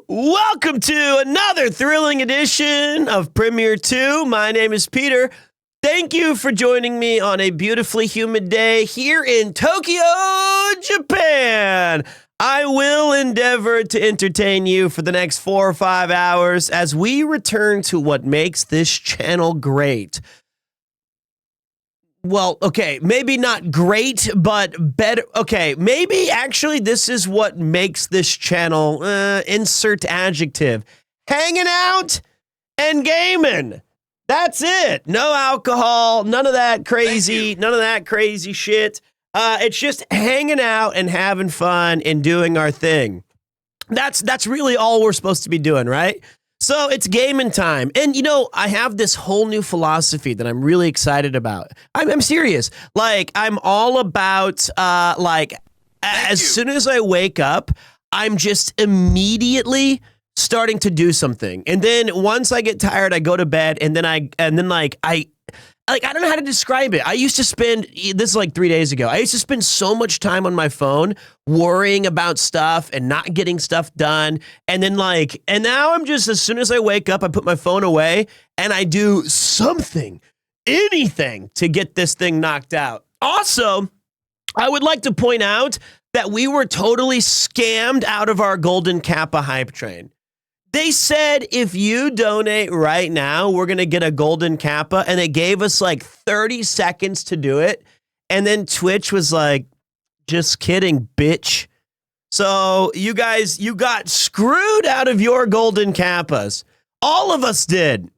Welcome to another thrilling edition of PremierTwo. My name is Peter. Thank you for joining me on a beautifully humid day here in Tokyo, Japan. I will endeavor to entertain you for the next 4 or 5 hours as we return to what makes this channel great. Well, okay, maybe not great, but better. Okay, maybe actually this is what makes this channel, insert adjective, hanging out and gaming. That's it. No alcohol, none of that crazy shit. It's just hanging out and having fun and doing our thing. That's really all we're supposed to be doing, right? So it's gaming time. And, you know, I have this whole new philosophy that I'm really excited about. I'm serious. Like, I'm all about, as soon as I wake up, I'm just immediately starting to do something. And then once I get tired, I go to bed, and then I don't know how to describe it. I used to spend, this is like 3 days ago, I used to spend so much time on my phone worrying about stuff and not getting stuff done. And then and now I'm just, as soon as I wake up, I put my phone away and I do something, anything to get this thing knocked out. Also, I would like to point out that we were totally scammed out of our Golden Kappa hype train. They said, if you donate right now, we're going to get a Golden Kappa. And they gave us like 30 seconds to do it. And then Twitch was like, just kidding, bitch. So you guys, you got screwed out of your Golden Kappas. All of us did.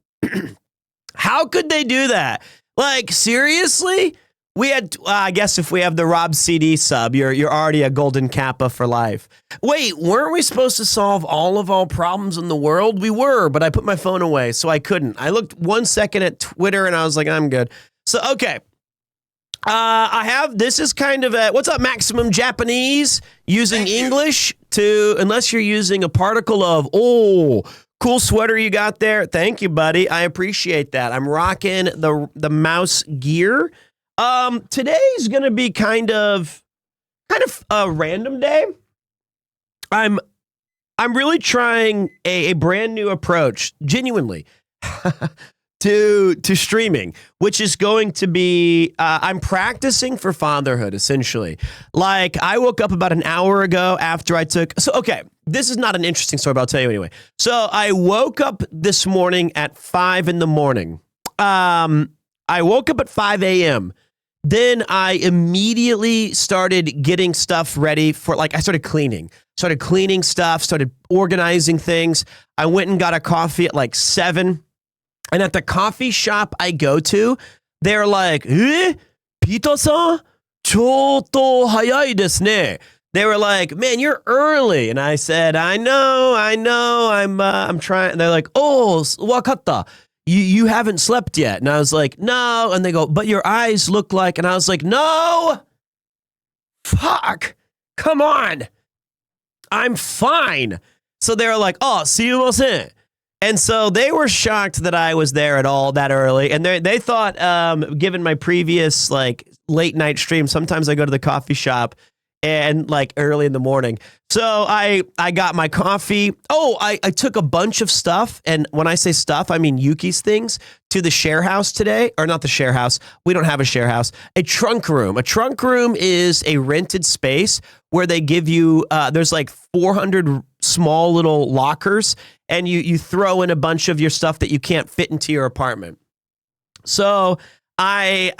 How could they do that? Like, seriously? We had, I guess if we have the Rob CD sub, you're already a Golden Kappa for life. Wait, weren't we supposed to solve all problems in the world? We were, but I put my phone away, so I couldn't. I looked 1 second at Twitter, and I was like, I'm good. So, okay. This is kind of a, what's up, Maximum Japanese? Using English to, unless you're using a particle of, oh, cool sweater you got there. Thank you, buddy. I appreciate that. I'm rocking the mouse gear. Today's gonna be kind of a random day. I'm really trying a brand new approach, genuinely, to streaming, which is going to be, I'm practicing for fatherhood, essentially. Like, I woke up about an hour ago after I took, so, okay, this is not an interesting story, but I'll tell you anyway. So I woke up this morning at 5 in the morning. I woke up at 5 a.m., Then I immediately started getting stuff ready for, like, I started cleaning stuff, started organizing things. I went and got a coffee at like 7. And at the coffee shop I go to, they're like, Pita-san? Chotto hayai desu ne. They were like, man, you're early. And I said, I know, I'm trying. And they're like, oh, wakatta. You haven't slept yet. And I was like, no. And they go, but your eyes look like, and I was like, no, fuck, come on. I'm fine. So they were like, oh, sumimasen. And so they were shocked that I was there at all that early. And they thought, given my previous like late night stream, sometimes I go to the coffee shop and like early in the morning. So I got my coffee. Oh, I took a bunch of stuff. And when I say stuff, I mean Yuki's things to the share house today, or not the share house. We don't have a share house, a trunk room. A trunk room is a rented space where they give you, there's like 400 small little lockers, and you throw in a bunch of your stuff that you can't fit into your apartment. So I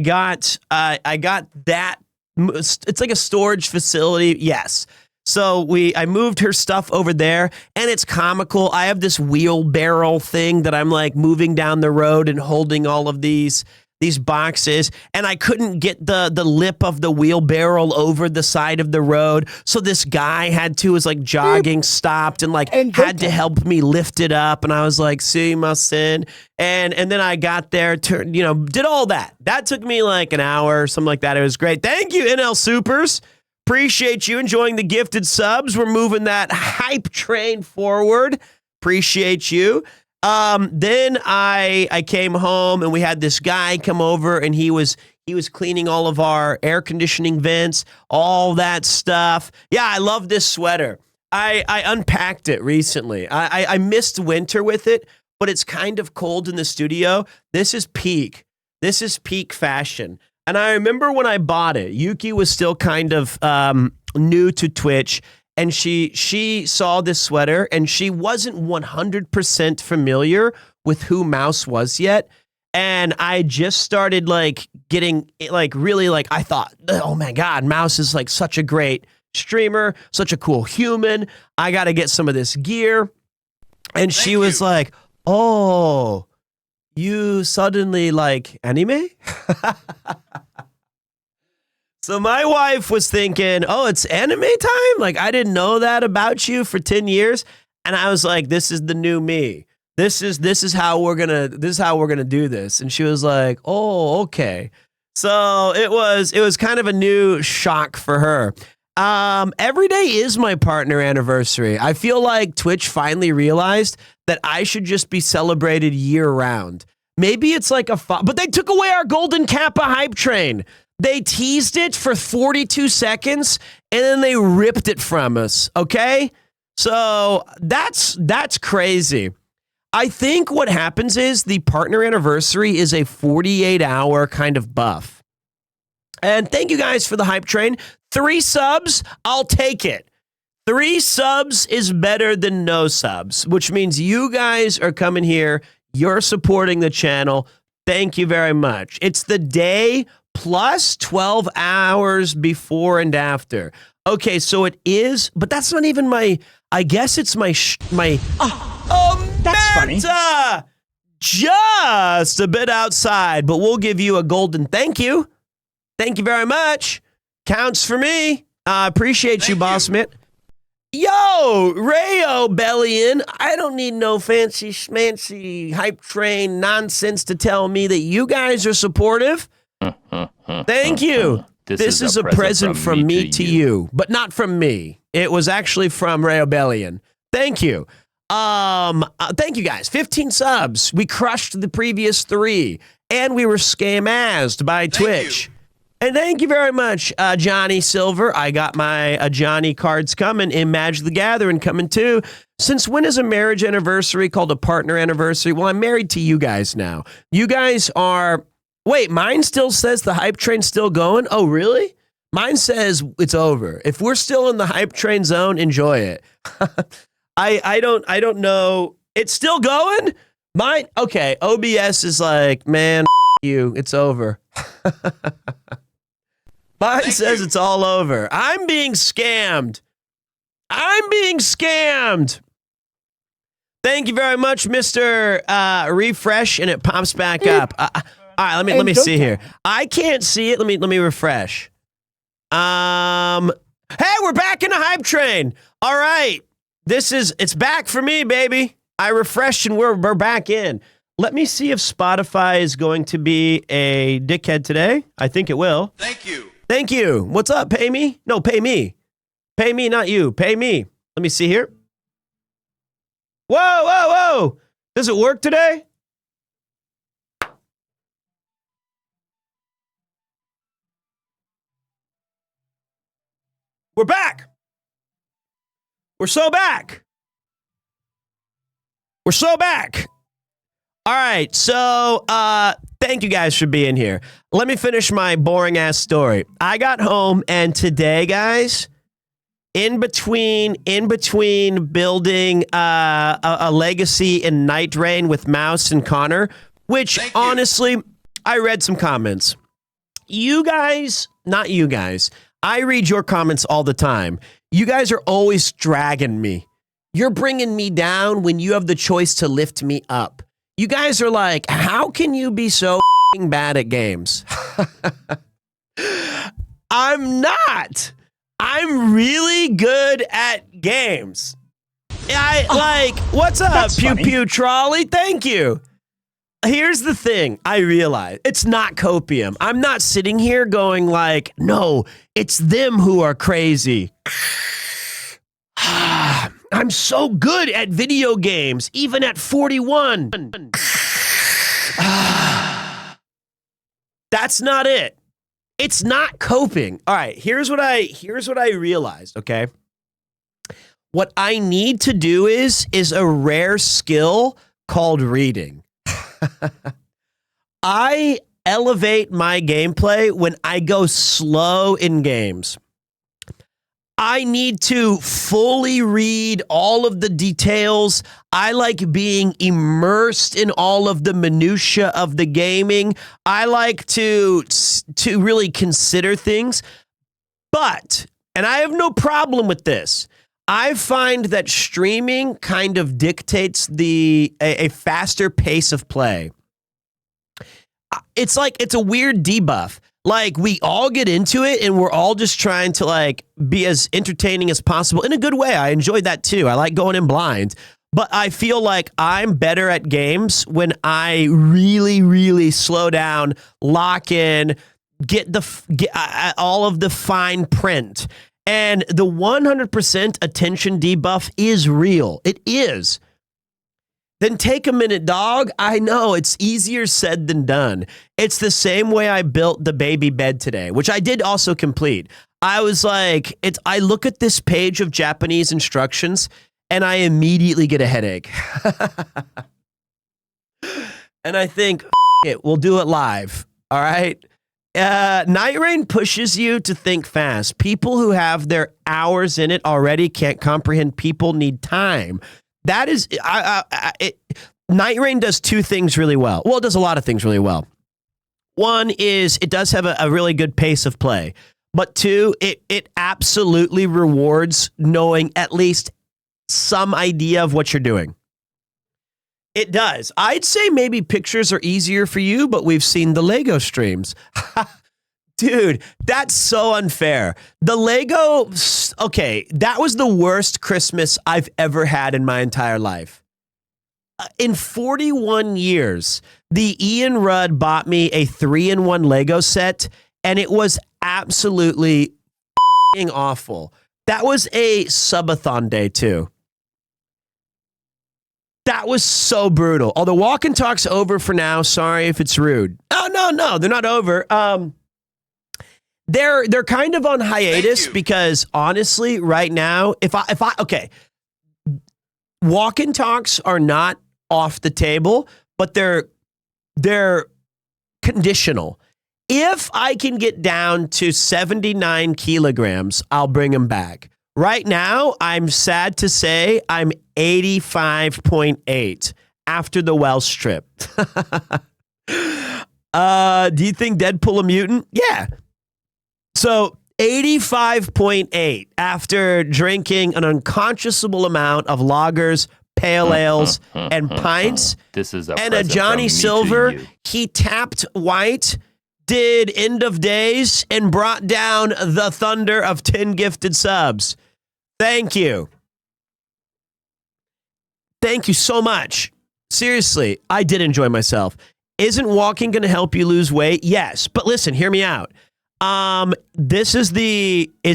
got that. It's like a storage facility. Yes. So I moved her stuff over there, and it's comical. I have this wheelbarrow thing that I'm like moving down the road and holding all of these boxes, and I couldn't get the lip of the wheelbarrow over the side of the road. So this guy was like jogging, stopped, and like had to help me lift it up. And I was like, sumimasen. And then I got there, did all that. That took me like an hour or something like that. It was great. Thank you, NL Supers. Appreciate you enjoying the gifted subs. We're moving that hype train forward. Appreciate you. Then I came home, and we had this guy come over, and he was cleaning all of our air conditioning vents, all that stuff. Yeah, I love this sweater. I unpacked it recently. I missed winter with it, but it's kind of cold in the studio. This is peak. This is peak fashion. And I remember when I bought it, Yuki was still kind of new to Twitch, and she saw this sweater, and she wasn't 100% familiar with who Mouse was yet. And I just started like getting like really like, I thought, oh my God, Mouse is like such a great streamer, such a cool human. I got to get some of this gear. And she was like, oh, you suddenly like anime? So my wife was thinking, oh, it's anime time? Like, I didn't know that about you for 10 years. And I was like, this is the new me. This is how we're gonna do this. And she was like, oh, okay. So it was kind of a new shock for her. Every day is my partner anniversary. I feel like Twitch finally realized that I should just be celebrated year round. Maybe it's like but they took away our golden Kappa hype train. They teased it for 42 seconds and then they ripped it from us. Okay. So that's crazy. I think what happens is the partner anniversary is a 48-hour kind of buff. And thank you guys for the hype train. 3 subs, I'll take it. 3 subs is better than no subs, which means you guys are coming here. You're supporting the channel. Thank you very much. It's the day plus 12 hours before and after. Okay, so it is, but that's not even my, I guess it's my That's funny. Just a bit outside, but we'll give you a golden thank you. Thank you very much. Counts for me. I appreciate you, boss man. Yo, Rayo Bellion, I don't need no fancy schmancy hype train nonsense to tell me that you guys are supportive. Thank you. This is a present from me to you, but not from me. It was actually from Rayo Bellion. Thank you. Thank you guys. 15 subs. We crushed the previous 3, and we were scam-assed by Twitch. And thank you very much, Johnny Silver. I got my Johnny cards coming. Imagine the Gathering coming too. Since when is a marriage anniversary called a partner anniversary? Well, I'm married to you guys now. You guys are... Wait, mine still says the hype train's still going? Oh, really? Mine says it's over. If we're still in the hype train zone, enjoy it. I don't know. It's still going? Mine, okay, OBS is like, man, you, it's over. Mine says it's all over. I'm being scammed. I'm being scammed. Thank you very much, Mr. Refresh, and it pops back up. All right, let me see here. I can't see it. Let me refresh. Hey, we're back in the hype train. All right. It's back for me, baby. I refreshed and we're back in. Let me see if Spotify is going to be a dickhead today. I think it will. Thank you. Thank you. What's up? Pay me? No, pay me. Pay me, not you. Pay me. Let me see here. Whoa, whoa, whoa. Does it work today? We're back. We're so back. We're so back. All right, so thank you guys for being here. Let me finish my boring ass story. I got home, and today, guys, in between building a legacy in Night Rain with Mouse and Connor, which honestly, I read some comments. You guys, not you guys. I read your comments all the time. You guys are always dragging me. You're bringing me down when you have the choice to lift me up. You guys are like, how can you be so bad at games? I'm not. I'm really good at games. What's up, Pew Pew Trolley? Thank you. Here's the thing. I realize it's not copium. I'm not sitting here going like, no, it's them who are crazy. I'm so good at video games, even at 41. That's not it. It's not coping. All right, here's what I realized, okay? What I need to do is a rare skill called reading. I elevate my gameplay when I go slow in games. I need to fully read all of the details. I like being immersed in all of the minutia of the gaming. I like to really consider things. But, and I have no problem with this, I find that streaming kind of dictates a faster pace of play. It's like, it's a weird debuff. Like, we all get into it and we're all just trying to like be as entertaining as possible in a good way. I enjoy that too. I like going in blind, but I feel like I'm better at games when I really, really slow down, lock in, get all of the fine print. And the 100% attention debuff is real. It is. Then take a minute, dog. I know it's easier said than done. It's the same way I built the baby bed today, which I did also complete. I was like, I look at this page of Japanese instructions and I immediately get a headache. And I think, it, we'll do it live. All right. Night Rain pushes you to think fast. People who have their hours in it already can't comprehend people need time. That is, Night Rain does two things really well. Well, it does a lot of things really well. One is it does have a really good pace of play. But two, it absolutely rewards knowing at least some idea of what you're doing. It does. I'd say maybe pictures are easier for you, but we've seen the Lego streams. Dude, that's so unfair. The Lego, okay, that was the worst Christmas I've ever had in my entire life. In 41 years, the Ian Rudd bought me a 3-in-1 Lego set, and it was absolutely awful. That was a subathon day, too. That was so brutal. Oh, the walk and talk's over for now. Sorry if it's rude. Oh, no, they're not over. They're kind of on hiatus because honestly, right now, if I okay, walk and talks are not off the table, but they're conditional. If I can get down to 79 kilograms, I'll bring them back. Right now, I'm sad to say I'm 85.8 after the Welsh trip. Do you think Deadpool a mutant? Yeah. So 85.8 after drinking an unconscionable amount of lagers, pale ales, and pints. This is and a Johnny Silver. He tapped white, did end of days, and brought down the thunder of 10 gifted subs. Thank you. Thank you so much. Seriously, I did enjoy myself. Isn't walking going to help you lose weight? Yes. But listen, hear me out. Is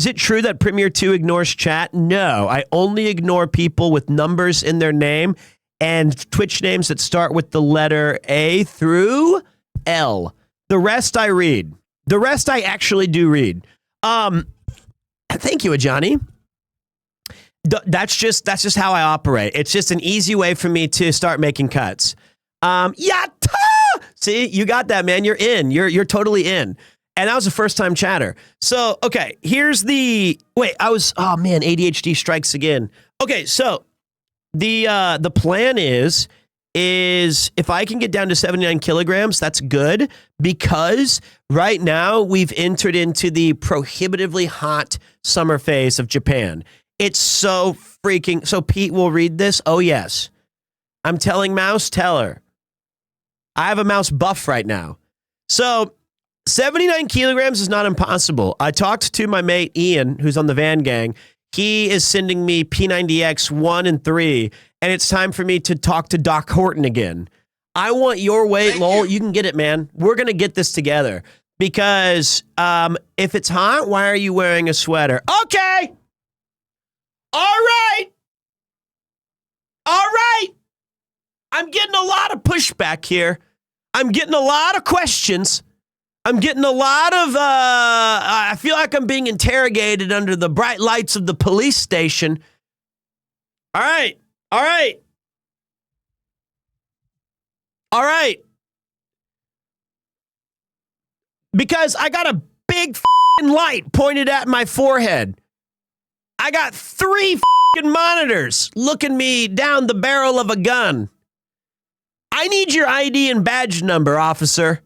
it true that PremierTwo ignores chat? No, I only ignore people with numbers in their name and Twitch names that start with the letter A through L. The rest I read. The rest I actually do read. Thank you, Johnny. That's just how I operate. It's just an easy way for me to start making cuts. Yatta! See, you got that, man. You're in. You're totally in. And that was a first-time chatter. So, okay, here's the... Wait, oh, man, ADHD strikes again. Okay, so the plan is if I can get down to 79 kilograms, that's good, because right now we've entered into the prohibitively hot summer phase of Japan. It's so freaking... So Pete will read this? Oh, yes. I'm telling Mouse, tell her. I have a mouse buff right now. So... 79 kilograms is not impossible. I talked to my mate Ian, who's on the Van Gang. He is sending me P90X 1 and 3, and it's time for me to talk to Doc Horton again. I want your weight, lol. You can get it, man. We're going to get this together. Because if it's hot, why are you wearing a sweater? Okay. All right. I'm getting a lot of pushback here. I'm getting a lot of questions. I'm getting a lot of, I feel like I'm being interrogated under the bright lights of the police station. All right. All right. All right. Because I got a big f***ing light pointed at my forehead. I got 3 f***ing monitors looking me down the barrel of a gun. I need your ID and badge number, officer.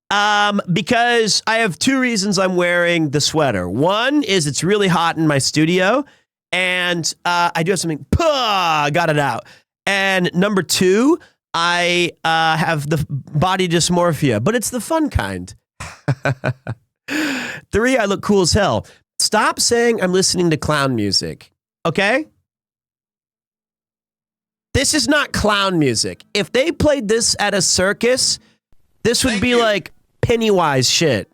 Because I have 2 reasons I'm wearing the sweater. One is it's really hot in my studio, and I do have something. Got it out. And number 2, I have the body dysmorphia, but it's the fun kind. 3, I look cool as hell. Stop saying I'm listening to clown music, okay? This is not clown music. If they played this at a circus, this would be like Pennywise shit.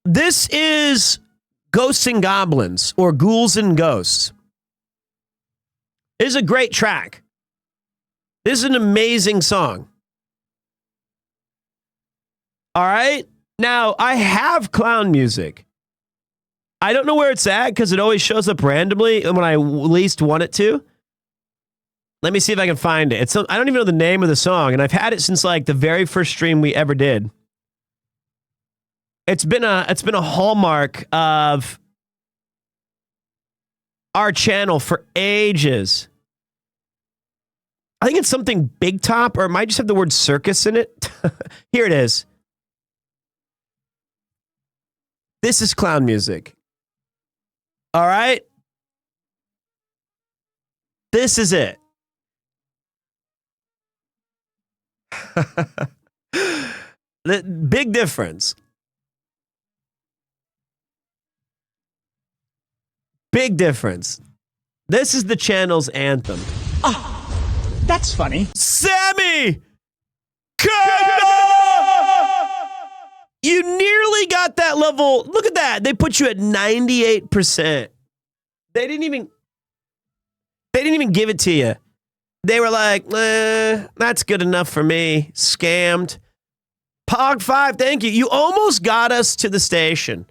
This is Ghosts and Goblins, or Ghouls and Ghosts. This is a great track. This is an amazing song. All right? Now, I have clown music. I don't know where it's at because it always shows up randomly when I least want it to. Let me see if I can find it. I don't even know the name of the song, and I've had it since like the very first stream we ever did. It's been a hallmark of our channel for ages. I think it's something Big Top, or it might just have the word circus in it. Here it is. This is clown music. All right? This is it. The big difference. Big difference. This is the channel's anthem. Oh, that's funny. Sammy! You nearly got that level. Look at that. They put you at 98%. They didn't even give it to you. They were like, that's good enough for me. Scammed. Pog5, thank you. You almost got us to the station.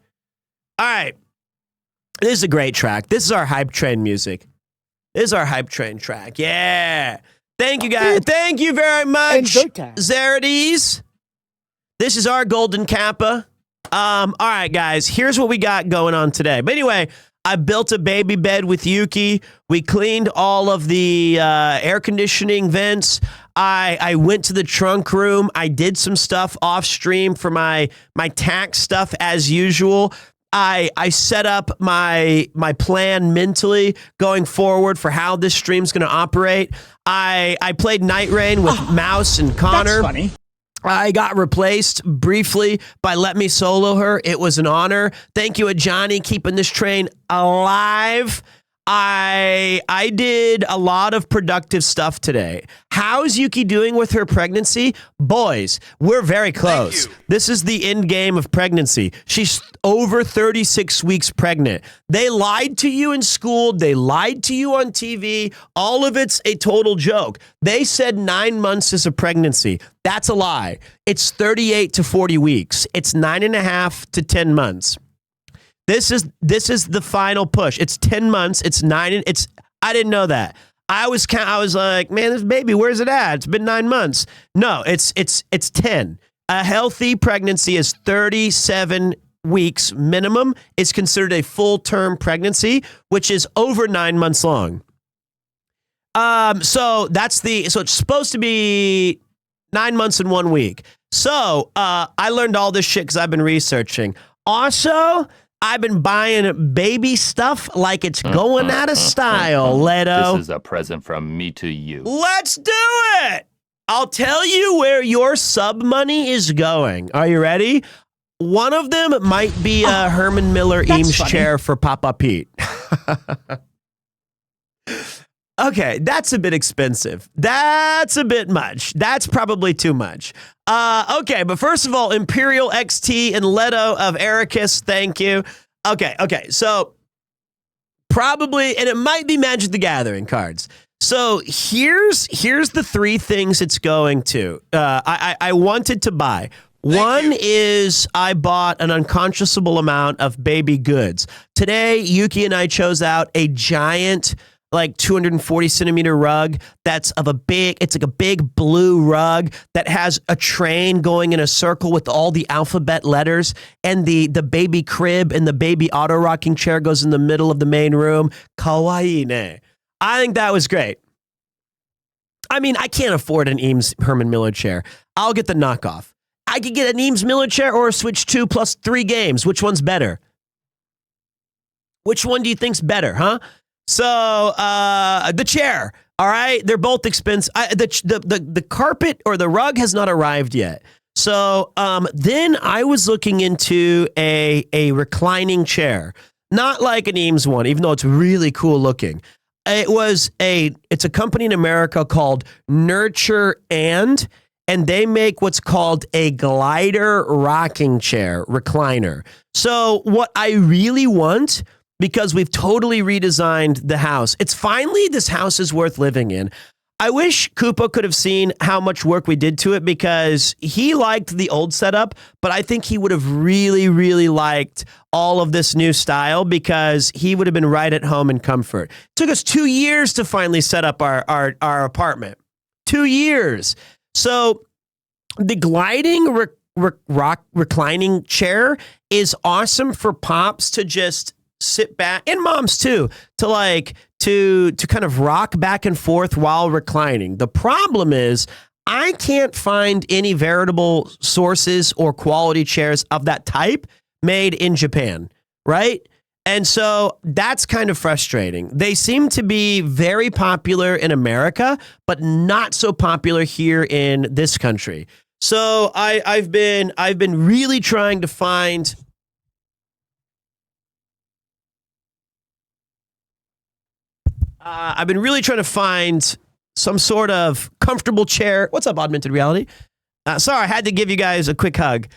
All right. This is a great track. This is our hype train music. This is our hype train track. Yeah. Thank you, guys. Thank you very much, Zerides. This is our golden kappa. All right, guys. Here's what we got going on today. But anyway, I built a baby bed with Yuki. We cleaned all of the air conditioning vents. I went to the trunk room. I did some stuff off stream for my tax stuff as usual. I set up my plan mentally going forward for how this stream's going to operate. I played Night Rain with Mouse and Connor. That's funny. I got replaced briefly by Let Me Solo Her. It was an honor. Thank you, Johnny, keeping this train alive. I did a lot of productive stuff today. How's Yuki doing with her pregnancy? Boys, we're very close. This is the end game of pregnancy. She's over 36 weeks pregnant. They lied to you in school. They lied to you on TV. All of it's a total joke. They said 9 months is a pregnancy. That's a lie. It's 38 to 40 weeks. It's 9.5 to 10 months. This is the final push. It's 10 months. It's 9. I didn't know that. I was like, man, this baby, where's it at? It's been 9 months. No, it's 10. A healthy pregnancy is 37 weeks minimum. It's considered a full-term pregnancy, which is over 9 months long. So it's supposed to be 9 months and 1 week. So I learned all this shit because I've been researching. Also, I've been buying baby stuff like it's going out of style, Leto. This is a present from me to you. Let's do it! I'll tell you where your sub money is going. Are you ready? One of them might be a Herman Miller Eames chair for Papa Pete. Okay, that's a bit expensive. That's a bit much. That's probably too much. Okay, but first of all, Imperial XT and Leto of Ericus, thank you. Okay, so probably, and it might be Magic the Gathering cards. So here's the 3 things it's going to. I wanted to buy One is I bought an unconscionable amount of baby goods. Today, Yuki and I chose out a giant, like 240 centimeter rug it's like a big blue rug that has a train going in a circle with all the alphabet letters, and the baby crib and the baby auto rocking chair goes in the middle of the main room. Kawaii ne. I think that was great. I mean, I can't afford an Eames Herman Miller chair. I'll get the knockoff. I could get an Eames Miller chair or a Switch 2 plus 3 games. Which one's better? Which one do you think's better, huh? So, the chair, all right? They're both expensive. The carpet or the rug has not arrived yet. So, then I was looking into a reclining chair. Not like an Eames one, even though it's really cool looking. It's a company in America called Nurture and they make what's called a glider rocking chair recliner. So what I really want, because we've totally redesigned the house, this house is worth living in. I wish Koopa could have seen how much work we did to it, because he liked the old setup, but I think he would have really, really liked all of this new style, because he would have been right at home in comfort. It took us 2 years to finally set up our apartment. 2 years. So the gliding reclining chair is awesome for pops to just sit back, and moms too, to kind of rock back and forth while reclining. The problem is I can't find any veritable sources or quality chairs of that type made in Japan, right? And so that's kind of frustrating. They seem to be very popular in America, but not so popular here in this country. So I've been really trying to find some sort of comfortable chair. What's up, Augmented Reality? Sorry, I had to give you guys a quick hug.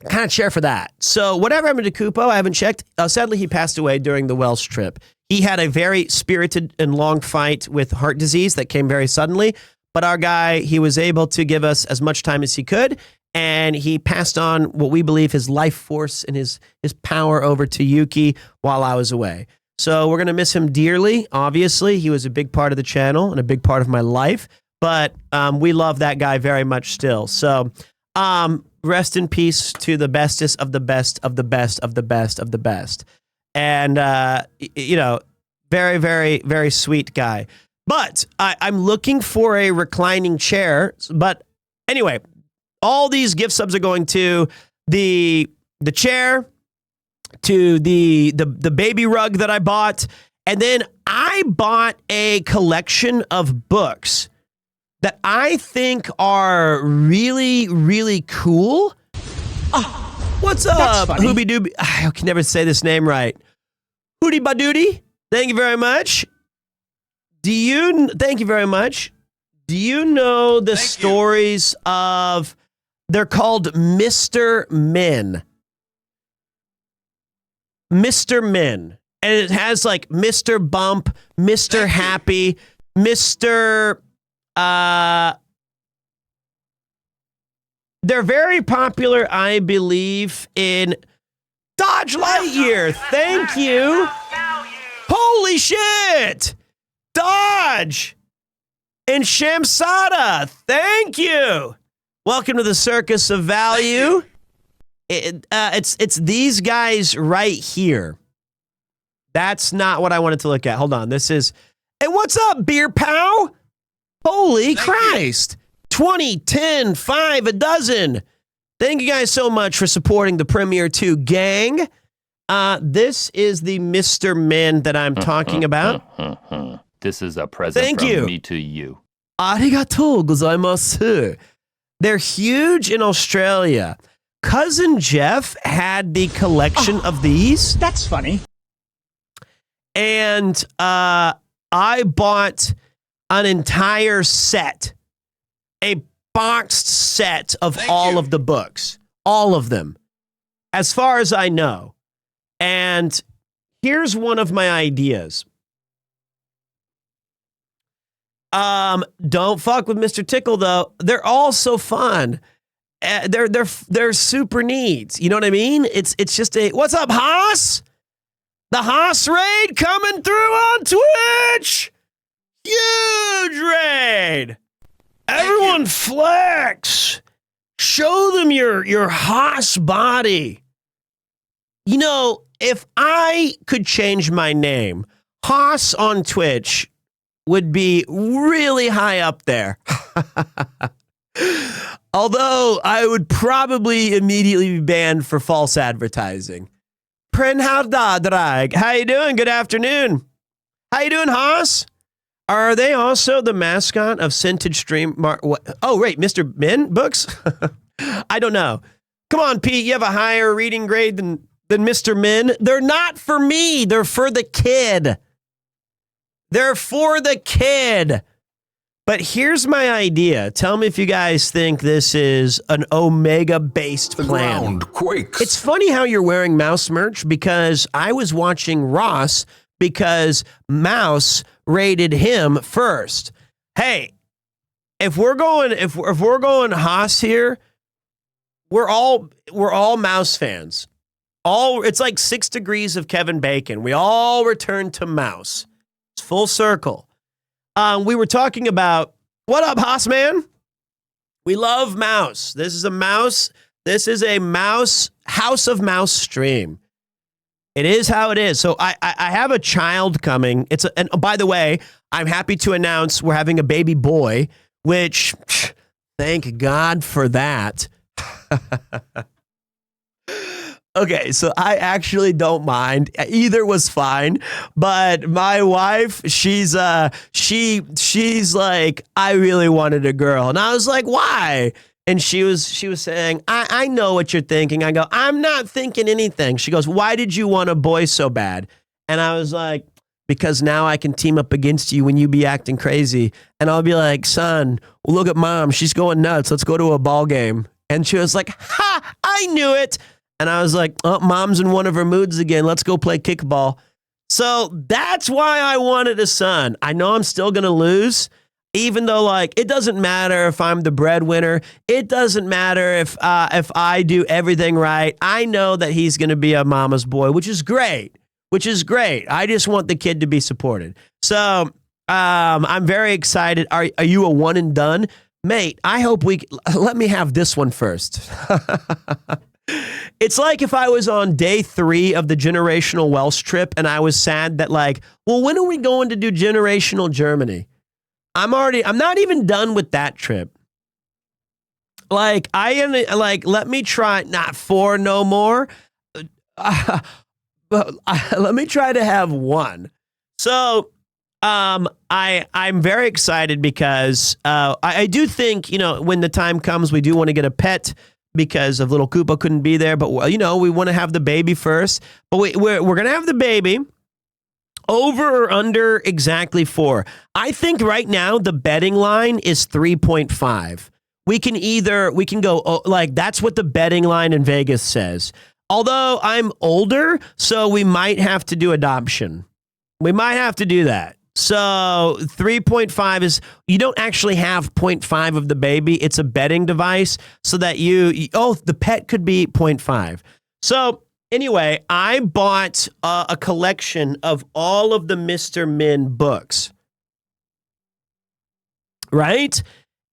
Kind of chair for that. So whatever happened to Kupo, I haven't checked. Sadly, he passed away during the Welsh trip. He had a very spirited and long fight with heart disease that came very suddenly. But our guy, he was able to give us as much time as he could, and he passed on what we believe his life force and his power over to Yuki while I was away. So we're going to miss him dearly. Obviously, he was a big part of the channel and a big part of my life, but we love that guy very much still. So rest in peace to the bestest of the best of the best of the best of the best. And, very, very, very sweet guy. But I'm looking for a reclining chair. But anyway, all these gift subs are going to the chair, to the baby rug that I bought, and then I bought a collection of books that I think are really, really cool. Oh, what's up, Hooby Dooby? I can never say this name right. Hooty Badoody. Thank you very much. Thank you very much. Do you know the stories of, they're called Mr. Men. Mr. Men. And it has like Mr. Bump, Mr. Happy, Mr. They're very popular, I believe, in Dodge Lightyear. Thank you. Holy shit. Dodge and Shamsada. Thank you. Welcome to the Circus of Value. It's these guys right here. That's not what I wanted to look at. Hold on. This is, hey, what's up, Beer Pow? Holy Christ. 20, 10, 5, a dozen. Thank you guys so much for supporting the PremierTwo gang. This is the Mr. Men that I'm talking about. This is a present from me to you. Arigatou gozaimasu. They're huge in Australia. Cousin Jeff had the collection of these. That's funny. And I bought an entire set, a boxed set of all of the books, all of them, as far as I know. And here's one of my ideas. Don't fuck with Mr. Tickle though. They're all so fun. They're super neat. You know what I mean? It's just what's up, Haas? The Haas raid coming through on Twitch. Huge raid. Everyone flex. Show them your Haas body. You know, if I could change my name, Haas on Twitch would be really high up there. Although I would probably immediately be banned for false advertising. Prenhaudadrag. How you doing? Good afternoon. How you doing, Haas? Are they also the mascot of Scented Stream? Oh, wait, Mr. Min books? I don't know. Come on, Pete. You have a higher reading grade than Mr. Min. They're not for me. They're for the kid. They're for the kid. But here's my idea. Tell me if you guys think this is an Omega-based plan. The ground quakes. It's funny how you're wearing Mouse merch because I was watching Ross because Mouse rated him first. Hey, if we're going Haas here, we're all Mouse fans. It's like 6 degrees of Kevin Bacon. We all return to Mouse. It's full circle. We were talking about, what up, Haas man? We love Mouse. This is a Mouse House of Mouse stream. It is how it is. So I have a child coming. And by the way, I'm happy to announce we're having a baby boy, which thank God for that. Okay, so I actually don't mind. Either was fine, but my wife, she's like, I really wanted a girl, and I was like, why? And she was saying, I know what you're thinking. I go, I'm not thinking anything. She goes, why did you want a boy so bad? And I was like, because now I can team up against you when you be acting crazy, and I'll be like, son, look at mom, she's going nuts. Let's go to a ball game. And she was like, ha, I knew it. And I was like, oh, mom's in one of her moods again. Let's go play kickball. So that's why I wanted a son. I know I'm still going to lose, even though, like, it doesn't matter if I'm the breadwinner. It doesn't matter if I do everything right. I know that he's going to be a mama's boy, which is great. I just want the kid to be supported. So I'm very excited. Are you a one and done? Mate, I hope let me have this one first. It's like if I was on day 3 of the generational Welsh trip and I was sad that, like, well, when are we going to do generational Germany? I'm not even done with that trip. Like, let me try, not 4 no more. Let me try to have 1. So, I'm very excited because, I do think, you know, when the time comes, we do want to get a pet, because of little Koopa couldn't be there. But, you know, we want to have the baby first. But we're going to have the baby over or under exactly 4. I think right now the betting line is 3.5. We can go, like, that's what the betting line in Vegas says. Although I'm older, so we might have to do adoption. We might have to do that. So 3.5 is, you don't actually have 0.5 of the baby. It's a betting device so that the pet could be 0.5. So anyway, I bought a collection of all of the Mr. Min books. Right?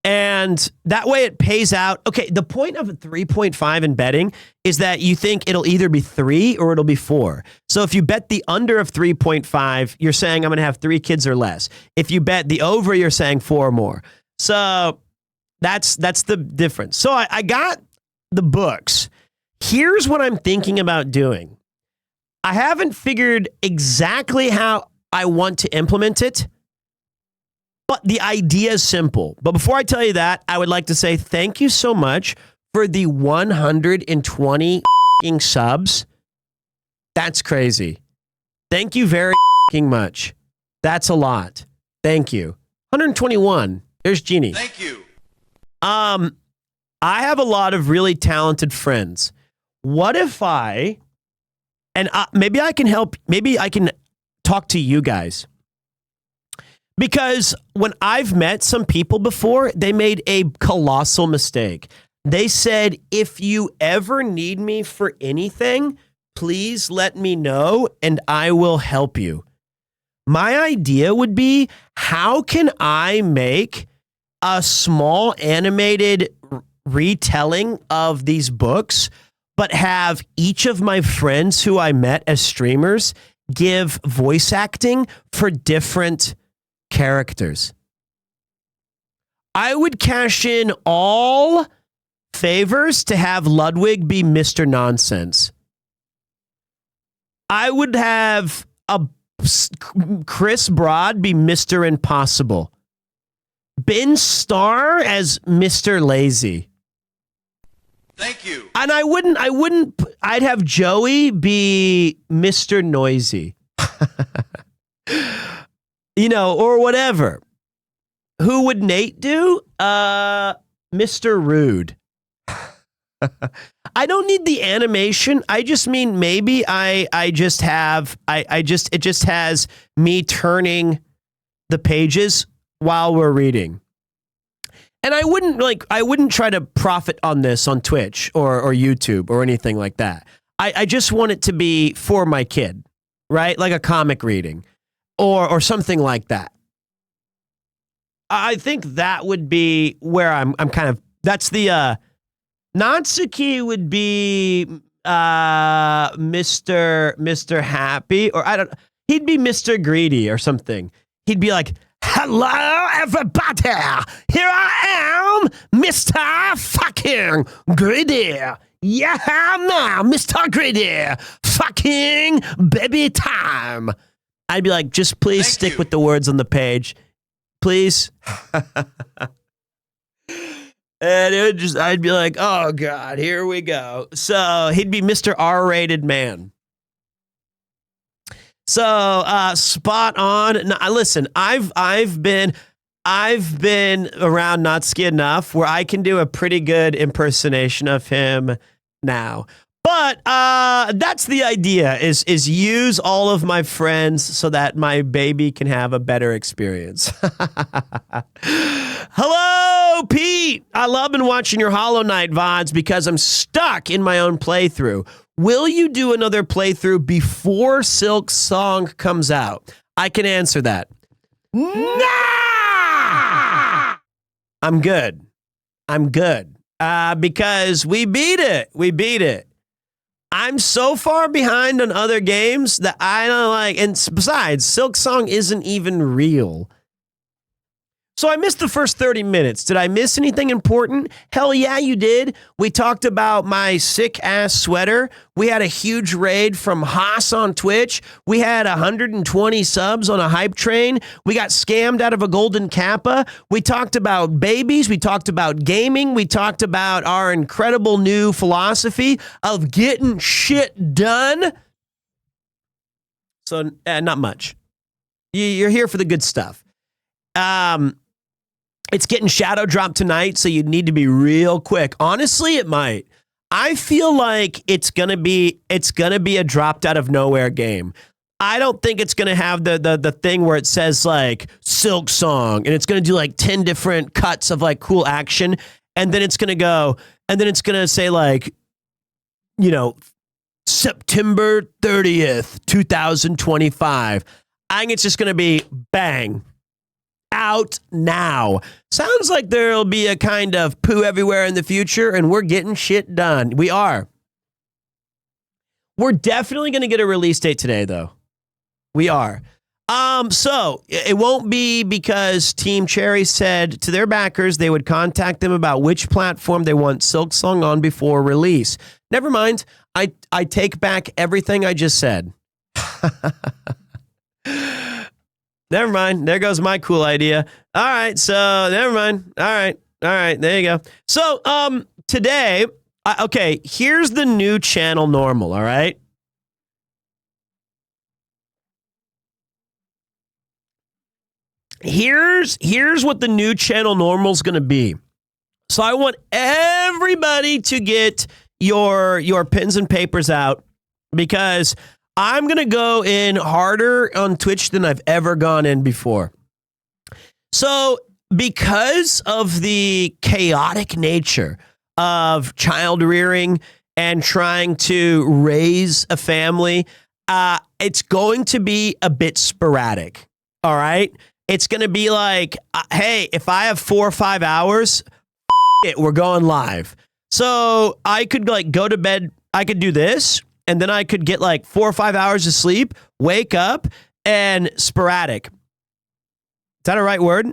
And that way it pays out. Okay, the point of a 3.5 in betting is that you think it'll either be 3 or it'll be 4. So if you bet the under of 3.5, you're saying I'm going to have 3 kids or less. If you bet the over, you're saying 4 or more. So that's the difference. So I got the books. Here's what I'm thinking about doing. I haven't figured exactly how I want to implement it, but the idea is simple. But before I tell you that, I would like to say thank you so much for the 120 subs. That's crazy. Thank you very much. That's a lot. Thank you. 121. There's Jeannie. Thank you. I have a lot of really talented friends. What if maybe I can help, maybe I can talk to you guys. Because when I've met some people before, they made a colossal mistake. They said, if you ever need me for anything, please let me know and I will help you. My idea would be, how can I make a small animated retelling of these books, but have each of my friends who I met as streamers give voice acting for different characters? I would cash in all favors to have Ludwig be Mr. Nonsense. I would have Chris Broad be Mr. Impossible. Ben Starr as Mr. Lazy. Thank you. And I'd have Joey be Mr. Noisy. Or whatever. Who would Nate do? Mr. Rude. I don't need the animation. I just mean maybe it just has me turning the pages while we're reading. And I wouldn't try to profit on this on Twitch or YouTube or anything like that. I just want it to be for my kid, right? Like a comic reading or something like that. I think that would be where I'm kind of, that's the, Natsuki would be Mr. Happy, or he'd be Mr. Greedy or something. He'd be like, hello, everybody. Here I am, Mr. fucking Greedy. Yeah, now, Mr. Greedy. Fucking baby time. I'd be like, just please stick with the words on the page. Please. And I'd be like, oh God, here we go. So he'd be Mr. R-rated man. So spot on. Now, listen, I've been around Natsuki enough where I can do a pretty good impersonation of him now. But that's the idea, is use all of my friends so that my baby can have a better experience. Hello, Pete. I love been watching your Hollow Knight VODs because I'm stuck in my own playthrough. Will you do another playthrough before Silk Song comes out? I can answer that. Nah! I'm good. Because we beat it. I'm so far behind on other games that I don't like. And besides, Silk Song isn't even real. So I missed the first 30 minutes. Did I miss anything important? Hell yeah, you did. We talked about my sick-ass sweater. We had a huge raid from Haas on Twitch. We had 120 subs on a hype train. We got scammed out of a golden kappa. We talked about babies. We talked about gaming. We talked about our incredible new philosophy of getting shit done. So not much. You're here for the good stuff. It's getting shadow dropped tonight, so you need to be real quick. Honestly, it might. I feel like it's gonna be a dropped out of nowhere game. I don't think it's gonna have the thing where it says like Silk Song and it's gonna do like 10 different cuts of like cool action, and then it's gonna say like, September 30th, 2025. I think it's just gonna be bang. Out now. Sounds like there'll be a kind of poo everywhere in the future, and we're getting shit done. We are. We're definitely going to get a release date today, though. We are. So it won't be because Team Cherry said to their backers they would contact them about which platform they want Silk Song on before release. Never mind. I take back everything I just said. Never mind. There goes my cool idea. All right. So never mind. All right. There you go. So today, okay, here's the new channel normal. All right. Here's what the new channel normal is going to be. So I want everybody to get your pens and papers out, because I'm going to go in harder on Twitch than I've ever gone in before. So because of the chaotic nature of child rearing and trying to raise a family, it's going to be a bit sporadic. All right. It's going to be like, hey, if I have 4 or 5 hours, we're going live. So I could like go to bed. I could do this, and then I could get like 4 or 5 hours of sleep, wake up, and sporadic. Is that a right word?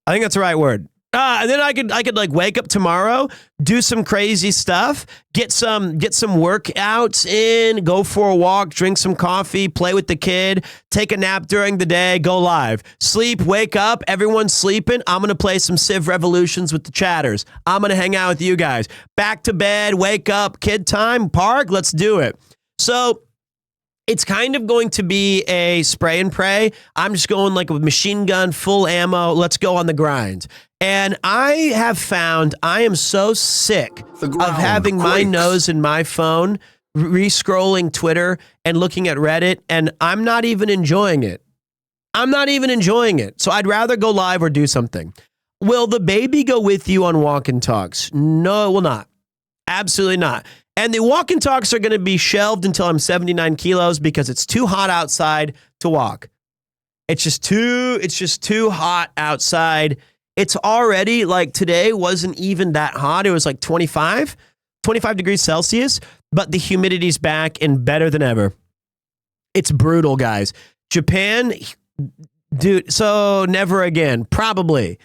I think that's the right word. And then I could like wake up tomorrow, do some crazy stuff, get some workouts in, go for a walk, drink some coffee, play with the kid, take a nap during the day, go live, sleep, wake up, everyone's sleeping. I'm going to play some Civ Revolutions with the chatters. I'm going to hang out with you guys. Back to bed, wake up, kid time, park, let's do it. So it's kind of going to be a spray and pray. I'm just going like with machine gun, full ammo. Let's go on the grind. And I have found I am so sick of having my nose in my phone, re-scrolling Twitter and looking at Reddit, and I'm not even enjoying it. So I'd rather go live or do something. Will the baby go with you on walk and talks? No, it will not. Absolutely not. And the walk and talks are going to be shelved until I'm 79 kilos because it's too hot outside to walk. It's just too hot outside. It's already like today wasn't even that hot. It was like 25 degrees Celsius, but the humidity's back and better than ever. It's brutal, guys. Japan, dude, so never again, probably.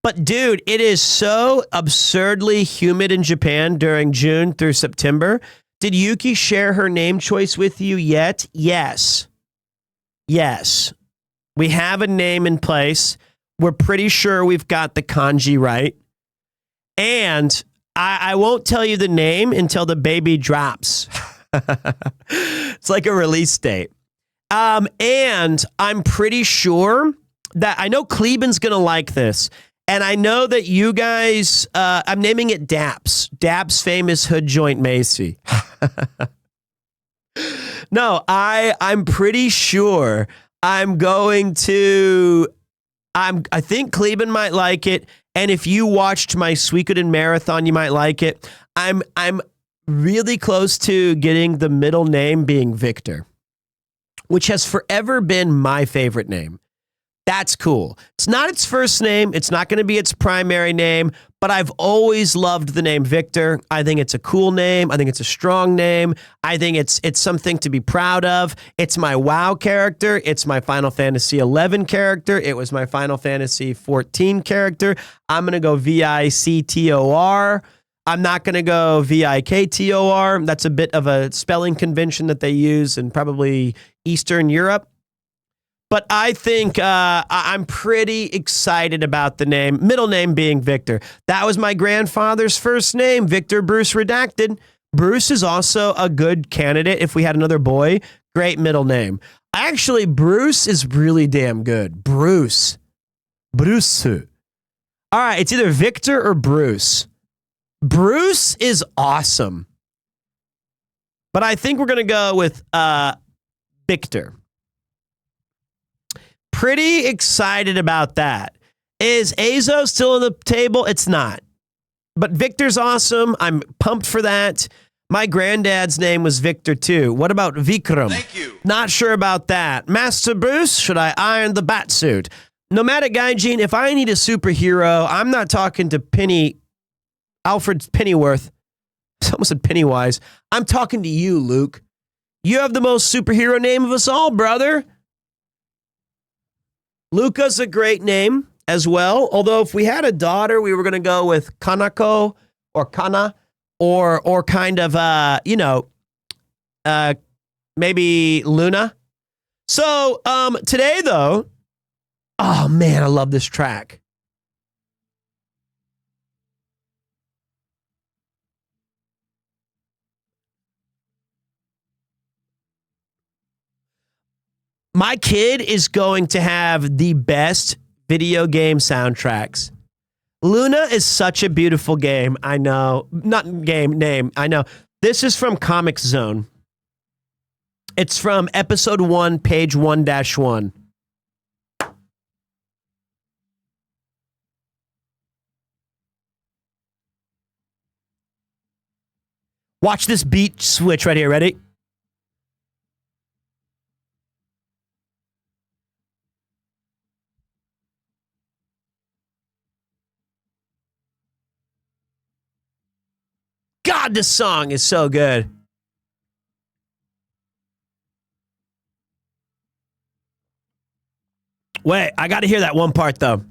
But dude, it is so absurdly humid in Japan during June through September. Did Yuki share her name choice with you yet? Yes. We have a name in place. We're pretty sure we've got the kanji right. And I won't tell you the name until the baby drops. It's like a release date. And I'm pretty sure that I know Kleben's going to like this. And I know that you guys, I'm naming it Daps. Daps Famous Hood Joint Macy. No, I'm pretty sure I'm going to... I think Kleben might like it, and if you watched my Suikoden marathon, you might like it. I'm really close to getting the middle name being Victor, which has forever been my favorite name. That's cool. It's not its first name. It's not going to be its primary name, but I've always loved the name Victor. I think it's a cool name. I think it's a strong name. I think it's something to be proud of. It's my WoW character. It's my Final Fantasy 11 character. It was my Final Fantasy 14 character. I'm going to go VICTOR. I'm not going to go VIKTOR. That's a bit of a spelling convention that they use in probably Eastern Europe. But I think I'm pretty excited about the name, middle name being Victor. That was my grandfather's first name, Victor Bruce Redacted. Bruce is also a good candidate if we had another boy. Great middle name. Actually, Bruce is really damn good. Bruce. All right, it's either Victor or Bruce. Bruce is awesome. But I think we're going to go with Victor. Pretty excited about that. Is Azo still on the table? It's not. But Victor's awesome. I'm pumped for that. My granddad's name was Victor too. What about Vikram? Thank you. Not sure about that. Master Bruce, should I iron the bat suit? Nomadic Gaijin, if I need a superhero, I'm not talking to Alfred Pennyworth. Someone said Pennywise. I'm talking to you, Luke. You have the most superhero name of us all, brother. Luca's a great name as well. Although if we had a daughter, we were going to go with Kanako or Kana or kind of, maybe Luna. So today, though, oh, man, I love this track. My kid is going to have the best video game soundtracks. Luna is such a beautiful game. I know. Not game name. I know. This is from Comic Zone. It's from episode 1, page 1-1. Watch this beat switch right here. Ready? God, this song is so good. Wait, I got to hear that one part, though.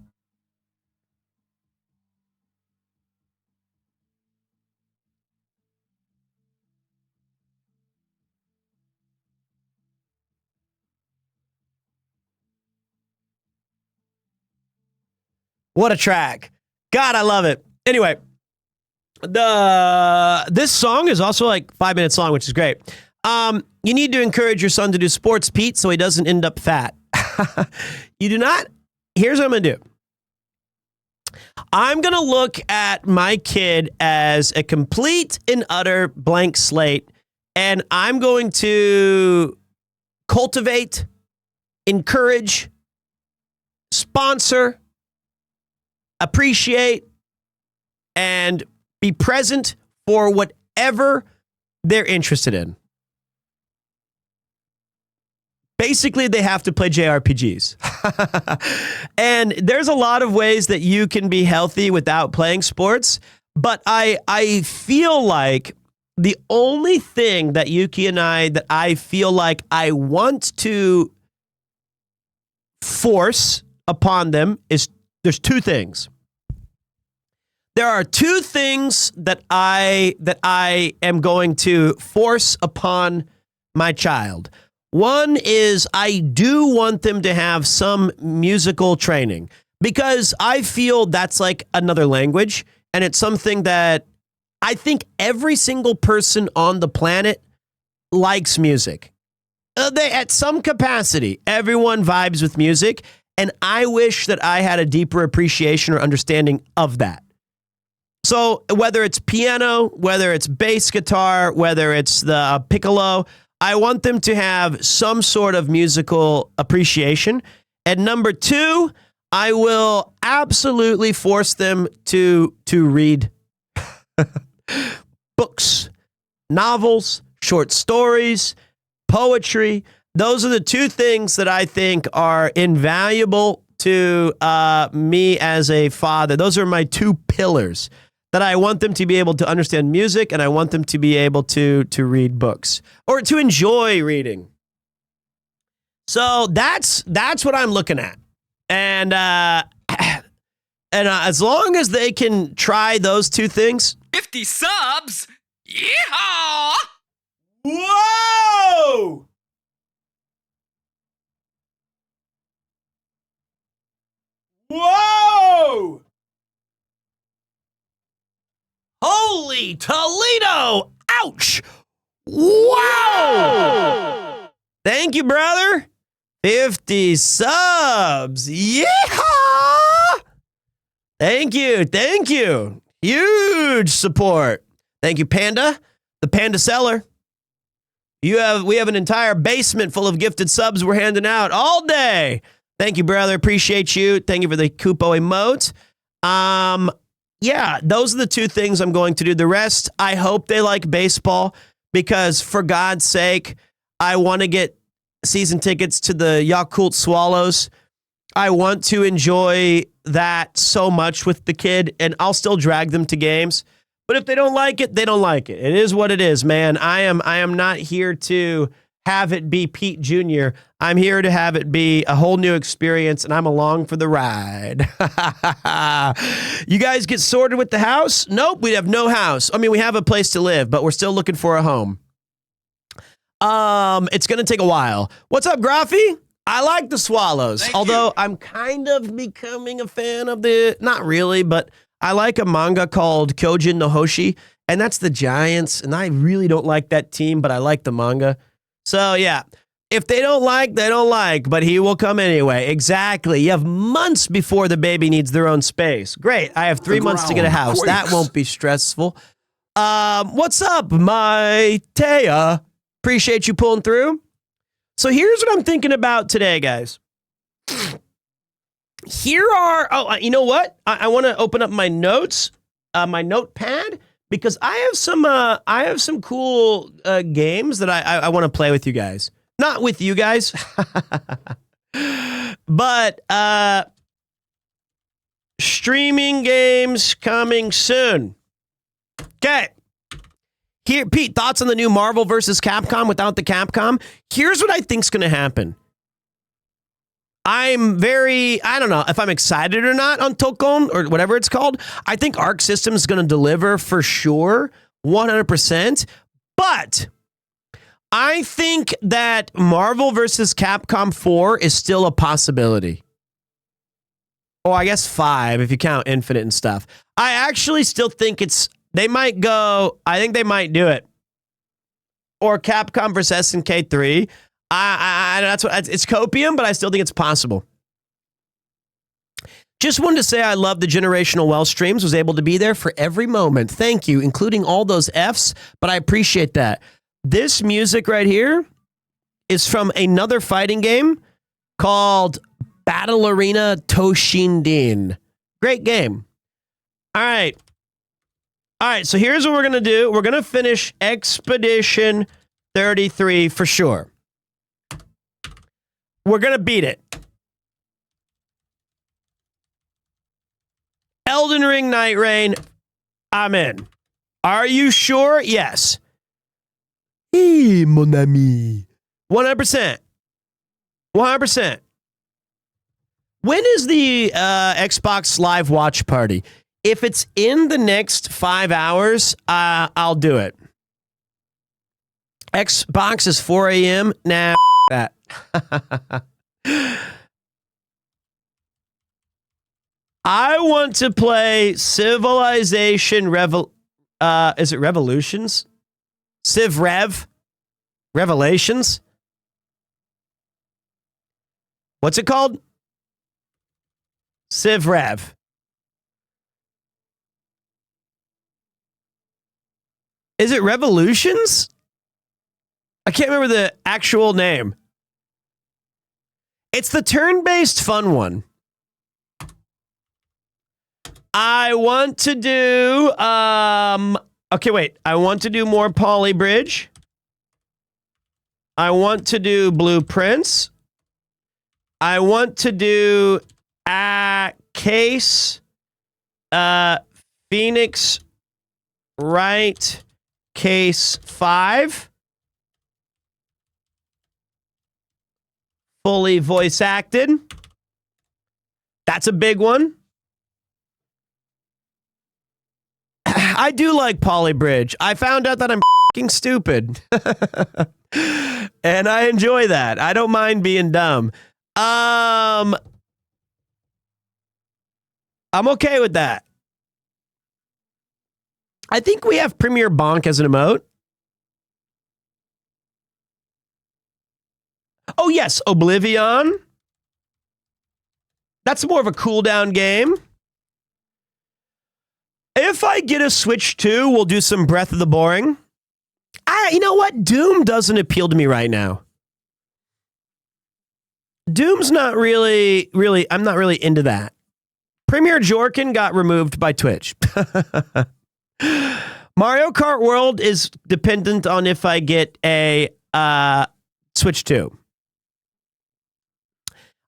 What a track. God, I love it. Anyway, this song is also like 5 minutes long, which is great. You need to encourage your son to do sports, Pete, so he doesn't end up fat. You do not. Here's what I'm going to do. I'm going to look at my kid as a complete and utter blank slate, and I'm going to cultivate, encourage, sponsor, appreciate, and be present for whatever they're interested in. Basically, they have to play JRPGs. And there's a lot of ways that you can be healthy without playing sports, but I feel like the only thing that Yuki and I feel like I want to force upon them is there's two things. There are two things that I am going to force upon my child. One is I do want them to have some musical training because I feel that's like another language, and it's something that I think every single person on the planet likes music. They, at some capacity, everyone vibes with music, and I wish that I had a deeper appreciation or understanding of that. So whether it's piano, whether it's bass guitar, whether it's the piccolo, I want them to have some sort of musical appreciation. And number two, I will absolutely force them to read books, novels, short stories, poetry. Those are the two things that I think are invaluable to me as a father. Those are my two pillars that I want them to be able to understand music, and I want them to be able to read books or to enjoy reading. So that's what I'm looking at. And as long as they can try those two things. 50 subs? Yeehaw! Whoa! Whoa! Holy Toledo! Ouch! Wow! Thank you, brother. 50 subs. Yeah! Thank you. Thank you. Huge support. Thank you, Panda, the Panda seller. We have an entire basement full of gifted subs we're handing out all day. Thank you, brother. Appreciate you. Thank you for the Kupo emote. Yeah, those are the two things I'm going to do. The rest, I hope they like baseball because, for God's sake, I want to get season tickets to the Yakult Swallows. I want to enjoy that so much with the kid, and I'll still drag them to games. But if they don't like it, they don't like it. It is what it is, man. I am not here to have it be Pete Jr. I'm here to have it be a whole new experience, and I'm along for the ride. You guys get sorted with the house? Nope, we have no house. I mean, we have a place to live, but we're still looking for a home. It's going to take a while. What's up, Graffy? I like the Swallows, although I'm kind of becoming a fan of not really, but I like a manga called Kyojin no Hoshi, and that's the Giants, and I really don't like that team, but I like the manga. So, yeah, if they don't like, they don't like, but he will come anyway. Exactly. You have months before the baby needs their own space. Great. I have 3 months to get a house. Quakes. That won't be stressful. What's up, my Taya? Appreciate you pulling through. So here's what I'm thinking about today, guys. Here are, you know what? I want to open up my notes, my notepad, because I have some cool games that I want to play with you guys. Not with you guys, but streaming games coming soon. Okay. Here, Pete, thoughts on the new Marvel versus Capcom without the Capcom? Here's what I think's going to happen. I don't know if I'm excited or not on Tokon or whatever it's called. I think Arc Systems is going to deliver for sure, 100%. But I think that Marvel versus Capcom 4 is still a possibility. Or I guess 5 if you count Infinite and stuff. I actually still think they might go, I think they might do it. Or Capcom versus SNK 3. That's what it's copium, but I still think it's possible. Just wanted to say I love the generational well streams. Was able to be there for every moment. Thank you, including all those Fs, but I appreciate that. This music right here is from another fighting game called Battle Arena Toshinden. Great game. All right, so here's what we're going to do. We're going to finish Expedition 33 for sure. We're going to beat it. Elden Ring Night Rain, I'm in. Are you sure? Yes. Hey, mon ami. 100%. 100%. When is the Xbox Live watch party? If it's in the next 5 hours, I'll do it. Xbox is 4 a.m. Nah, that. I want to play Civilization is it Revolutions? Civ Rev? Revelations? What's it called? Civ Rev. Is it Revolutions? I can't remember the actual name. It's the turn-based fun one. I want to do okay, wait. I want to do more Polybridge. I want to do Blueprints. I want to do Case Phoenix Wright Case 5. Fully voice acted. That's a big one. I do like Polybridge. I found out that I'm fucking stupid. And I enjoy that. I don't mind being dumb. I'm okay with that. I think we have Premier Bonk as an emote. Oh, yes, Oblivion. That's more of a cooldown game. If I get a Switch 2, we'll do some Breath of the Boring. You know what? Doom doesn't appeal to me right now. Doom's not really, I'm not really into that. Premier Jorkin got removed by Twitch. Mario Kart World is dependent on if I get a Switch 2.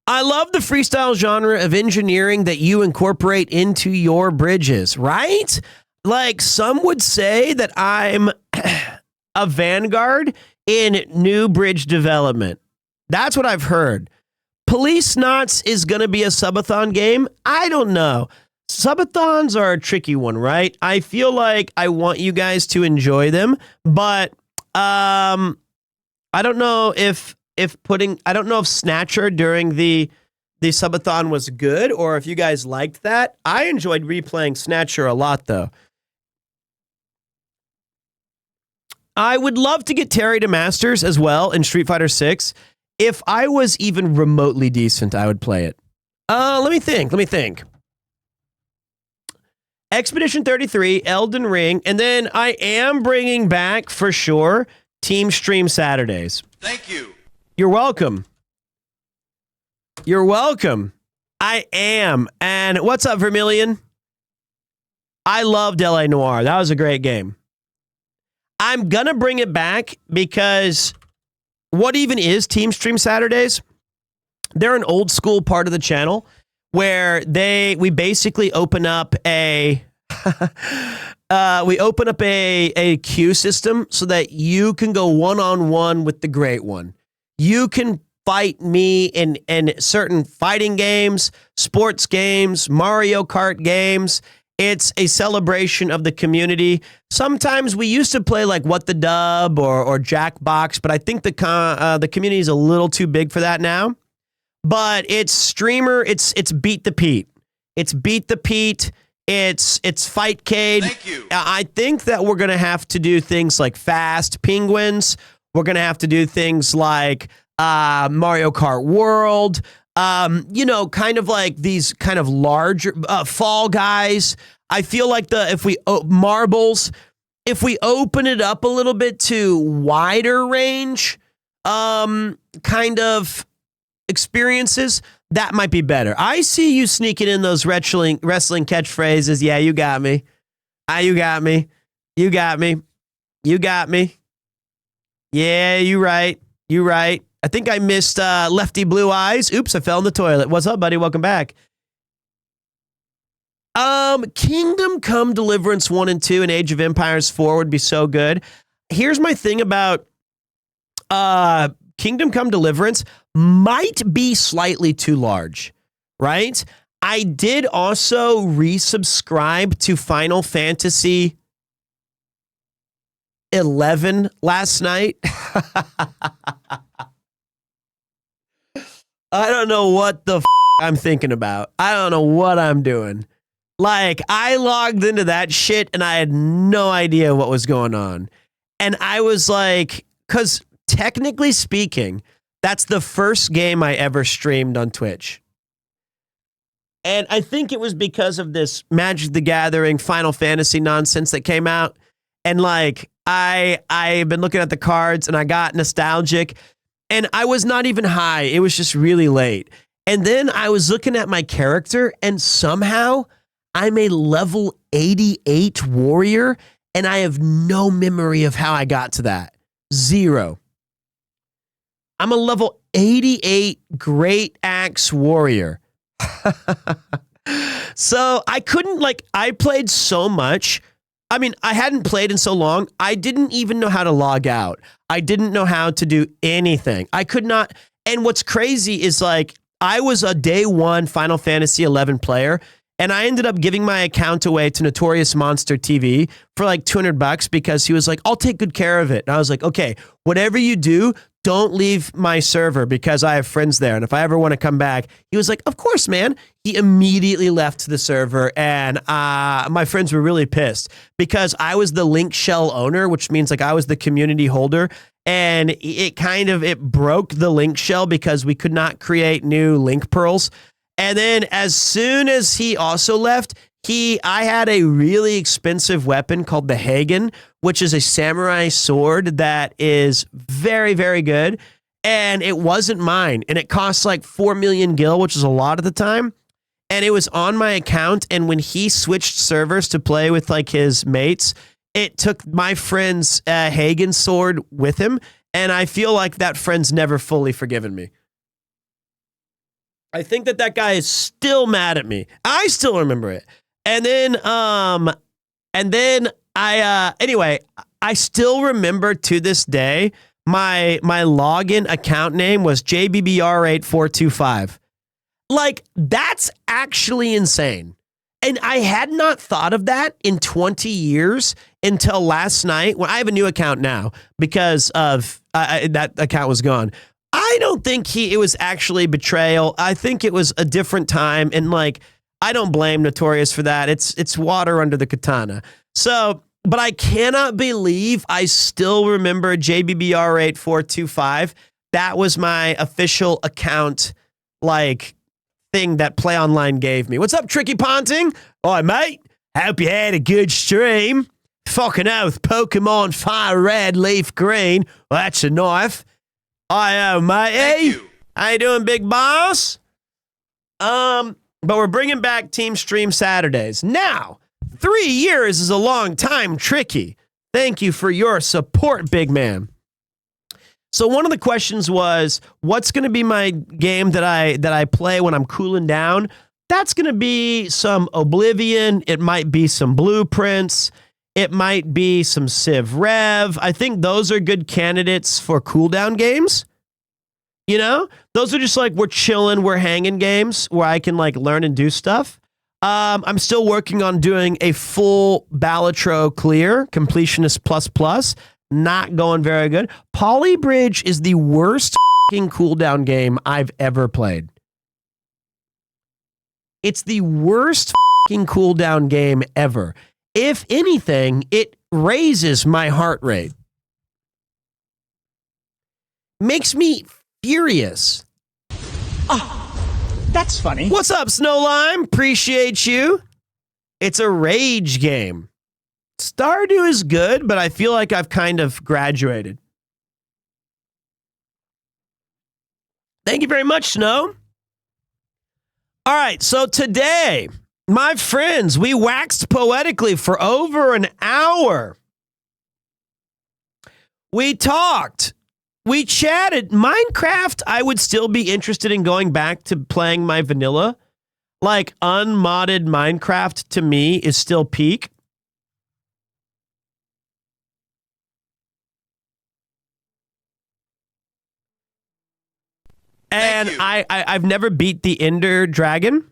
I love the freestyle genre of engineering that you incorporate into your bridges, right? Like some would say that I'm a vanguard in new bridge development. That's what I've heard. Police Knots is going to be a subathon game. I don't know. Subathons are a tricky one, right? I feel like I want you guys to enjoy them, but I don't know if Snatcher during the subathon was good or if you guys liked that. I enjoyed replaying Snatcher a lot though. I would love to get Terry to Masters as well in Street Fighter 6. If I was even remotely decent, I would play it. Let me think. Expedition 33, Elden Ring, and then I am bringing back for sure Team Stream Saturdays. Thank you. You're welcome. You're welcome. I am. And what's up, Vermilion? I loved LA Noire. That was a great game. I'm going to bring it back because what even is Team Stream Saturdays? They're an old school part of the channel where we basically open up a a queue system so that you can go one-on-one with the great one. You can fight me in certain fighting games, sports games, Mario Kart games. It's a celebration of the community. Sometimes we used to play like What the Dub or Jackbox, but I think the community is a little too big for that now. But it's streamer. It's Beat the Pete. It's Beat the Pete. It's Fightcade. Thank you. I think that we're gonna have to do things like Fast Penguins. We're gonna have to do things like Mario Kart World. Kind of like these kind of larger Fall Guys. I feel like Marbles, if we open it up a little bit to wider range, kind of experiences, that might be better. I see you sneaking in those wrestling catchphrases. Yeah, you got me. You got me. You got me. You got me. Yeah, you right. You right. I think I missed Lefty Blue Eyes. Oops, I fell in the toilet. What's up, buddy? Welcome back. Kingdom Come Deliverance 1 and 2 and Age of Empires 4 would be so good. Here's my thing about Kingdom Come Deliverance might be slightly too large, right? I did also resubscribe to Final Fantasy 11 last night. I don't know what the I'm thinking about. I don't know what I'm doing. Like, I logged into that shit and I had no idea what was going on. And I was like, because technically speaking, that's the first game I ever streamed on Twitch. And I think it was because of this Magic the Gathering Final Fantasy nonsense that came out. And like, I've been looking at the cards and I got nostalgic. And I was not even high. It was just really late. And then I was looking at my character and somehow I'm a level 88 warrior and I have no memory of how I got to that. Zero. I'm a level 88 Great Axe warrior. So I couldn't I played so much. I mean, I hadn't played in so long. I didn't even know how to log out. I didn't know how to do anything. I could not. And what's crazy is I was a day one Final Fantasy 11 player, and I ended up giving my account away to Notorious Monster TV for $200 because he was like, I'll take good care of it. And I was like, okay, whatever you do, don't leave my server because I have friends there. And if I ever want to come back, he was like, of course, man. He immediately left the server and my friends were really pissed because I was the link shell owner, which means I was the community holder. And it broke the link shell because we could not create new link pearls. And then as soon as he also left, I had a really expensive weapon called the Hagen, which is a samurai sword that is very, very good. And it wasn't mine. And it cost 4 million gil, which is a lot at the time. And it was on my account. And when he switched servers to play with his mates, it took my friend's Hagen sword with him. And I feel like that friend's never fully forgiven me. I think that guy is still mad at me. I still remember it. And then anyway, I still remember to this day, my login account name was JBBR8425. That's actually insane. And I had not thought of that in 20 years until last night when I have a new account now because of that account was gone. I don't think it was actually betrayal. I think it was a different time. And I don't blame Notorious for that. It's water under the katana. So, but I cannot believe I still remember JBBR8425. That was my official account, thing that Play Online gave me. What's up, Tricky Ponting? All right, mate. Hope you had a good stream. Fucking oath, Pokemon Fire Red, Leaf Green. Well, that's a knife. I mate. Hey, how you doing, big boss? But we're bringing back Team Stream Saturdays. Now, 3 years is a long time, Tricky. Thank you for your support, big man. So one of the questions was, what's going to be my game that I play when I'm cooling down? That's going to be some Oblivion. It might be some Blueprints. It might be some Civ Rev. I think those are good candidates for cooldown games. You know, those are just like we're chilling, we're hanging games where I can like learn and do stuff. I'm still working on doing a full Balatro clear, completionist plus. Not going very good. Polybridge is the worst fucking cooldown game I've ever played. It's the worst fucking cooldown game ever. If anything, it raises my heart rate. Makes me furious. That's funny. What's up, Snowlime? Appreciate you. It's a rage game. Stardew is good, but I feel like I've kind of graduated. Thank you very much, Snow. All right, so today, my friends, we waxed poetically for over an hour. We talked. We chatted. Minecraft, I would still be interested in going back to playing my vanilla. Like, unmodded Minecraft, to me, is still peak. And I've never beat the Ender Dragon.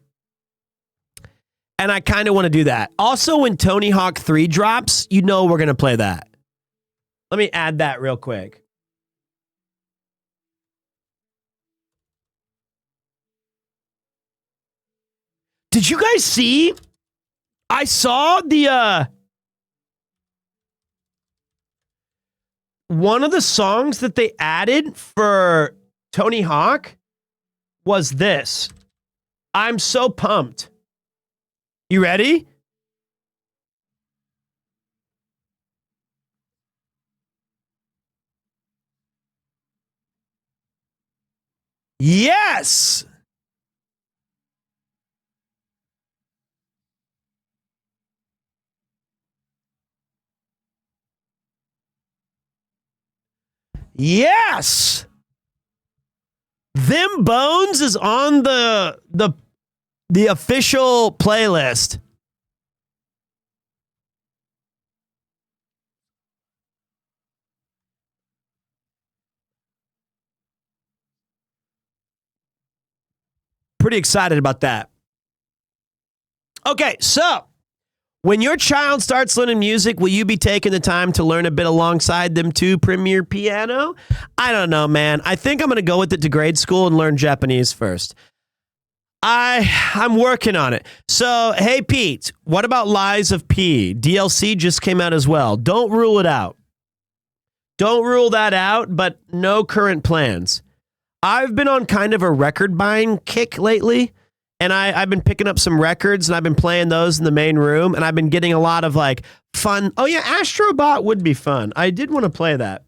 And I kind of want to do that. Also, when Tony Hawk 3 drops, you know we're going to play that. Let me add that real quick. Did you guys see? I saw the one of the songs that they added for Tony Hawk was this. I'm so pumped. You ready? Yes! Yes! Them Bones is on the official playlist. Pretty excited about that. Okay, so when your child starts learning music, will you be taking the time to learn a bit alongside them too, Premier Piano? I don't know, man. I think I'm going to go with it to grade school and learn Japanese first. I'm working on it. So, hey, Pete, what about Lies of P? DLC just came out as well. Don't rule it out. Don't rule that out, but no current plans. I've been on kind of a record buying kick lately. And I've been picking up some records, and I've been playing those in the main room, and I've been getting a lot of, like, fun. Oh, yeah, Astrobot would be fun. I did want to play that.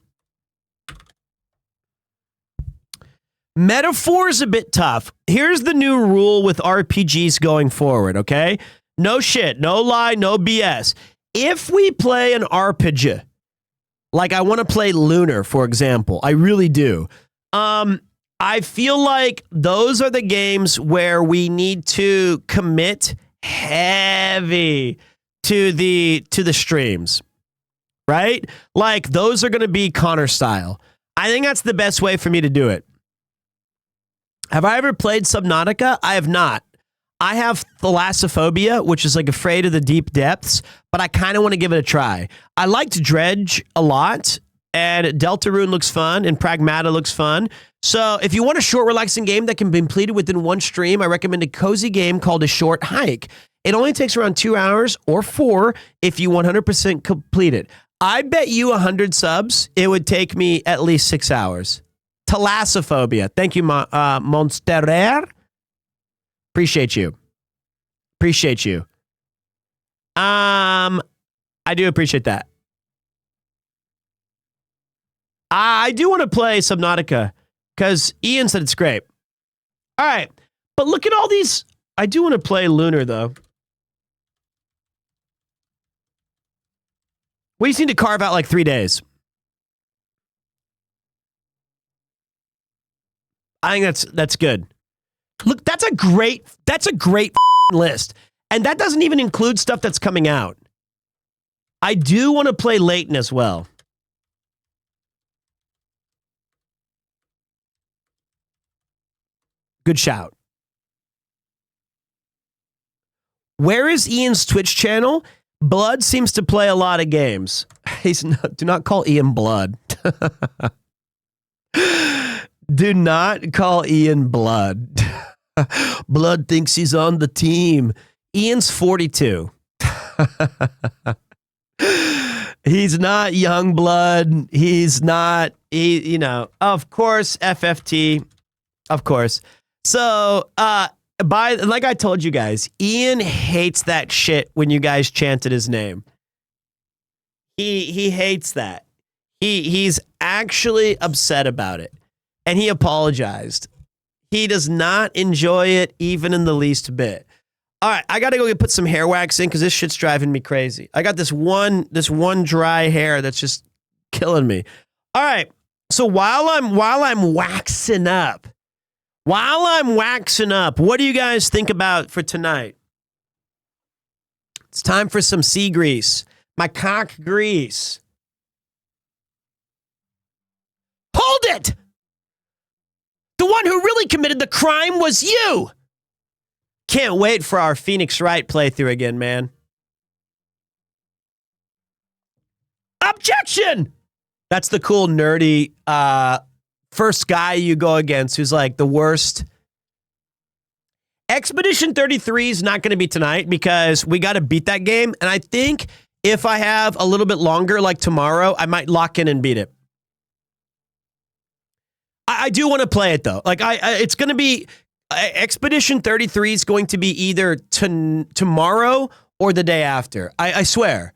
Metaphor's a bit tough. Here's the new rule with RPGs going forward, okay? No shit, no lie, no BS. If we play an RPG, like I want to play Lunar, for example, I really do. I feel like those are the games where we need to commit heavy to the streams, right? Like those are going to be Connor style. I think that's the best way for me to do it. Have I ever played Subnautica? I have not. I have thalassophobia, which is like afraid of the deep depths, but I kind of want to give it a try. I liked Dredge a lot. And Deltarune looks fun, and Pragmata looks fun. So if you want a short, relaxing game that can be completed within one stream, I recommend a cozy game called A Short Hike. It only takes around 2 hours or 4 if you 100% complete it. I bet you 100 subs, it would take me at least 6 hours. Thalassophobia. Thank you, Monsterer. Appreciate you. Appreciate you. I do appreciate that. I do want to play Subnautica because Ian said it's great. All right. But look at all these. I do want to play Lunar, though. We just need to carve out like 3 days. I think that's good. Look, that's a great list. And that doesn't even include stuff that's coming out. I do want to play Leighton as well. Good shout. Where is Ian's Twitch channel? Blood seems to play a lot of games. Do not call Ian Blood. Do not call Ian Blood. Blood thinks he's on the team. Ian's 42. He's not young blood. He's not, of course, FFT. Of course. So, like I told you guys, Ian hates that shit when you guys chanted his name. He hates that. He's actually upset about it. And he apologized. He does not enjoy it even in the least bit. All right, I got to go put some hair wax in because this shit's driving me crazy. I got this one dry hair that's just killing me. All right, so while I'm waxing up, what do you guys think about for tonight? It's time for some sea grease, my cock grease. Hold it! The one who really committed the crime was you! Can't wait for our Phoenix Wright playthrough again, man. Objection! That's the cool, nerdy first guy you go against who's like the worst. Expedition 33 is not going to be tonight because we got to beat that game. And I think if I have a little bit longer, like tomorrow, I might lock in and beat it. I do want to play it though. Like it's going to be Expedition 33 is going to be either tomorrow or the day after. I swear.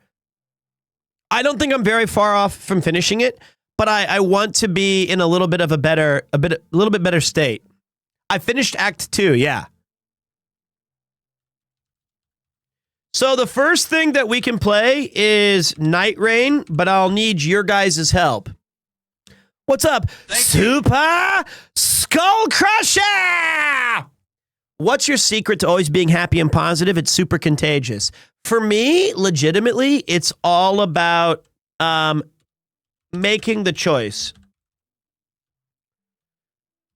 I don't think I'm very far off from finishing it, but I want to be in a little bit better state. I finished Act 2, yeah. So the first thing that we can play is Night Rain, but I'll need your guys' help. What's up? Super Skull Crusher! What's your secret to always being happy and positive? It's super contagious. For me, legitimately, it's all about making the choice.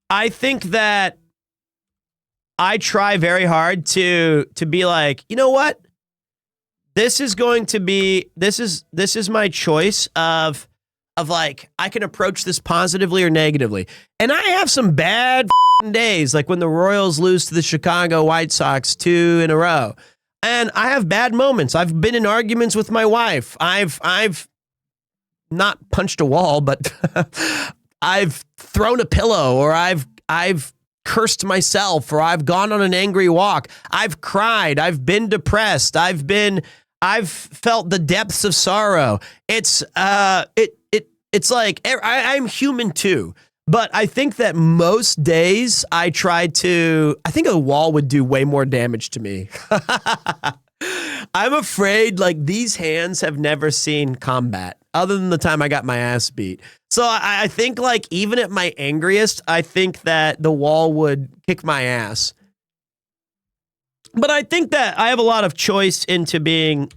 I think that I try very hard to be like, you know what? This is my choice of like, I can approach this positively or negatively. And I have some bad days, like when the Royals lose to the Chicago White Sox 2 in a row. And I have bad moments. I've been in arguments with my wife. I've not punched a wall, but I've thrown a pillow, or I've cursed myself, or I've gone on an angry walk. I've cried. I've been depressed. I've felt the depths of sorrow. It's like I'm human too. But I think that most days I think a wall would do way more damage to me. I'm afraid, like, these hands have never seen combat other than the time I got my ass beat. So I think, like, even at my angriest, I think that the wall would kick my ass. But I think that I have a lot of choice into being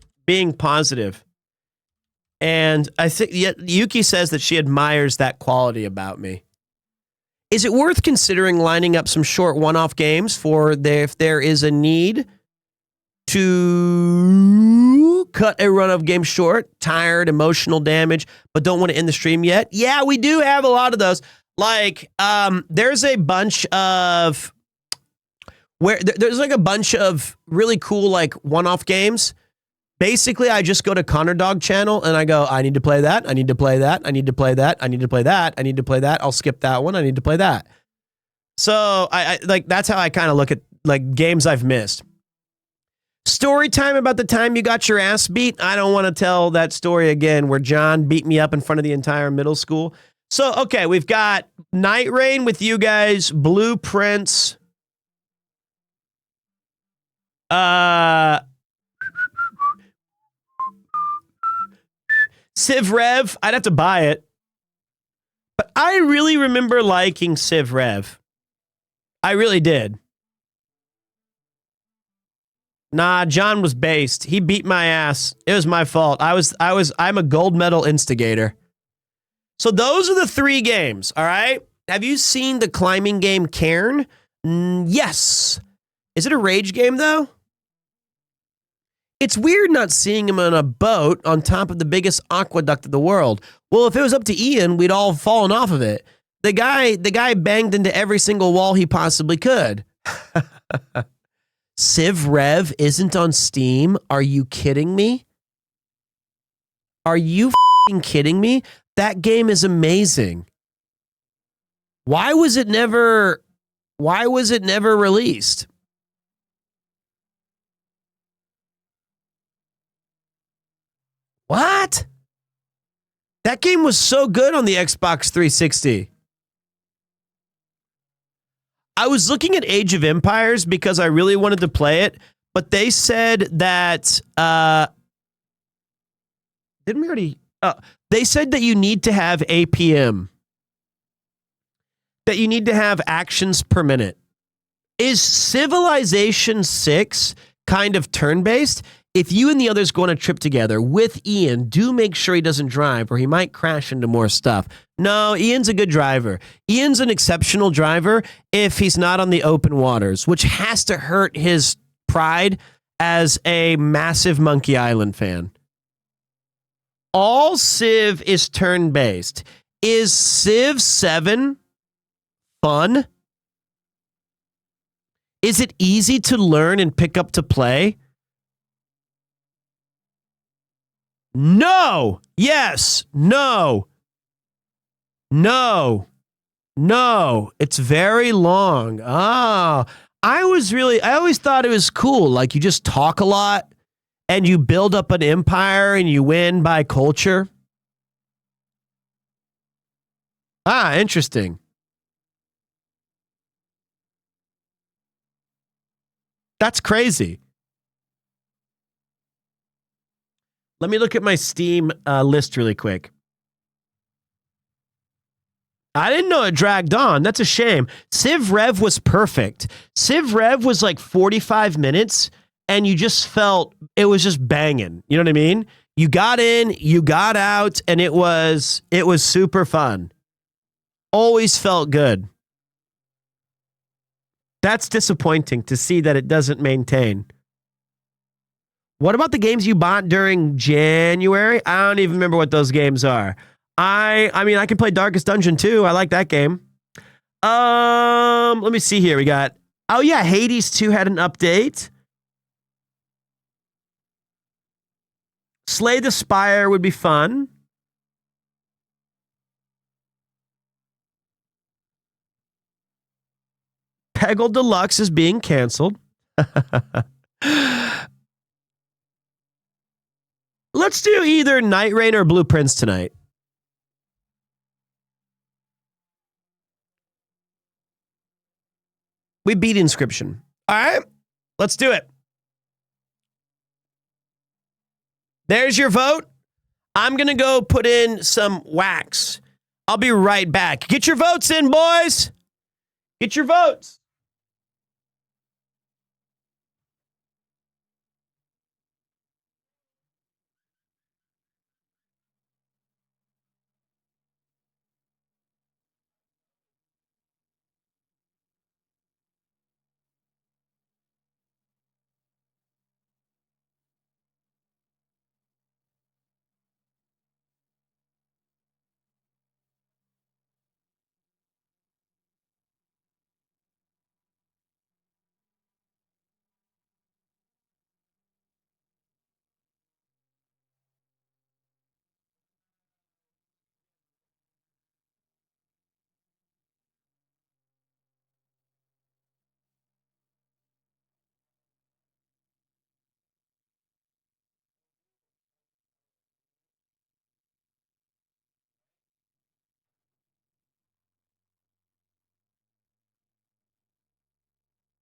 positive. And I think Yuki says that she admires that quality about me. Is it worth considering lining up some short one-off games if there is a need to cut a run of games short, tired, emotional damage, but don't want to end the stream yet? Yeah, we do have a lot of those. Like, there's a bunch of really cool, like, one-off games. Basically, I just go to Connor Dog channel and I go, I need to play that. I need to play that. I need to play that. I need to play that. I need to play that. I'll skip that one. I need to play that. So I like, that's how I kind of look at, like, games I've missed. Story time about the time you got your ass beat. I don't want to tell that story again where John beat me up in front of the entire middle school. So, okay, we've got Night Rain with you guys, Blueprints. Civ Rev, I'd have to buy it. But I really remember liking Civ Rev. I really did. Nah, John was based. He beat my ass. It was my fault. I'm a gold medal instigator. So those are the 3 games, all right? Have you seen the climbing game Cairn? Yes. Is it a rage game, though? It's weird not seeing him on a boat on top of the biggest aqueduct of the world. Well, if it was up to Ian, we'd all fallen off of it. The guy banged into every single wall he possibly could. Civ Rev isn't on Steam. Are you kidding me? Are you f***ing kidding me? That game is amazing. Why was it never released? What? That game was so good on the Xbox 360. I was looking at Age of Empires because I really wanted to play it, but they said that didn't we already? They said that you need to have APM. That you need to have actions per minute. Is Civilization 6 kind of turn-based? If you and the others go on a trip together with Ian, do make sure he doesn't drive or he might crash into more stuff. No, Ian's a good driver. Ian's an exceptional driver if he's not on the open waters, which has to hurt his pride as a massive Monkey Island fan. All Civ is turn-based. Is Civ 7 fun? Is it easy to learn and pick up to play? No. Yes. No. No. No. It's very long. Ah. I always thought it was cool. Like you just talk a lot and you build up an empire and you win by culture. Ah, interesting. That's crazy. Let me look at my Steam list really quick. I didn't know it dragged on. That's a shame. Civ Rev was perfect. Civ Rev was like 45 minutes, and you just felt it was just banging. You know what I mean? You got in, you got out, and it was super fun. Always felt good. That's disappointing to see that it doesn't maintain. What about the games you bought during January? I don't even remember what those games are. I mean, I can play Darkest Dungeon too. I like that game. Let me see here. We got, oh yeah, Hades 2 had an update. Slay the Spire would be fun. Peggle Deluxe is being canceled. Let's do either Night Rain or Blue Prince tonight. We beat Inscription. All right, let's do it. There's your vote. I'm going to go put in some wax. I'll be right back. Get your votes in, boys. Get your votes.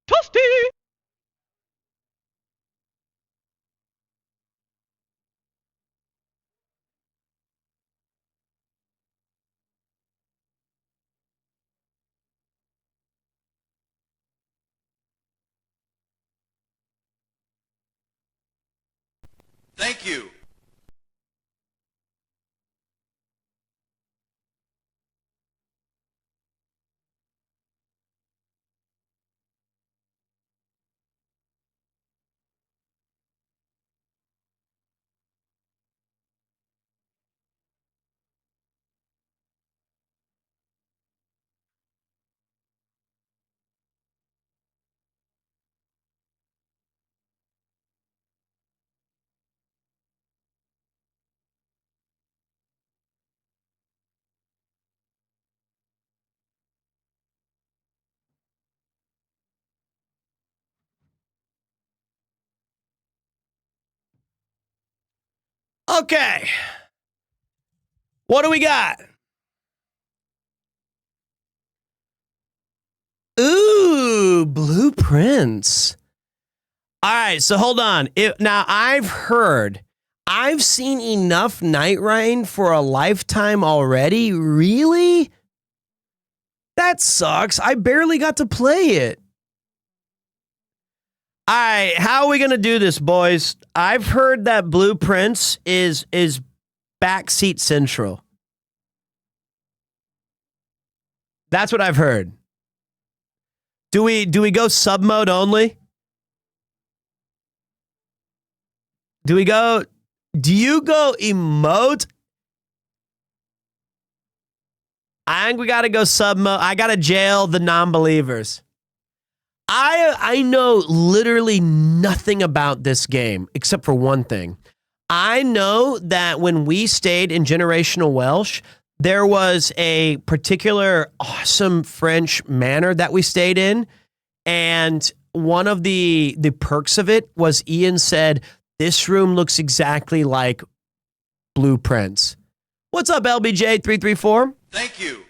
Toasty! Thank you. Okay. What do we got? Ooh, blueprints. All right, so hold on. Now, I've seen enough Night Rain for a lifetime already. Really? That sucks. I barely got to play it. All right, how are we going to do this, boys? I've heard that Blueprints is backseat central. That's what I've heard. Do we go sub mode only? Do you go emote? I think we got to go sub mode. I got to jail the non-believers. I know literally nothing about this game except for one thing. I know that when we stayed in Generational Welsh, there was a particular awesome French manor that we stayed in. And one of the perks of it was Ian said, this room looks exactly like Blueprints. What's up, LBJ334? Thank you.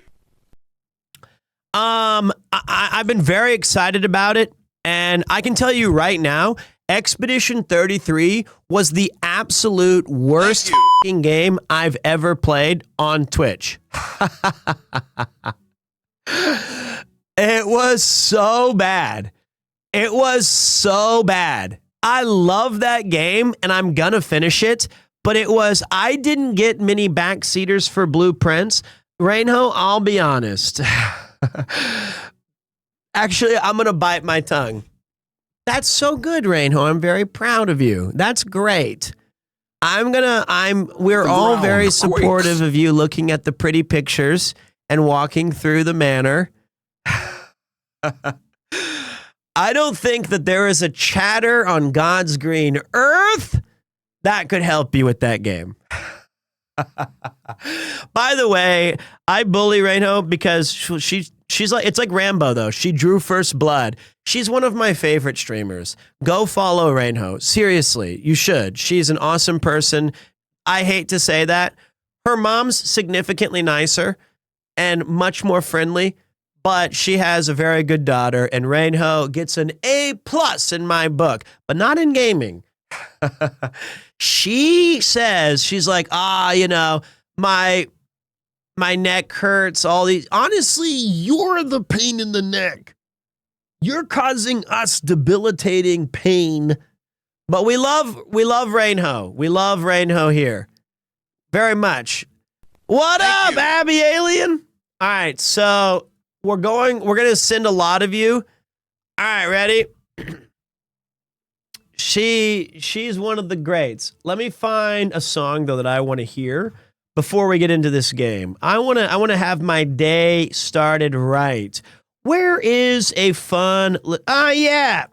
I've been very excited about it, and I can tell you right now, Expedition 33 was the absolute worst fucking game I've ever played on Twitch. It was so bad. It was so bad. I love that game, and I'm gonna finish it, but I didn't get many backseaters for Blueprints. Rainho, I'll be honest. Actually, I'm going to bite my tongue. That's so good, Rainho. I'm very proud of you. That's great. We're all very supportive of you looking at the pretty pictures and walking through the manor. I don't think that there is a chatter on God's green earth that could help you with that game. By the way, I bully Rainho because she's like, it's like Rambo though. She drew first blood. She's one of my favorite streamers. Go follow Rainho. Seriously, you should. She's an awesome person. I hate to say that. Her mom's significantly nicer and much more friendly, but she has a very good daughter, and Rainho gets an A+ in my book, but not in gaming. She says, she's like, my neck hurts, all these. Honestly, you're the pain in the neck. You're causing us debilitating pain. But we love Rainho. We love Rainho here. Very much. What up, Abby Alien? All right, so we're going to send a lot of you. All right, ready? She's one of the greats. Let me find a song though that I want to hear before we get into this game. I want to have my day started right. Where is a fun yeah.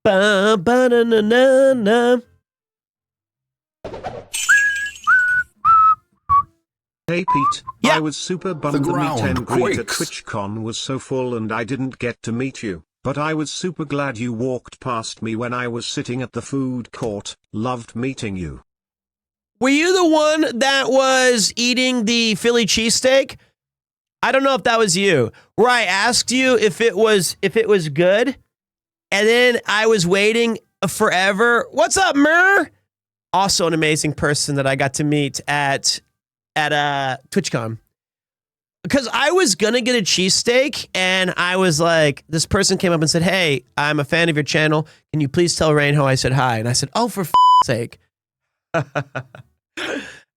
Ba ba na na na na. Hey Pete, yeah. I was super bummed the meet and greet at TwitchCon was so full and I didn't get to meet you, but I was super glad you walked past me when I was sitting at the food court. Loved meeting you. Were you the one that was eating the Philly cheesesteak? I don't know if that was you. Where I asked you if it was good, and then I was waiting forever. What's up, Mur? Also an amazing person that I got to meet at TwitchCon. because I was gonna get a cheesesteak, and I was like, this person came up and said, "Hey, I'm a fan of your channel. Can you please tell Rainho I said hi?" And I said, "Oh, for sake."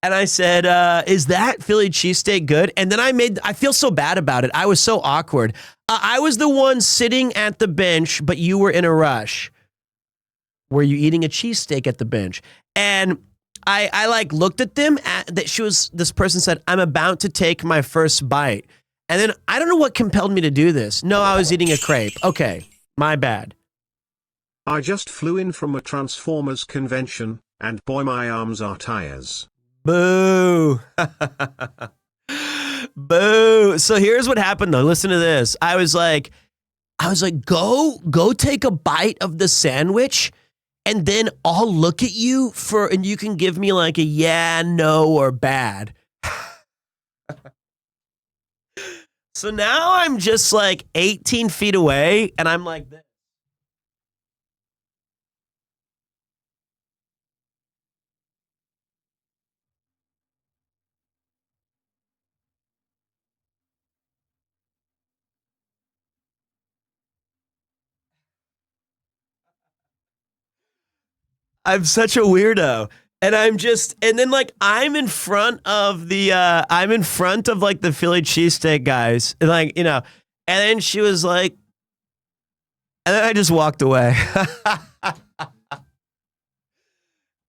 And I said, "Is that Philly cheesesteak good?" And then I feel so bad about it. I was so awkward. I was the one sitting at the bench, but you were in a rush. Were you eating a cheesesteak at the bench? And I like looked at them. This person said, "I'm about to take my first bite." And then I don't know what compelled me to do this. No, I was eating a crepe. Okay, my bad. I just flew in from a Transformers convention, and boy, my arms are tires. Boo. Boo. So here's what happened though. Listen to this. I was like, go take a bite of the sandwich, and then I'll look at you and you can give me like a yeah, no, or bad. So now I'm just like 18 feet away, and I'm like this. I'm such a weirdo. And then like I'm in front of like the Philly cheesesteak guys. And like, you know, and then she was like, and then I just walked away. And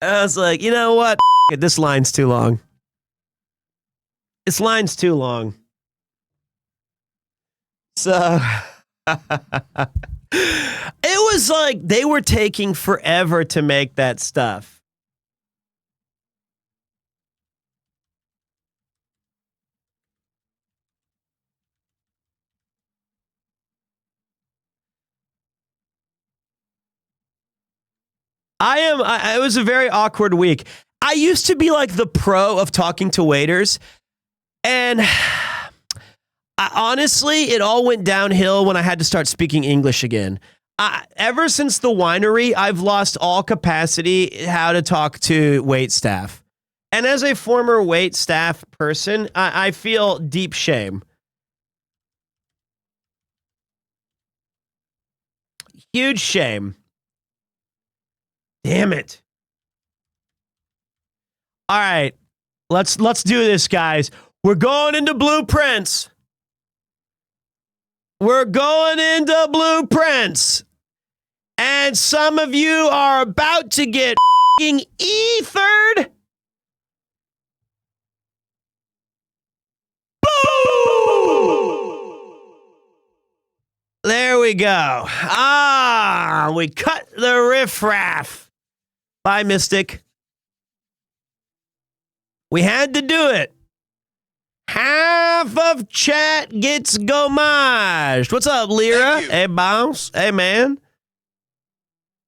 I was like, you know what? This line's too long. This line's too long. So it was like they were taking forever to make that stuff. It was a very awkward week. I used to be like the pro of talking to waiters, and honestly, it all went downhill when I had to start speaking English again. Ever since the winery, I've lost all capacity how to talk to wait staff. And as a former wait staff person, I feel deep shame. Huge shame. Damn it. All right. Let's do this, guys. We're going into blueprints. We're going into blueprints. And some of you are about to get f***ing ethered. Boom! There we go. We cut the riffraff. Bye, Mystic. We had to do it. Half of chat gets gomaged. What's up, Lyra? Hey, boss. Hey, man.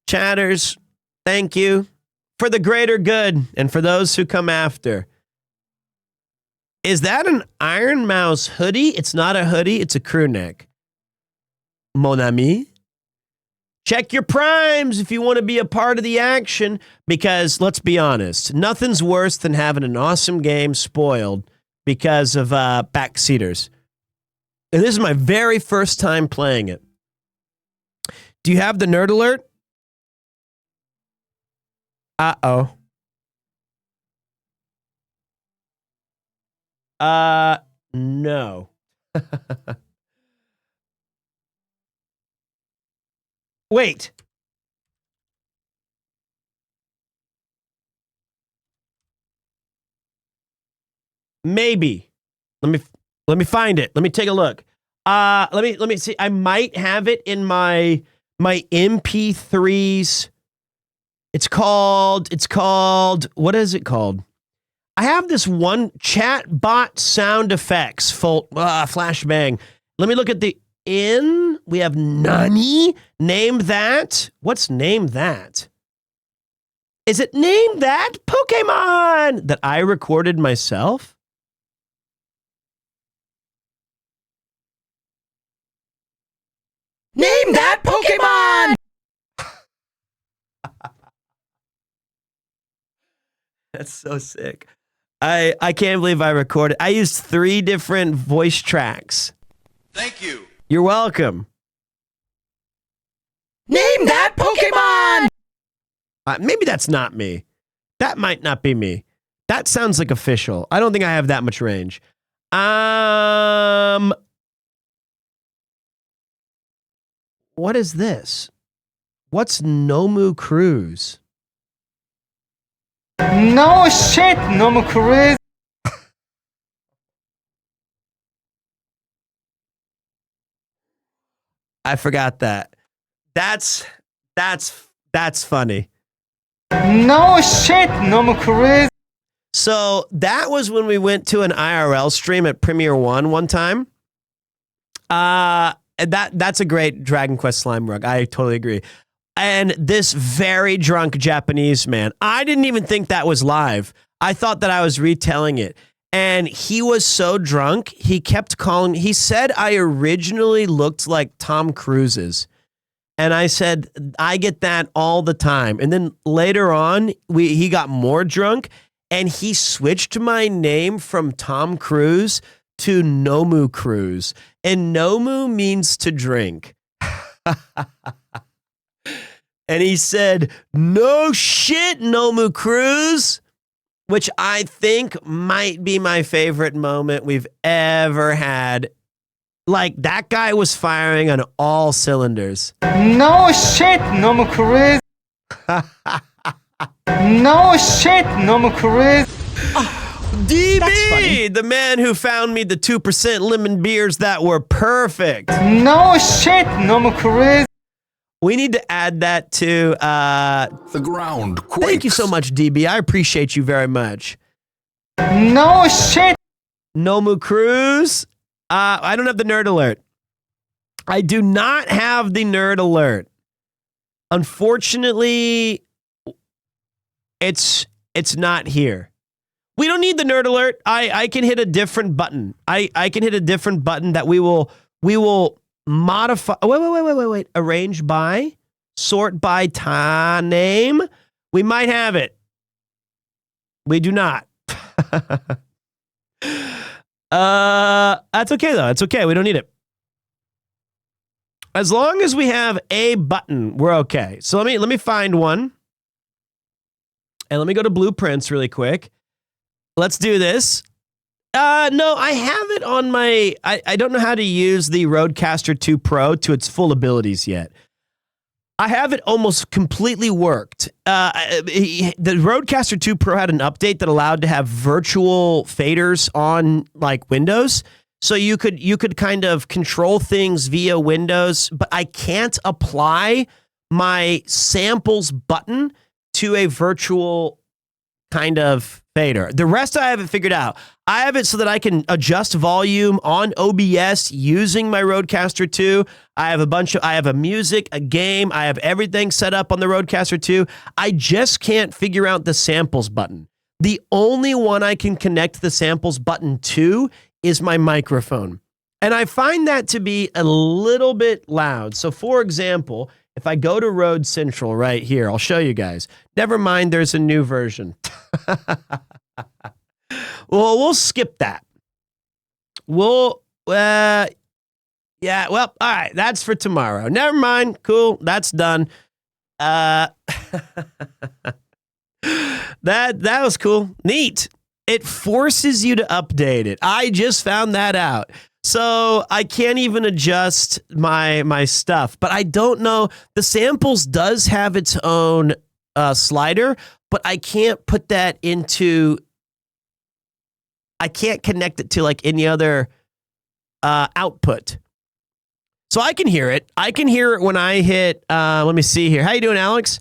Chatters, thank you for the greater good and for those who come after. Is that an Iron Mouse hoodie? It's not a hoodie. It's a crew neck. Mon ami. Check your primes if you want to be a part of the action, because let's be honest, nothing's worse than having an awesome game spoiled because of backseaters. And this is my very first time playing it. Do you have the nerd alert? Uh-oh. No. Wait. Maybe. Let me find it. Let me take a look. Let me see. I might have it in my MP3s. It's called, what is it called? I have this one chat bot sound effects, flashbang. Let me look at we have Nani. Name that. What's name that? Is it name that Pokemon that I recorded myself? Name that Pokemon! That's so sick. I can't believe I recorded. I used 3 different voice tracks. Thank you. You're welcome. Name that Pokemon! Maybe that's not me. That might not be me. That sounds like official. I don't think I have that much range. What is this? What's Nomu Cruise? No shit, Nomu Cruise. I forgot that. That's funny. No shit, Nomu Cruise. So that was when we went to an IRL stream at PremierTwo one time. That's a great Dragon Quest slime rug. I totally agree. And this very drunk Japanese man, I didn't even think that was live. I thought that I was retelling it. And he was so drunk, he kept calling. He said I originally looked like Tom Cruise's. And I said, I get that all the time. And then later on, he got more drunk, and he switched my name from Tom Cruise to Nomu Cruise. And Nomu means to drink. And he said, no shit, Nomu Cruise, which I think might be my favorite moment we've ever had. Like, that guy was firing on all cylinders. No shit, Nomu Cruise. No shit, Nomu Cruise. DB, the man who found me the 2% lemon beers that were perfect. No shit, Nomu Cruise. We need to add that to the ground quakes. Thank you so much, DB. I appreciate you very much. No shit. Nomu Cruise. I don't have the nerd alert. I do not have the nerd alert. Unfortunately, it's not here. We don't need the nerd alert. I can hit a different button. I can hit a different button that we will modify. Wait. Arrange by, sort by name. We might have it. We do not. That's okay though. It's okay. We don't need it. As long as we have a button, we're okay. So let me find one. And let me go to blueprints really quick. Let's do this. No, I have it on my... I don't know how to use the Rodecaster 2 Pro to its full abilities yet. I have it almost completely worked. The Rodecaster 2 Pro had an update that allowed to have virtual faders on like Windows. So you could kind of control things via Windows, but I can't apply my samples button to a virtual kind of fader. The rest I haven't figured out. I have it so that I can adjust volume on OBS using my Rodecaster 2. I have a music, a game. I have everything set up on the Rodecaster 2. I just can't figure out the samples button. The only one I can connect the samples button to is my microphone. And I find that to be a little bit loud. So for example, if I go to Rode Central right here, I'll show you guys. Never mind, there's a new version. Well, we'll skip that. Yeah, well, all right, that's for tomorrow. Never mind, cool, that's done. That was cool. Neat. It forces you to update it. I just found that out. So I can't even adjust my stuff, but I don't know. The samples does have its own slider, but I can't put that into, I can't connect it to like any other output. So I can hear it. I can hear it when I hit, let me see here. How you doing, Alex?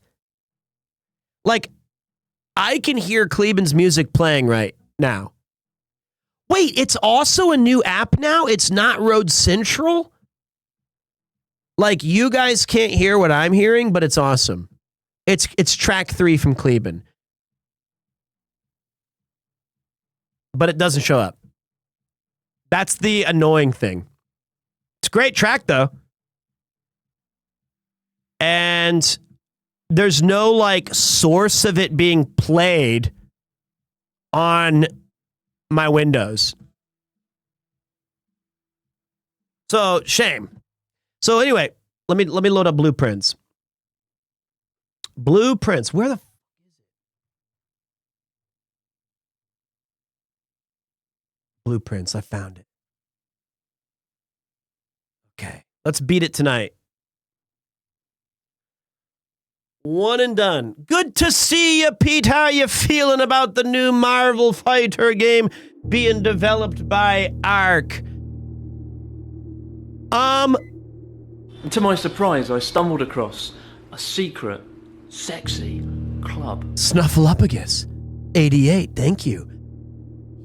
Like, I can hear Kleben's music playing right now. Wait, it's also a new app now? It's not Rode Central? Like, you guys can't hear what I'm hearing, but it's awesome. It's track 3 from Kleben. But it doesn't show up. That's the annoying thing. It's a great track, though. And there's no, like, source of it being played on my windows. So shame. So anyway, let me load up blueprints. Blueprints. Where the f is it? Blueprints. I found it. Okay. Let's beat it tonight. One and done. Good to see you, Pete. How you feeling about the new Marvel Fighter game being developed by Ark? To my surprise, I stumbled across a secret, sexy club. Snuffleupagus. 88, thank you.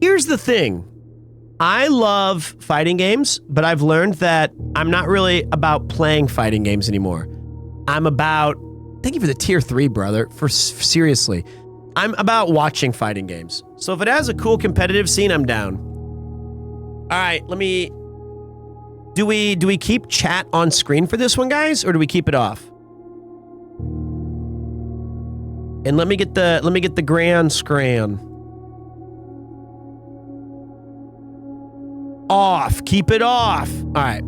Here's the thing. I love fighting games, but I've learned that I'm not really about playing fighting games anymore. I'm about... Thank you for the tier 3, brother. Seriously. I'm about watching fighting games. So if it has a cool competitive scene, I'm down. All right, let me... Do we keep chat on screen for this one, guys, or do we keep it off? And let me get the grand scran. Off. Keep it off. All right.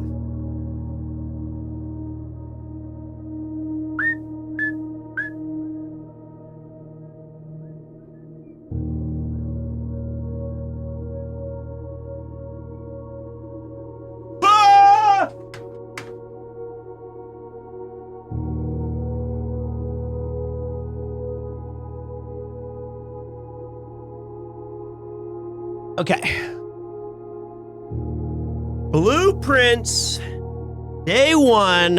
Okay. Blueprints. Day 1.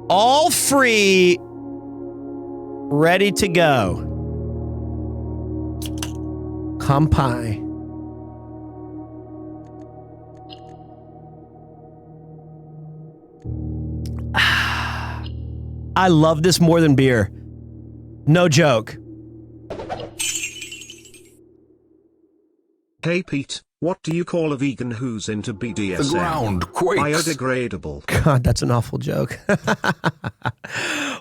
All free. Ready to go. Kampai. I love this more than beer. No joke. Hey Pete, what do you call a vegan who's into BDSM? The ground quakes. Biodegradable. God, that's an awful joke.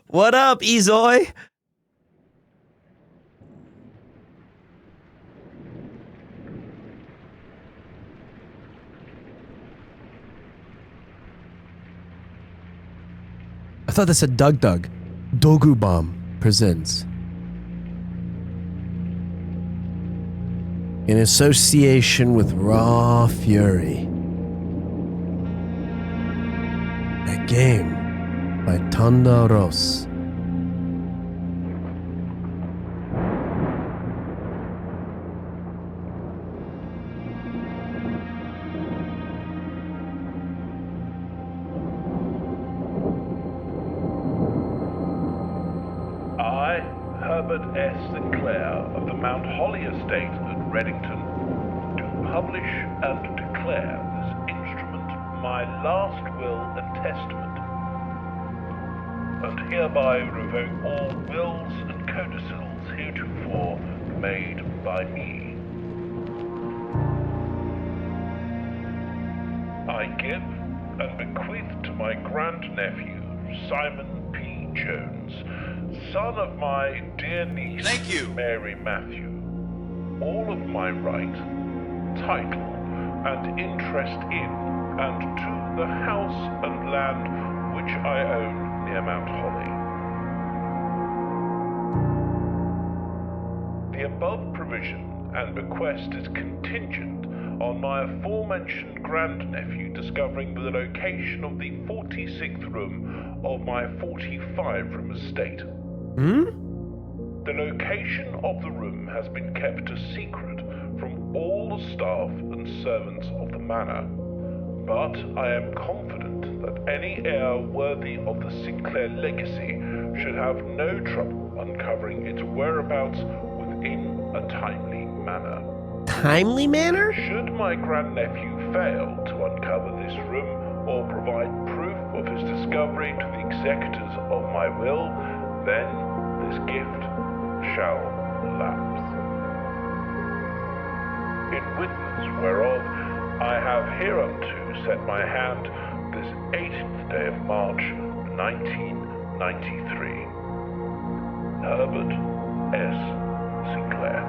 What up, Ezoy? I thought that said Doug. Dogu Bomb presents. In association with Raw Fury. A game by Tanda Ross. I, Herbert S. Sinclair of the Mount Holly Estate at Reddington, do publish and declare this instrument my last will and testament, and hereby revoke all wills and codicils heretofore made by me. I give and bequeath to my grandnephew, Simon P. Jones, son of my dear niece, Thank you. Mary Matthew, all of my right, title, and interest in and to the house and land which I own near Mount Holly. The above provision and bequest is contingent on my aforementioned grandnephew discovering the location of the 46th room of my 45-room estate. The location of the room has been kept a secret from all the staff and servants of the manor, but I am confident that any heir worthy of the Sinclair legacy should have no trouble uncovering its whereabouts within a timely manner. Timely manner? Should my grandnephew fail to uncover this room or provide proof of his discovery to the executors of my will, then this gift shall lapse. In witness whereof I have hereunto set my hand this 18th day of March, 1993. Herbert S. Sinclair.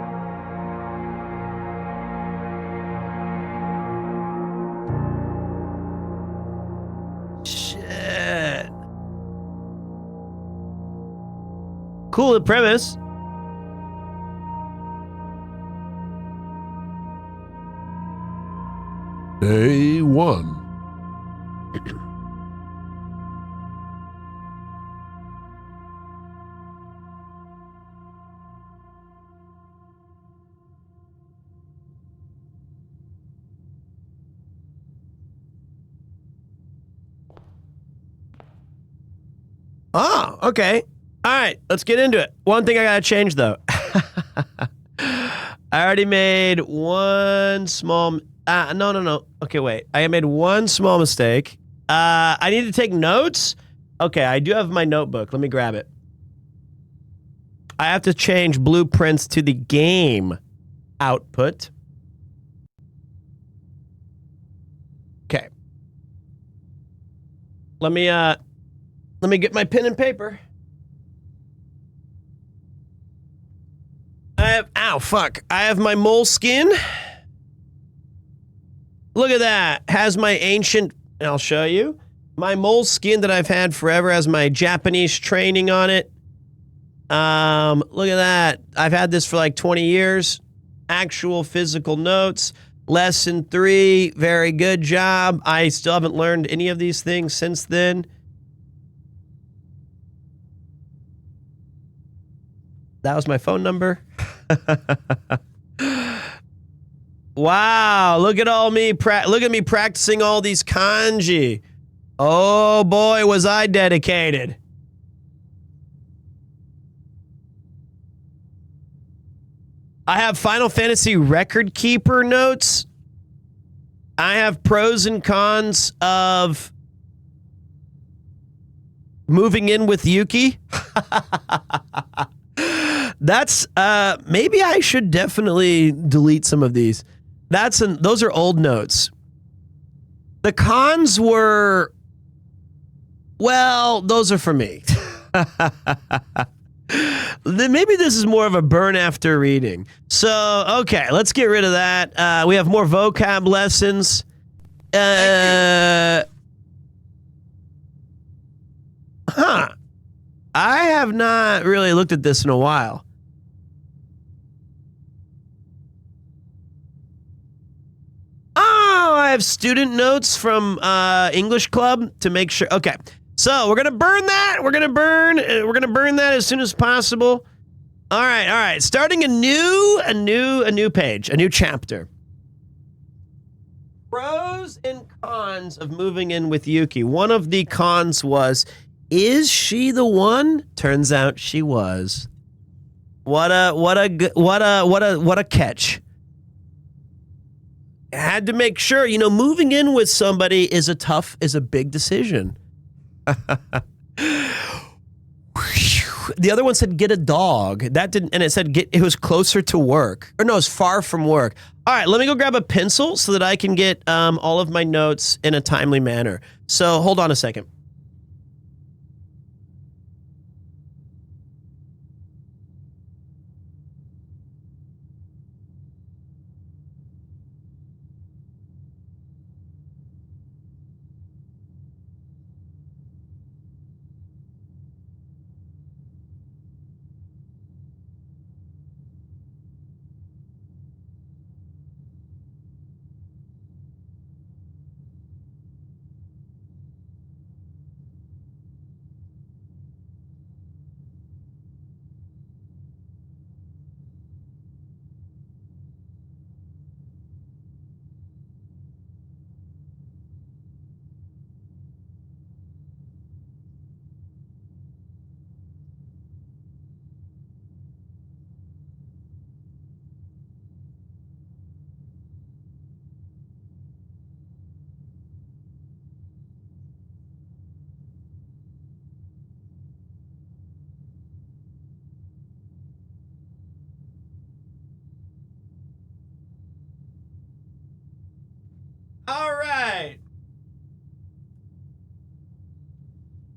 Cool premise. Day 1. Oh, okay. All right, let's get into it. One thing I gotta change though. I already made one small. No. Okay, wait. I made one small mistake. I need to take notes. Okay, I do have my notebook. Let me grab it. I have to change blueprints to the game output. Okay. Let me get my pen and paper. Ow, fuck. I have my mole skin. Look at that. Has my ancient, I'll show you. My mole skin that I've had forever has my Japanese training on it. Look at that. I've had this for like 20 years. Actual physical notes. Lesson 3. Very good job. I still haven't learned any of these things since then. That was my phone number. Wow, look at me practicing all these kanji. Oh boy, was I dedicated. I have Final Fantasy Record Keeper notes. I have pros and cons of moving in with Yuki. That's maybe I should definitely delete some of these. Those are old notes. The cons were, well, those are for me. Maybe this is more of a burn after reading. So, okay, let's get rid of that. We have more vocab lessons. I have not really looked at this in a while. Oh, I have student notes from English Club to make sure. Okay, so we're gonna burn that. We're gonna burn that as soon as possible. All right. Starting a new page, a new chapter. Pros and cons of moving in with Yuki. One of the cons was, is she the one? Turns out she was. What a catch. I had to make sure, moving in with somebody is a big decision. The other one said get a dog. That didn't, and it said it was closer to work. Or no, it's far from work. All right, let me go grab a pencil so that I can get all of my notes in a timely manner. So hold on a second.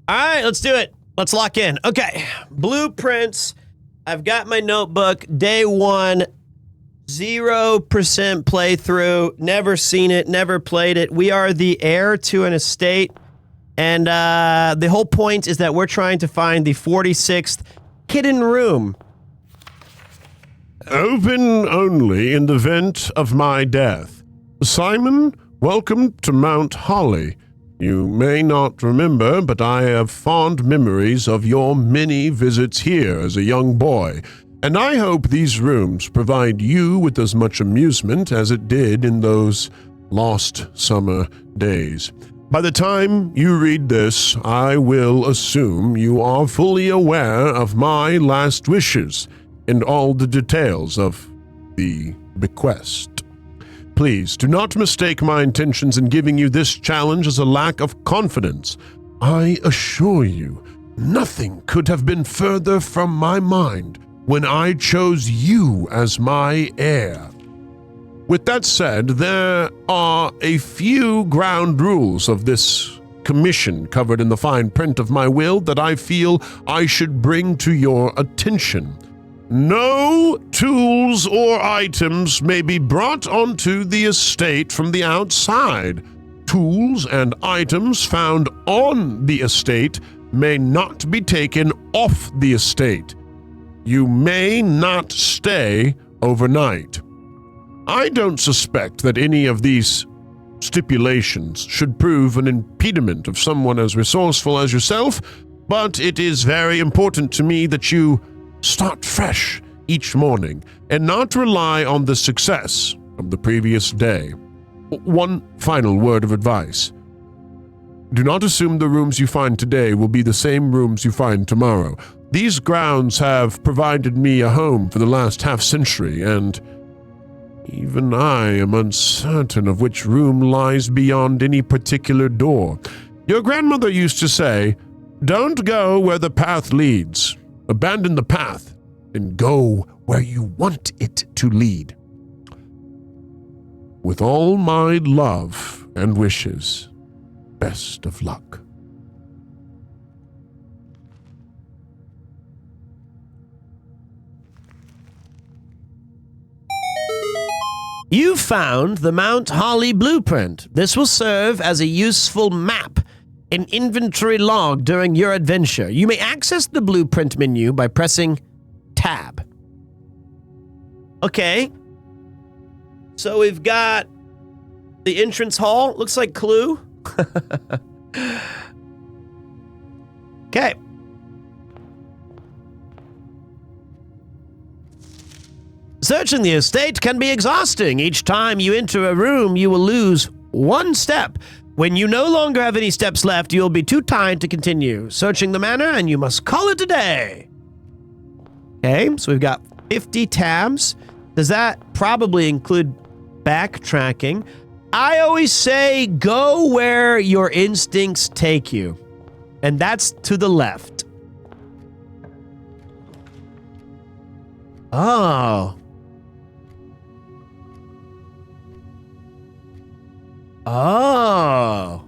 All right, let's do it. Let's lock in. Okay, blueprints. I've got my notebook. Day 1, 0% playthrough. Never seen it, never played it. We are the heir to an estate, and the whole point is that we're trying to find the 46th hidden room. Open only in the event of my death. Simon, welcome to Mount Holly. You may not remember, but I have fond memories of your many visits here as a young boy, and I hope these rooms provide you with as much amusement as it did in those lost summer days. By the time you read this, I will assume you are fully aware of my last wishes and all the details of the bequest. Please do not mistake my intentions in giving you this challenge as a lack of confidence. I assure you, nothing could have been further from my mind when I chose you as my heir. With that said, there are a few ground rules of this commission covered in the fine print of my will that I feel I should bring to your attention. No tools or items may be brought onto the estate from the outside. Tools and items found on the estate may not be taken off the estate. You may not stay overnight. I don't suspect that any of these stipulations should prove an impediment of someone as resourceful as yourself, but it is very important to me that you start fresh each morning and not rely on the success of the previous day. One final word of advice. Do not assume the rooms you find today will be the same rooms you find tomorrow. These grounds have provided me a home for the last half-century, and even I am uncertain of which room lies beyond any particular door. Your grandmother used to say, "Don't go where the path leads. Abandon the path and go where you want it to lead." With all my love and wishes, best of luck. You found the Mount Holly blueprint. This will serve as a useful map and inventory log during your adventure. You may access the blueprint menu by pressing Tab. Okay. So we've got the entrance hall. Looks like Clue. Okay. Searching the estate can be exhausting. Each time you enter a room, you will lose one step. When you no longer have any steps left, you'll be too tired to continue searching the manor, and you must call it a day. Okay, so we've got 50 tabs. Does that probably include backtracking? I always say go where your instincts take you, and that's to the left. Oh. Oh.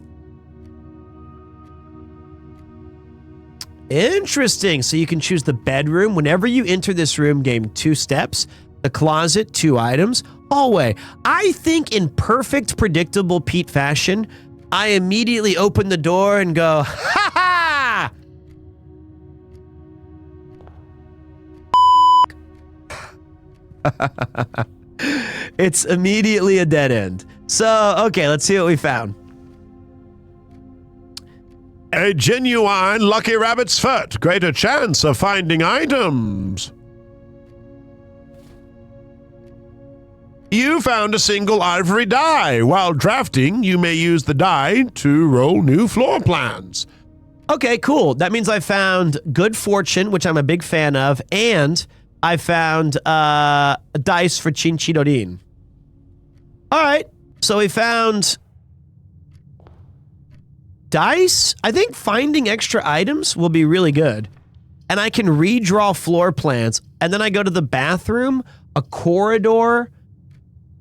Interesting. So you can choose the bedroom. Whenever you enter this room, gain 2 steps. The closet, 2 items. Hallway. I think in perfect, predictable Pete fashion, I immediately open the door and go, ha ha! It's immediately a dead end. So, okay, let's see what we found. A genuine lucky rabbit's foot. Greater chance of finding items. You found a single ivory die. While drafting, you may use the die to roll new floor plans. Okay, cool. That means I found good fortune, which I'm a big fan of, and I found a dice for Chinchidorin. All right, so we found dice. I think finding extra items will be really good. And I can redraw floor plans. And then I go to the bathroom. A corridor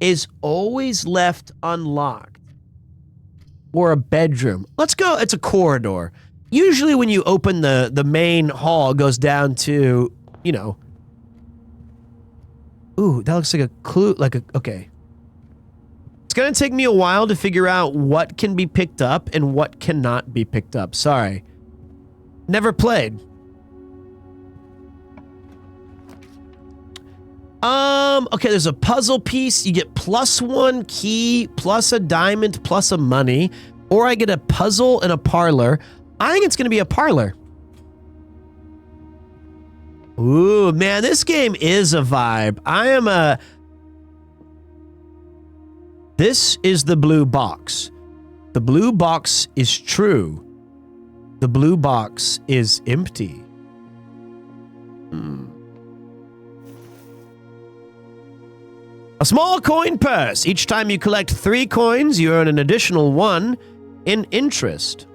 is always left unlocked. Or a bedroom. Let's go. It's a corridor. Usually when you open the main hall, it goes down to, you know. Ooh, that looks like a clue. Okay. It's going to take me a while to figure out what can be picked up and what cannot be picked up. Sorry. Never played. Okay, there's a puzzle piece. You get +1 key, plus a diamond, plus a money. Or I get a puzzle and a parlor. I think it's going to be a parlor. Ooh, man, this game is a vibe. This is the blue box. The blue box is true. The blue box is empty. A small coin purse. Each time you collect 3 coins, you earn an additional 1 in interest.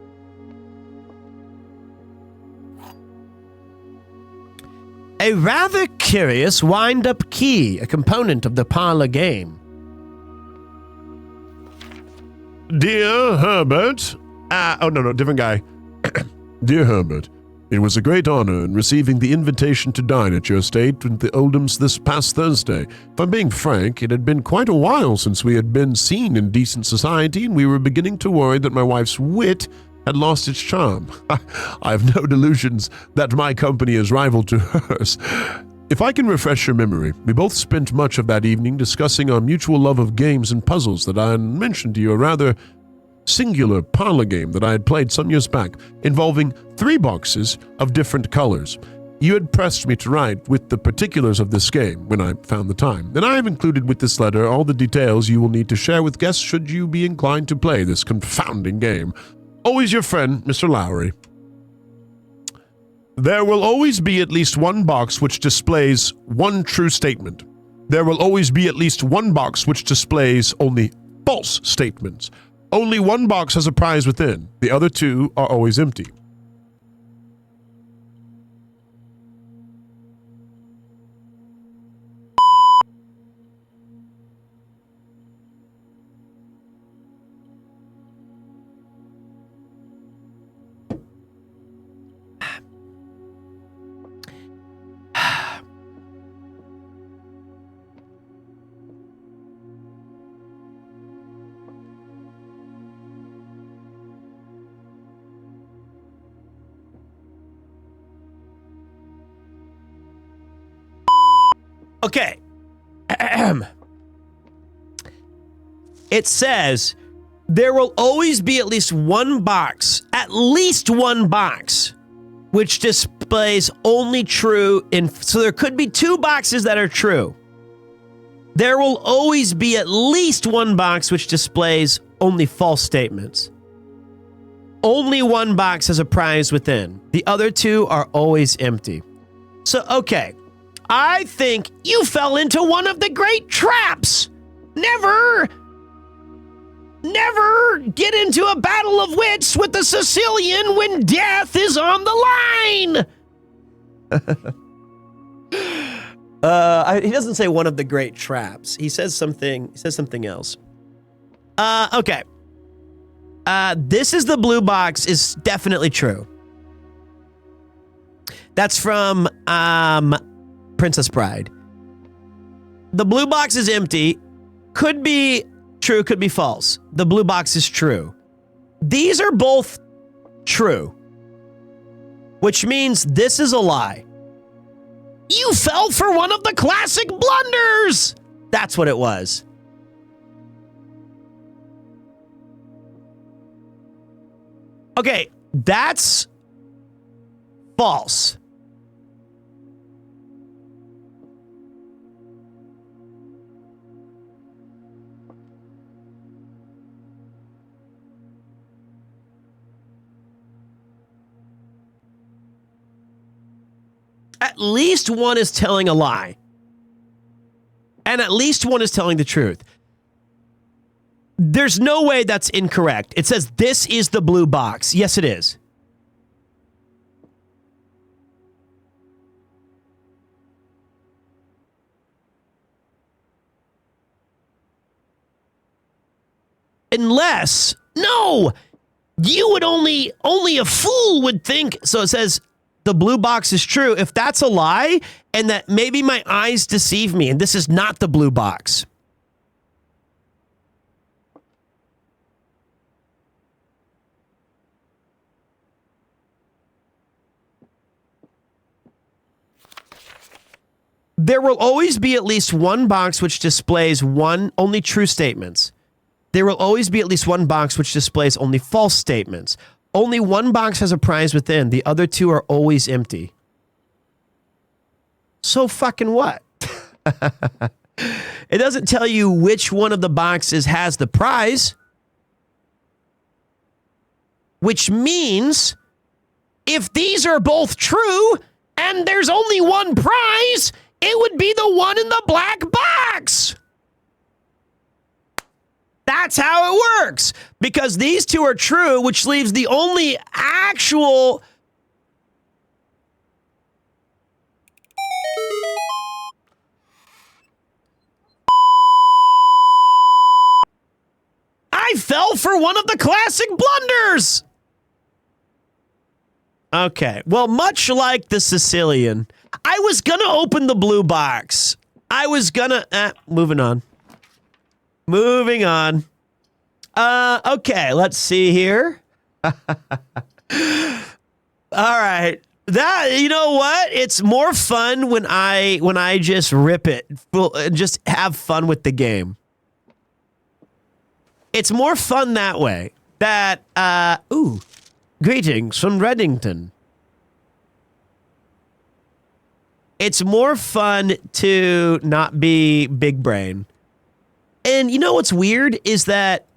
A rather curious wind-up key, a component of the parlor game. Dear Herbert, no, different guy. Dear Herbert, it was a great honor in receiving the invitation to dine at your estate with the Oldhams this past Thursday. If I'm being frank, it had been quite a while since we had been seen in decent society, and we were beginning to worry that my wife's wit had lost its charm. I have no delusions that my company is rival to hers. If I can refresh your memory, we both spent much of that evening discussing our mutual love of games and puzzles that I had mentioned to you, a rather singular parlor game that I had played some years back, involving 3 boxes of different colors. You had pressed me to write with the particulars of this game when I found the time, and I have included with this letter all the details you will need to share with guests should you be inclined to play this confounding game. Always your friend, Mr. Lowry. There will always be at least 1 box which displays 1 true statement. There will always be at least 1 box which displays only false statements. Only 1 box has a prize within. The other 2 are always empty. Okay. It says there will always be at least 1 box, which displays only true. So there could be 2 boxes that are true. There will always be at least 1 box which displays only false statements. Only 1 box has a prize within. The other 2 are always empty. So, okay. I think you fell into one of the great traps. Never get into a battle of wits with the Sicilian when death is on the line. He doesn't say one of the great traps. He says something else. Okay. This is the blue box is definitely true. That's from Princess Bride. The blue box is empty. Could be true, could be false. The blue box is true. These are both true, which means this is a lie. You fell for one of the classic blunders. That's what it was. Okay, that's false. At least one is telling a lie. And at least one is telling the truth. There's no way that's incorrect. It says this is the blue box. Yes, it is. Unless, no, you would only a fool would think. So it says the blue box is true. If that's a lie, and that maybe my eyes deceive me, and this is not the blue box. There will always be at least one box which displays only true statements. There will always be at least one box which displays only false statements. Only one box has a prize within. The other two are always empty. So fucking what? It doesn't tell you which one of the boxes has the prize. Which means if these are both true and there's only one prize, it would be the one in the black box. That's how it works. Because these two are true, which leaves the only actual... I fell for one of the classic blunders. Okay, well, much like the Sicilian, I was gonna open the blue box. I was gonna... moving on. Moving on. Okay, let's see here. All right. That, you know what? It's more fun when I just rip it. Just have fun with the game. It's more fun that way. That, ooh. Greetings from Reddington. It's more fun to not be big brain. And you know what's weird is that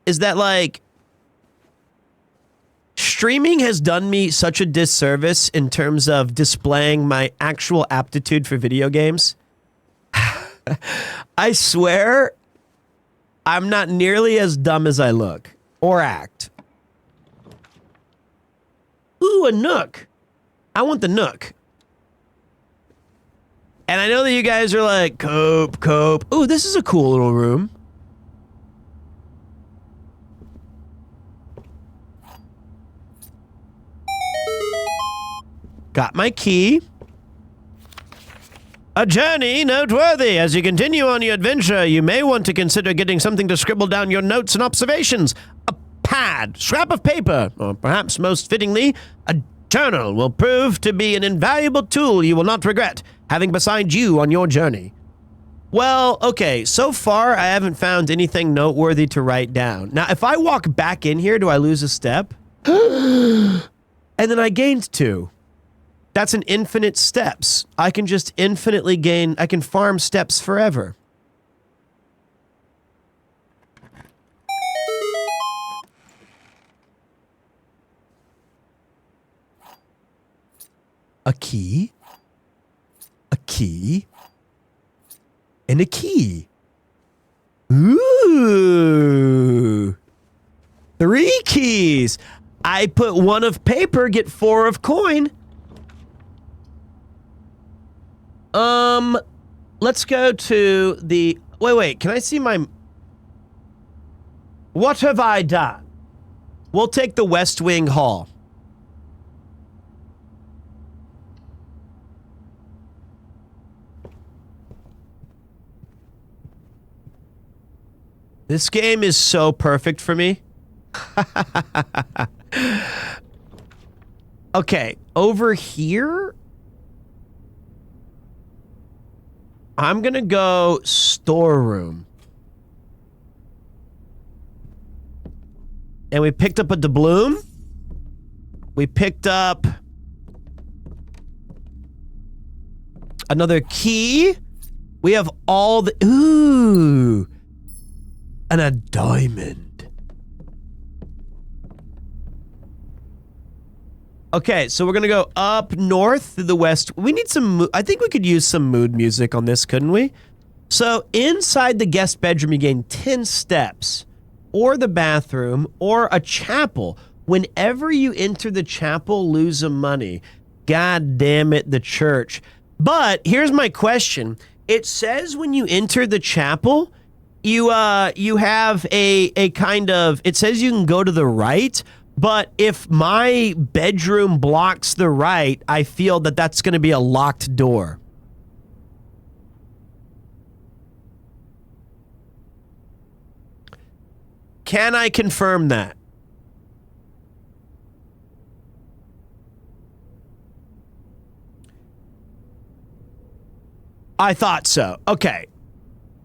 like streaming has done me such a disservice in terms of displaying my actual aptitude for video games. I swear I'm not nearly as dumb as I look or act. Ooh, a nook. I want the nook. And I know that you guys are like, cope. Ooh, this is a cool little room. Got my key. A journey noteworthy. As you continue on your adventure, you may want to consider getting something to scribble down your notes and observations. A pad, scrap of paper, or perhaps most fittingly, a journal will prove to be an invaluable tool you will not regret having beside you on your journey. Well, okay, so far I haven't found anything noteworthy to write down. Now, if I walk back in here, do I lose a step? And then I gained 2. That's an infinite steps. I can just infinitely gain, I can farm steps forever. A key, and a key. Ooh. 3 keys. I put 1 of paper, get 4 of coin. Let's go to the... Wait, can I see my... What have I done? We'll take the West Wing Hall. This game is so perfect for me. Okay, over here... I'm gonna go storeroom. And we picked up a doubloon. We picked up another key. We have all the... Ooh. And a diamond. Okay, so we're gonna go up north to the west. We need some... I think we could use some mood music on this, couldn't we? So inside the guest bedroom, you gain 10 steps, or the bathroom, or a chapel. Whenever you enter the chapel, lose some money. God damn it, the church. But here's my question. It says when you enter the chapel, you have a kind of... It says you can go to the right, but if my bedroom blocks the right, I feel that that's going to be a locked door. Can I confirm that? I thought so. Okay.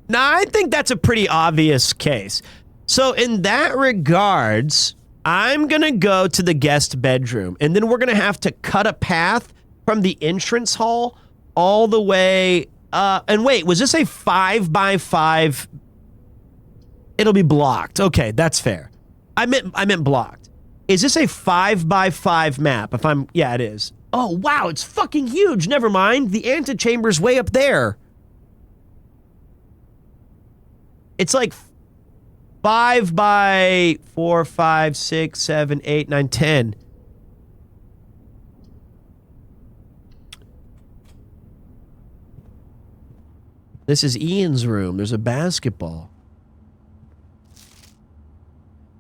Now, I think that's a pretty obvious case. So in that regards, I'm going to go to the guest bedroom, and then we're going to have to cut a path from the entrance hall all the way. And wait, was this a 5x5? It'll be blocked. Okay, that's fair. I meant blocked. Is this a 5x5 map? Yeah, it is. Oh, wow, it's fucking huge. Never mind. The antechamber's way up there. It's like 5 by 4, 5, 6, 7, 8, 9, 10. This is Ian's room. There's a basketball.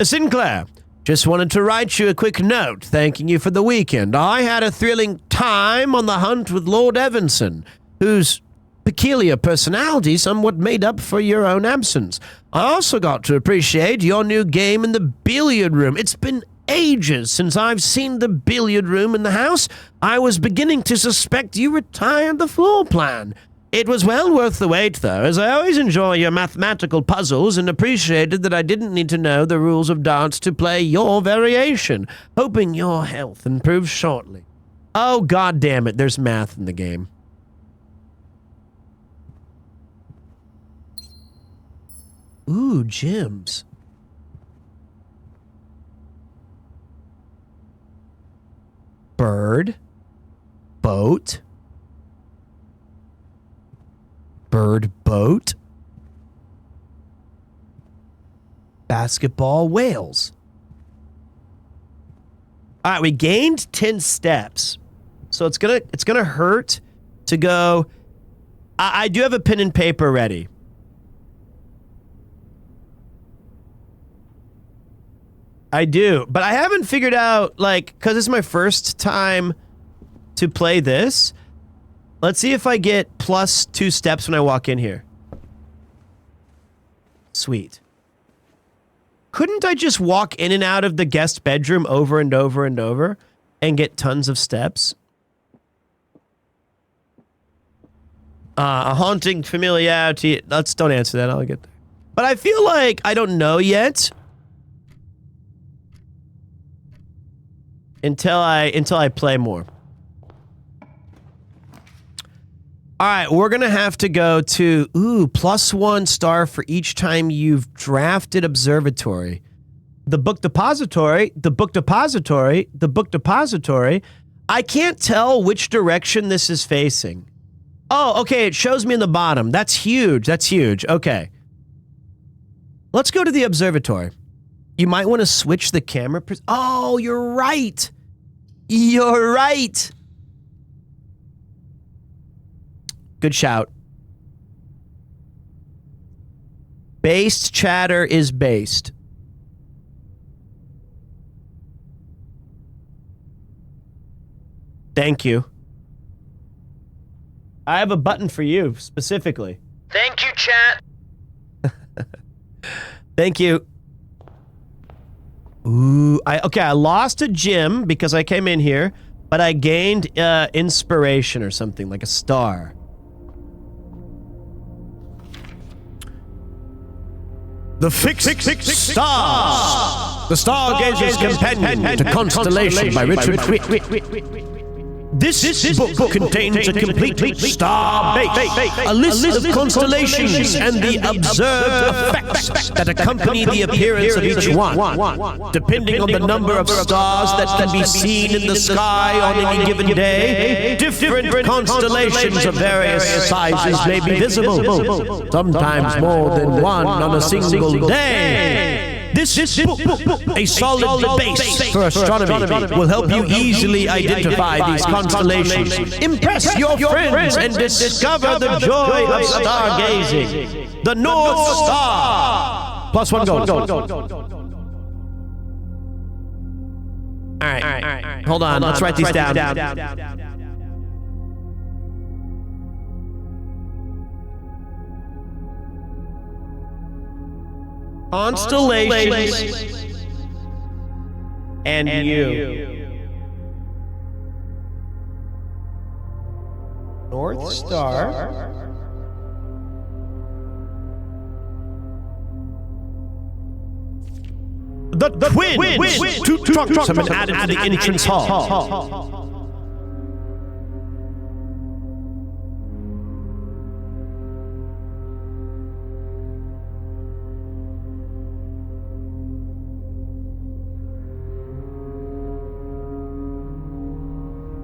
Sinclair, just wanted to write you a quick note thanking you for the weekend. I had a thrilling time on the hunt with Lord Evanson, whose peculiar personality somewhat made up for your own absence. I also got to appreciate your new game in the billiard room. It's been ages since I've seen the billiard room in the house. I was beginning to suspect you retired the floor plan. It was well worth the wait, though, as I always enjoy your mathematical puzzles and appreciated that I didn't need to know the rules of darts to play your variation. Hoping your health improves shortly. Oh, god damn it, there's math in the game. Ooh, gyms. Bird. Boat. Bird boat. Basketball whales. All right, we gained 10 steps. So it's gonna hurt to go. I do have a pen and paper ready. I do, but I haven't figured out, like, because this is my first time to play this. Let's see if I get plus 2 steps when I walk in here. Sweet. Couldn't I just walk in and out of the guest bedroom over and over and over and get tons of steps? A haunting familiarity. Don't answer that. I'll get there. But I feel like I don't know yet. Until I play more. All right, we're going to have to go to, +1 star for each time you've drafted observatory. The book depository, the book depository, the book depository. I can't tell which direction this is facing. Oh, okay, it shows me in the bottom. That's huge. That's huge. Okay. Let's go to the observatory. You might want to switch the camera. Oh, you're right. You're right. Good shout. Based chatter is based. Thank you. I have a button for you, specifically. Thank you, chat. Thank you. Ooh, I lost a gym because I came in here, but I gained inspiration or something, like a star. The fixed star. The Stargazer's Companion to Constellation by Richard Witt. This book contains a complete star base, a list of constellations and the observed effects that accompany the appearance of each one. Depending on the number of stars that can be seen in the sky on any given day, different constellations of various sizes may be visible, sometimes more than one on a single day. This book, a solid base for astronomy, will help you easily identify these constellations, impress your friends, and discover the joy of stargazing. The North Star. +1 gold. All right. Hold on. Let's write these down. Constellations and you. North Star. The twins. Two trucks have been added to the entrance hall.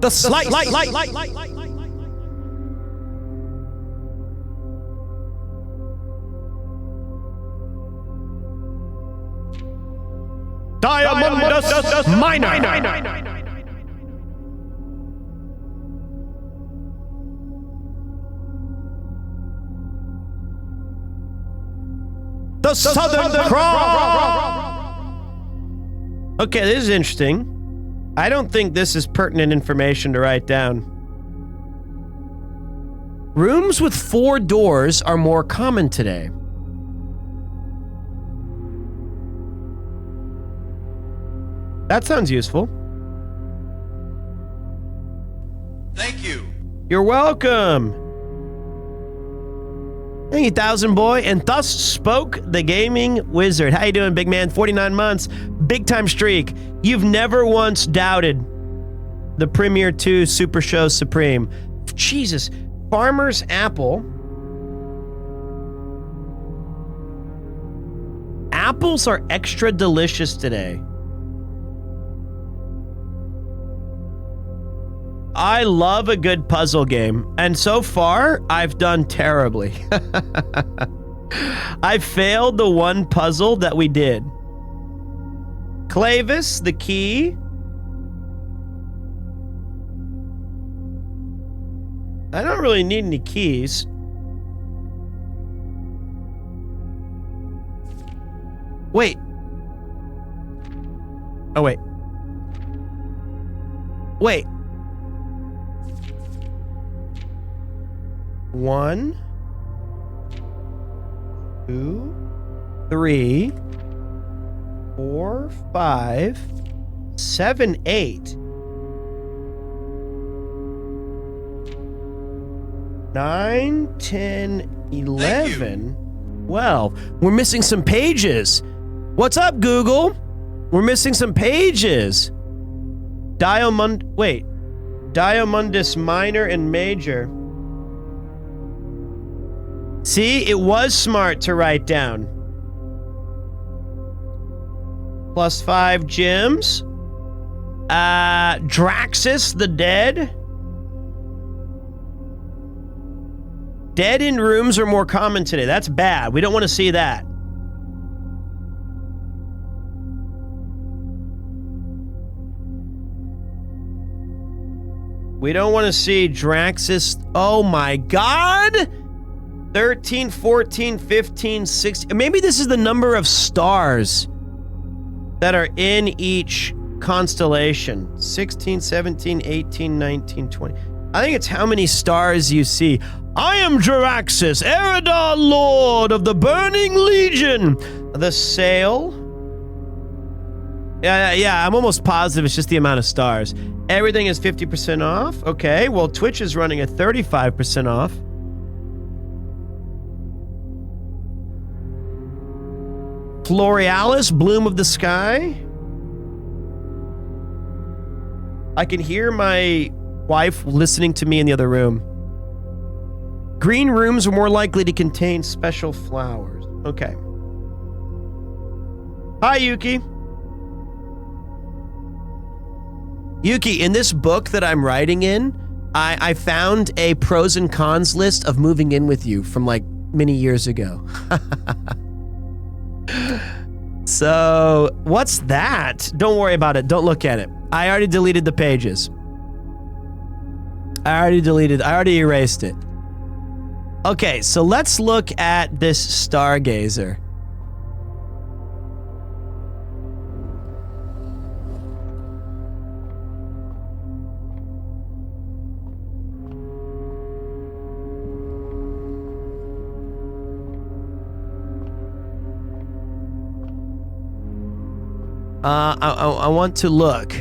The slight. Diamondus Minor. The Southern Cross. Okay, this is interesting. I don't think this is pertinent information to write down. Rooms with 4 doors are more common today. That sounds useful. Thank you. You're welcome. Thank you, Thousand Boy. And thus spoke the gaming wizard. How you doing, big man? 49 months. Big time streak. You've never once doubted the PremierTwo Super Show Supreme. Jesus. Farmer's Apple. Apples are extra delicious today. I love a good puzzle game, and so far, I've done terribly. I failed the one puzzle that we did. Clavis, the key. I don't really need any keys. Wait. Oh, wait. Wait. 1, 2, 3, 4, 5, 7, 8, 9, 10, 11, 12. We're missing some pages. What's up, Google? We're missing some pages. Diamondus Minor and Major. See, it was smart to write down. +5 gems. Draxus the Dead. Dead in rooms are more common today. That's bad. We don't want to see that. We don't want to see Draxus. Oh my God! 13, 14, 15, 16. Maybe this is the number of stars that are in each constellation. 16, 17, 18, 19, 20. I think it's how many stars you see. I am Jaraxxus, Eridar Lord of the Burning Legion. The sail. Yeah, I'm almost positive it's just the amount of stars. Everything is 50% off. Okay, well, Twitch is running at 35% off. Florealis, Bloom of the Sky. I can hear my wife listening to me in the other room. Green rooms are more likely to contain special flowers. Okay. Hi, Yuki. Yuki, in this book that I'm writing in, I found a pros and cons list of moving in with you from like many years ago. So, what's that? Don't worry about it. Don't look at it. I already deleted the pages. I already erased it. Okay, so let's look at this stargazer. I want to look.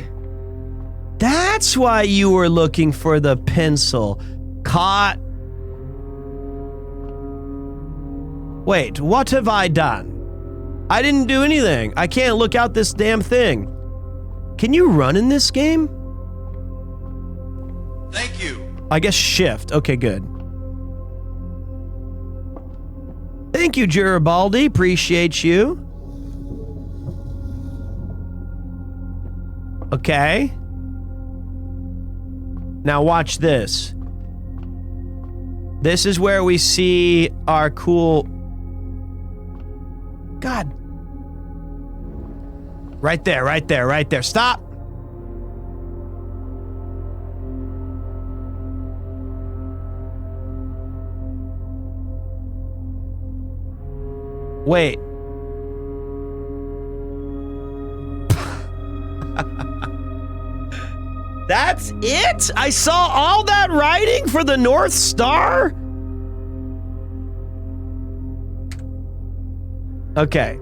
That's why you were looking for the pencil. Caught. Wait, what have I done? I didn't do anything. I can't look out this damn thing. Can you run in this game? Thank you. I guess shift. Okay, good. Thank you, Garibaldi. Appreciate you. Okay. Now watch this. This is where we see our cool... God. Right there, right there, right there. Stop! Wait. That's it? I saw all that writing for the North Star? Okay.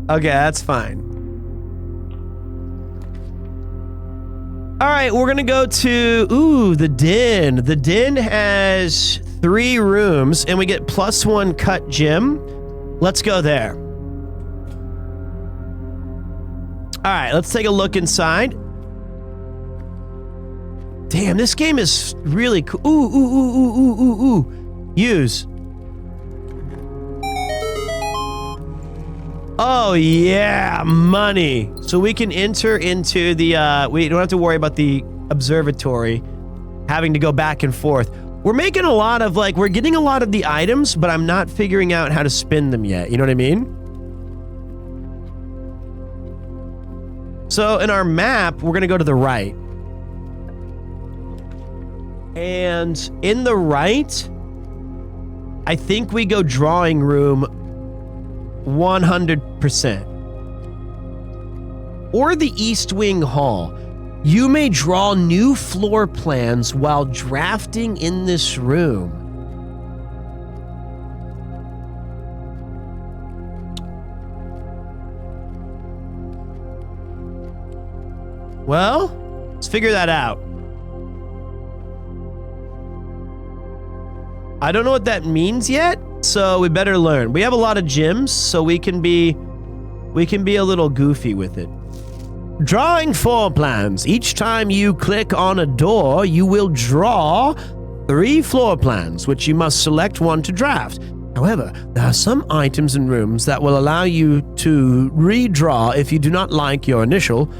Okay, that's fine. All right, we're gonna go to, ooh, the Den. The Den has 3 rooms, and we get +1 cut gym. Let's go there. All right, let's take a look inside. Damn, this game is really cool. Ooh, ooh, ooh, ooh, ooh, ooh, ooh. Use. Oh, yeah, money. So we can enter into the, we don't have to worry about the observatory having to go back and forth. We're making a lot of, like, we're getting a lot of the items, but I'm not figuring out how to spin them yet. You know what I mean? So in our map, we're going to go to the right. And in the right, I think we go drawing room 100%. Or the East Wing Hall. You may draw new floor plans while drafting in this room. Well, let's figure that out. I don't know what that means yet, so we better learn. We have a lot of gyms, so we can be a little goofy with it. Drawing floor plans. Each time you click on a door, you will draw 3 floor plans, which you must select one to draft. However, there are some items and rooms that will allow you to redraw if you do not like your initial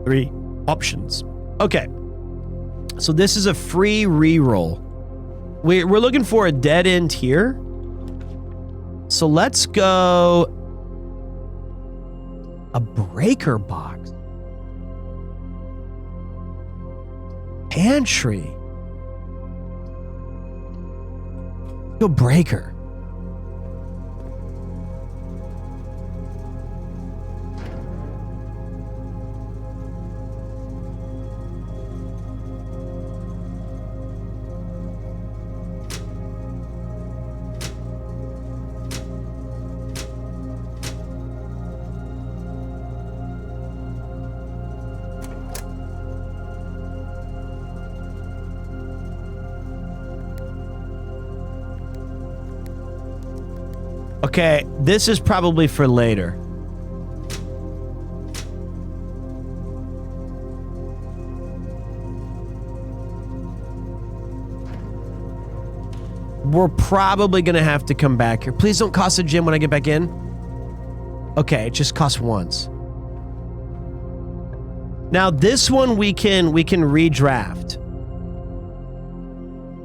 3 options. Okay, so this is a free reroll. We're looking for a dead end here. So let's go a breaker box. Pantry. Go breaker. Okay, this is probably for later. We're probably gonna have to come back here. Please don't cost a gym when I get back in. Okay, it just costs once. Now this one we can redraft.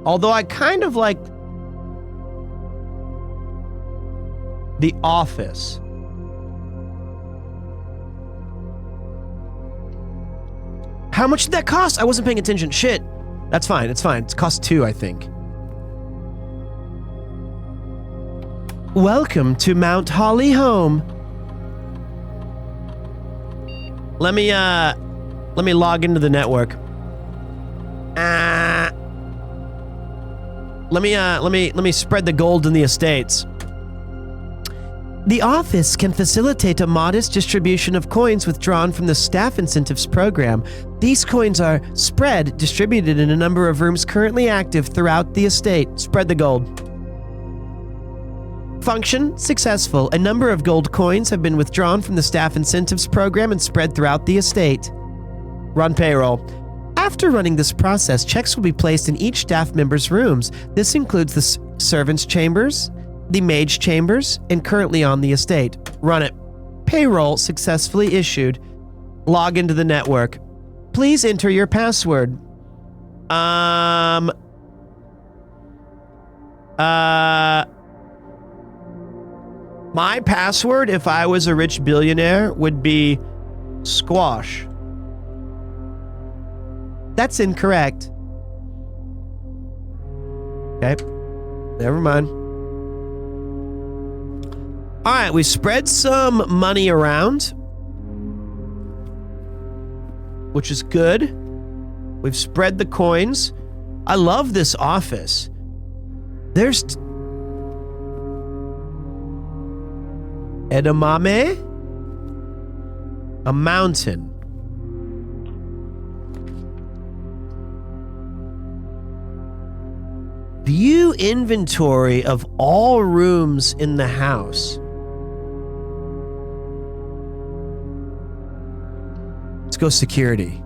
Although I kind of like the office. How much did that cost? I wasn't paying attention. Shit. That's fine. It's fine. It's cost 2, I think. Welcome to Mount Holly Home. Let me log into the network. Let me spread the gold in the estates. The office can facilitate a modest distribution of coins withdrawn from the staff incentives program. These coins are spread, distributed in a number of rooms currently active throughout the estate. Spread the gold. Function successful. A number of gold coins have been withdrawn from the staff incentives program and spread throughout the estate. Run payroll. After running this process, checks will be placed in each staff member's rooms. This includes the servants' chambers, the mage chambers, and currently on the estate. Run it. Payroll successfully issued. Log into the network. Please enter your password. My password, if I was a rich billionaire, would be squash. That's incorrect. Okay. Never mind. All right, we spread some money around, which is good. We've spread the coins. I love this office. There's edamame, a mountain. View inventory of all rooms in the house. Let's go security.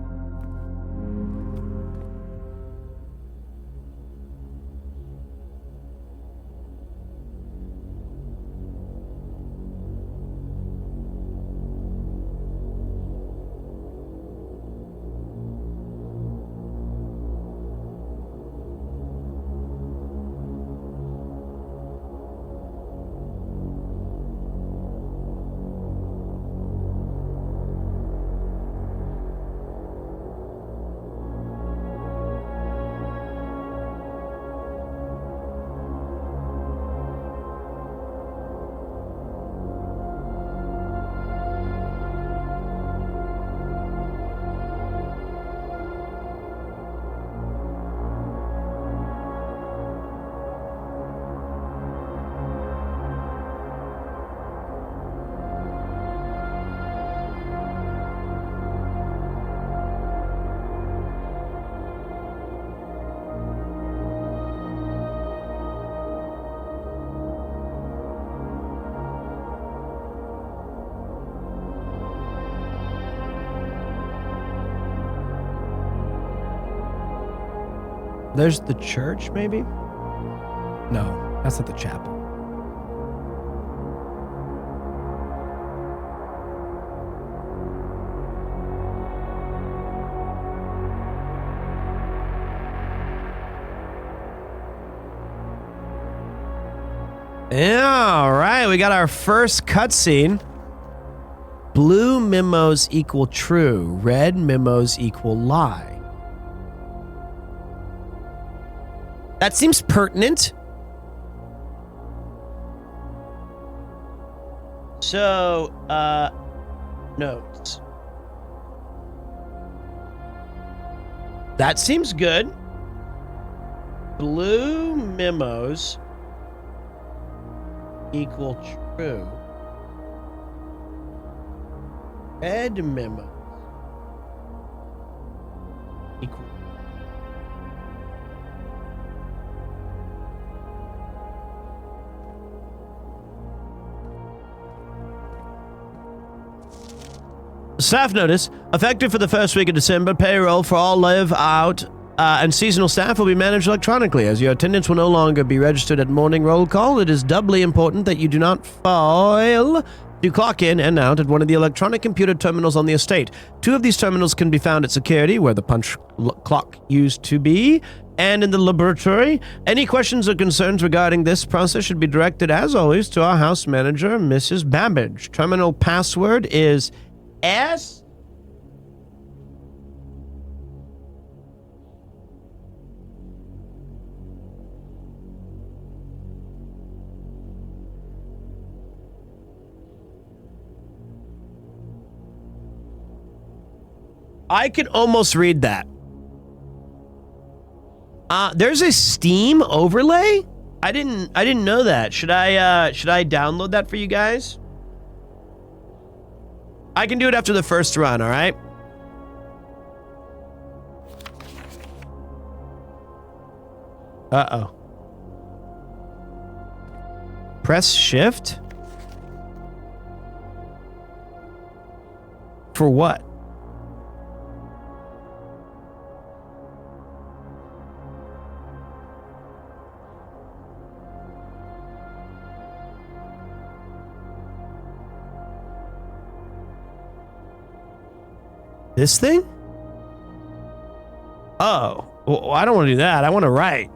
There's the church, maybe? No, that's not the chapel. Yeah, all right. We got our first cutscene. Blue memos equal true. Red memos equal lie. That seems pertinent. So, notes. That seems good. Blue memos equal true. Red memos equal. Staff notice, effective for the first week of December, payroll for all live out and seasonal staff will be managed electronically. As your attendance will no longer be registered at morning roll call, it is doubly important that you do not fail to clock in and out at one of the electronic computer terminals on the estate. 2 of these terminals can be found at security, where the punch clock used to be, and in the laboratory. Any questions or concerns regarding this process should be directed, as always, to our house manager, Mrs. Babbage. Terminal password is S. I can almost read that. There's a Steam overlay I didn't know that. Should I download that for you guys? I can do it after the first run, all right? Uh-oh. Press shift? For what? This thing? Oh, well, I don't want to do that. I want to write.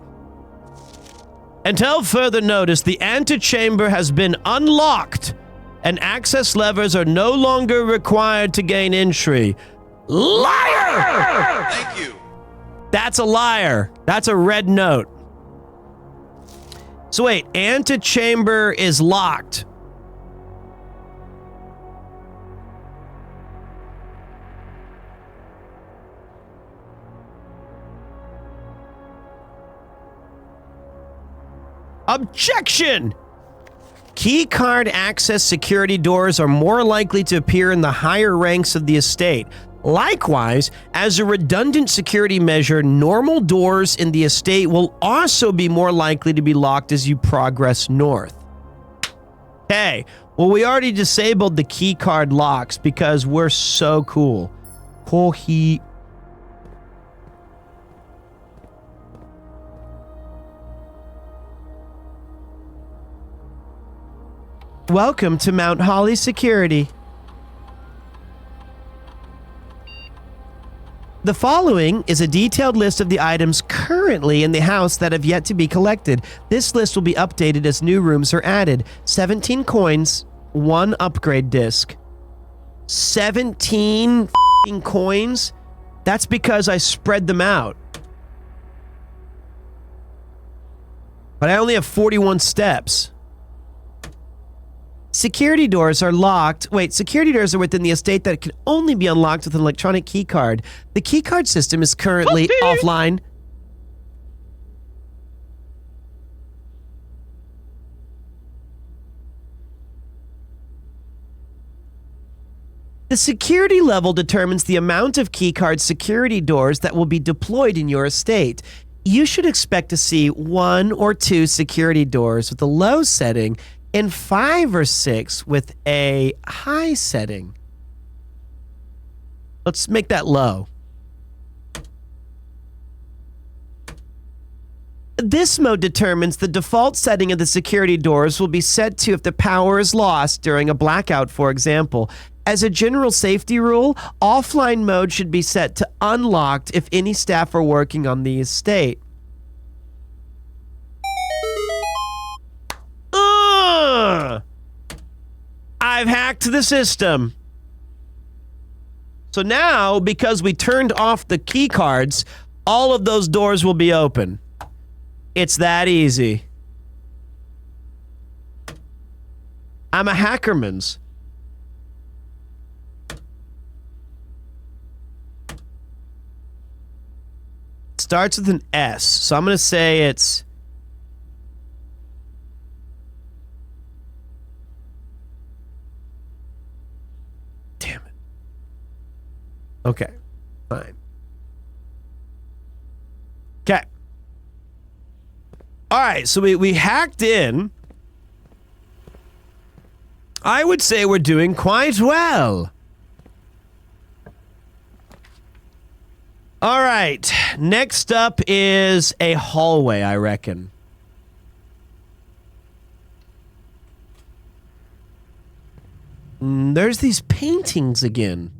Until further notice, the antechamber has been unlocked and access levers are no longer required to gain entry. Liar! Thank you. That's a liar. That's a red note. So wait, antechamber is locked. Objection! Keycard access security doors are more likely to appear in the higher ranks of the estate. Likewise, as a redundant security measure, normal doors in the estate will also be more likely to be locked as you progress north. Okay, well, we already disabled the keycard locks because we're so cool. Welcome to Mount Holly Security. The following is a detailed list of the items currently in the house that have yet to be collected. This list will be updated as new rooms are added. 17 coins, 1 upgrade disc. 17 f***ing coins? That's because I spread them out. But I only have 41 steps. Security doors are locked. Wait, security doors are within the estate that can only be unlocked with an electronic keycard. The keycard system is currently offline. The security level determines the amount of keycard security doors that will be deployed in your estate. You should expect to see 1 or 2 security doors with a low setting and 5 or 6 with a high setting. Let's make that low. This mode determines the default setting of the security doors will be set to if the power is lost during a blackout, for example. As a general safety rule, offline mode should be set to unlocked if any staff are working on the estate. I've hacked the system. So now, because we turned off the key cards, all of those doors will be open. It's that easy. I'm a hackermans. It starts with an S, so I'm going to say it's... Damn it. Okay, fine. Okay. All right, so we hacked in. I would say we're doing quite well. All right, next up is a hallway, I reckon. There's these paintings again.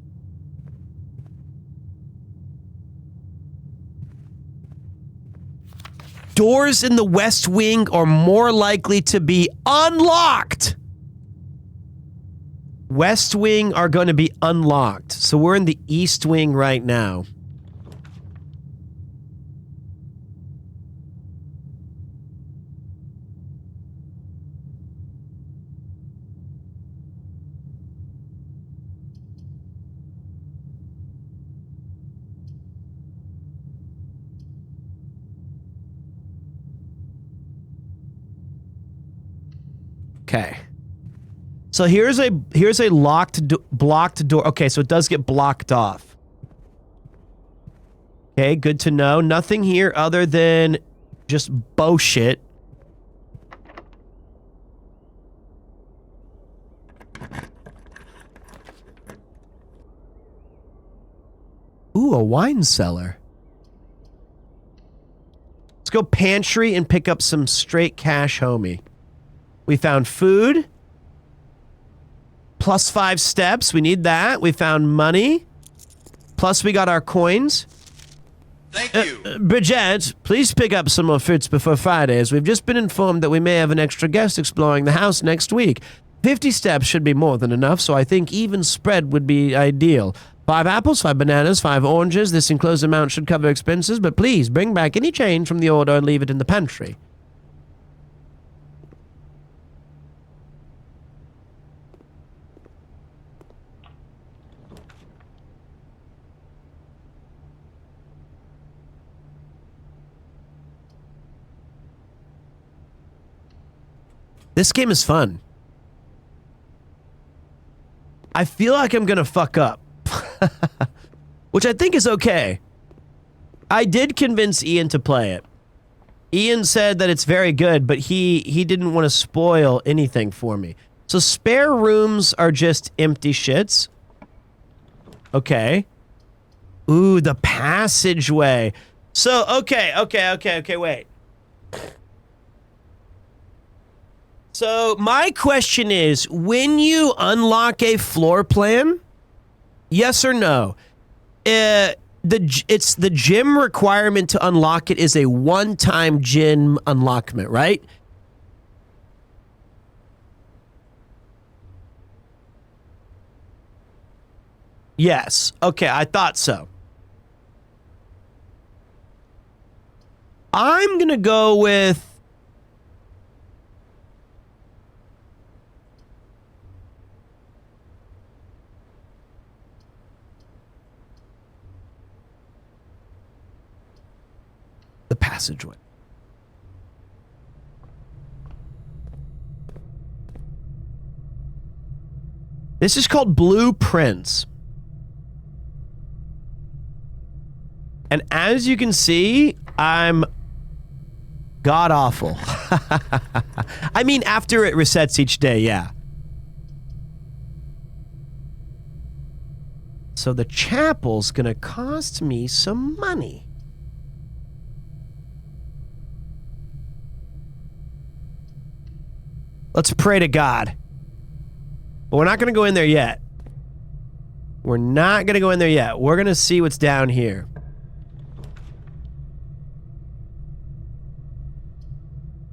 Doors in the West Wing are more likely to be unlocked. West Wing are going to be unlocked. So we're in the East Wing right now. Okay. So here's a blocked door. Okay, so it does get blocked off. Okay, good to know. Nothing here other than just bullshit. Ooh, a wine cellar. Let's go pantry and pick up some straight cash, homie. We found food. Plus 5 steps. We need that. We found money. Plus we got our coins. Thank you. Bridget, please pick up some more fruits before Fridays. We've just been informed that we may have an extra guest exploring the house next week. 50 steps should be more than enough, so I think even spread would be ideal. 5 apples, 5 bananas, 5 oranges. This enclosed amount should cover expenses, but please bring back any change from the order and leave it in the pantry. This game is fun. I feel like I'm gonna fuck up. Which I think is okay. I did convince Ian to play it. Ian said that it's very good, but he didn't want to spoil anything for me. So spare rooms are just empty shits. Okay. Ooh, the passageway. So, okay, wait. So my question is, when you unlock a floor plan, yes or no? It's the gym requirement to unlock it is a one-time gym unlockment, right? Yes. Okay, I thought so. I'm gonna go with the passageway. This is called Blueprints. And as you can see, I'm god-awful. I mean, after it resets each day, yeah. So the chapel's gonna cost me some money. Let's pray to God. But we're not going to go in there yet. We're not going to go in there yet. We're going to see what's down here.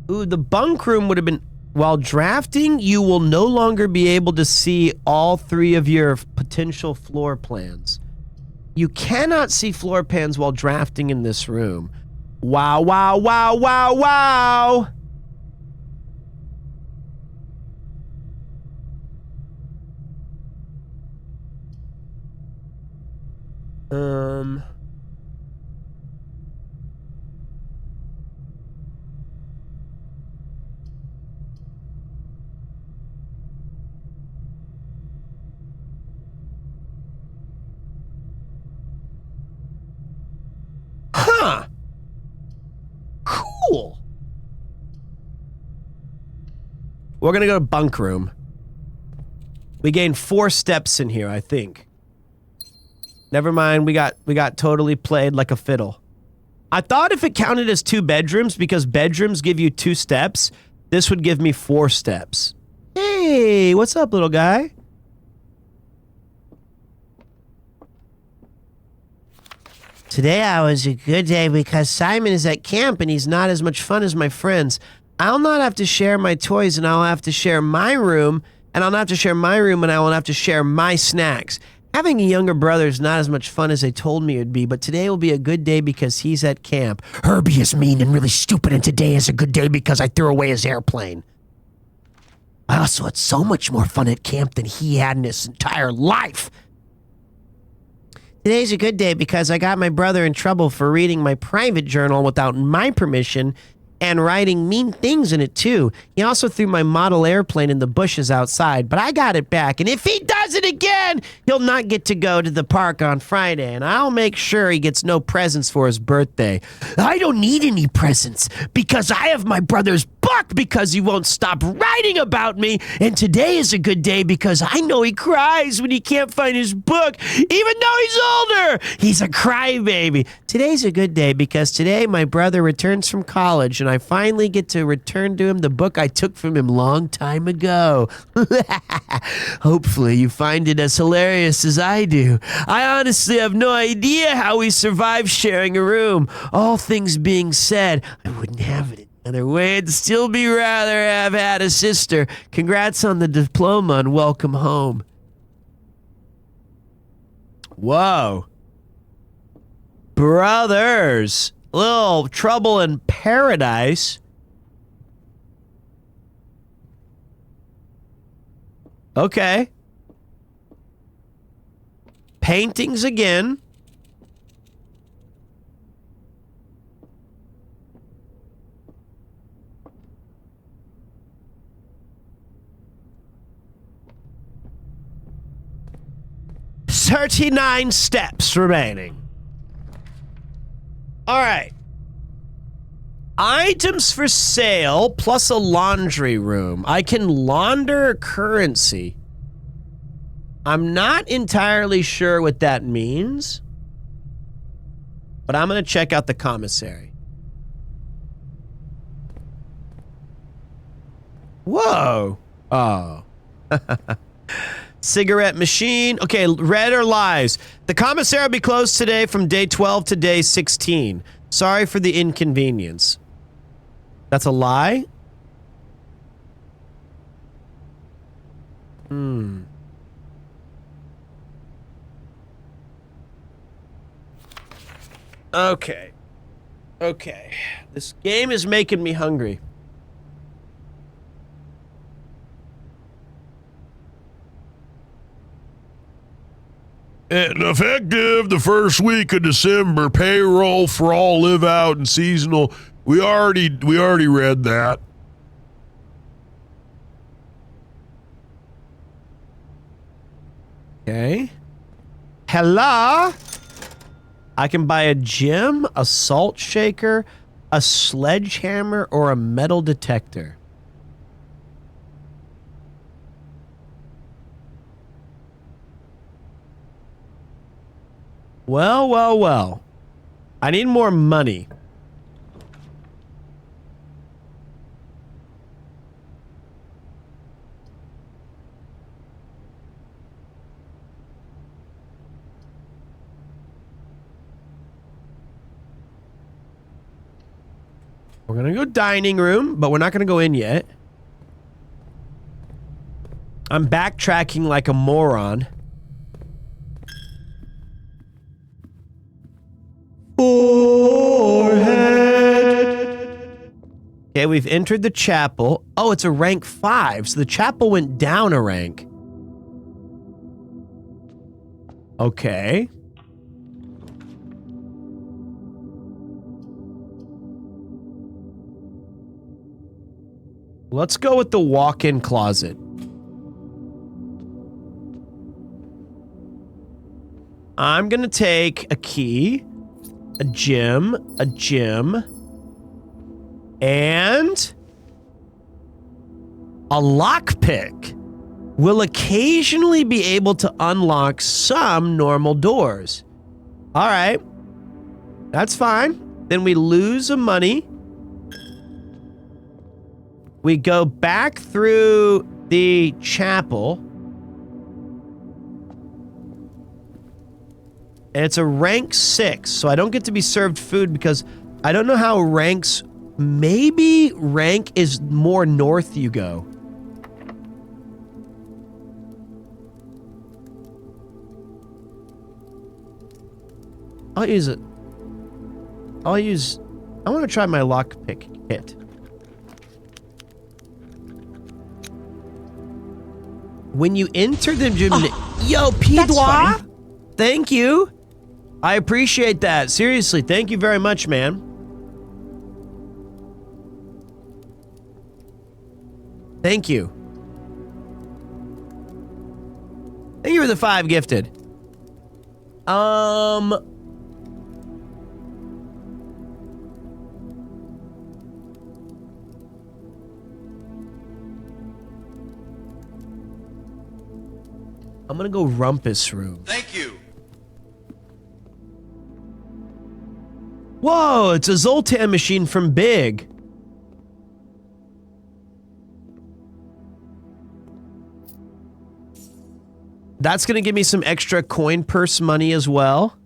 Ooh, the bunk room would have been... While drafting, you will no longer be able to see all 3 of your potential floor plans. You cannot see floor plans while drafting in this room. Wow, wow, wow, wow, wow! Huh. Cool. We're gonna go to bunk room. We gained 4 steps in here, I think. Never mind, we got totally played like a fiddle. I thought if it counted as 2 bedrooms, because bedrooms give you 2 steps, this would give me 4 steps. Hey, what's up, little guy? Today was a good day because Simon is at camp and he's not as much fun as my friends. I'll not have to share my toys and I'll have to share my room, and I'll not have to share my room and I will have to share my snacks. Having a younger brother is not as much fun as they told me it would be, but today will be a good day because he's at camp. Herbie is mean and really stupid, and today is a good day because I threw away his airplane. I also had so much more fun at camp than he had in his entire life. Today's a good day because I got my brother in trouble for reading my private journal without my permission, and writing mean things in it too. He also threw my model airplane in the bushes outside, but I got it back. And if he does it again, he'll not get to go to the park on Friday, and I'll make sure he gets no presents for his birthday. I don't need any presents because I have my brother's book because he won't stop writing about me. And today is a good day because I know he cries when he can't find his book, even though he's older. He's a crybaby. Today's a good day because today my brother returns from college and I finally get to return to him the book I took from him long time ago. Hopefully you find it as hilarious as I do. I honestly have no idea how we survived sharing a room. All things being said, I wouldn't have it another way. I'd still be rather have had a sister. Congrats on the diploma and welcome home. Whoa. Brothers. Little trouble in paradise. Okay. Paintings again. $39 steps remaining. All right. Items for sale plus a laundry room. I can launder currency. I'm not entirely sure what that means, but I'm going to check out the commissary. Whoa. Oh. Cigarette machine. Okay, red or lies. The commissary will be closed today from day 12 to day 16. Sorry for the inconvenience. That's a lie? Okay. Okay. This game is making me hungry. And effective the first week of December, payroll for all live out and seasonal. We already read that. Okay. Hello? I can buy a gem, a salt shaker, a sledgehammer, or a metal detector. Well, well, well. I need more money. We're gonna go dining room, but we're not gonna go in yet. I'm backtracking like a moron. Forehead. Okay, we've entered the chapel. Oh, it's a rank 5, so the chapel went down a rank. Okay. Let's go with the walk-in closet. I'm gonna take a key, a gem, and a lockpick. Will occasionally be able to unlock some normal doors. All right, that's fine. Then we lose some money. We go back through the chapel. And it's a rank 6, so I don't get to be served food because I don't know how ranks... Maybe rank is more north you go. I'll use it. I want to try my lockpick kit. When you enter the gym... Yo, Piedwa! Thank you. I appreciate that. Seriously, thank you very much, man. Thank you. Thank you for the 5 gifted. I'm gonna go Rumpus Room. Thank you. Whoa, it's a Zoltan machine from Big. That's gonna give me some extra coin purse money as well.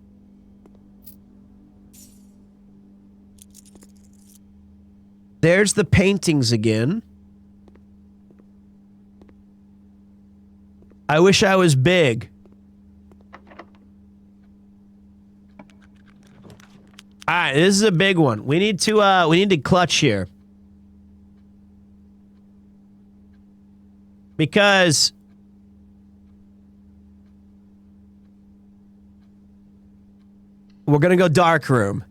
There's the paintings again. I wish I was big. All right, this is a big one. We need to clutch here. Because we're going to go dark room.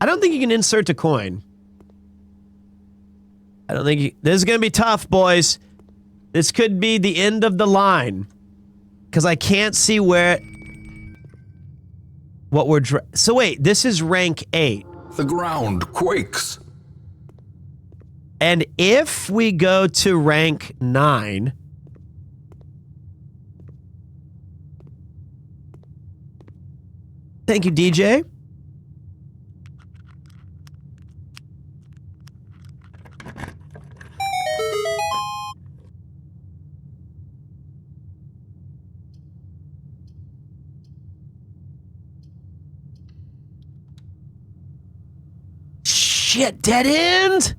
I don't think you can insert a coin. I don't think you, this is going to be tough, boys. This could be the end of the line. Because I can't see where... What we're... So wait, this is rank 8. The ground quakes. And if we go to rank 9... Thank you, DJ. Shit, dead end?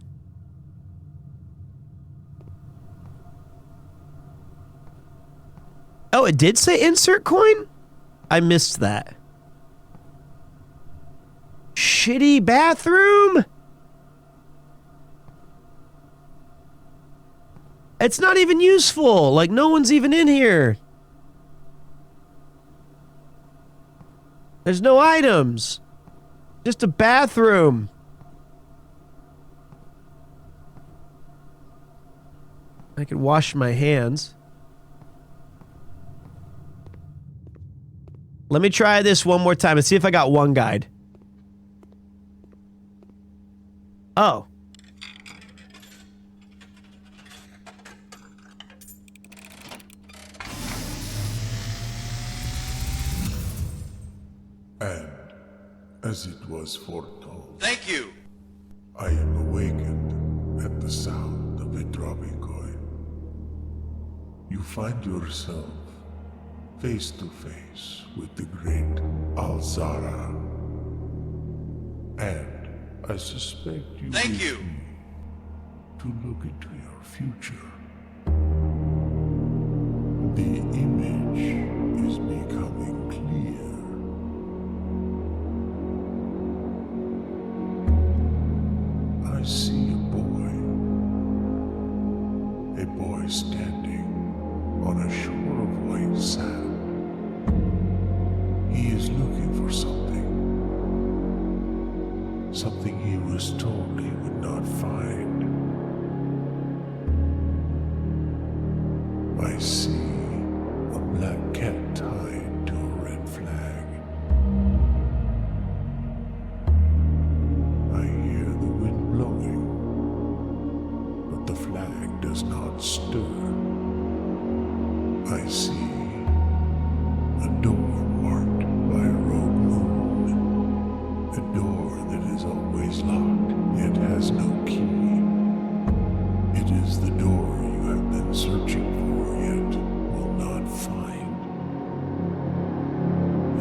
Oh, it did say insert coin? I missed that. Shitty bathroom? It's not even useful. Like, no one's even in here. There's no items. Just a bathroom. I could wash my hands. Let me try this one more time and see if I got one guide. Oh. And as it was foretold, Thank you. I am awakened at the sound of a dropping coin. You find yourself face to face with the great Alzara. And I suspect you Thank wish you. me to look into your future. The image is becoming clear. I see a boy standing on a shore of white sand. He is looking for something. Something he was told he would not find. I see a black cat tied to a red flag. I hear the wind blowing, but the flag does not stir. I see a door marked by a rogue moon. A door that is always locked, yet has no key. It is the door you have been searching for, yet will not find.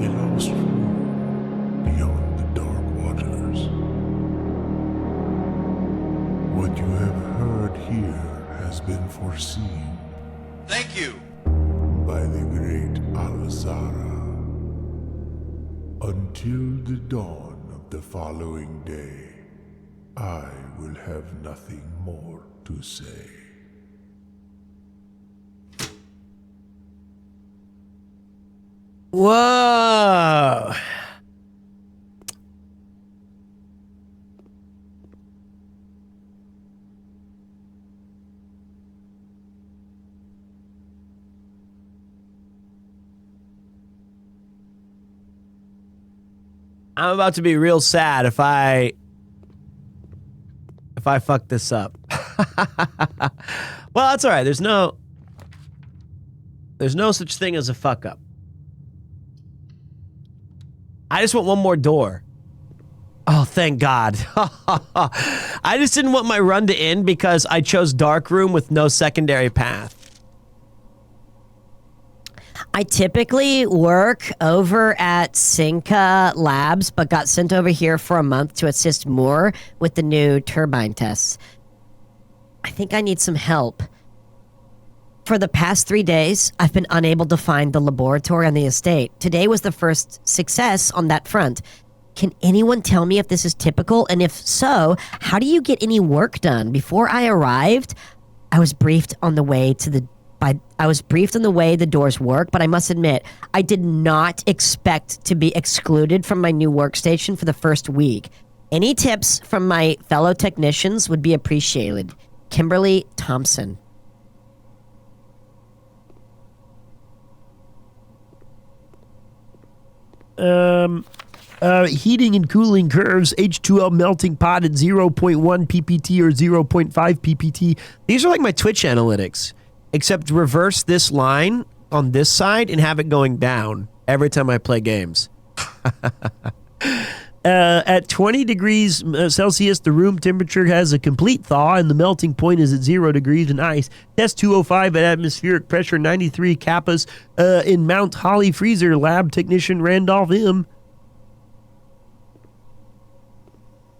A lost room beyond the dark waters. What you have heard here has been foreseen. Thank you. By the great Alzara. Until the dawn of the following day, I will have nothing more to say. Whoa. I'm about to be real sad if I fuck this up. Well, that's all right. There's no such thing as a fuck up. I just want one more door. Oh, thank God. I just didn't want my run to end because I chose dark room with no secondary path. I typically work over at Cinca Labs, but got sent over here for a month to assist more with the new turbine tests. I think I need some help. For the past 3 days, I've been unable to find the laboratory on the estate. Today was the first success on that front. Can anyone tell me if this is typical? And if so, how do you get any work done? Before I arrived, I was briefed on the way the doors work, but I must admit, I did not expect to be excluded from my new workstation for the first week. Any tips from my fellow technicians would be appreciated. Kimberly Thompson. Heating and cooling curves, H2O melting pot at 0.1 ppt or 0.5 ppt. These are like my Twitch analytics, except reverse this line on this side and have it going down every time I play games. At 20 degrees Celsius, the room temperature has a complete thaw and the melting point is at 0 degrees in ice. Test 205 at atmospheric pressure 93 kappas in Mount Holly freezer. Lab technician Randolph M.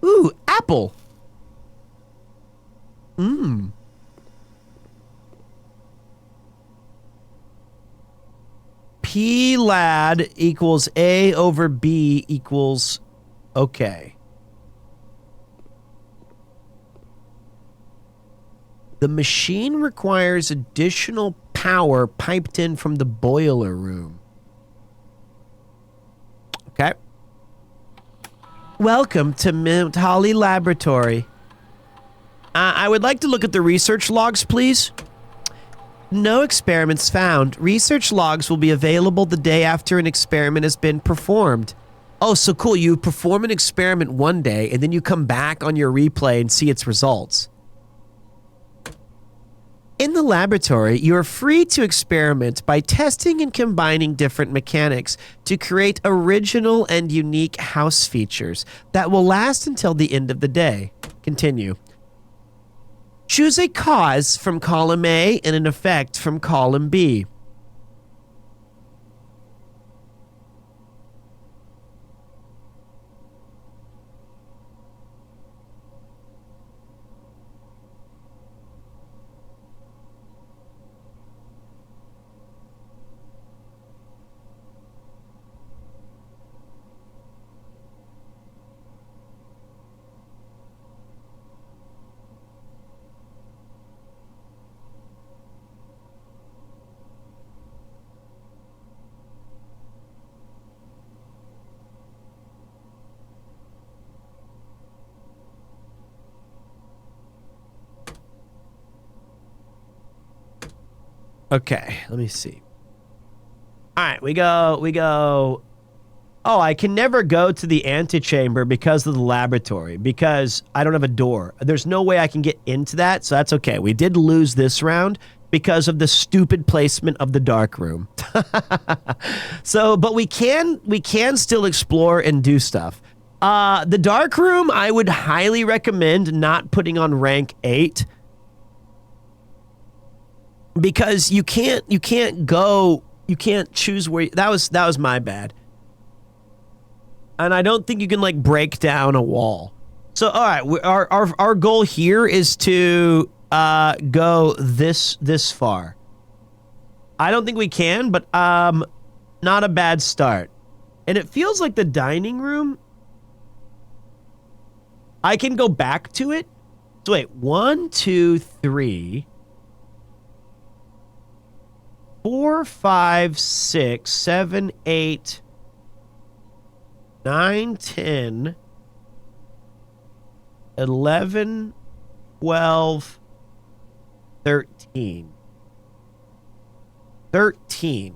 Ooh, apple. P lad equals A over B equals okay. The machine requires additional power piped in from the boiler room. Okay. Welcome to Mount Holly Laboratory. I would like to look at the research logs, please. No experiments found. Research logs will be available the day after an experiment has been performed. Oh, so cool. You perform an experiment one day, and then you come back on your replay and see its results. In the laboratory, you are free to experiment by testing and combining different mechanics to create original and unique house features that will last until the end of the day. Continue. Choose a cause from column A and an effect from column B. Okay, let me see. All right, we go. Oh, I can never go to the antechamber because of the laboratory, because I don't have a door. There's no way I can get into that, so that's okay. We did lose this round because of the stupid placement of the dark room. So, but we can still explore and do stuff. The dark room, I would highly recommend not putting on rank 8. Because you can't choose where that was my bad. And I don't think you can like break down a wall. So all right, our goal here is to go this far. I don't think we can, but not a bad start. And it feels like the dining room. I can go back to it. So wait, 1, 2, 3. 4, 5, 6, 7, 8, 9, 10, 11, 12, 13. 13.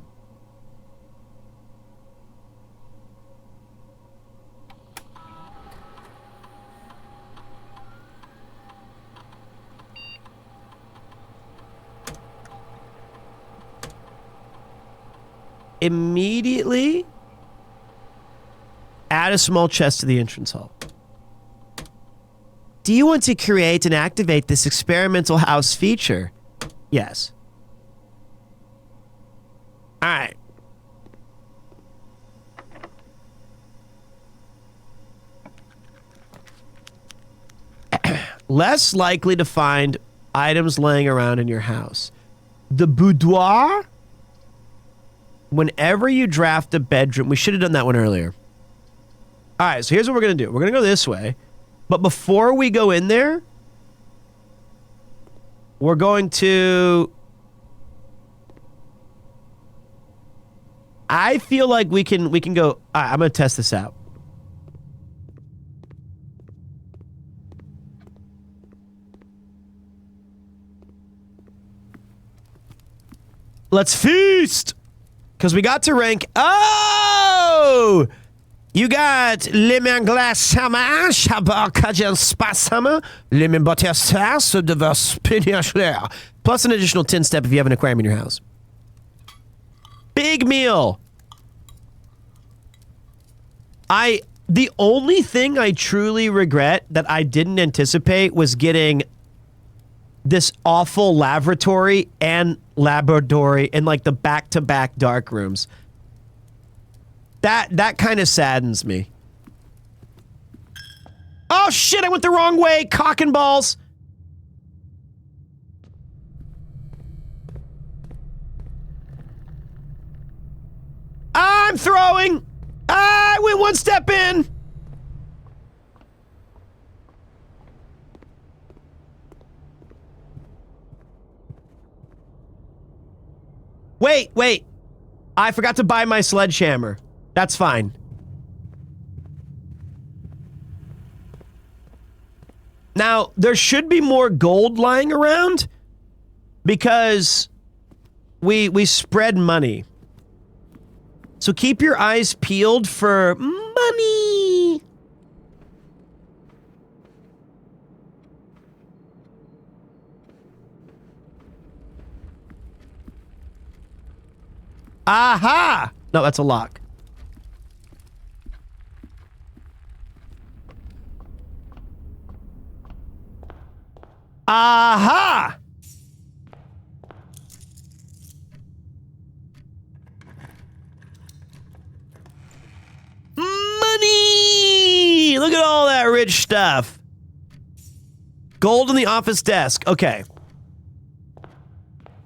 immediately add a small chest to the entrance hall. Do you want to create and activate this experimental house feature? Yes. All right. Less likely to find items laying around in your house. The boudoir. Whenever you draft a bedroom, we should have done that one earlier. All right, so here's what we're going to do. We're going to go this way. But before we go in there, we're going to... I feel like we can go... All right, I'm going to test this out. Let's feast! Because we got to rank... Oh! You got lemon glace sama, chabot cajun spice sama, lemon butter sauce, de vos pinache, plus an additional 10 step if you have an aquarium in your house. Big meal. The only thing I truly regret that I didn't anticipate was getting this awful lavatory and laboratory in like the back-to-back dark rooms. That kind of saddens me. Oh shit, I went the wrong way. Cock and balls. I'm throwing. I went one step in. Wait. I forgot to buy my sledgehammer. That's fine. Now, there should be more gold lying around because we spread money. So keep your eyes peeled for money. Aha! No, that's a lock. Aha! Money! Look at all that rich stuff. Gold on the office desk. Okay.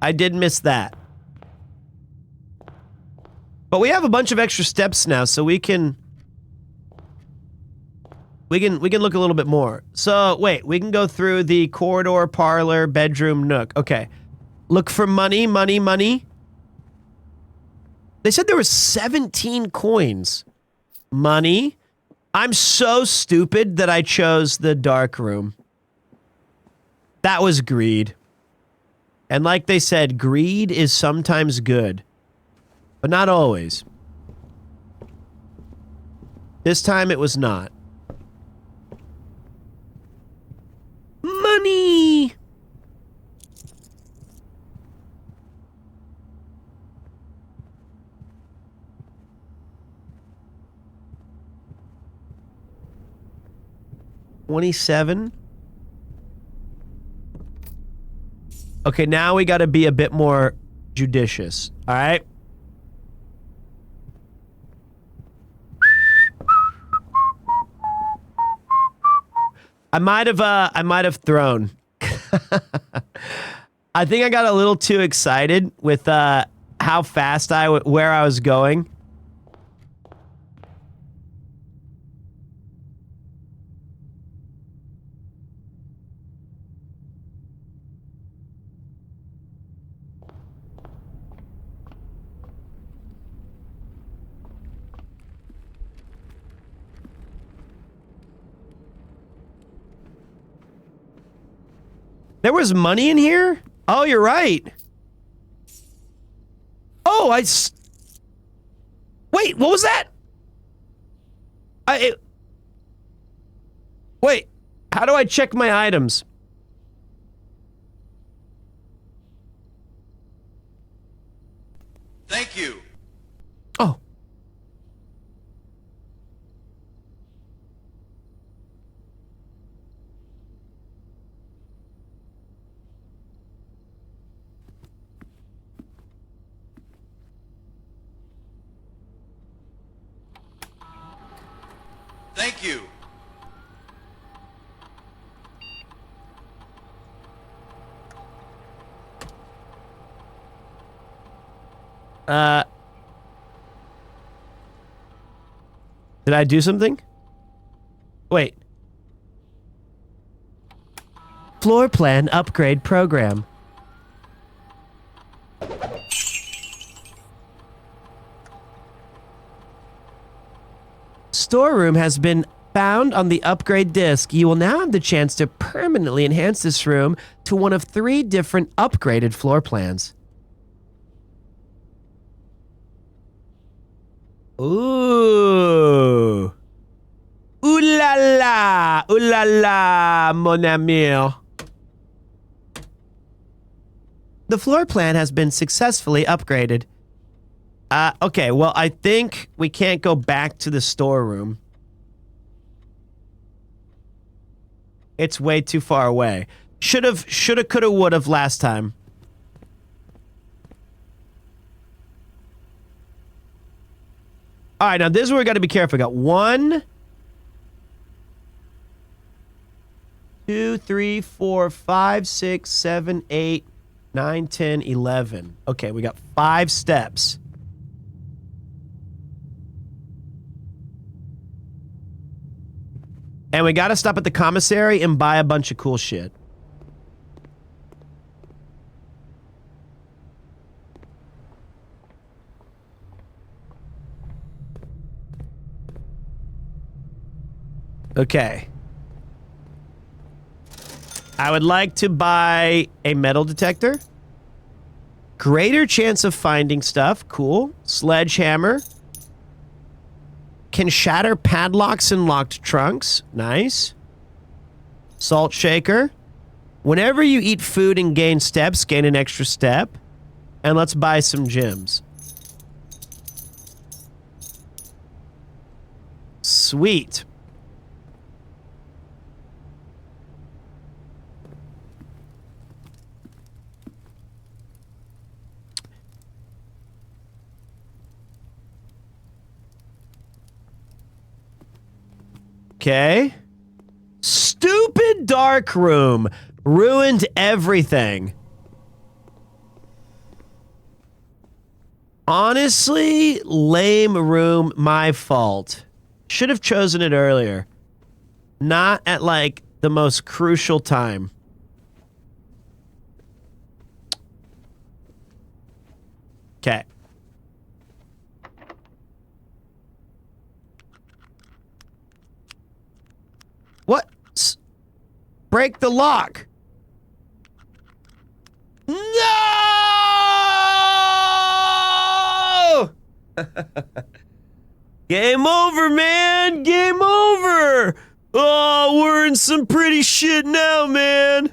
I did miss that. But we have a bunch of extra steps now, so we can look a little bit more. So, wait, we can go through the corridor, parlor, bedroom, nook. Okay. Look for money, money, money. They said there were 17 coins. Money. I'm so stupid that I chose the dark room. That was greed. And like they said, greed is sometimes good. But not always. This time it was not. Money! $27. Okay, now we gotta be a bit more judicious. Alright? I might have thrown. I think I got a little too excited with how fast where I was going. There was money in here? Oh, you're right. Oh, wait, what was that? Wait, how do I check my items? Thank you. Thank you. Did I do something? Wait. Floor plan upgrade program. Storeroom has been found on the upgrade disk. You will now have the chance to permanently enhance this room to one of 3 different upgraded floor plans. Ooh. Ooh la la. Ooh la la, mon ami. The floor plan has been successfully upgraded. Okay, well, I think we can't go back to the storeroom. It's way too far away. Should've, coulda, would've last time. All right, now this is where we got to be careful. We got 1, 2, 3, 4, 5, 6, 7, 8, 9, 10, 11. Okay, we got 5 steps. And we got to stop at the commissary and buy a bunch of cool shit. Okay. I would like to buy a metal detector. Greater chance of finding stuff. Cool. Sledgehammer. Can shatter padlocks and locked trunks. Nice. Salt shaker. Whenever you eat food and gain steps, gain an extra step. And let's buy some gems. Sweet. Okay. Stupid dark room. Ruined everything. Honestly, lame room, my fault. Should have chosen it earlier. Not at, like, the most crucial time. Okay. What? Break the lock. No! Game over, man. Game over. Oh, we're in some pretty shit now, man.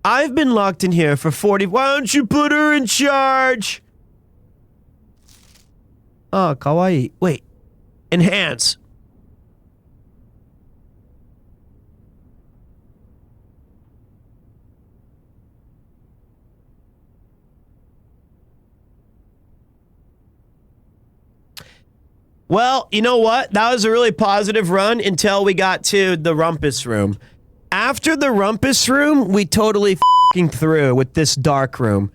I've been locked in here for 40. Why don't you put her in charge? Oh, kawaii. Wait. Enhance. Well, you know what? That was a really positive run until we got to the rumpus room. After the rumpus room, we totally f***ing through with this dark room.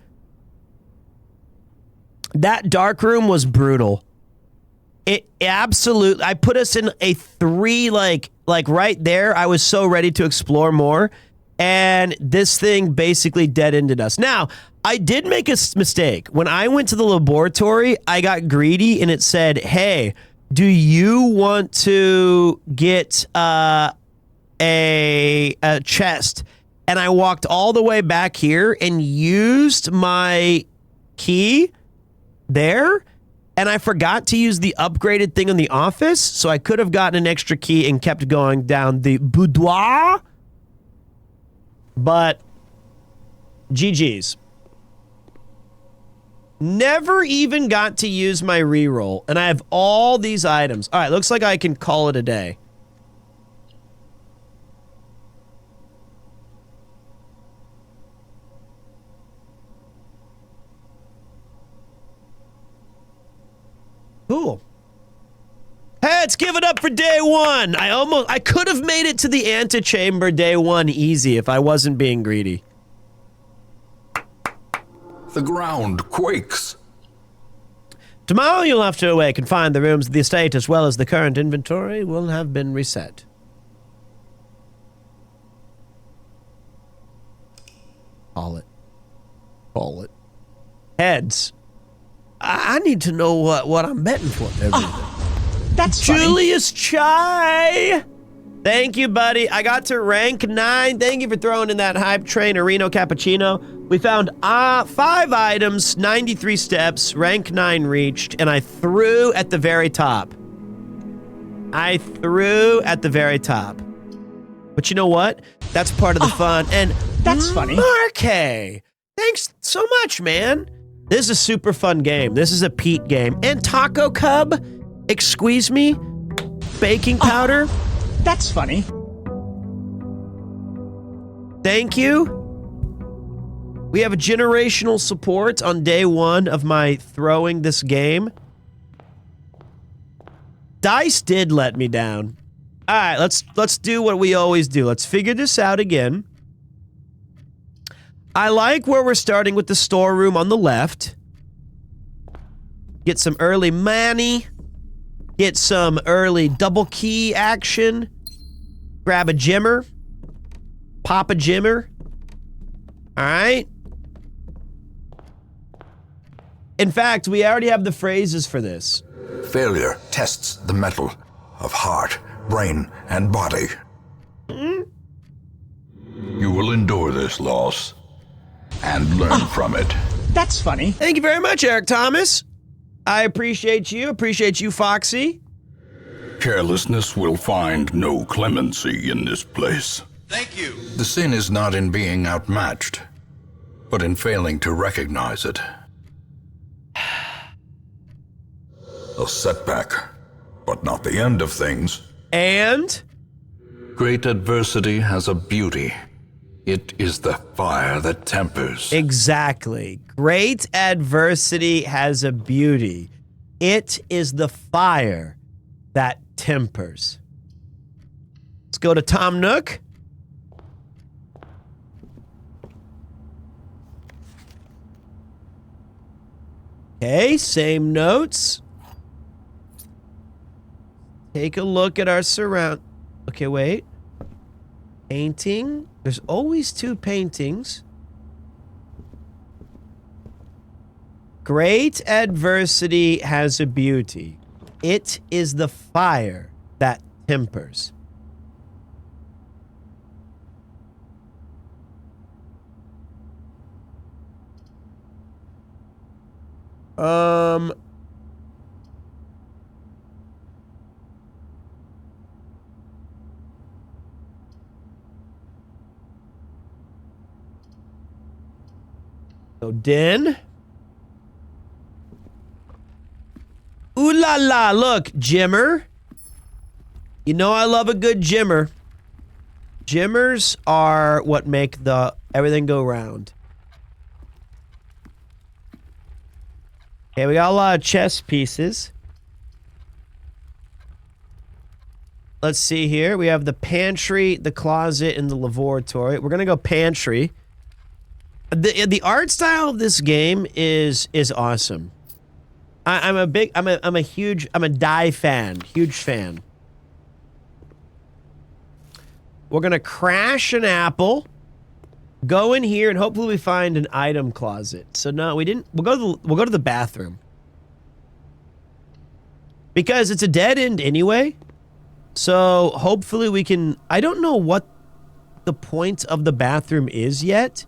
That dark room was brutal. It absolutely... I put us in a 3, like right there. I was so ready to explore more. And this thing basically dead-ended us. Now, I did make a mistake. When I went to the laboratory, I got greedy and it said, hey, do you want to get a chest? And I walked all the way back here and used my key there. And I forgot to use the upgraded thing in the office. So I could have gotten an extra key and kept going down the boudoir. But GG's. Never even got to use my reroll. And I have all these items. All right, looks like I can call it a day. Cool. Hey, Let's give it up for day one. I could have made it to the antechamber day one easy if I wasn't being greedy. The ground quakes. Tomorrow you'll have to awake and find the rooms of the estate as well as the current inventory will have been reset. Call it. Call it. Heads. I need to know what I'm betting for. That's funny. Julius Chai! Thank you, buddy. I got to rank 9. Thank you for throwing in that hype train, Reno Cappuccino. We found 5 items, 93 steps, rank 9 reached, and I threw at the very top. I threw at the very top. But you know what? That's part of the fun. And that's funny. Marque, thanks so much, man. This is a super fun game. This is a Pete game. And Taco Cub, excuse me, baking powder. That's funny. Thank you. We have a generational support on day 1 of my throwing this game. Dice did let me down. All right, let's do what we always do. Let's figure this out again. I like where we're starting with the storeroom on the left. Get some early money. Get some early double key action. Grab a jimmer. Pop a jimmer. All right. In fact, we already have the phrases for this. Failure tests the mettle of heart, brain, and body. You will endure this loss and learn from it. That's funny. Thank you very much, Eric Thomas. I appreciate you. Appreciate you, Foxy. Carelessness will find no clemency in this place. Thank you. The sin is not in being outmatched, but in failing to recognize it. A setback, but not the end of things. And? Great adversity has a beauty. It is the fire that tempers. Exactly. Great adversity has a beauty. It is the fire that tempers. Let's go to Tom Nook. Okay, same notes. Take a look at our surround. Okay, wait. Painting. There's always 2 paintings. Great adversity has a beauty. It is the fire that tempers. So Den. Ooh la la, look, Jimmer. You know I love a good Jimmer. Jimmers are what make everything go round. Okay, we got a lot of chess pieces. Let's see here. We have the pantry, the closet, and the laboratory. We're gonna go pantry. The art style of this game is awesome. I'm a die fan, huge fan. We're gonna crash an apple, go in here, and hopefully we find an item closet. So no, we didn't. We'll go to the bathroom because it's a dead end anyway. So hopefully we can. I don't know what the point of the bathroom is yet,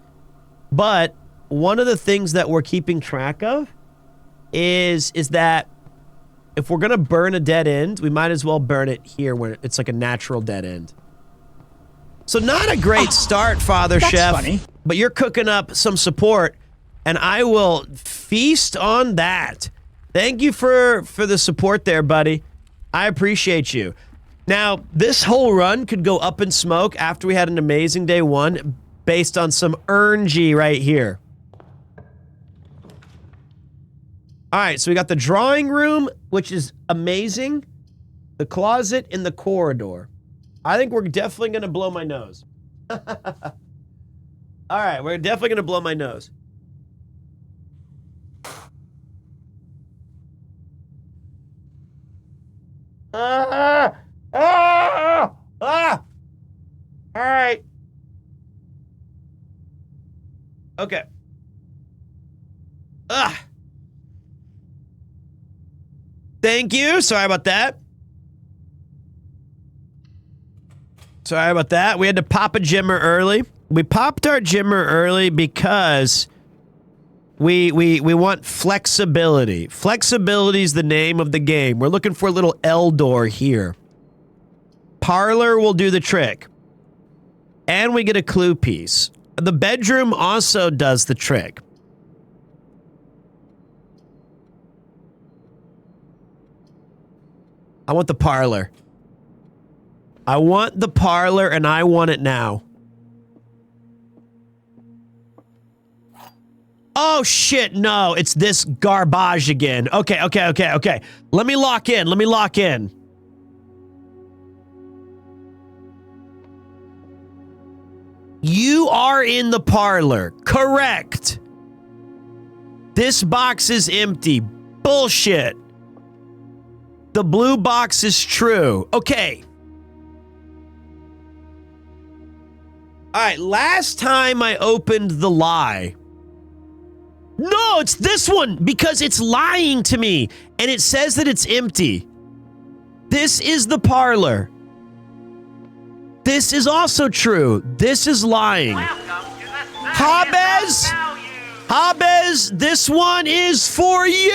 but one of the things that we're keeping track of is that if we're gonna burn a dead end, we might as well burn it here where it's like a natural dead end. So not a great start, Father Chef, funny. but you're cooking up some support, and I will feast on that. Thank you for the support there, buddy. I appreciate you. Now, this whole run could go up in smoke after we had an amazing day 1 based on some RNG right here. All right, so we got the drawing room, which is amazing. The closet in the corridor. I think we're definitely going to blow my nose. All right, we're definitely going to blow my nose. All right. Okay. Thank you. Sorry about that. Sorry about that. We had to pop a Jimmer early. We popped our Jimmer early because we want flexibility. Flexibility is the name of the game. We're looking for a little L door here. Parlor will do the trick. And we get a clue piece. The bedroom also does the trick. I want the parlor. I want the parlor, and I want it now. Oh, shit, no. It's this garbage again. Okay. Let me lock in. You are in the parlor. Correct. This box is empty. Bullshit. The blue box is true. Okay. All right, last time I opened the lie. No, it's this one because it's lying to me and it says that it's empty. This is the parlor. This is also true. This is lying. Habez! Habez, this one is for you!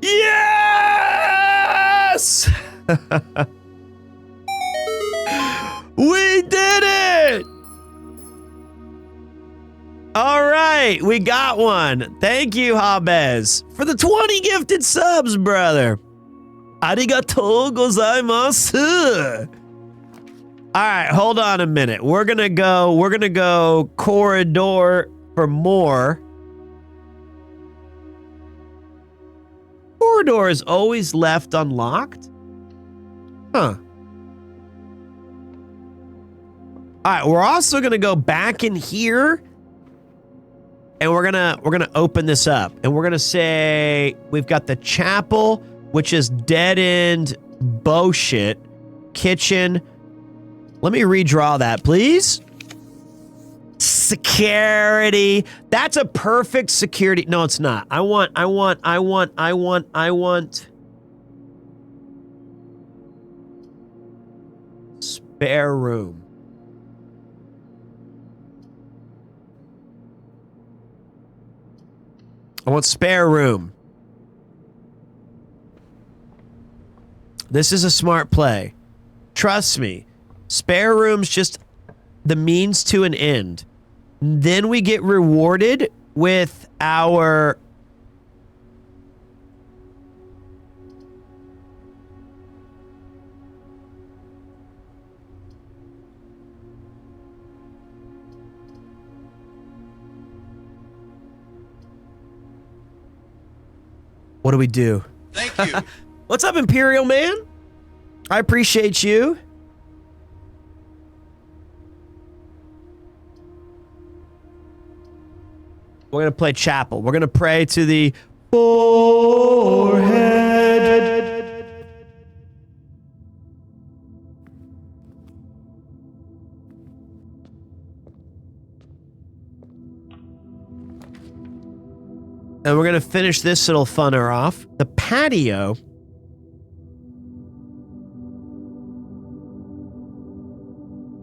Yes! We did it! All right, we got one. Thank you, Habez, for the 20 gifted subs, brother. Arigatou gozaimasu. All right, hold on a minute. We're gonna go corridor for more. Corridor is always left unlocked? Huh. All right, we're also gonna go back in here and we're gonna open this up and we're gonna say we've got the chapel, which is dead end bullshit. Kitchen. Let me redraw that, please. Security. That's a perfect security. No, it's not. I want. Spare room. I want spare room. This is a smart play. Trust me. Spare room's just the means to an end. Then we get rewarded with our... What do we do? Thank you. What's up, Imperial Man? I appreciate you. We're going to play chapel. We're going to pray to the forehead. And we're going to finish this little funner off. The patio.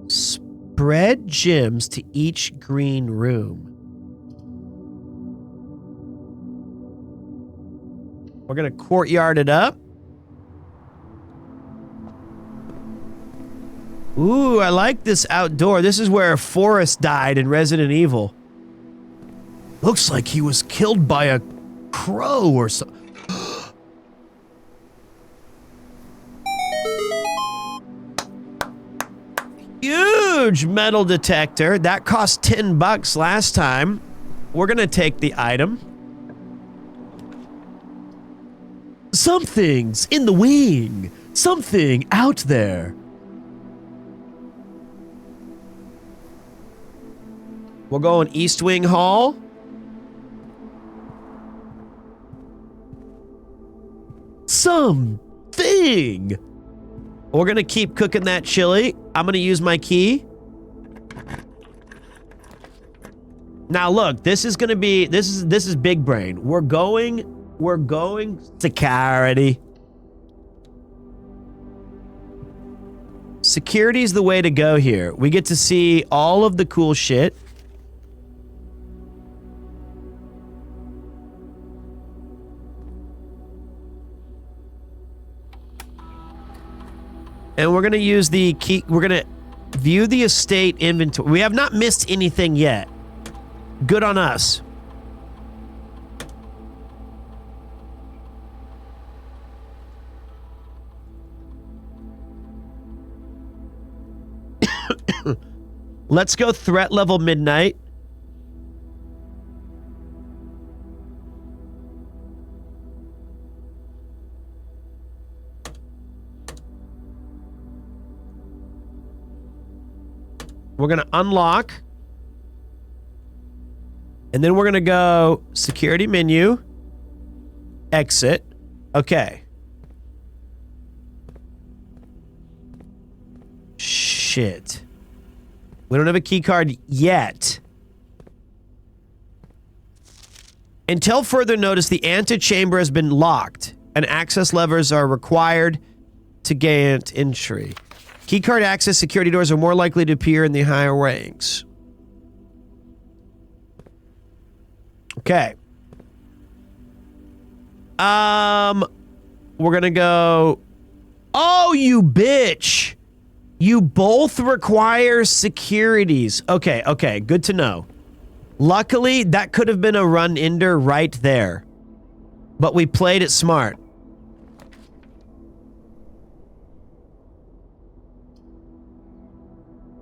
Spread gems to each green room. We're going to courtyard it up. Ooh, I like this outdoor. This is where Forrest died in Resident Evil. Looks like he was killed by a crow or something. Huge metal detector. That cost $10 last time. We're going to take the item. Something's in the wing. Something out there. We're going East Wing Hall. Something. We're gonna keep cooking that chili. I'm gonna use my key. Now look, this is gonna be this is big brain. We're going security. Security's the way to go here. We get to see all of the cool shit. And we're gonna use the key. We're gonna view the estate inventory. We have not missed anything yet. Good on us. Let's go threat level midnight. We're going to unlock. And then we're going to go security menu. Exit. Okay. Shit. We don't have a key card yet. Until further notice, the antechamber has been locked, and access levers are required to gain entry. Keycard access security doors are more likely to appear in the higher ranks. Okay. We're gonna go... Oh, you bitch! You both require securities. Okay, okay, good to know. Luckily, that could have been a run-ender right there. But we played it smart.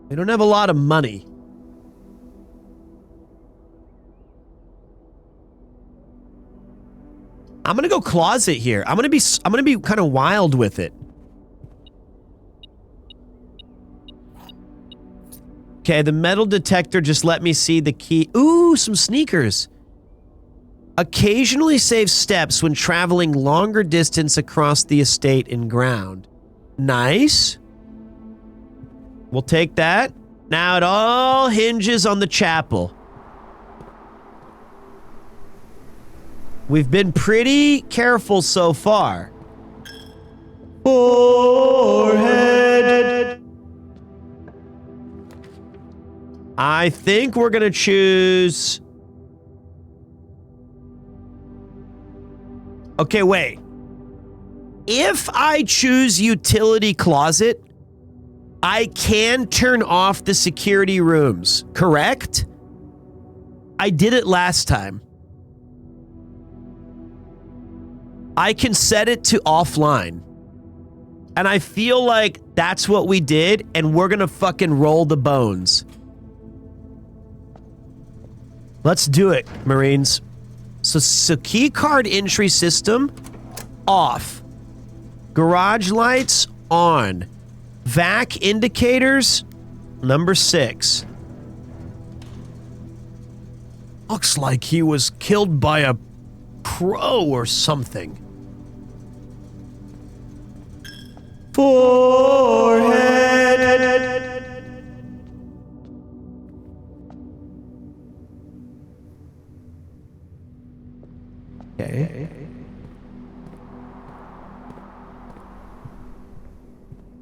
We don't have a lot of money. I'm gonna go closet here. I'm gonna be kind of wild with it. Okay, the metal detector just let me see the key. Ooh, some sneakers. Occasionally save steps when traveling longer distance across the estate and ground. Nice. We'll take that. Now it all hinges on the chapel. We've been pretty careful so far. Forehead. I think we're gonna choose... Okay, wait. If I choose utility closet, I can turn off the security rooms, correct? I did it last time. I can set it to offline. And I feel like that's what we did, and we're gonna fucking roll the bones. Let's do it, Marines. So key card entry system, off. Garage lights, on. Vac indicators, number 6. Looks like he was killed by a crow or something. Forehead. Okay.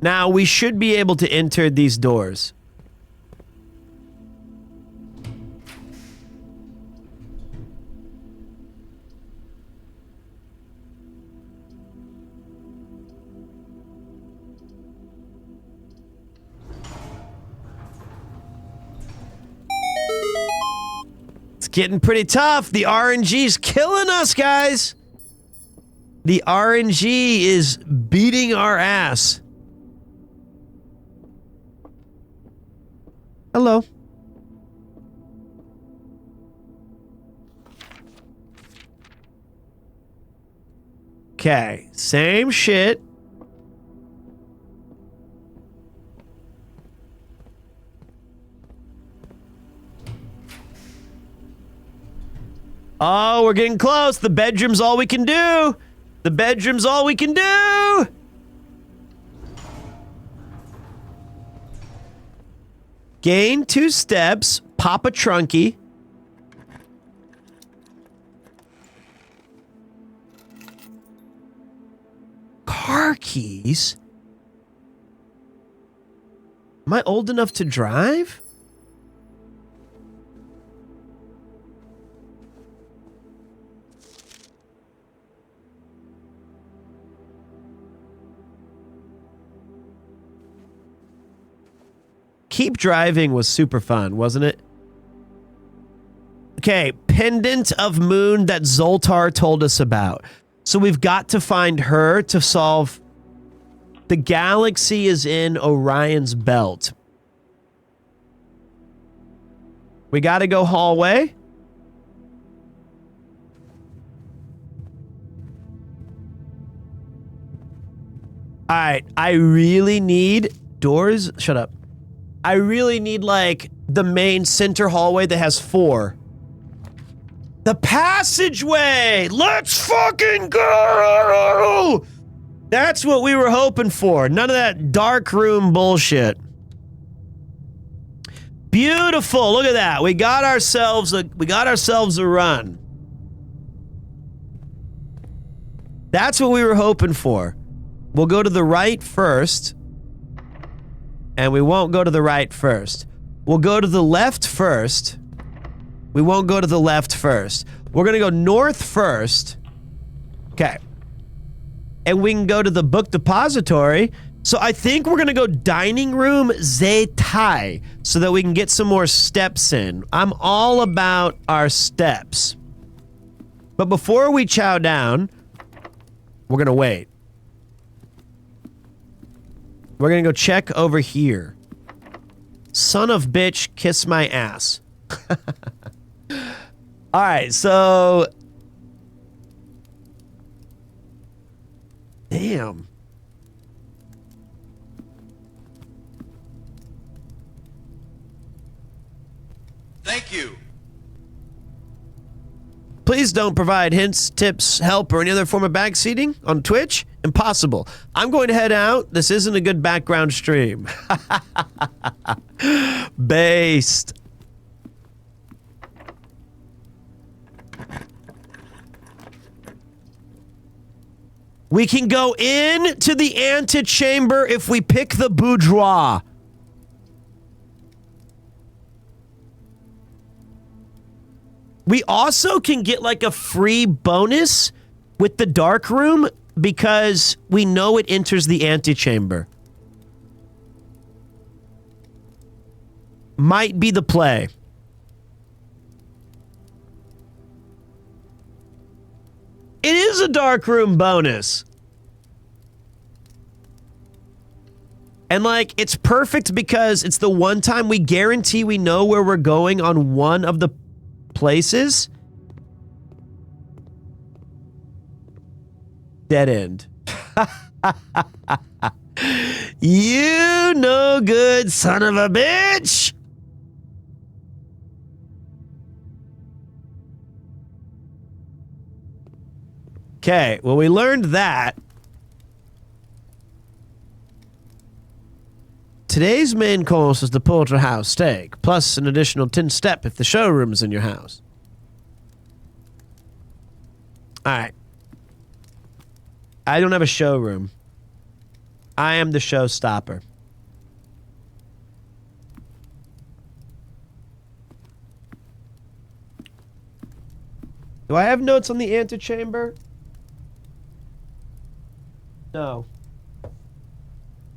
Now we should be able to enter these doors. It's getting pretty tough. The RNG's killing us, guys. The RNG is beating our ass. Hello. Okay, same shit. Oh, we're getting close. The bedroom's all we can do. The bedroom's all we can do. Gain 2 steps. Pop a trunkie. Car keys? Am I old enough to drive? Keep driving was super fun, wasn't it? Okay, pendant of moon that Zoltar told us about. So we've got to find her to solve. The galaxy is in Orion's belt. We got to go hallway. All right, I really need doors. Shut up. I really need, like, the main center hallway that has 4. The passageway! Let's fucking go! That's what we were hoping for. None of that dark room bullshit. Beautiful. Look at that. We got ourselves a run. That's what we were hoping for. We'll go to the right first. And we won't go to the right first. We'll go to the left first. We won't go to the left first. We're going to go north first. Okay. And we can go to the book depository. So I think we're going to go dining room Zetai so that we can get some more steps in. I'm all about our steps. But before we chow down, we're going to wait. We're going to go check over here. Son of bitch, kiss my ass. All right, so... Damn. Thank you. Please don't provide hints, tips, help, or any other form of backseating on Twitch. Impossible. I'm going to head out. This isn't a good background stream. Based. We can go into the antechamber if we pick the boudoir. We also can get like a free bonus with the dark room because we know it enters the antechamber. Might be the play. It is a dark room bonus. And like, it's perfect because it's the one time we guarantee we know where we're going on one of the places. Dead end. You no good son of a bitch. Okay, well, we learned that. Today's main course is the porterhouse steak, plus an additional 10 step if the showroom's in your house. All right. I don't have a showroom. I am the showstopper. Do I have notes on the antechamber? No.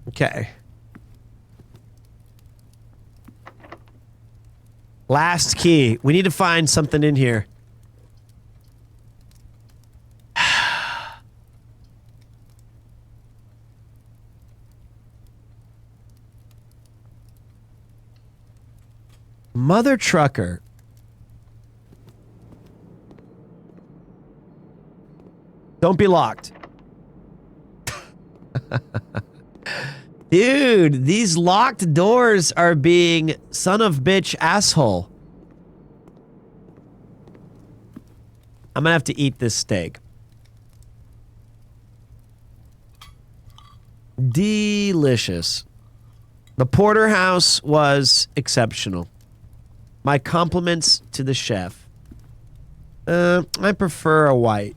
Okay. Last key. We need to find something in here. Mother trucker. Don't be locked. Dude, these locked doors are being son of bitch asshole. I'm gonna have to eat this steak. Delicious. The porterhouse was exceptional. My compliments to the chef. I prefer a white.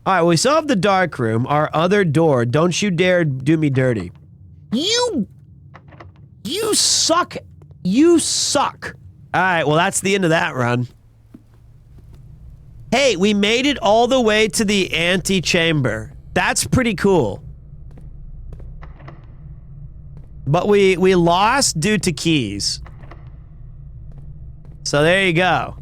All right, we still have the dark room, our other door. Don't you dare do me dirty. You suck. You suck. All right, well, that's the end of that run. Hey, we made it all the way to the antechamber. That's pretty cool. But we lost due to keys. So there you go.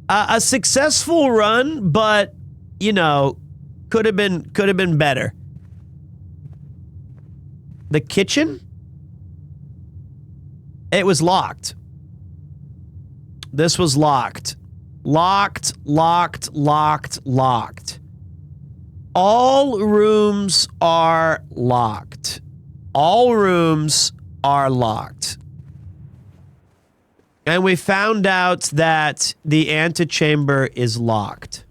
A successful run, but you know, could have been better. The kitchen? It was locked. This was locked. Locked, locked, locked, locked. All rooms are locked. All rooms are locked. And we found out that the antechamber is locked.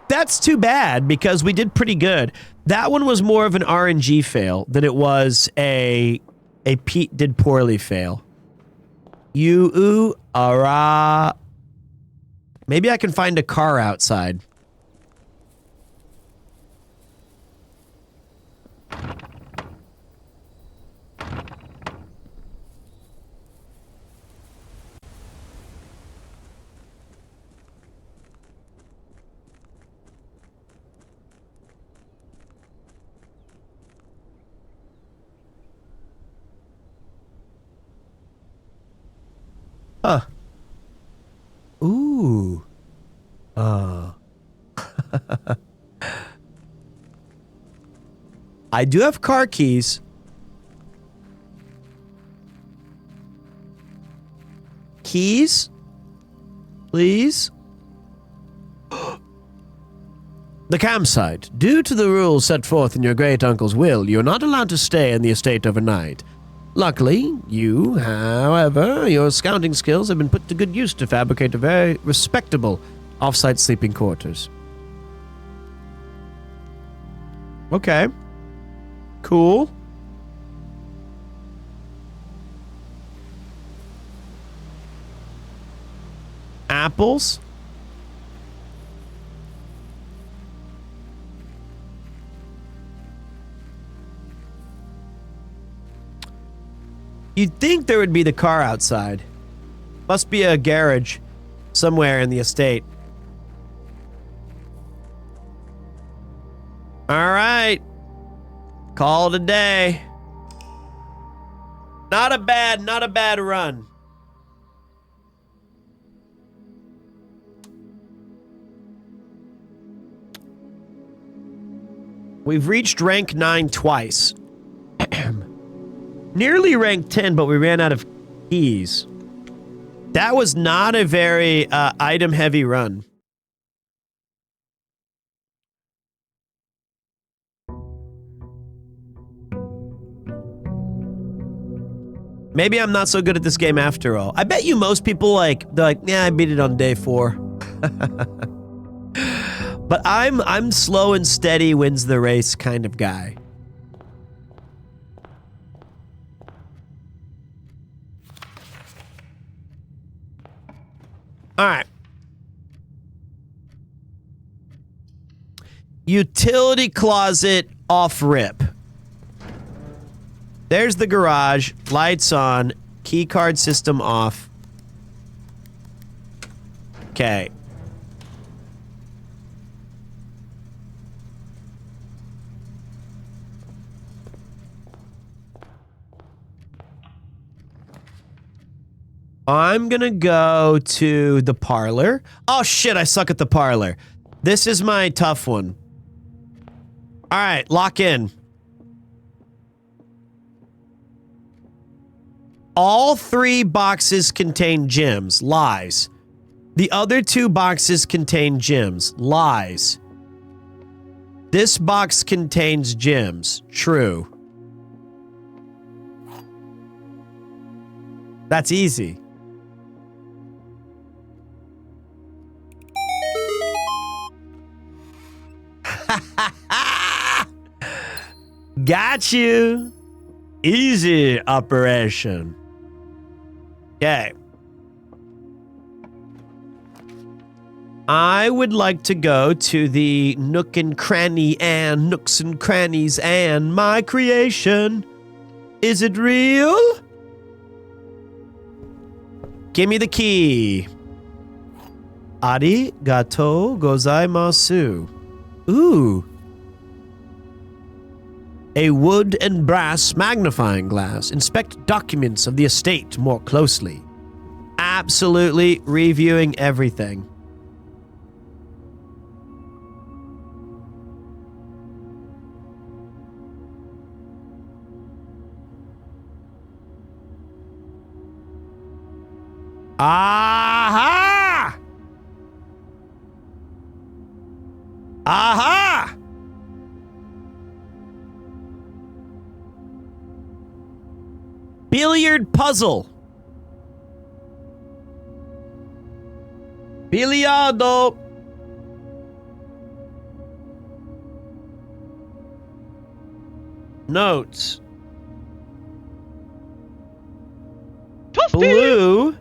That's too bad because we did pretty good. That one was more of an RNG fail than it was a Pete did poorly fail. Ara. Maybe I can find a car outside. Huh. Ooh. I do have car keys. Keys? Please? The campsite. Due to the rules set forth in your great-uncle's will, you're not allowed to stay in the estate overnight. Luckily, however, your scouting skills have been put to good use to fabricate a very respectable off-site sleeping quarters. Okay. Cool. Apples. You'd think there would be the car outside. Must be a garage somewhere in the estate. All right. Call it a day. Not a bad run. We've reached rank 9 twice. Nearly rank 10, but we ran out of keys. That was not a very item-heavy run. Maybe I'm not so good at this game after all. I bet you most people they're like, yeah, I beat it on day 4. But I'm slow and steady wins the race kind of guy. All right. Utility closet off rip. There's the garage. Lights on. Key card system off. Okay. I'm gonna go to the parlor. Oh shit, I suck at the parlor. This is my tough one. All right, lock in. All 3 boxes contain gems. Lies. The other 2 boxes contain gems. Lies. This box contains gems. True. That's easy. Got you. Easy operation. Okay. I would like to go to the nooks and crannies and my creation. Is it real? Give me the key. Arigatou gozaimasu. Ooh. A wood and brass magnifying glass. Inspect documents of the estate more closely. Absolutely reviewing everything. Aha! Aha! Billiard puzzle. Biliardo. Notes. Blue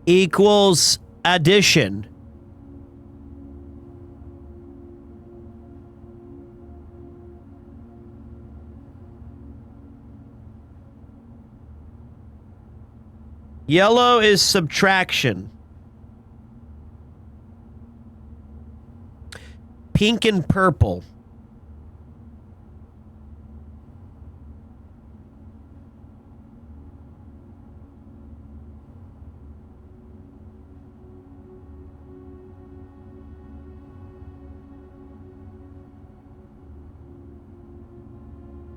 equals addition. Yellow is subtraction. Pink and purple.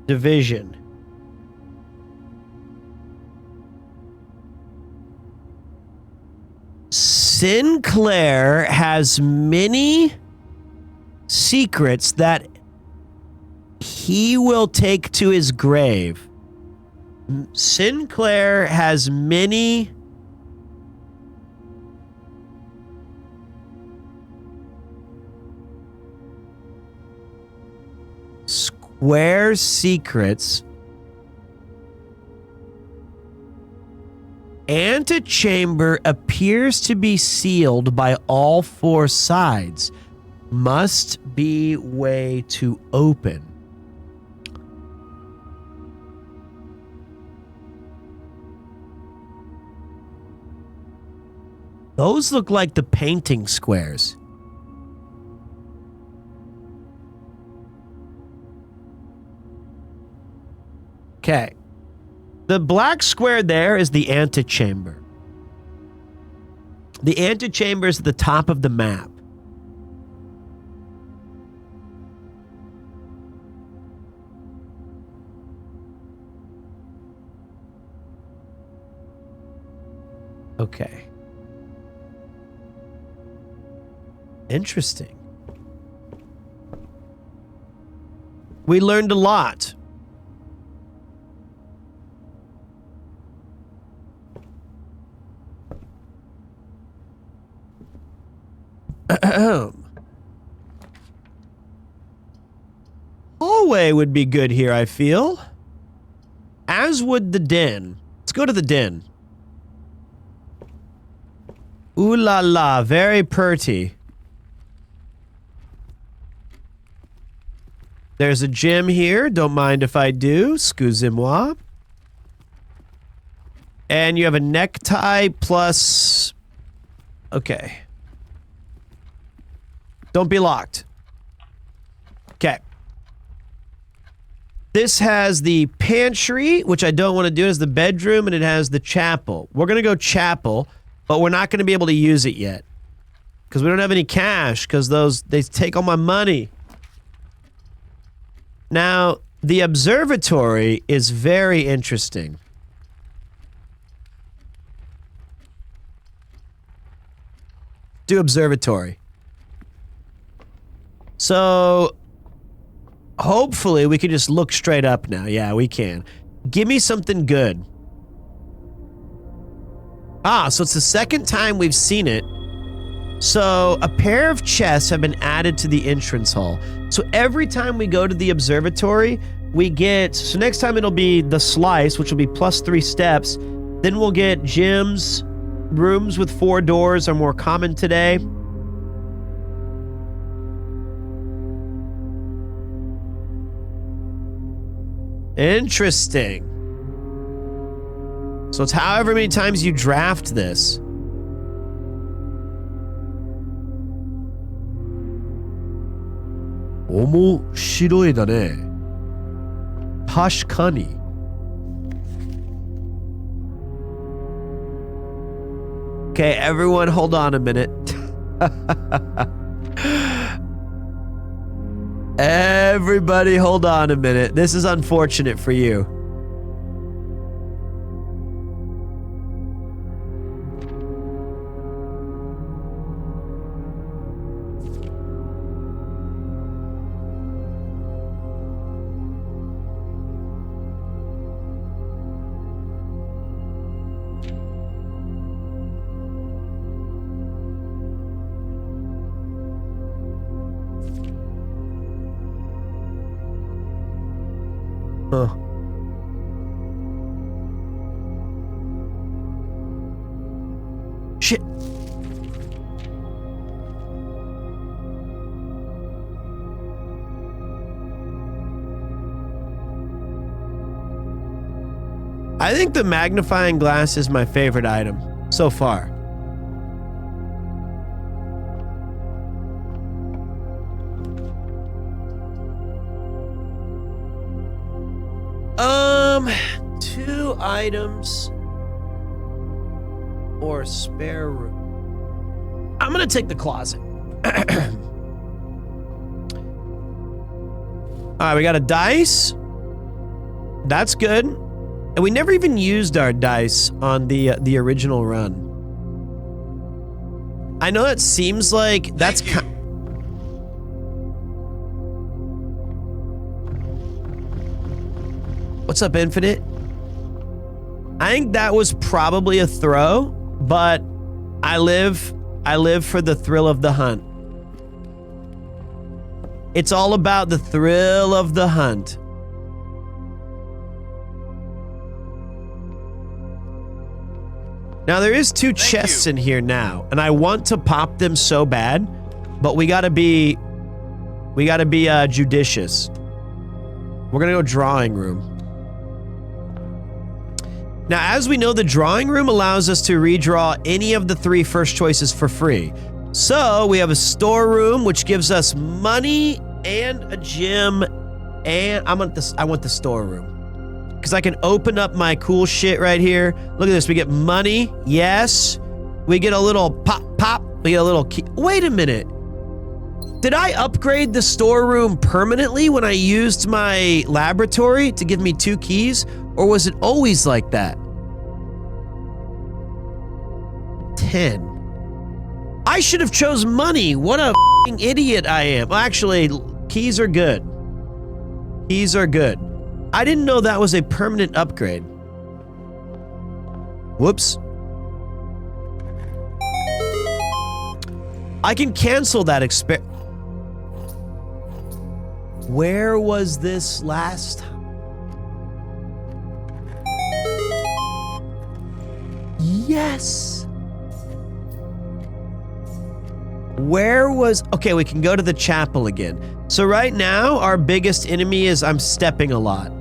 Division. Sinclair has many secrets that he will take to his grave. Sinclair has many square secrets. Antechamber appears to be sealed by all 4 sides. Must be way to open. Those look like the painting squares. Okay. The black square there is the antechamber. The antechamber is at the top of the map. Okay. Interesting. We learned a lot. Hallway would be good here, I feel. As would the den. Let's go to the den. Ooh la la, very pretty. There's a gym here. Don't mind if I do. Excusez-moi. And you have a necktie plus... Okay. Don't be locked. Okay. This has the pantry, which I don't want to do. It has the bedroom, and it has the chapel. We're going to go chapel, but we're not going to be able to use it yet. Because we don't have any cash, because they take all my money. Now, The observatory is very interesting. Do observatory. So, hopefully we can just look straight up now. Yeah, we can. Give me something good. Ah, so it's the second time we've seen it. So, a pair of chests have been added to the entrance hall. So, every time we go to the observatory, we get... So, next time it'll be the slice, which will be +3 steps. Then we'll get gyms. Rooms with 4 doors are more common today. Interesting. So it's however many times you draft this. Omoshiroi da ne. Tashikani. Okay, everyone hold on a minute. Everybody hold on a minute. This is unfortunate for you. Huh. Shit. I think the magnifying glass is my favorite item so far. Two items or spare room. I'm gonna take the closet. All right, we got a dice. That's good. And we never even used our dice on the original run. I know that seems like that's What's up, Infinite? I think that was probably a throw, but I live for the thrill of the hunt. It's all about the thrill of the hunt. Now there is 2 chests in here now, and I want to pop them so bad, but we gotta be judicious. We're gonna go drawing room. Now, as we know, the drawing room allows us to redraw any of the 3 first choices for free. So we have a storeroom, which gives us money and a gym, and I want the storeroom because I can open up my cool shit right here. Look at this. We get money. Yes. We get a little pop. We get a little key. Wait a minute. Did I upgrade the storeroom permanently when I used my laboratory to give me 2 keys? Or was it always like that? 10. I should have chose money. What a f***ing idiot I am. Well, actually, keys are good. Keys are good. I didn't know that was a permanent upgrade. Whoops. I can cancel that experiment. Where was this last time? Yes. Where was... Okay, we can go to the chapel again. So right now, our biggest enemy is I'm stepping a lot.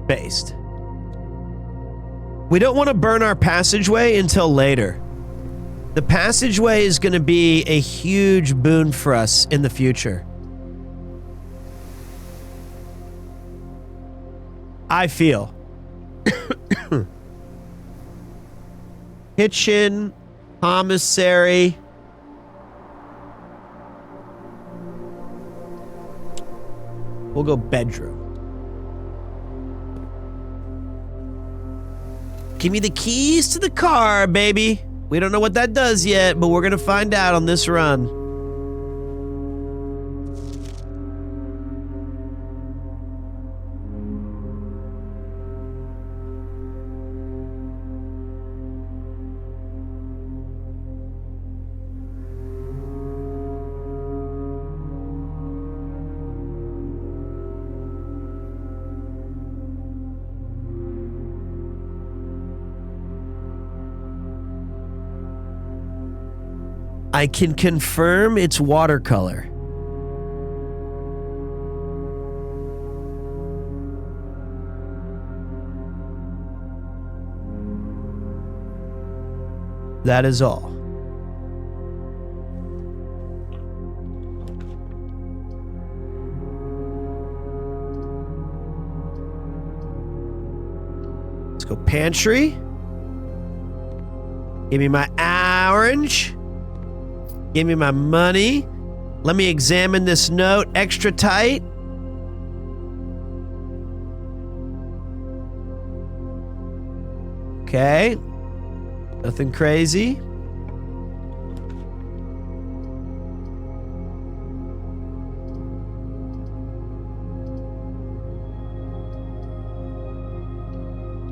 Based. We don't want to burn our passageway until later. The passageway is going to be a huge boon for us in the future. I feel. Kitchen, commissary. We'll go bedroom. Give me the keys to the car, baby. We don't know what that does yet, but we're gonna find out on this run. I can confirm it's watercolor. That is all. Let's go pantry. Give me my orange. Give me my money. Let me examine this note extra tight. Okay. Nothing crazy.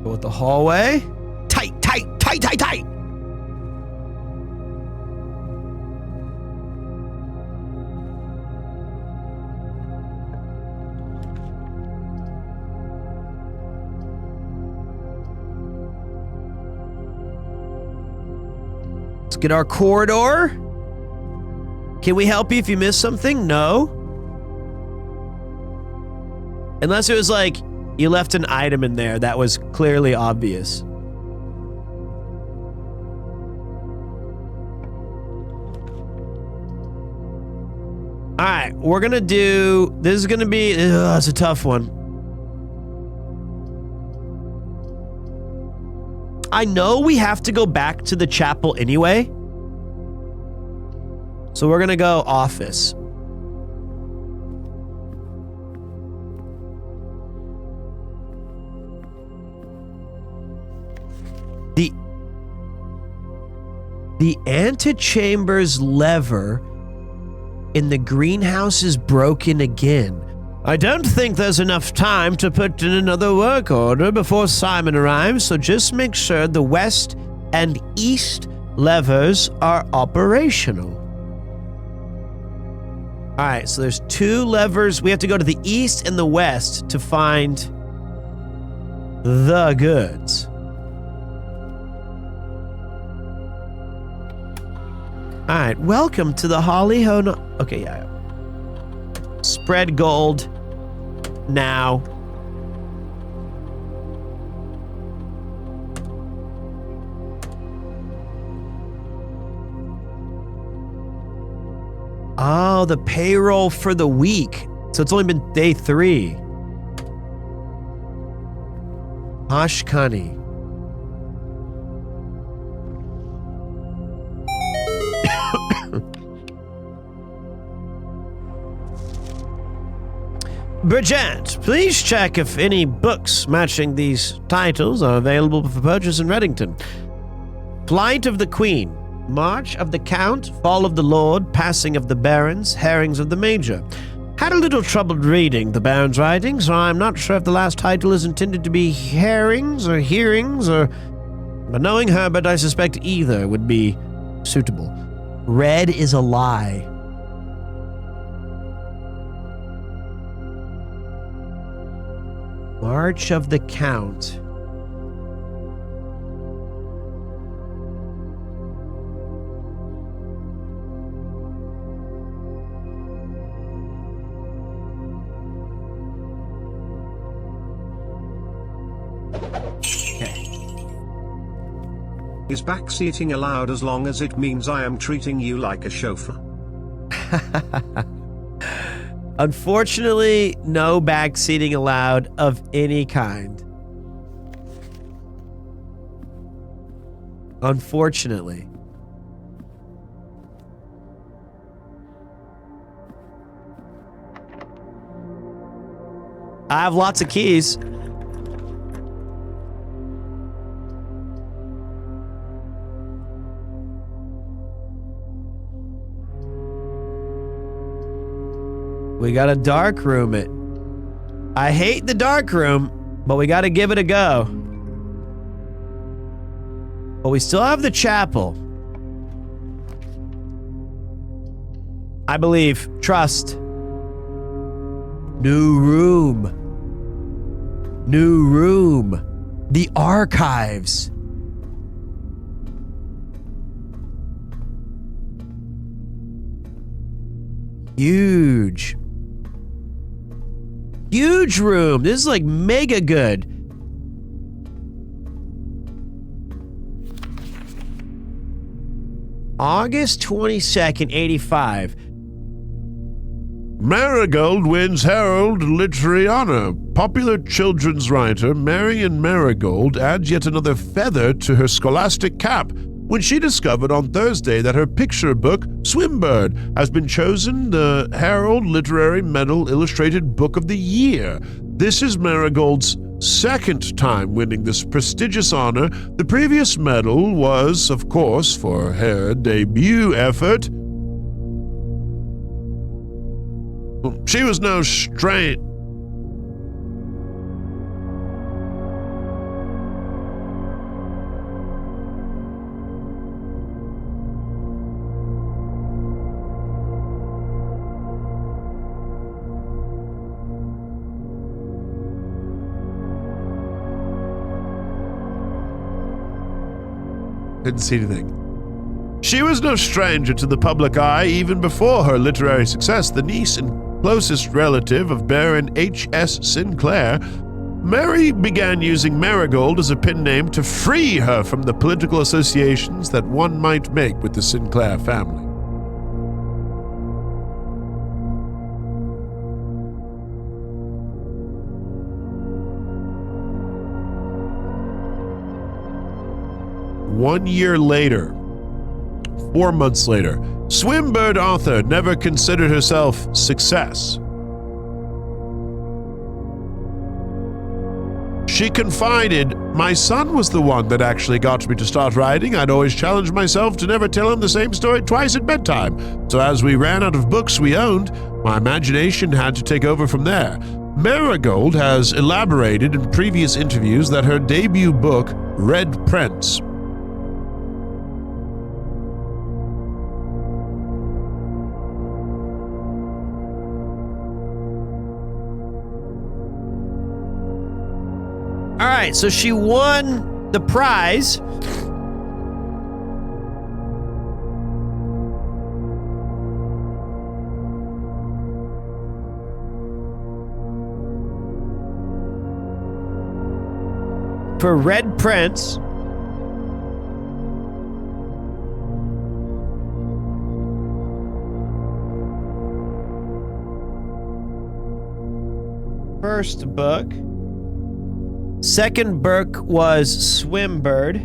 Go with the hallway. Tight, tight, tight, tight, tight. Let's get our corridor. Can we help you if you missed something? No. Unless it was like you left an item in there that was clearly obvious. All right, we're gonna do, this is gonna be, it's a tough one. I know we have to go back to the chapel anyway. So we're gonna go office. The antechamber's lever in the greenhouse is broken again. I don't think there's enough time to put in another work order before Simon arrives, so just make sure the west and east levers are operational. All right, so there's 2 levers. We have to go to the east and the west to find the goods. All right, welcome to the Holly Ho. Okay, yeah. Spread gold now. Oh, the payroll for the week. So it's only been day 3. Ashkani. Bridget, please check if any books matching these titles are available for purchase in Reddington. Flight of the Queen, March of the Count, Fall of the Lord, Passing of the Barons, Herrings of the Major. Had a little trouble reading the Baron's writing, so I'm not sure if the last title is intended to be herrings or hearings or... But knowing Herbert, I suspect either would be suitable. Red is a lie. March of the Count. Okay. Is backseating allowed as long as it means I am treating you like a chauffeur? Unfortunately, no backseating allowed of any kind. Unfortunately. I have lots of keys. We got a dark room. I hate the dark room, but we got to give it a go. But we still have the chapel. I believe. Trust. New room. New room. The archives. Huge. Huge room. This is like mega good. August 22nd, 85. Marigold wins Herald Literary Honor. Popular children's writer Marion Marigold adds yet another feather to her scholastic cap when she discovered on Thursday that her picture book, Swimbird, has been chosen the Herald Literary Medal Illustrated Book of the Year. This is Marigold's second time winning this prestigious honor. The previous medal was, of course, for her debut effort. She was no stranger. Didn't see anything. She was no stranger to the public eye even before her literary success. The niece and closest relative of Baron H.S. Sinclair, Mary began using Marigold as a pen name to free her from the political associations that one might make with the Sinclair family. One year later, 4 months later, Swimbird author never considered herself success. She confided, "My son was the one that actually got me to start writing. I'd always challenged myself to never tell him the same story twice at bedtime. So as we ran out of books we owned, my imagination had to take over from there." Marigold has elaborated in previous interviews that her debut book, Red Prince, All right, so she won the prize. For Red Prince. First book. Second book was Swimbird.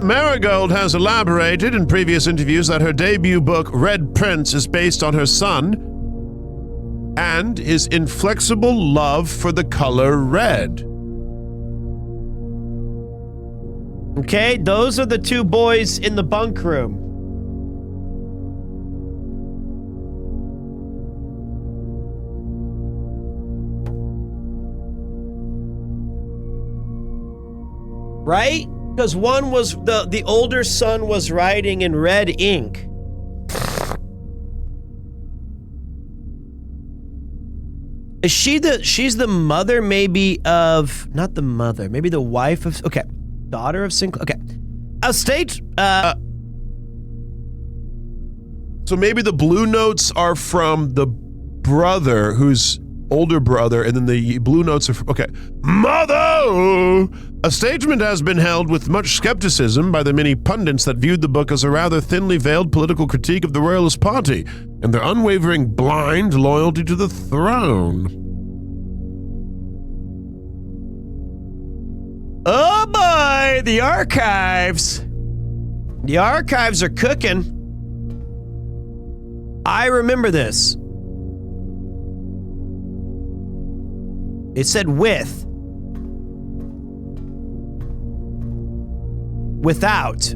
Marigold has elaborated in previous interviews that her debut book, Red Prince, is based on her son and his inflexible love for the color red. Okay, those are the two boys in the bunk room. Right? Because one was the older son was writing in red ink. Is she's the mother maybe of, not the mother, maybe the wife of, okay. Daughter of Sinclair. Okay. A state. So maybe the blue notes are from the brother, who's older brother, and then the blue notes are from, okay. Mother! A statement has been held with much skepticism by the many pundits that viewed the book as a rather thinly veiled political critique of the Royalist Party and their unwavering blind loyalty to the throne. Oh boy, the archives. The archives are cooking. I remember this. It said with. Without.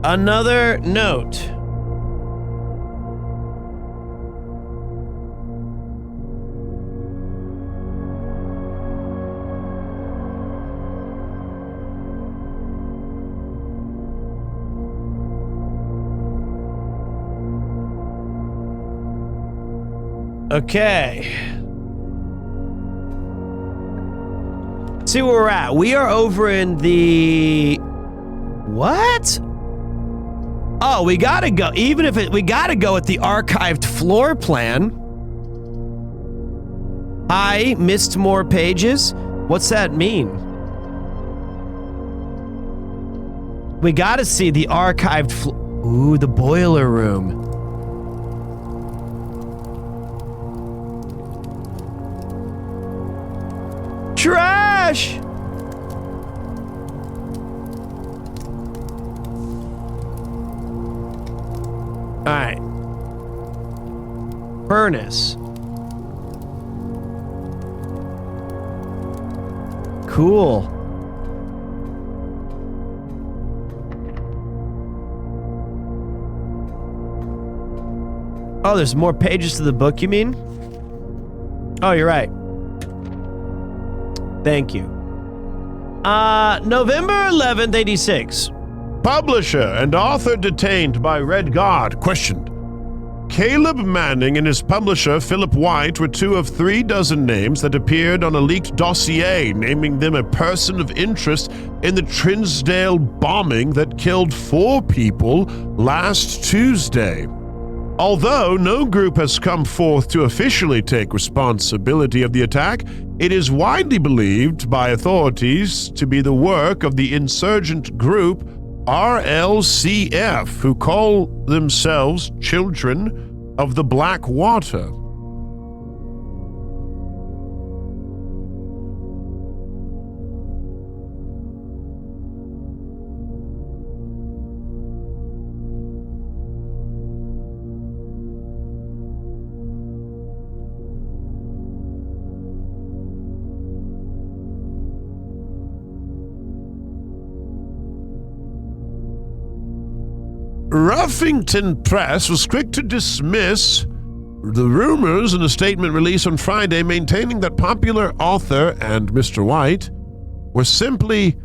Another note. Okay. Let's see where we're at. We are over in the... What? Oh, we gotta go. Even if we gotta go with the archived floor plan. I missed more pages. What's that mean? We gotta see the archived Ooh, the boiler room. Trash! Alright. Furnace. Cool. Oh, there's more pages to the book, you mean? Oh, you're right. Thank you. November 11th, 86. Publisher and author detained by Red Guard questioned. Caleb Manning and his publisher Philip White were 2 of 3 dozen names that appeared on a leaked dossier naming them a person of interest in the Trinsdale bombing that killed 4 people last Tuesday. Although no group has come forth to officially take responsibility of the attack, it is widely believed by authorities to be the work of the insurgent group RLCF, who call themselves Children of the Black Water. Ruffington Press was quick to dismiss the rumors in a statement released on Friday, maintaining that popular author and Mr. White were simply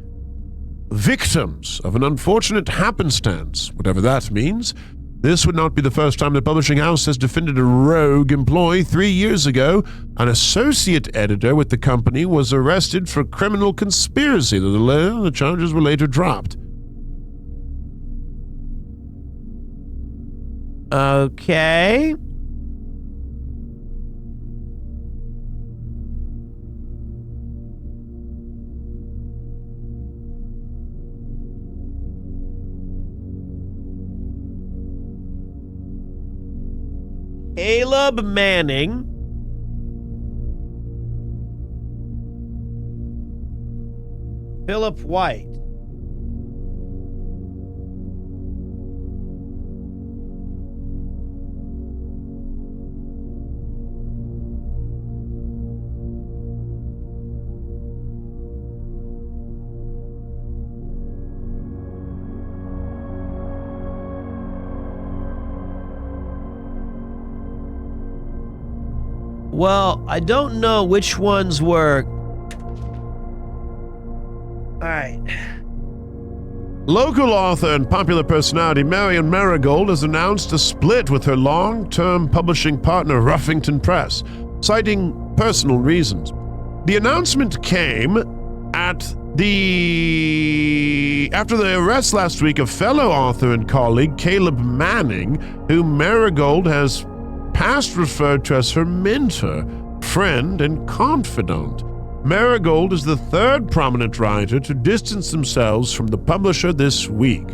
victims of an unfortunate happenstance, whatever that means. This would not be the first time the publishing house has defended a rogue employee. 3 years ago, an associate editor with the company was arrested for criminal conspiracy. The charges were later dropped. Okay. Caleb Manning. Philip White. Well, I don't know which ones were... Alright. Local author and popular personality Marion Marigold has announced a split with her long-term publishing partner Ruffington Press, citing personal reasons. The announcement came after the arrest last week of fellow author and colleague Caleb Manning, whom Marigold has past referred to as her mentor, friend, and confidant. Marigold is the third prominent writer to distance themselves from the publisher this week.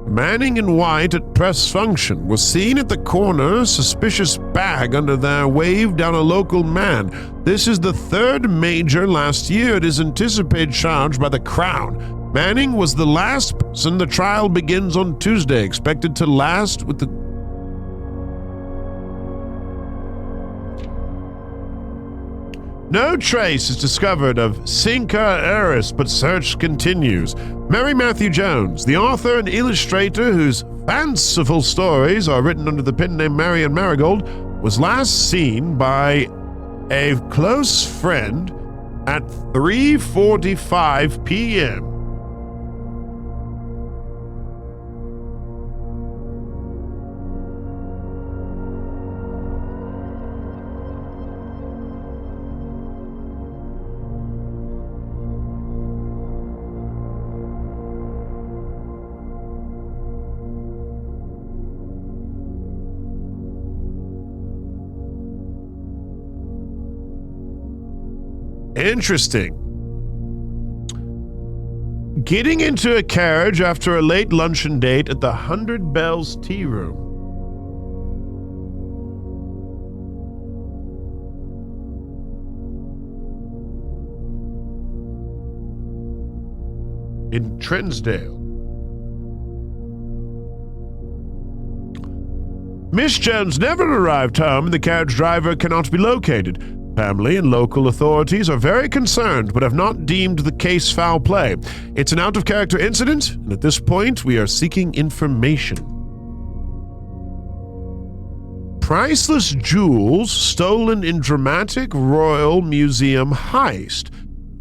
Manning and White at press function was seen at the corner, a suspicious bag under there waved down a local man. This is the third major last year. It is anticipated charge by the Crown. Manning was the last person. The trial begins on Tuesday, expected to last with the... No trace is discovered of Cinca heiress, but search continues. Mary Matthew Jones, the author and illustrator whose fanciful stories are written under the pen name Marion Marigold, was last seen by a close friend at 3:45 p.m. Interesting. Getting into a carriage after a late luncheon date at the 100 Bells Tea Room. In Trinsdale. Miss Jones never arrived home and the carriage driver cannot be located. Family and local authorities are very concerned but have not deemed the case foul play. It's an out-of-character incident, and at this point we are seeking information. Priceless jewels stolen in dramatic Royal Museum heist.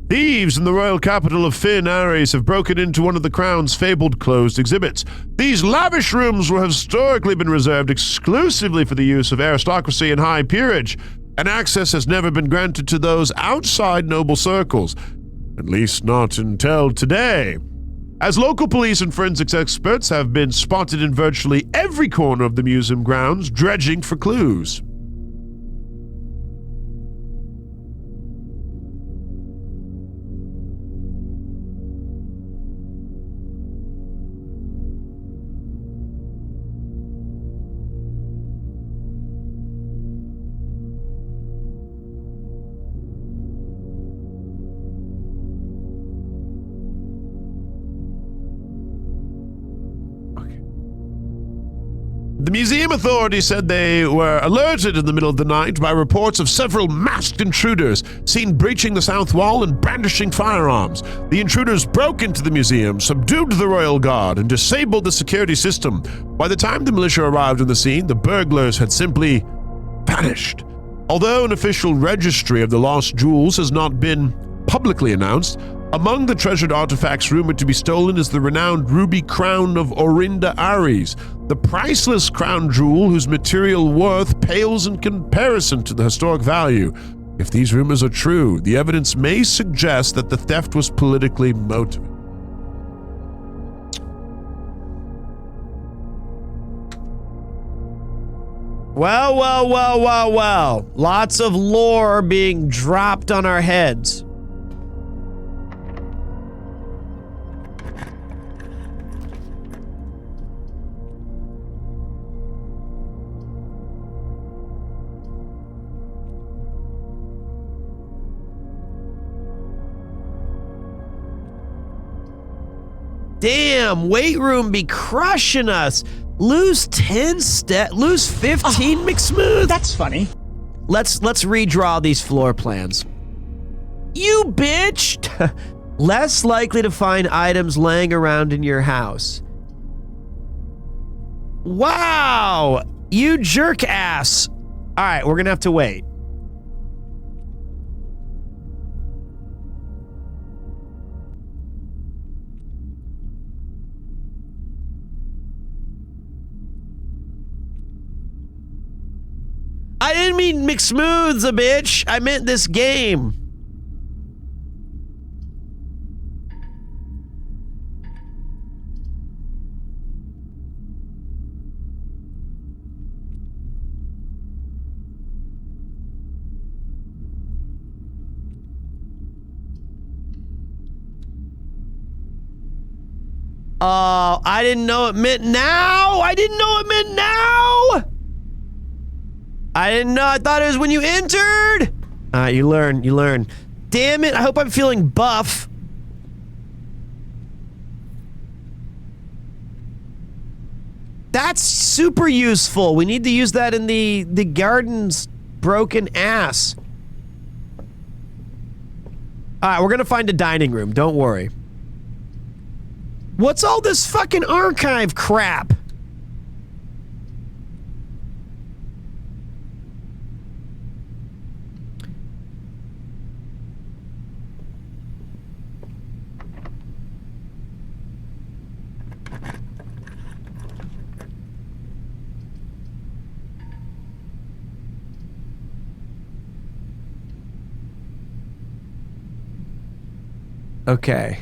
Thieves in the royal capital of Finn Ares have broken into one of the Crown's fabled closed exhibits. These lavish rooms have historically been reserved exclusively for the use of aristocracy and high peerage, and access has never been granted to those outside noble circles, at least not until today. As local police and forensics experts have been spotted in virtually every corner of the museum grounds, dredging for clues. The museum authorities said they were alerted in the middle of the night by reports of several masked intruders seen breaching the south wall and brandishing firearms. The intruders broke into the museum, subdued the royal guard, and disabled the security system. By the time the militia arrived on the scene, the burglars had simply vanished. Although an official registry of the lost jewels has not been publicly announced, among the treasured artifacts rumored to be stolen is the renowned ruby crown of Orinda Ares, the priceless crown jewel whose material worth pales in comparison to the historic value. If these rumors are true, the evidence may suggest that the theft was politically motivated. Well. Lots of lore being dropped on our heads. Damn, weight room be crushing us. Lose 10 lose 15, McSmooth. That's funny. Let's redraw these floor plans. You bitch! Less likely to find items laying around in your house. Wow! You jerk ass. All right, we're gonna have to wait. I didn't mean McSmooths, a bitch. I meant this game. Oh, I didn't know it meant now. I didn't know it meant now. I didn't know. I thought it was when you entered. All right, you learn. You learn. Damn it. I hope I'm feeling buff. That's super useful. We need to use that in the garden's broken ass. All right, we're going to find a dining room. Don't worry. What's all this fucking archive crap? Okay.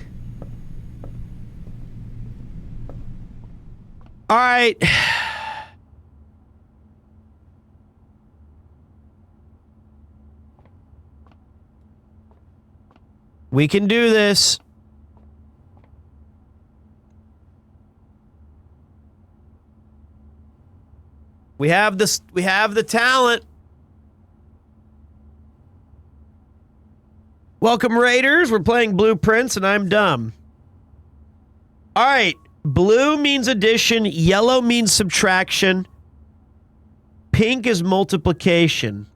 All right. We can do this. We have this. We have the talent. Welcome, Raiders. We're playing Blueprints, and I'm dumb. All right. Blue means addition. Yellow means subtraction. Pink is multiplication.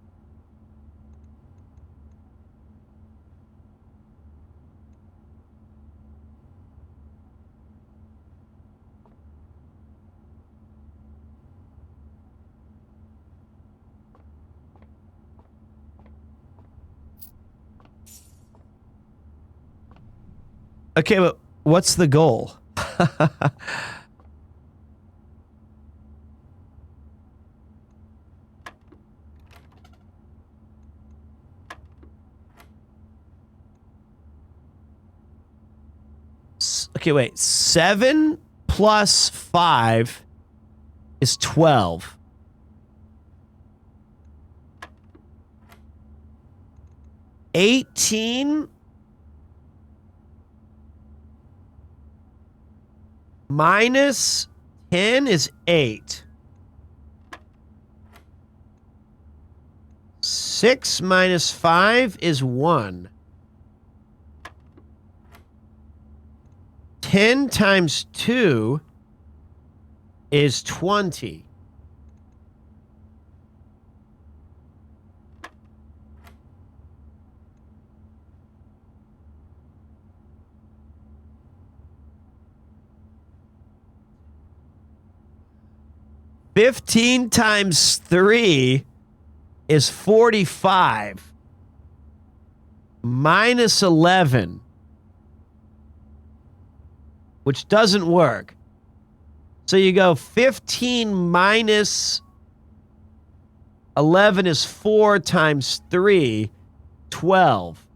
Okay, but what's the goal? Okay, wait. 7 plus 5 is 12. $18 minus 10 is 8. 6 minus 5 is 1. 10 times 2 is 20. $15 times 3 is 45. Minus 11. Which doesn't work. So you go 15 minus 11 is 4 times 3, 12.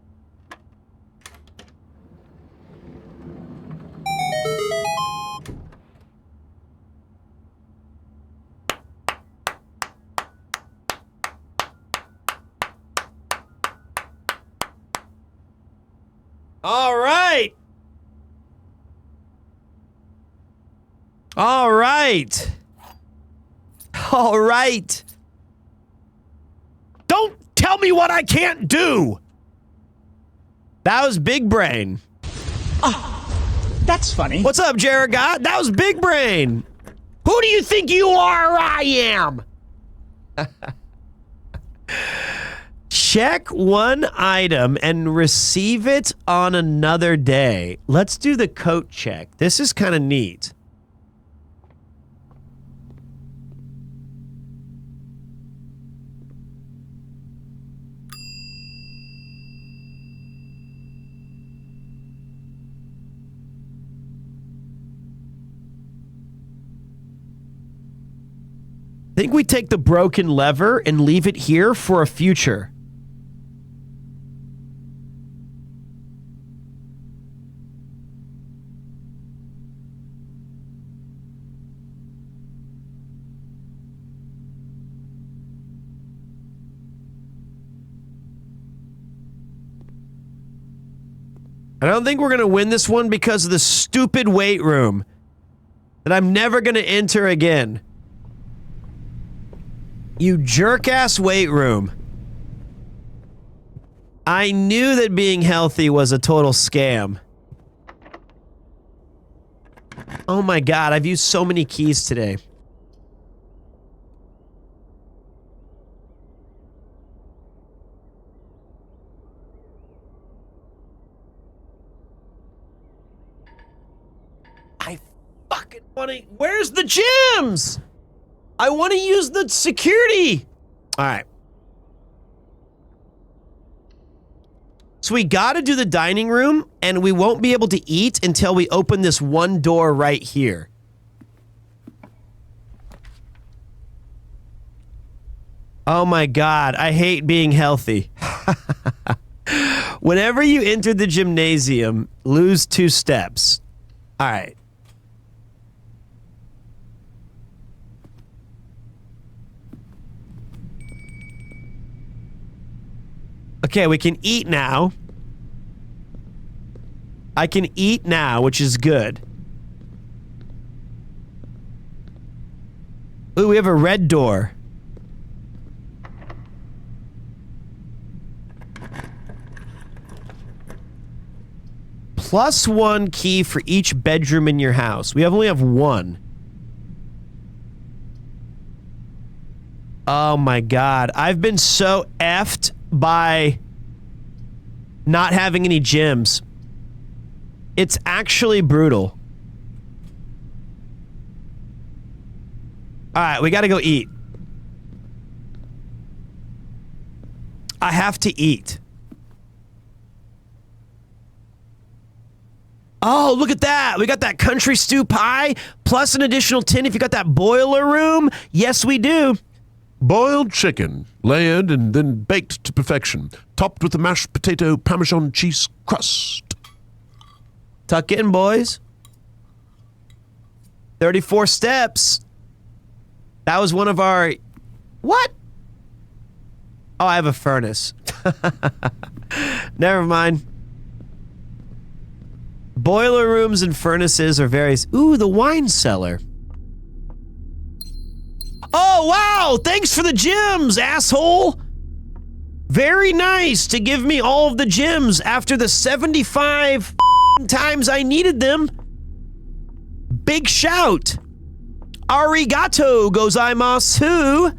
All right. All right. All right. Don't tell me what I can't do. That was big brain. Oh, that's funny. What's up, Jared? That was big brain. Who do you think you are or I am? Check one item and receive it on another day. Let's do the coat check. This is kind of neat. I think we take the broken lever and leave it here for a future. I don't think we're going to win this one because of the stupid weight room that I'm never going to enter again. You jerk-ass weight room. I knew that being healthy was a total scam. Oh my god, I've used so many keys today. I fucking want to... Where's the gyms? I want to use the security. All right. So we got to do the dining room, and we won't be able to eat until we open this one door right here. Oh my god, I hate being healthy. Whenever you enter the gymnasium, lose 2 steps. All right. Okay, we can eat now. I can eat now, which is good. Ooh, we have a red door. +1 key for each bedroom in your house. We only have 1. Oh my god. I've been so effed by not having any gyms. It's actually brutal. Alright, we gotta go eat. I have to eat. Oh, look at that. We got that country stew pie, plus an additional 10 if you got that boiler room. Yes, we do. Boiled chicken, layered and then baked to perfection, topped with a mashed potato Parmesan cheese crust. Tuck in, boys. 34 steps. That was one of our... What? Oh, I have a furnace. Never mind. Boiler rooms and furnaces are very... Ooh, the wine cellar. Oh, wow! Thanks for the gems, asshole! Very nice to give me all of the gems after the 75 times I needed them. Big shout! Arigato gozaimasu!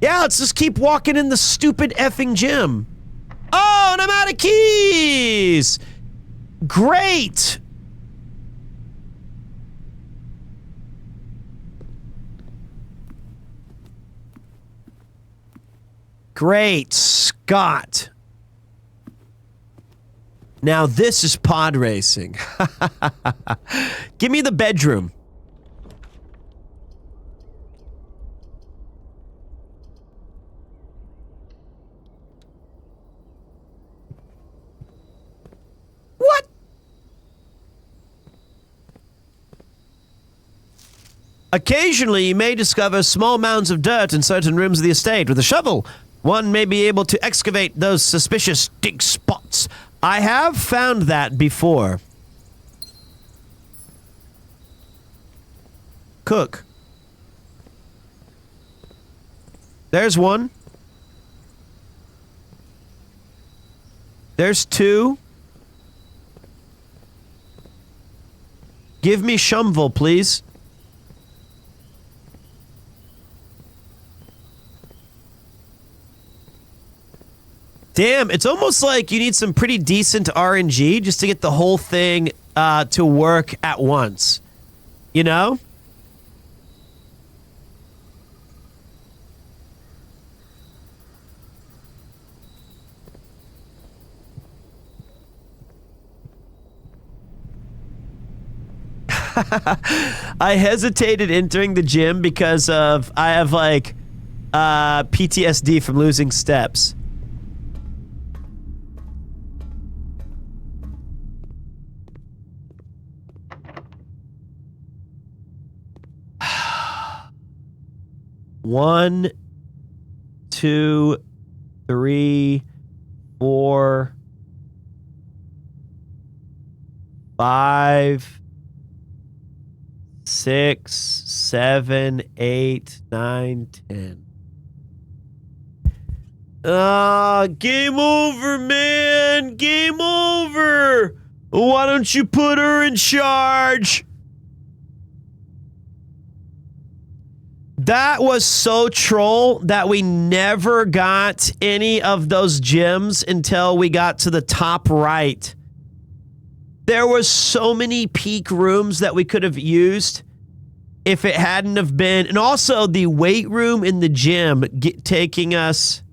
Yeah, let's just keep walking in the stupid effing gym. Oh, and I'm out of keys! Great! Great Scott. Now this is pod racing. Give me the bedroom. What? Occasionally, you may discover small mounds of dirt in certain rooms of the estate. With a shovel, one may be able to excavate those suspicious dig spots. I have found that before. Cook. There's one. There's 2. Give me shovel, please. Damn, it's almost like you need some pretty decent RNG just to get the whole thing to work at once. You know? I hesitated entering the gym because of I have like PTSD from losing steps. One, 2, 3, 4, 5, 6, 7, 8, 9, 10. Game over, man. Game over. Why don't you put her in charge? That was so troll that we never got any of those gems until we got to the top right. There was so many peak rooms that we could have used if it hadn't have been. And also the weight room in the gym taking us.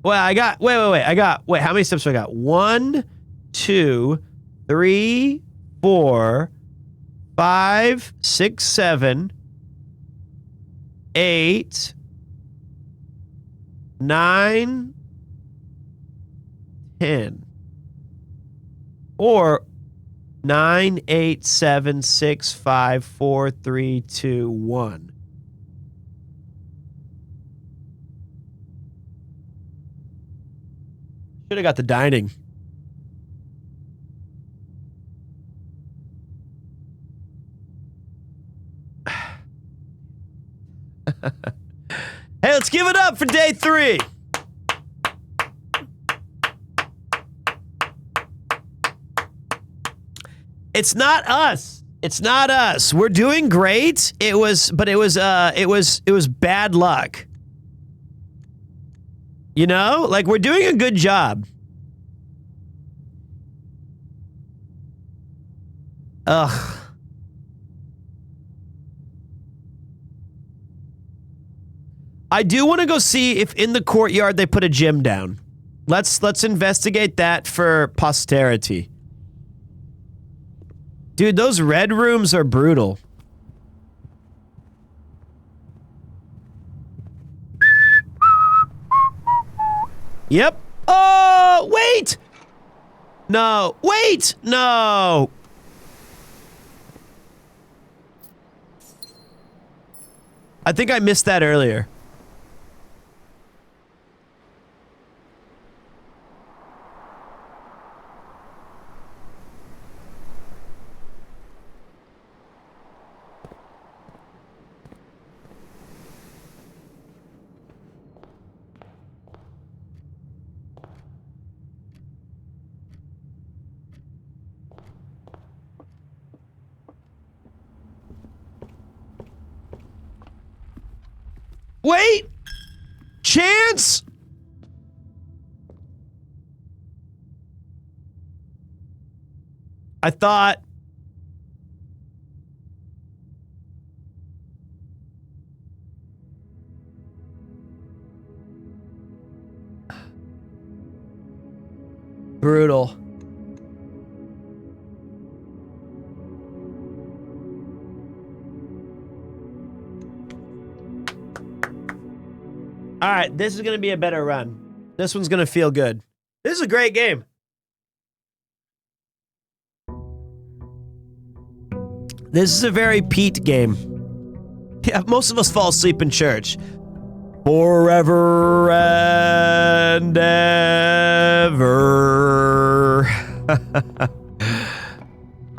Well, I got, wait, how many steps do I got? 1, 2, 3, 4, 5, 6, 7, 8, 9, 10. Or 9, 8, 7, 6, 5, 4, 3, 2, 1. Should have got the dining. Hey, let's give it up for day 3. It's not us. It's not us. We're doing great. It was bad luck. You know? Like, we're doing a good job. Ugh. I do want to go see if in the courtyard they put a gym down. Let's investigate that for posterity. Dude, those red rooms are brutal. Yep. Oh, wait! No, wait! No! I think I missed that earlier. Wait! Chance! I thought... Brutal. All right, this is going to be a better run. This one's going to feel good. This is a great game. This is a very Pete game. Yeah, most of us fall asleep in church. Forever and ever.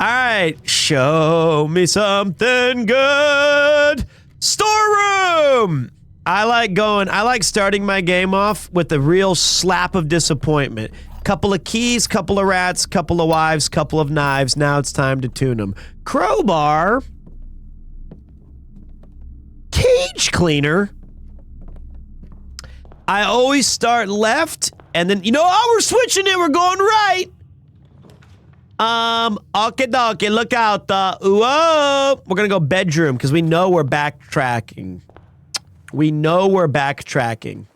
All right, show me something good. Storeroom. I like starting my game off with a real slap of disappointment. Couple of keys, couple of rats, couple of wives, couple of knives. Now it's time to tune them. Crowbar. Cage cleaner. I always start left, and then, you know, oh, we're switching it. We're going right. Okay, dokie, look out. Whoa. We're going to go bedroom because we know we're backtracking. We know we're backtracking.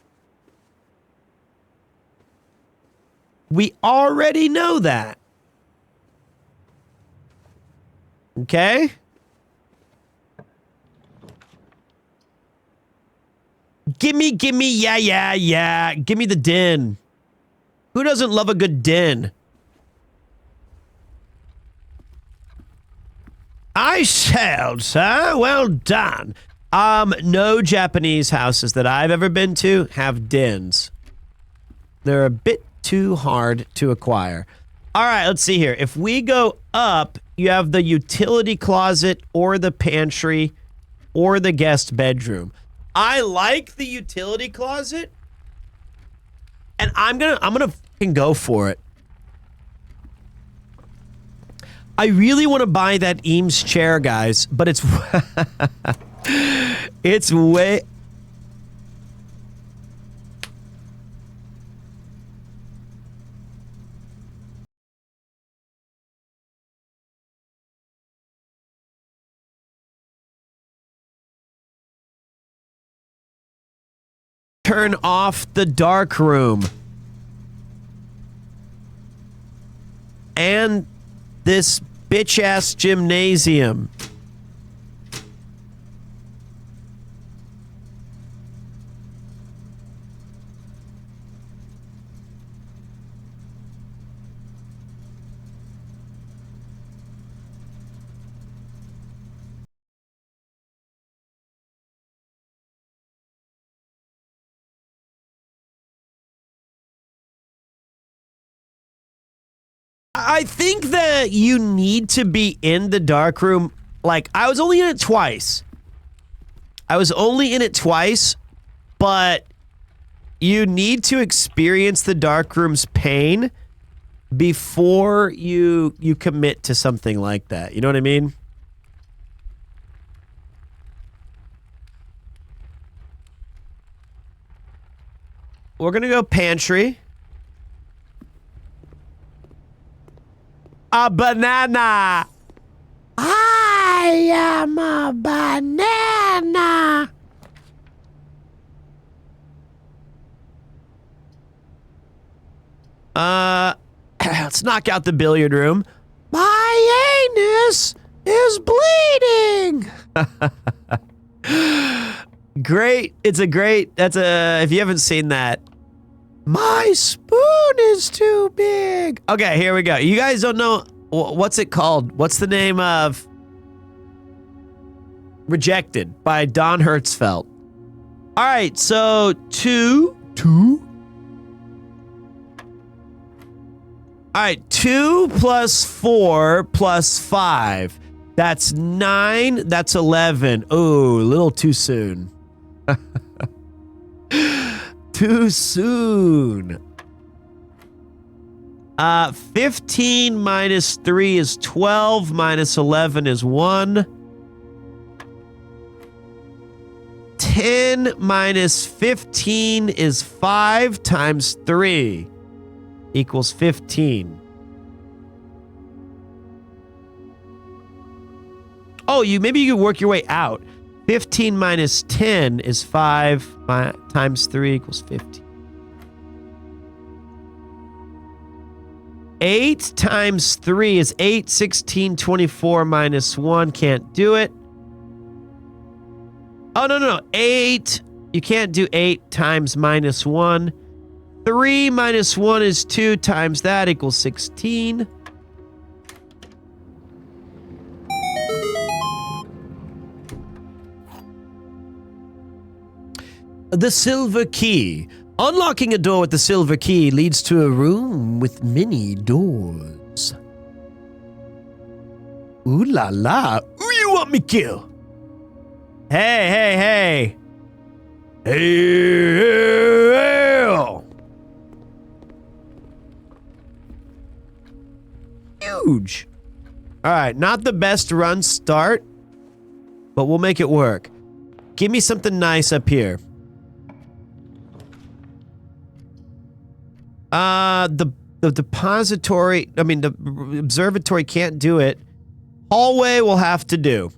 We already know that. Okay? Gimme, yeah. Gimme the din. Who doesn't love a good din? I shall, sir. Well done. No Japanese houses that I've ever been to have dins. They're a bit too hard to acquire. All right, let's see here. If we go up, you have the utility closet or the pantry or the guest bedroom. I like the utility closet, and I'm gonna fucking go for it. I really want to buy that Eames chair, guys, but it's it's way. Turn off the dark room. And this bitch-ass gymnasium. I think that you need to be in the dark room. Like, I was only in it twice. But you need to experience the dark room's pain before you commit to something like that. You know what I mean? We're gonna go pantry. A banana. I am a banana. Let's knock out the billiard room. My anus is bleeding. Great. It's a great, if you haven't seen that. My spoon is too big. Okay, here we go. You guys don't know, what's it called? What's the name of Rejected by Don Hertzfeldt. All right, so two. All right, 2 plus 4 plus 5. That's 9. That's 11. Oh, a little too soon. Too soon. 15 minus 3 is 12. Minus 11 is 1. 10 minus 15 is 5 times 3 equals 15. Oh, maybe you could work your way out. 15 minus 10 is 5 times 3 equals 15. 8 times 3 is 8. 16, 24 minus 1. Can't do it. Oh, no. 8. You can't do 8 times minus 1. 3 minus 1 is 2 times that equals 16. The silver key. Unlocking a door with the silver key leads to a room with many doors. Ooh la la. Who you want me kill? Hey. Huge. All right, not the best run start, but we'll make it work. Give me something nice up here. The depository, the observatory can't do it. Hallway will have to do.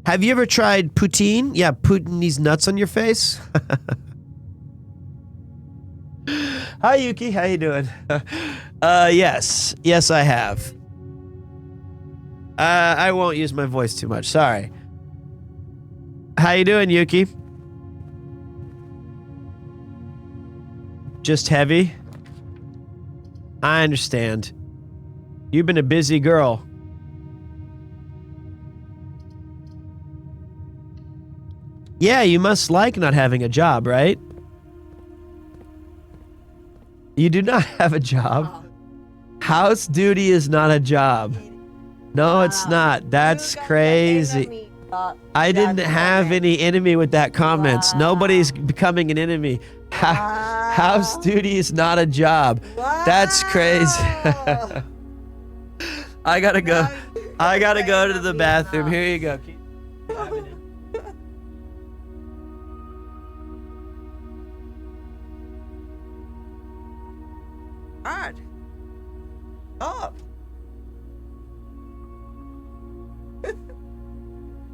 Have you ever tried poutine? Yeah, putting these nuts on your face. Hi, Yuki. How you doing? Yes. Yes, I have. I won't use my voice too much. Sorry. How you doing, Yuki? Just heavy? I understand. You've been a busy girl. Yeah, you must like not having a job, right? You do not have a job. House duty is not a job. No, it's not. That's crazy. I didn't have any enemy with that comments. Nobody's becoming an enemy. House duty is not a job. That's crazy. I gotta go. I gotta go to the bathroom. Here you go. Hard. Stop.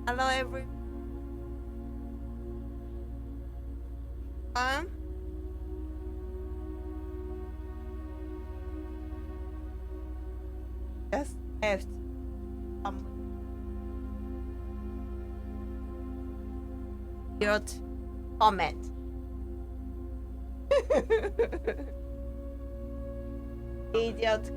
Hello, everyone. Just have your comment. Idiot.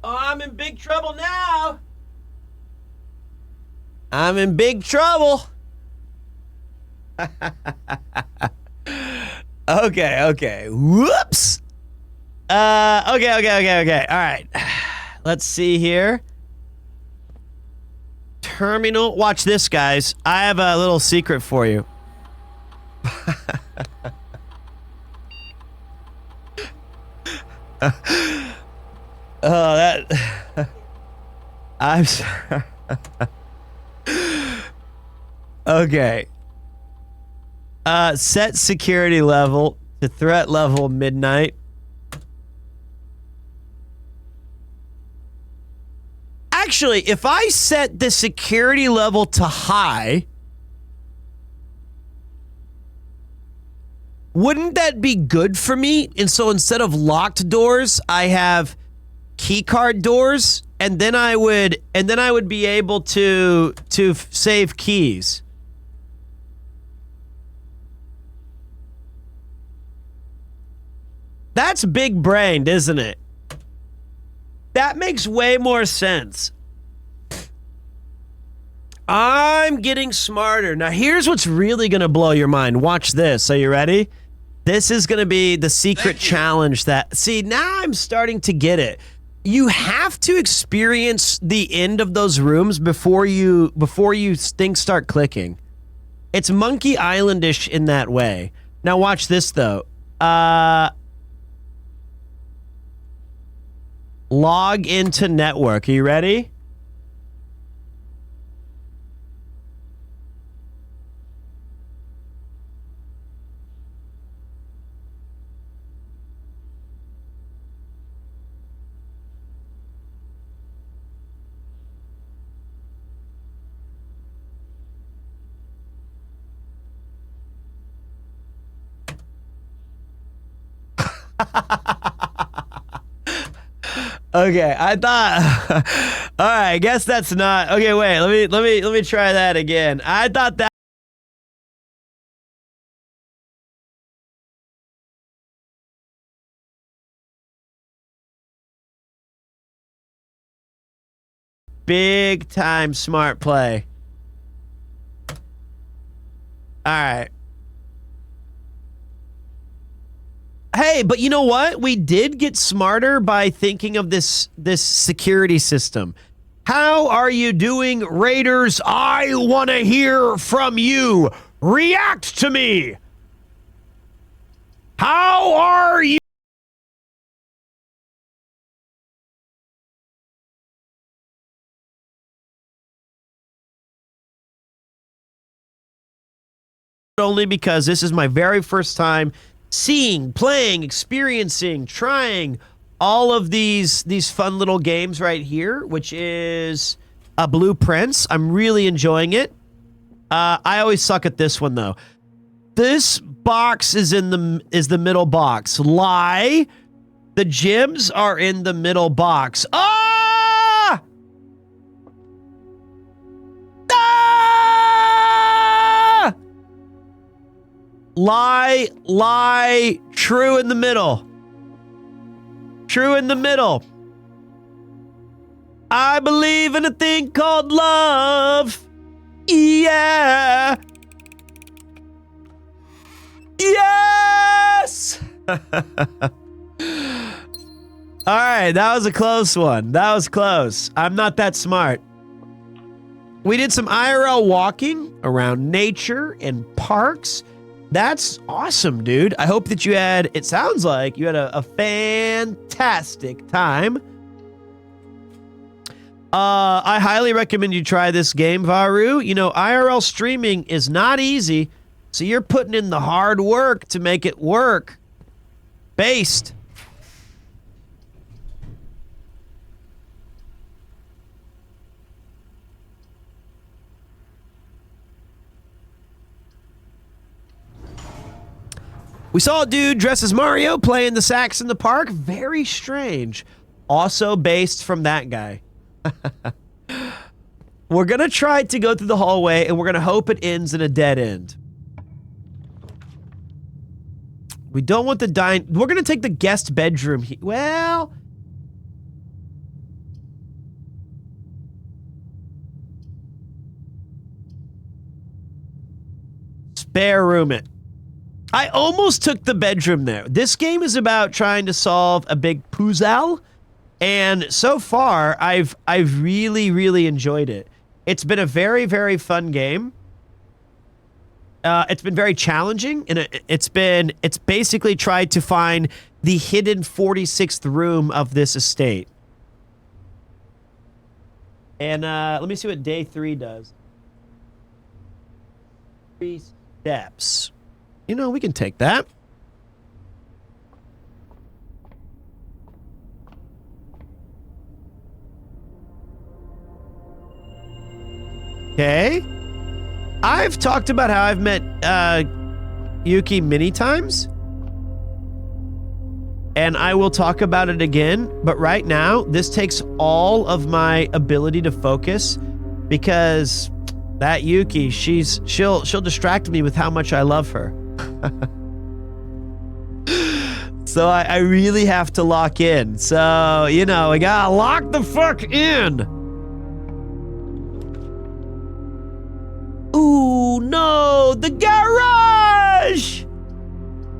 Oh, I'm in big trouble now. I'm in big trouble. Okay. Whoops. Okay. All right. Let's see here. Terminal. Watch this, guys. I have a little secret for you. Oh, that... I'm sorry. Okay. Set security level to threat level midnight. Actually, if I set the security level to high, wouldn't that be good for me? And so instead of locked doors, I have keycard doors, and then I would be able to save keys. That's big brained, isn't it? That makes way more sense. I'm getting smarter. Now here's what's really gonna blow your mind. Watch this. Are you ready? This is gonna be the secret challenge that... See, now I'm starting to get it. You have to experience the end of those rooms before you things start clicking. It's Monkey Islandish in that way. Now watch this though. Log into network. Are you ready? Okay, I thought. All right, I guess that's not. Okay, wait. Let me try that again. I thought that. Big time smart play. All right. Hey, but you know what? We did get smarter by thinking of this security system. How are you doing, Raiders? I want to hear from you. React to me. How are you? Only because this is my very first time seeing, playing, experiencing, trying all of these fun little games right here, which is Blueprints. I'm really enjoying it. I always suck at this one though. This box is the middle box. Lie. The gems are in the middle box. Ah! Lie, lie, true in the middle. True in the middle. I believe in a thing called love. Yeah. Yes. All right, that was a close one. That was close. I'm not that smart. We did some IRL walking around nature and parks. That's awesome, dude. I hope that you had, it sounds like you had a fantastic time. I highly recommend you try this game, Varu. You know, IRL streaming is not easy, so you're putting in the hard work to make it work. Based. We saw a dude dressed as Mario playing the sax in the park. Very strange. Also based from that guy. We're going to try to go through the hallway, and we're going to hope it ends in a dead end. We don't want the we're going to take the guest bedroom here. Well... spare room it. I almost took the bedroom there. This game is about trying to solve a big puzzle, and so far, I've really, really enjoyed it. It's been a very, very fun game. It's been very challenging, and it's basically tried to find the hidden 46th room of this estate. And let me see what day 3 does. 3 steps. You know, we can take that. Okay. I've talked about how I've met Yuki many times. And I will talk about it again. But right now, this takes all of my ability to focus because that Yuki, she'll distract me with how much I love her. So I really have to lock in. So, you know, we gotta lock the fuck in. Ooh, no, the garage!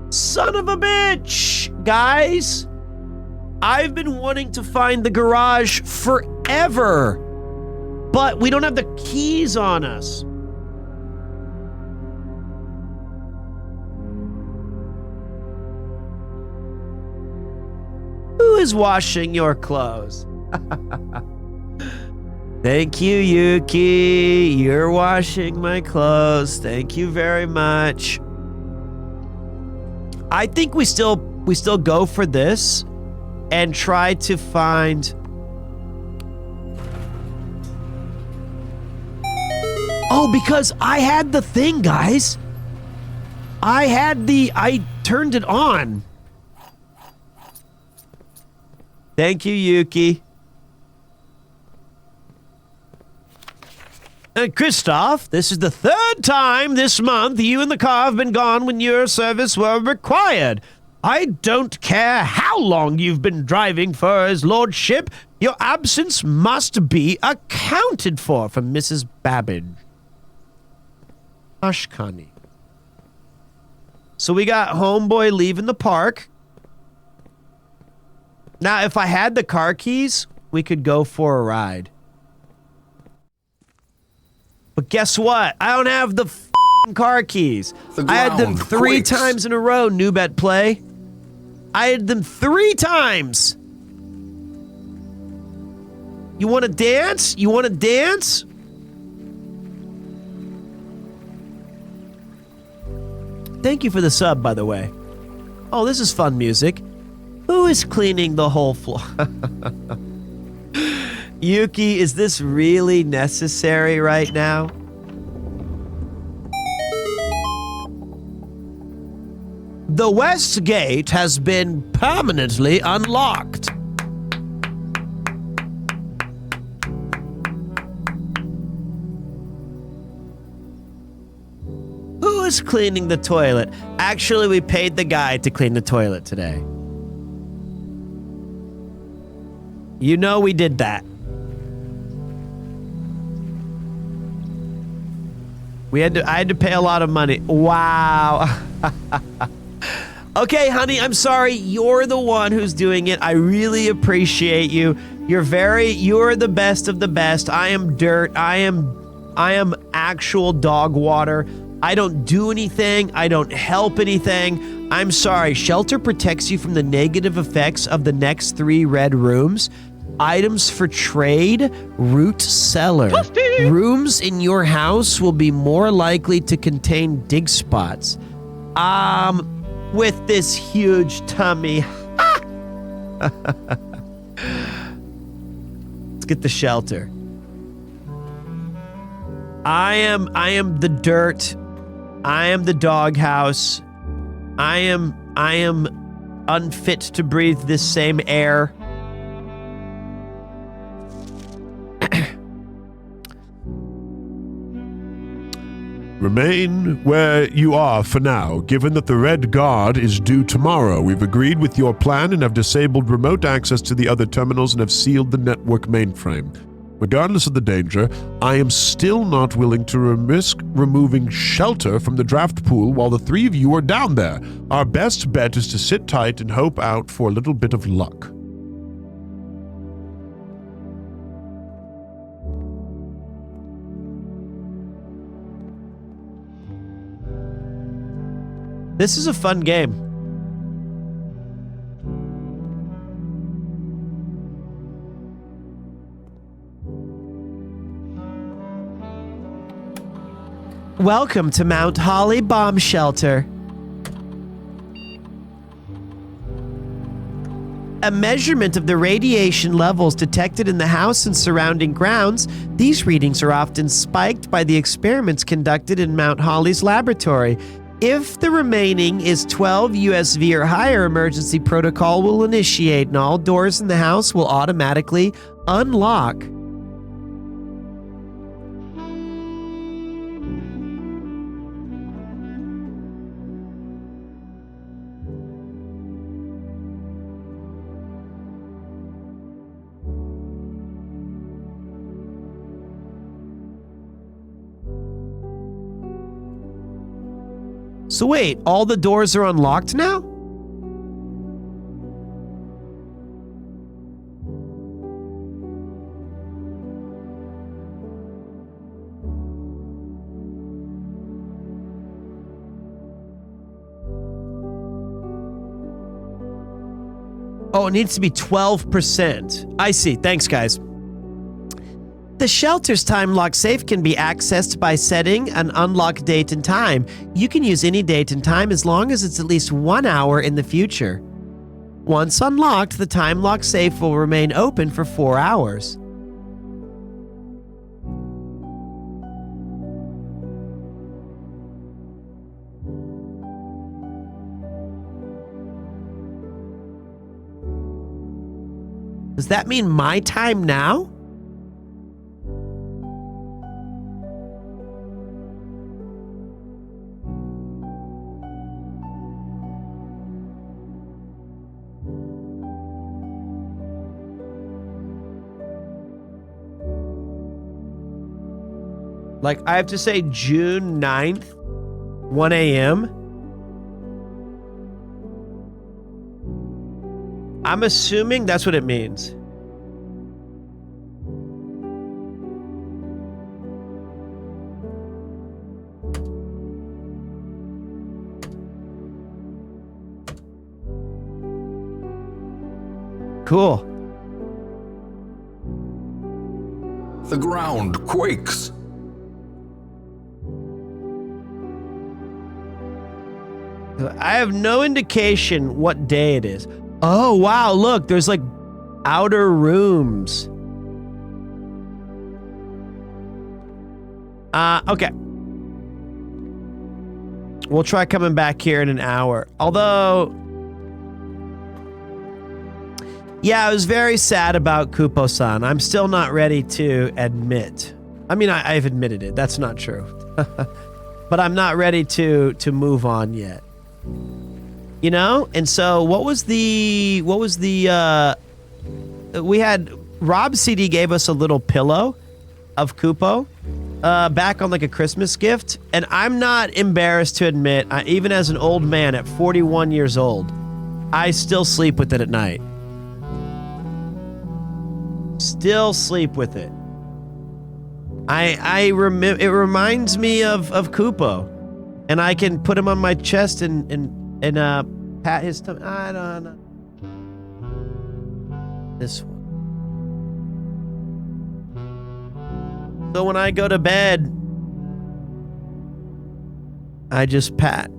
Son of a bitch! Guys, I've been wanting to find the garage forever, but we don't have the keys on us. Who is washing your clothes? Thank you, Yuki. You're washing my clothes. Thank you very much. I think we still go for this and try to find... Oh, because I had the thing, guys. I turned it on. Thank you, Yuki. Christoph, this is the 3rd time this month you and the car have been gone when your service were required. I don't care how long you've been driving for his lordship. Your absence must be accounted for from Mrs. Babbage. Ashkani. So we got homeboy leaving the park. Now, if I had the car keys, we could go for a ride. But guess what? I don't have the car keys. I had them 3 times in a row, Noob at Play. I had them 3 times. You want to dance? You want to dance? Thank you for the sub, by the way. Oh, this is fun music. Who is cleaning the whole floor? Yuki, is this really necessary right now? The west gate has been permanently unlocked. Who is cleaning the toilet? Actually, we paid the guy to clean the toilet today. You know we did that. I had to pay a lot of money. Wow. Okay, honey, I'm sorry. You're the one who's doing it. I really appreciate you. You're the best of the best. I am dirt. I am actual dog water. I don't do anything. I don't help anything. I'm sorry. Shelter protects you from the negative effects of the next 3 red rooms. Items for trade, root cellar. Toasty! Rooms in your house will be more likely to contain dig spots. With this huge tummy. Let's get the shelter. I am the dirt. I am the doghouse. I am unfit to breathe this same air. Remain where you are for now, given that the Red Guard is due tomorrow. We've agreed with your plan and have disabled remote access to the other terminals and have sealed the network mainframe. Regardless of the danger, I am still not willing to risk removing shelter from the draft pool while the 3 of you are down there. Our best bet is to sit tight and hope out for a little bit of luck. This is a fun game. Welcome to Mount Holly Bomb Shelter. A measurement of the radiation levels detected in the house and surrounding grounds. These readings are often spiked by the experiments conducted in Mount Holly's laboratory. If the remaining is 12 USV or higher, emergency protocol will initiate and all doors in the house will automatically unlock. So wait, all the doors are unlocked now? Oh, it needs to be 12%. I see. Thanks, guys. The shelter's time lock safe can be accessed by setting an unlock date and time. You can use any date and time as long as it's at least 1 hour in the future. Once unlocked, the time lock safe will remain open for 4 hours. Does that mean my time now? Like, I have to say June 9th, 1 a.m. I'm assuming that's what it means. Cool. The ground quakes. I have no indication what day it is. Oh, wow, look, there's like outer rooms. Okay. We'll try coming back here in an hour. Although, yeah, I was very sad about Kupo-san. I'm still not ready to admit. I mean, I've admitted it. That's not true. But I'm not ready to move on yet. You know? And so what was the we had Rob CD gave us a little pillow of Kupo back on like a Christmas gift, and I'm not embarrassed to admit, even as an old man at 41 years old, I still sleep with it at night. Still sleep with it. I remember, it reminds me of Kupo, and I can put him on my chest and pat his stomach. I don't know. This one. So when I go to bed, I just pat.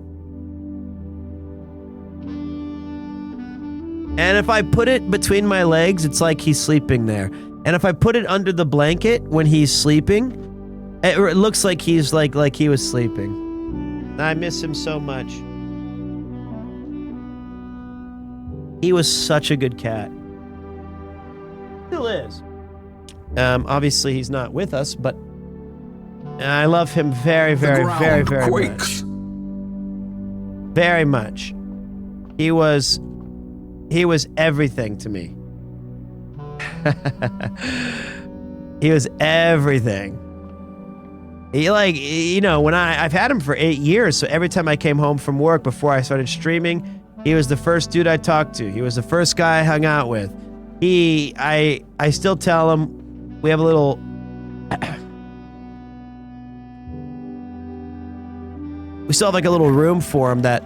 And if I put it between my legs, it's like he's sleeping there. And if I put it under the blanket when he's sleeping, it looks like he's like he was sleeping. I miss him so much. He was such a good cat. Still is. Obviously he's not with us, but I love him very, very, very, very much. Very much. He was everything to me. He was everything. He, like, you know, when I've had him for 8 years, so every time I came home from work before I started streaming, he was the first dude I talked to. He was the first guy I hung out with. I still tell him, we have a little we still have like a little room for him that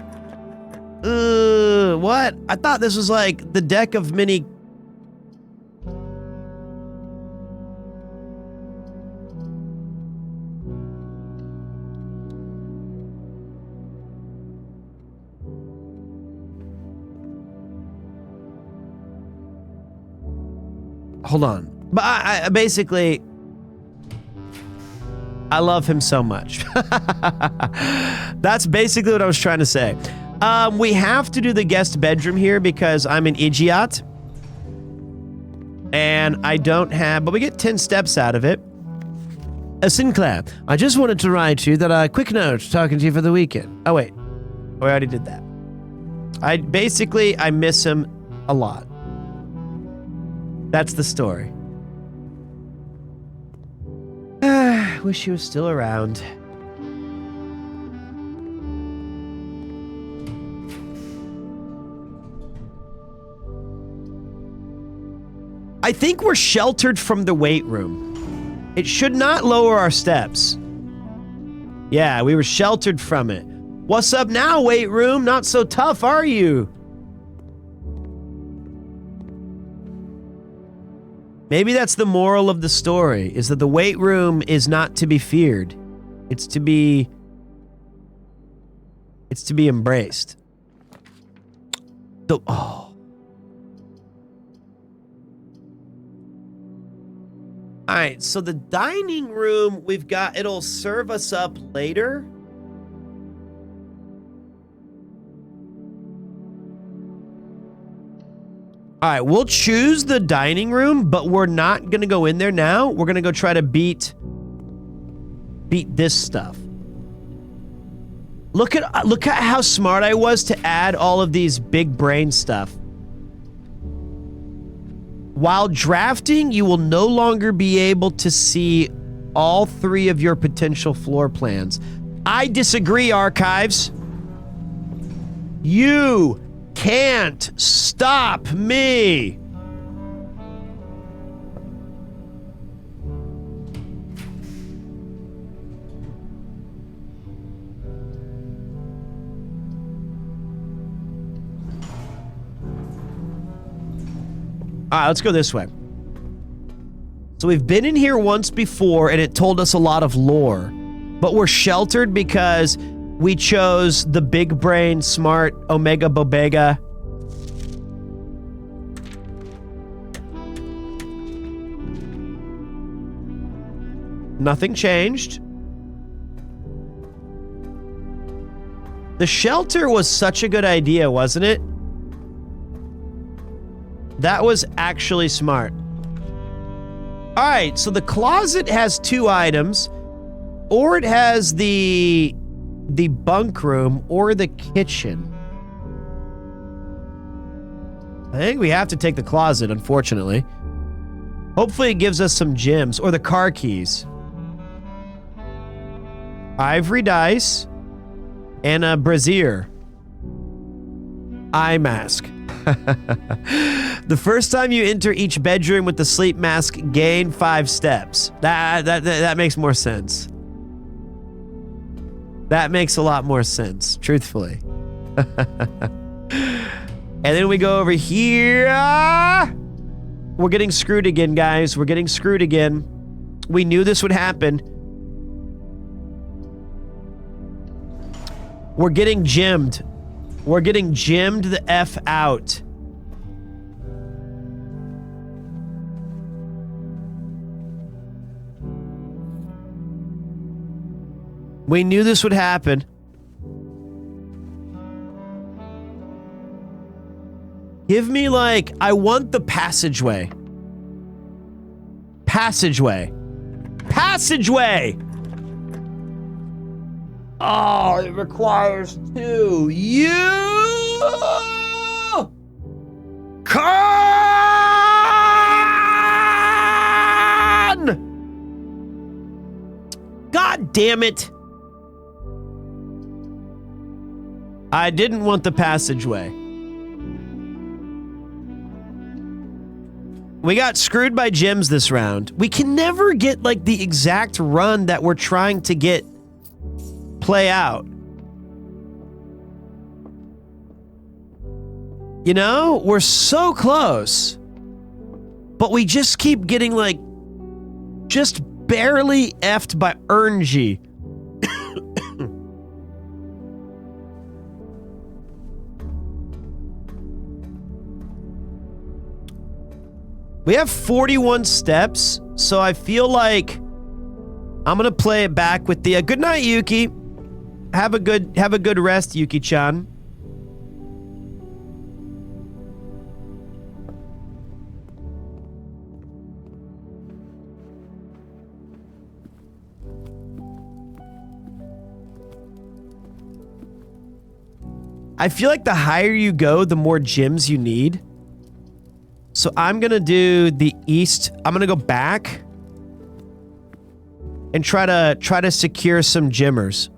what? I thought this was like the deck of mini. Hold on. But I basically, I love him so much. That's basically what I was trying to say. We have to do the guest bedroom here because I'm an idiot. And I don't have, but we get 10 steps out of it. Sinclair, I just wanted to write you that a quick note talking to you for the weekend. Oh, wait. We already did that. I miss him a lot. That's the story. Wish he was still around. I think we're sheltered from the weight room. It should not lower our steps. Yeah, we were sheltered from it. What's up now, weight room? Not so tough, are you? Maybe that's the moral of the story, is that the weight room is not to be feared. It's to be embraced. All right, so the dining room, we've got, it'll serve us up later. All right, we'll choose the dining room, but we're not going to go in there now. We're going to go try to beat this stuff. Look at how smart I was to add all of these big brain stuff. While drafting, you will no longer be able to see all 3 of your potential floor plans. I disagree, Archives. You can't stop me. All right, let's go this way. So we've been in here once before, and it told us a lot of lore. But we're sheltered because we chose the big brain, smart, Omega Bobega. Nothing changed. The shelter was such a good idea, wasn't it? That was actually smart. All right, so the closet has 2 items, or it has the bunk room or the kitchen. I think we have to take the closet, unfortunately. Hopefully it gives us some gems or the car keys. Ivory dice and a brazier. Eye mask. The first time you enter each bedroom with the sleep mask, gain 5 steps. That makes more sense. That makes a lot more sense, truthfully. And then we go over here. We're getting screwed again, guys. We're getting screwed again. We knew this would happen. We're getting gemmed. We're getting gemmed the F out. We knew this would happen. Give me, like, I want the passageway. Passageway. Passageway! Oh, it requires 2. You! Con! God damn it! I didn't want the passageway. We got screwed by gems this round. We can never get, like, the exact run that we're trying to get play out. You know, we're so close, but we just keep getting, like, just barely effed by RNG. We have 41 steps, so I feel like I'm gonna play it back with the good night, Yuki. Have a good rest, Yuki-chan. I feel like the higher you go, the more gems you need. So I'm gonna do the east. I'm gonna go back and try to secure some gemmers.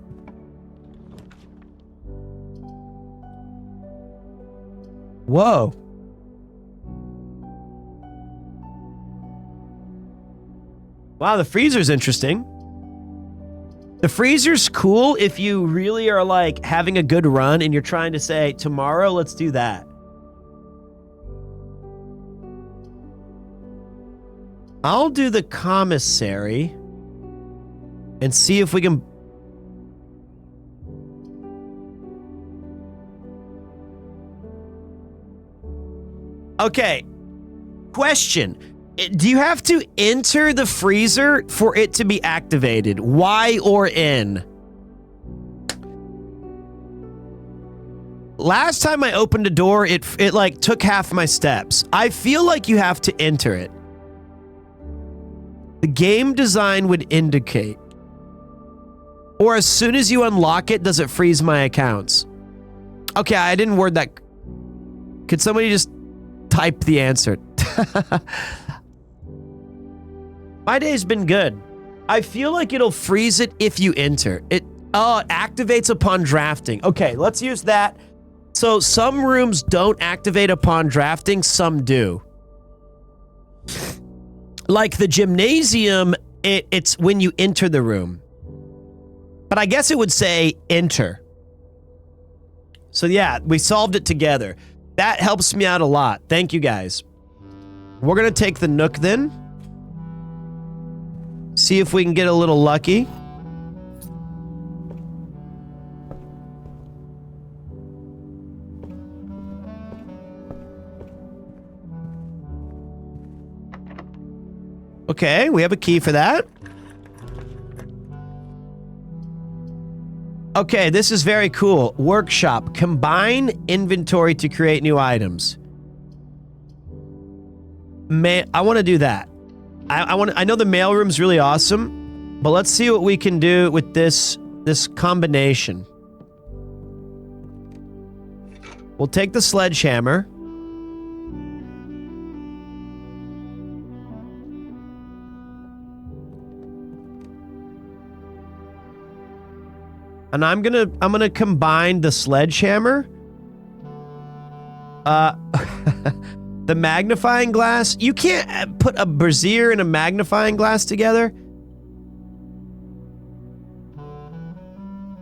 Whoa. Wow, the freezer's interesting. The freezer's cool if you really are, like, having a good run and you're trying to say, tomorrow, let's do that. I'll do the commissary and see if we can... Okay. Question. Do you have to enter the freezer for it to be activated? Y or N? Last time I opened a door, it like took half my steps. I feel like you have to enter it. The game design would indicate. Or as soon as you unlock it, does it freeze my accounts? Okay, I didn't word that. Could somebody just type the answer? My day's been good. I feel like it'll freeze it if you enter. It activates upon drafting. Okay, let's use that. So some rooms don't activate upon drafting, some do. Like the gymnasium, it's when you enter the room. But I guess it would say enter. So yeah, we solved it together. That helps me out a lot. Thank you guys. We're gonna take the Nook then. See if we can get a little lucky. Okay, we have a key for that. Okay, this is very cool. Workshop. Combine inventory to create new items. I want to do that. I know the mailroom's really awesome, but let's see what we can do with this combination. We'll take the sledgehammer. And I'm gonna combine the sledgehammer. The magnifying glass. You can't put a brazier and a magnifying glass together.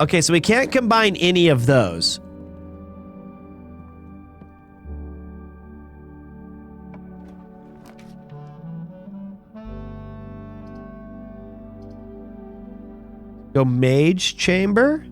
Okay, so we can't combine any of those. Go mage chamber.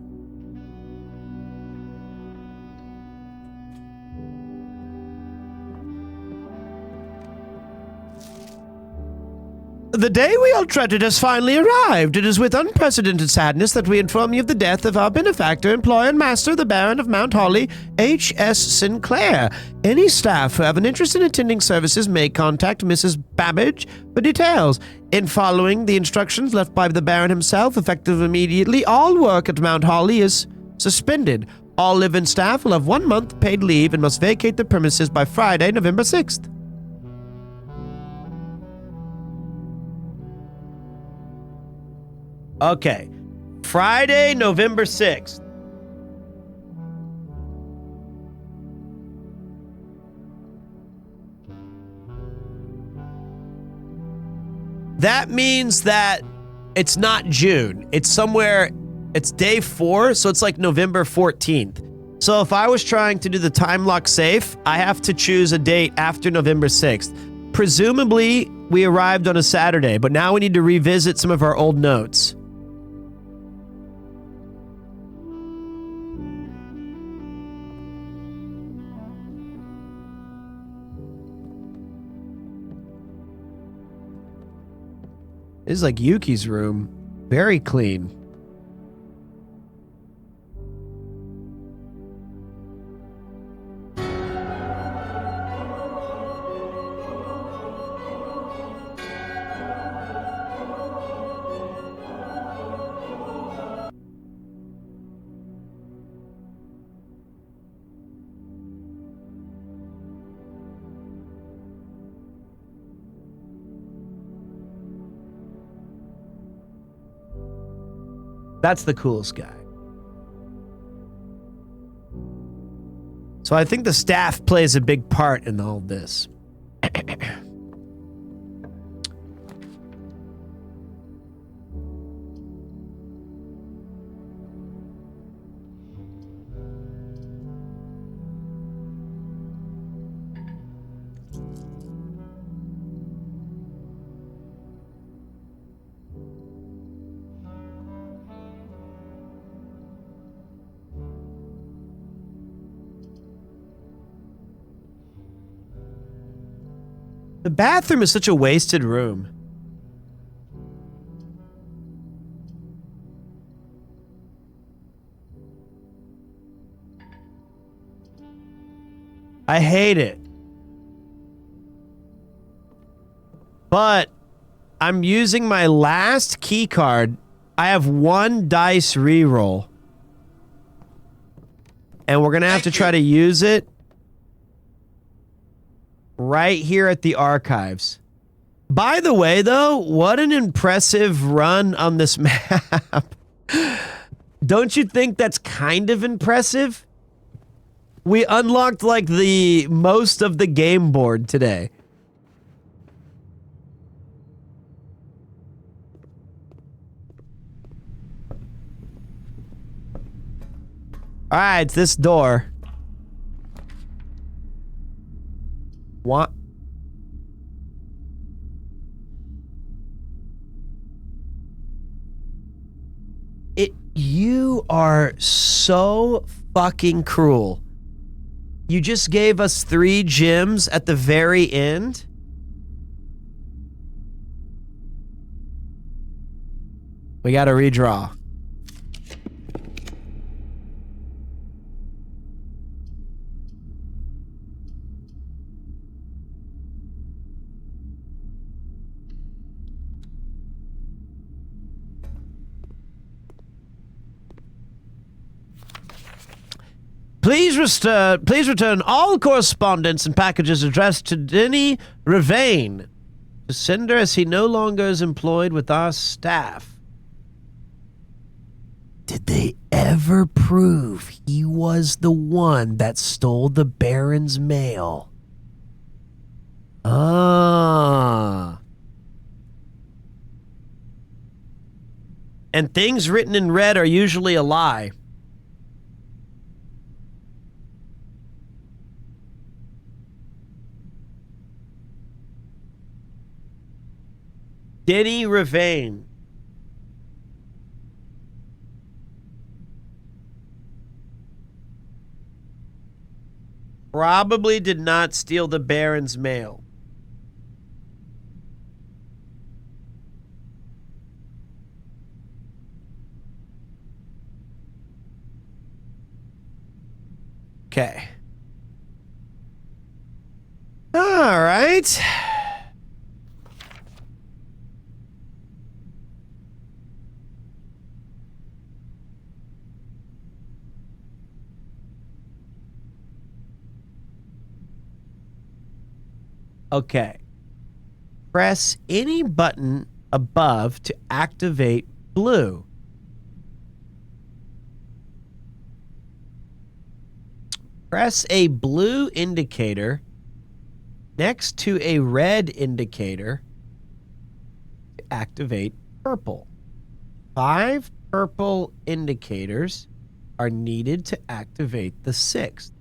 The day we all dreaded has finally arrived. It is with unprecedented sadness that we inform you of the death of our benefactor, employer, and master, the Baron of Mount Holly, H.S. Sinclair. Any staff who have an interest in attending services may contact Mrs. Babbage for details. In following the instructions left by the Baron himself, effective immediately, all work at Mount Holly is suspended. All live-in staff will have 1 month paid leave and must vacate the premises by Friday, November 6th. Okay. Friday, November 6th. That means that it's not June. It's somewhere, it's day 4, so it's like November 14th. So if I was trying to do the time lock safe, I have to choose a date after November 6th. Presumably, we arrived on a Saturday, but now we need to revisit some of our old notes. This is like Yuki's room. Very clean. That's the coolest guy. So I think the staff plays a big part in all this. The bathroom is such a wasted room. I hate it. But I'm using my last key card. I have 1 dice reroll. And we're going to have to try to use it right here at the archives. By the way, though, what an impressive run on this map. Don't you think that's kind of impressive? We unlocked like the most of the game board today. All right, it's this door. What? You are so fucking cruel. You just gave us 3 gems at the very end. We gotta redraw. Please return all correspondence and packages addressed to Denny Ravain, to sender, as he no longer is employed with our staff. Did they ever prove he was the one that stole the Baron's mail? Ah. And things written in red are usually a lie. Denny Ravain. Probably did not steal the Baron's mail. Okay. All right. Okay. Press any button above to activate blue. Press a blue indicator next to a red indicator to activate purple. 5 purple indicators are needed to activate the 6th.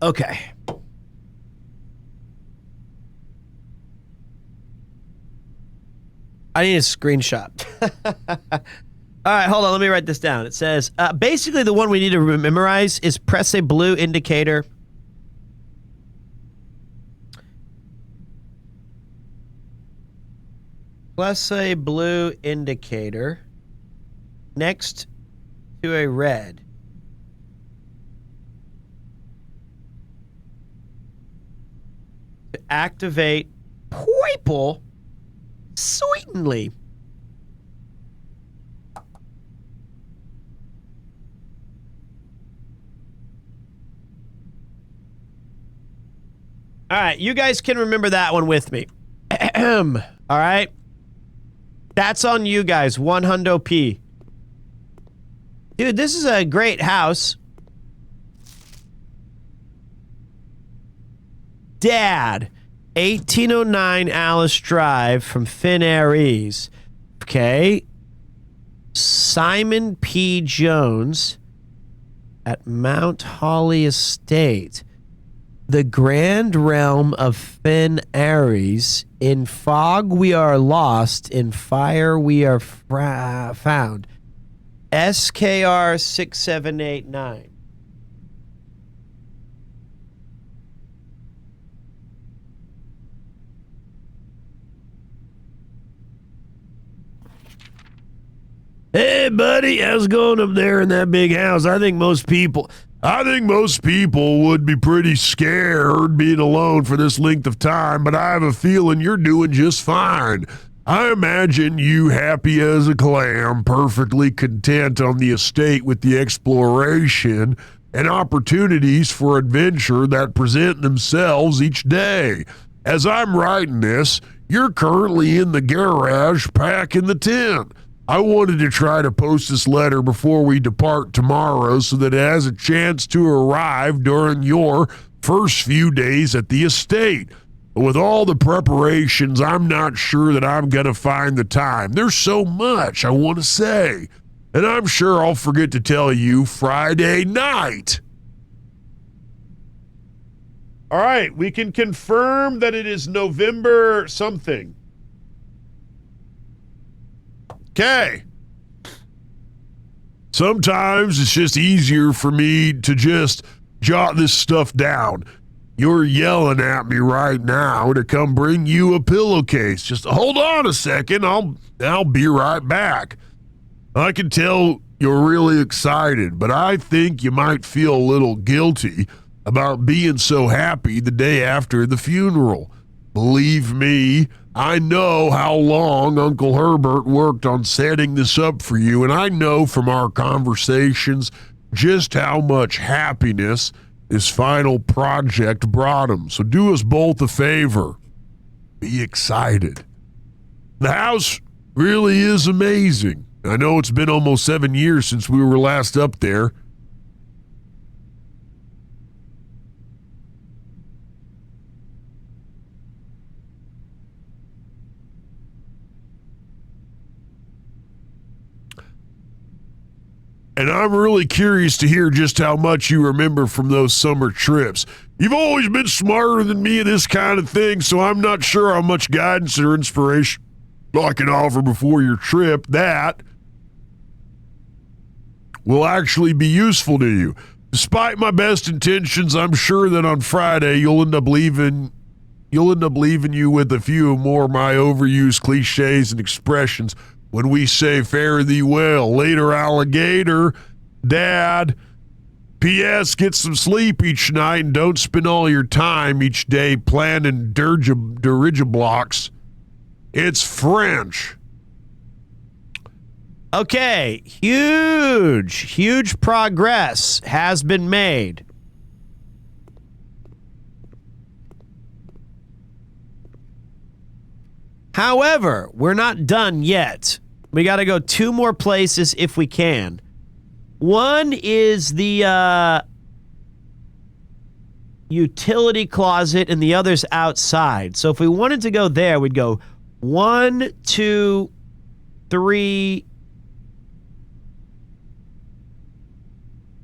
Okay. I need a screenshot. All right, hold on. Let me write this down. It says, basically the one we need to memorize is press a blue indicator. Press a blue indicator next to a red. To activate purple, certainly. All right, you guys can remember that one with me. All right. That's on you guys, 100p. Dude, this is a great house. Dad, 1809 Alice Drive from Finn Aries. Okay. Simon P. Jones at Mount Holly Estate. The Grand Realm of Finn Aries. In fog we are lost, in fire we are found. SKR 6789. Hey, buddy, how's it going up there in that big house? I think most people would be pretty scared being alone for this length of time, but I have a feeling you're doing just fine. I imagine you happy as a clam, perfectly content on the estate with the exploration and opportunities for adventure that present themselves each day. As I'm writing this, you're currently in the garage packing the tent. I wanted to try to post this letter before we depart tomorrow so that it has a chance to arrive during your first few days at the estate. With all the preparations, I'm not sure that I'm going to find the time. There's so much I want to say. And I'm sure I'll forget to tell you Friday night. All right, we can confirm that it is November something. Okay. Sometimes it's just easier for me to just jot this stuff down. You're yelling at me right now to come bring you a pillowcase. Just hold on a second. I'll be right back. I can tell you're really excited, but I think you might feel a little guilty about being so happy the day after the funeral. Believe me, I know how long Uncle Herbert worked on setting this up for you, and I know from our conversations just how much happiness this final project brought him. So do us both a favor. Be excited. The house really is amazing. I know it's been almost 7 years since we were last up there. And I'm really curious to hear just how much you remember from those summer trips. You've always been smarter than me at this kind of thing, so I'm not sure how much guidance or inspiration I can offer before your trip that will actually be useful to you. Despite my best intentions, I'm sure that on Friday you'll end up leaving you with a few more of my overused cliches and expressions when we say fare thee well, later alligator, Dad. P.S. Get some sleep each night and don't spend all your time each day planning dirigiblocks. It's French. Okay, huge progress has been made. However, we're not done yet. We got to go 2 more places if we can. One is the utility closet and the other's outside. So if we wanted to go there, we'd go 1, 2, 3.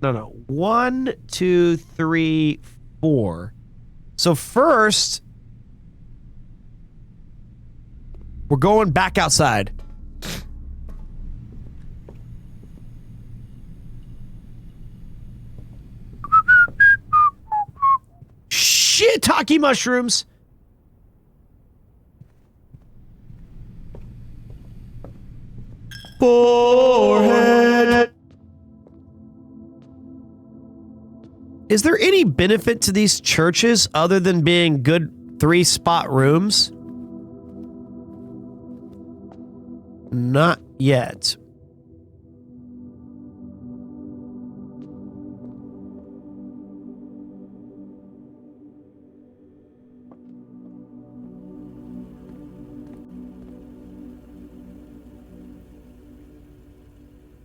No. 1, 2, 3, 4. So first, we're going back outside. Shiitake mushrooms. Forehead. Is there any benefit to these churches other than being good 3-spot rooms? Not yet.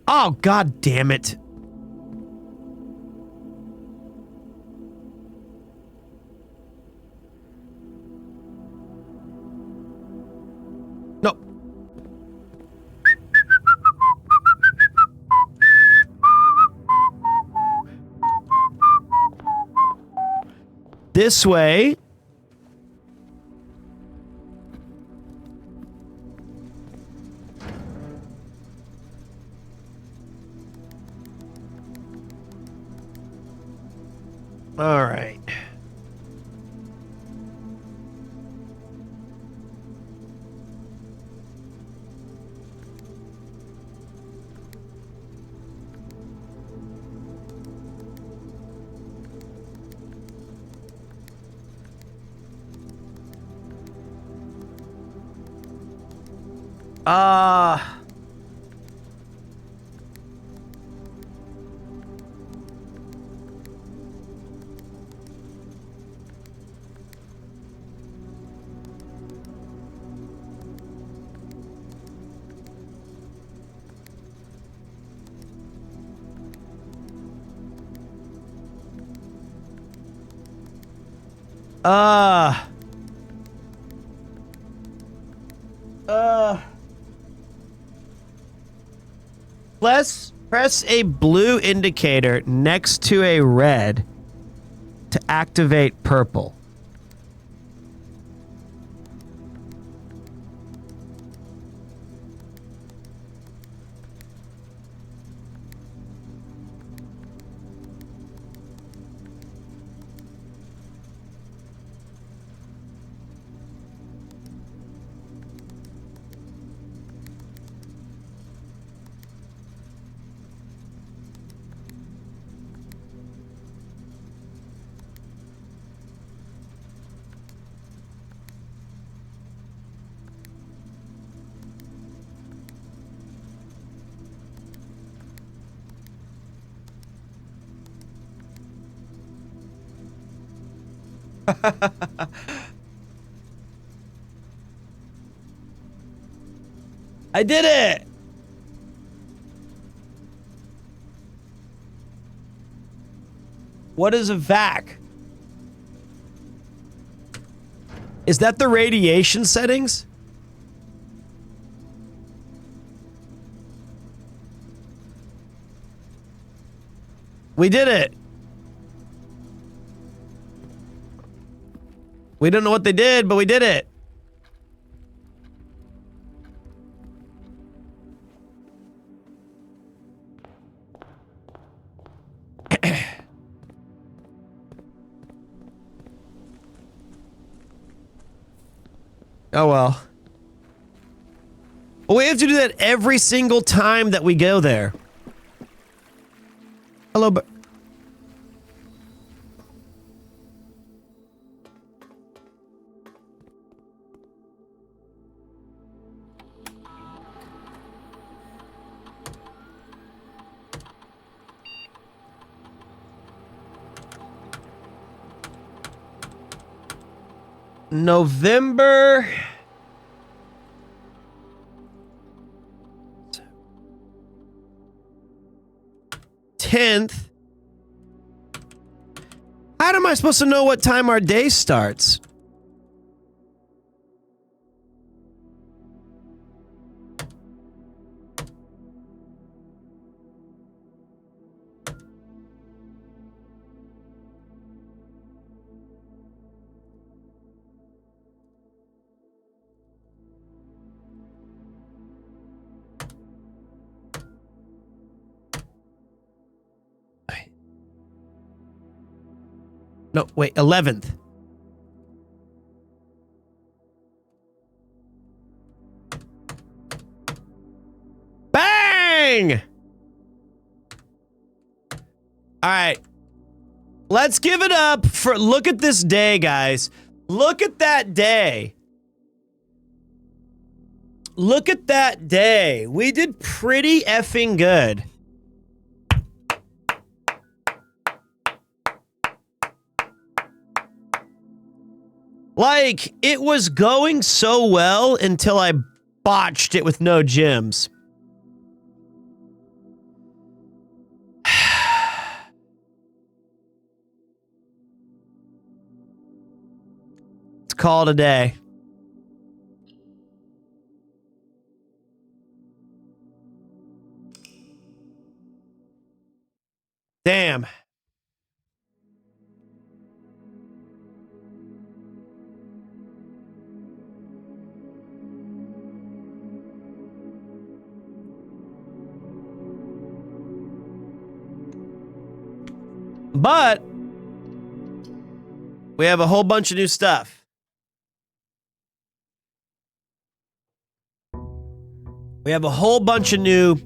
Oh, God damn it. No. This way. All right. Press a blue indicator next to a red to activate purple. I did it! What is a vac? Is that the radiation settings? We did it! We don't know what they did, but we did it. Oh well. Well, we have to do that every single time that we go there. Hello, but November 10th. How am I supposed to know what time our day starts? No, wait, 11th. Bang! All right. Let's give it up for, look at this day, guys. Look at that day. Look at that day. We did pretty effing good. Like, it was going so well until I botched it with no gems. It's called a day. Damn. But we have a whole bunch of new stuff. We have a whole bunch of new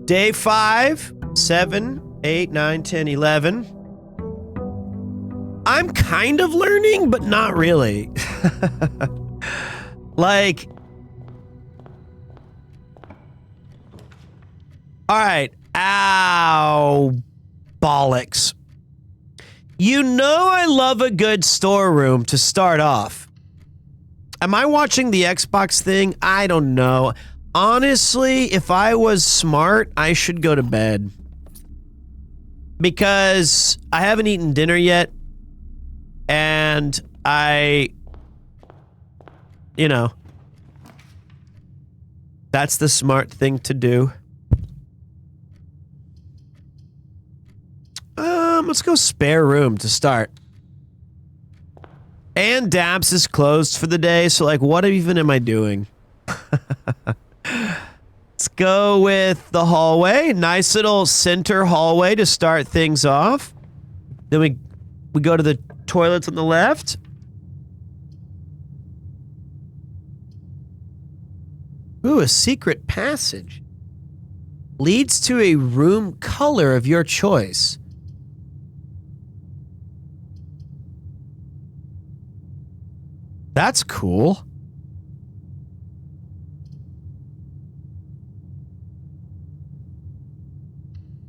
day 5, 7, 8, 9, 10, 11. I'm kind of learning, but not really. Like, All right. Ow. Bollocks. You know I love a good storeroom to start off. Am I watching the Xbox thing? I don't know. Honestly, if I was smart, I should go to bed. Because I haven't eaten dinner yet. And you know, that's the smart thing to do. Let's go spare room to start. And Dabs is closed for the day, so like, what even am I doing? Let's go with the hallway. Nice little center hallway to start things off. Then we go to the toilets on the left. Ooh, a secret passage. Leads to a room color of your choice. That's cool.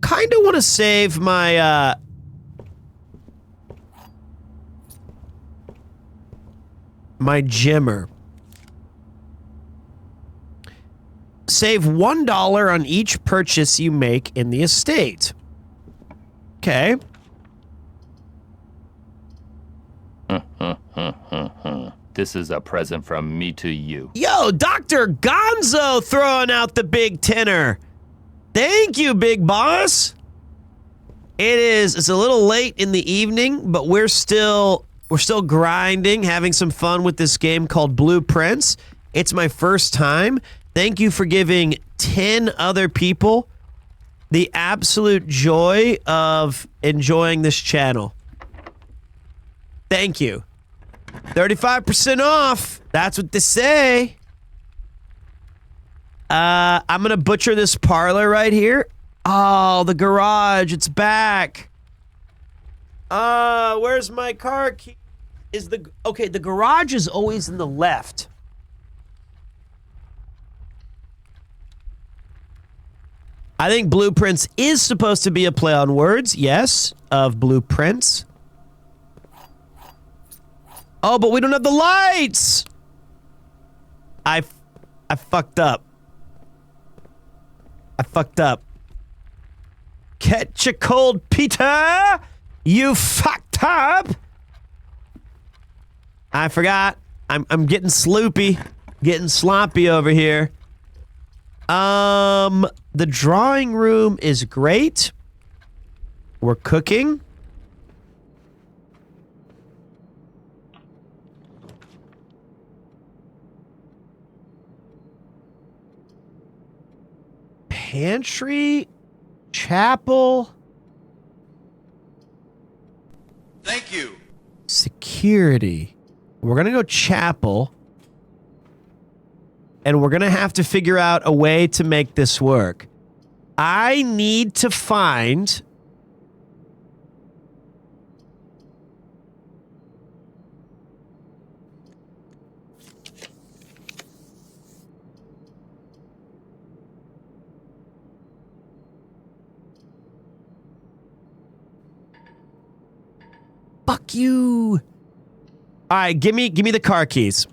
Kind of want to save my, my Jimmer. Save $1 on each purchase you make in the estate. Okay. This is a present from me to you. Yo, Dr. Gonzo throwing out the big tenner. Thank you, big boss. It's a little late in the evening, but we're still grinding, having some fun with this game called Blueprints. It's my first time. Thank you for giving 10 other people the absolute joy of enjoying this channel. Thank you. 35% off. That's what they say. I'm gonna butcher this parlor right here. Oh, the garage. It's back. Where's my car key? Okay, the garage is always in the left. I think Blueprints is supposed to be a play on words, yes, of blueprints. Oh, but we don't have the lights! I fucked up. I fucked up. Catch a cold, Peter! You fucked up! I forgot. I'm getting sloopy. Getting sloppy over here. The drawing room is great. We're cooking. Pantry, chapel. Thank you. Security. We're gonna go chapel. And we're gonna have to figure out a way to make this work. I need to find... Fuck you. All right, give me the car keys.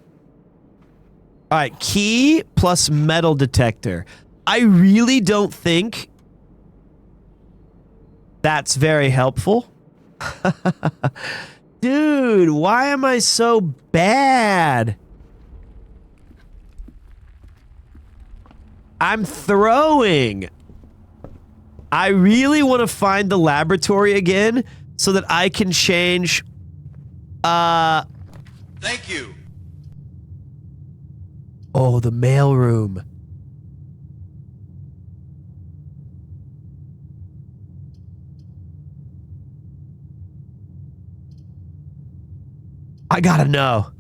All right, key plus metal detector. I really don't think that's very helpful. Dude, why am I so bad? I'm throwing. I really want to find the laboratory again so that I can change. Thank you. Oh, the mailroom. I gotta know.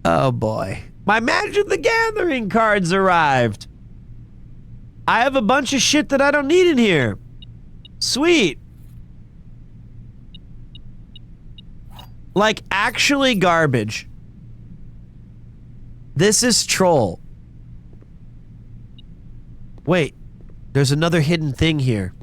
Oh boy. My Magic the Gathering cards arrived. I have a bunch of shit that I don't need in here. Sweet. Like, actually garbage. This is troll. Wait, there's another hidden thing here.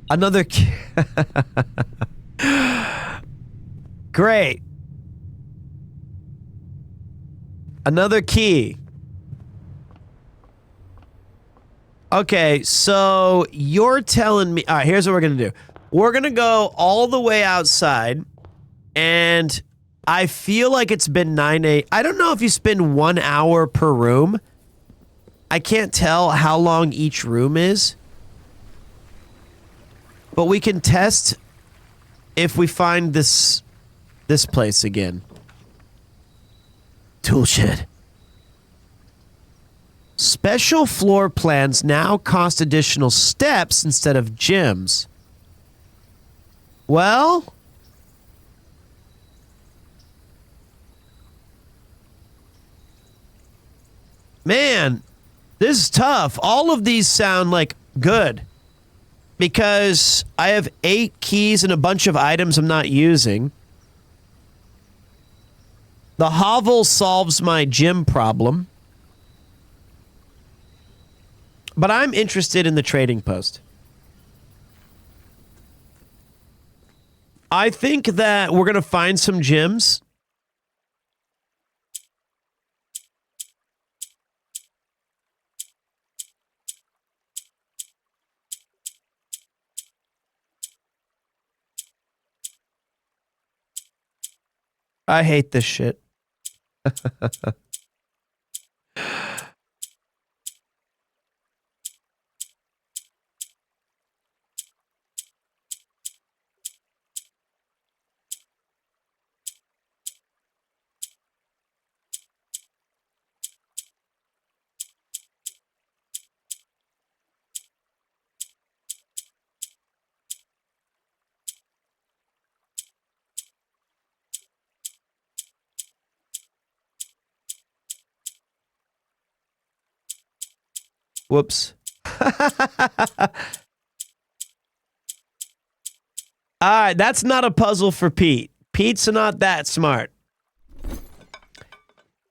Another key. Great. Another key. Okay, so you're telling me... All right, here's what we're going to do. We're going to go all the way outside, and I feel like it's been 9 8. I don't know if you spend 1 hour per room. I can't tell how long each room is. But we can test if we find this place again. Toolshed. Special floor plans now cost additional steps instead of gems. Well... Man, this is tough. All of these sound like good. Because I have 8 keys and a bunch of items I'm not using. The hovel solves my gym problem. But I'm interested in the trading post. I think that we're going to find some gems. I hate this shit. Whoops. Alright, that's not a puzzle for Pete. Pete's not that smart.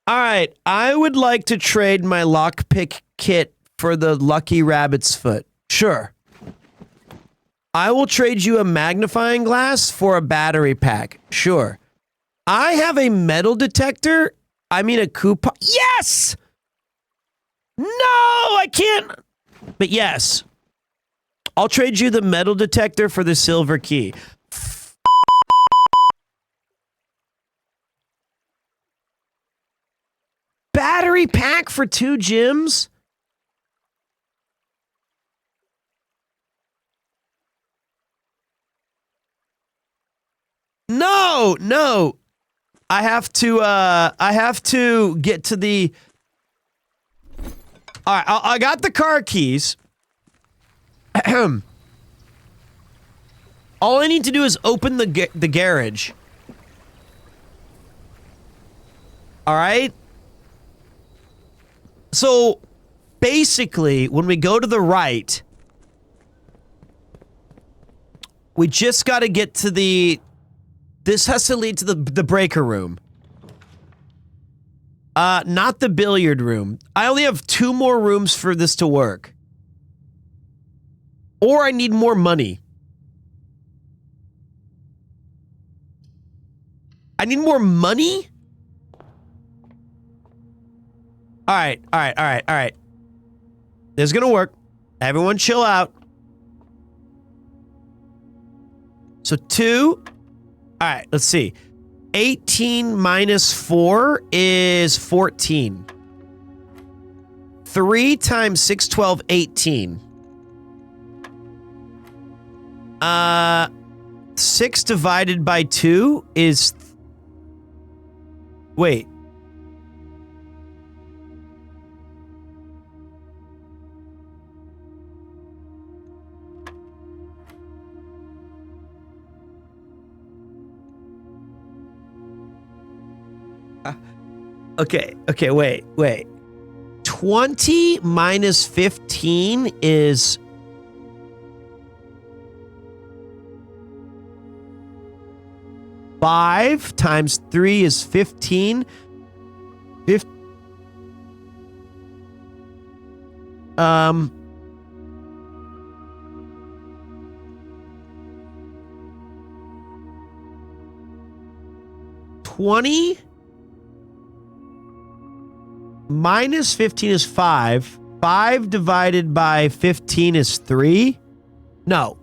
Alright, I would like to trade my lockpick kit for the lucky rabbit's foot. Sure. I will trade you a magnifying glass for a battery pack. Sure. I have a metal detector. I mean a coupon. Yes! No, I can't. But yes. I'll trade you the metal detector for the silver key. Battery pack for 2 gems? No, no. I have to get to the... All right, I got the car keys. All I need to do is open the garage. All right? So, basically, when we go to the right, we just got to get to the... This has to lead to the breaker room. Not the billiard room. I only have 2 more rooms for this to work. Or I need more money. I need more money? Alright. This is gonna work. Everyone chill out. So 2. Alright, let's see. 18 minus 4 is 14. 3 times 6, 12, 18. 6 divided by 2 is... Wait. Okay, wait. 20 minus 15 is... Five times 3 is 15. 20 minus 15 is 5. 5 divided by 15 is 3. No.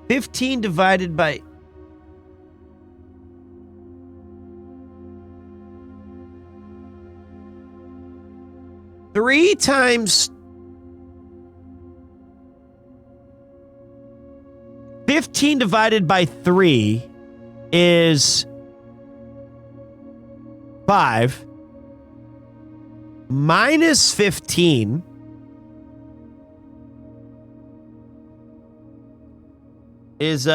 15 divided by... Three times 15 divided by 3 is 5 minus 15 is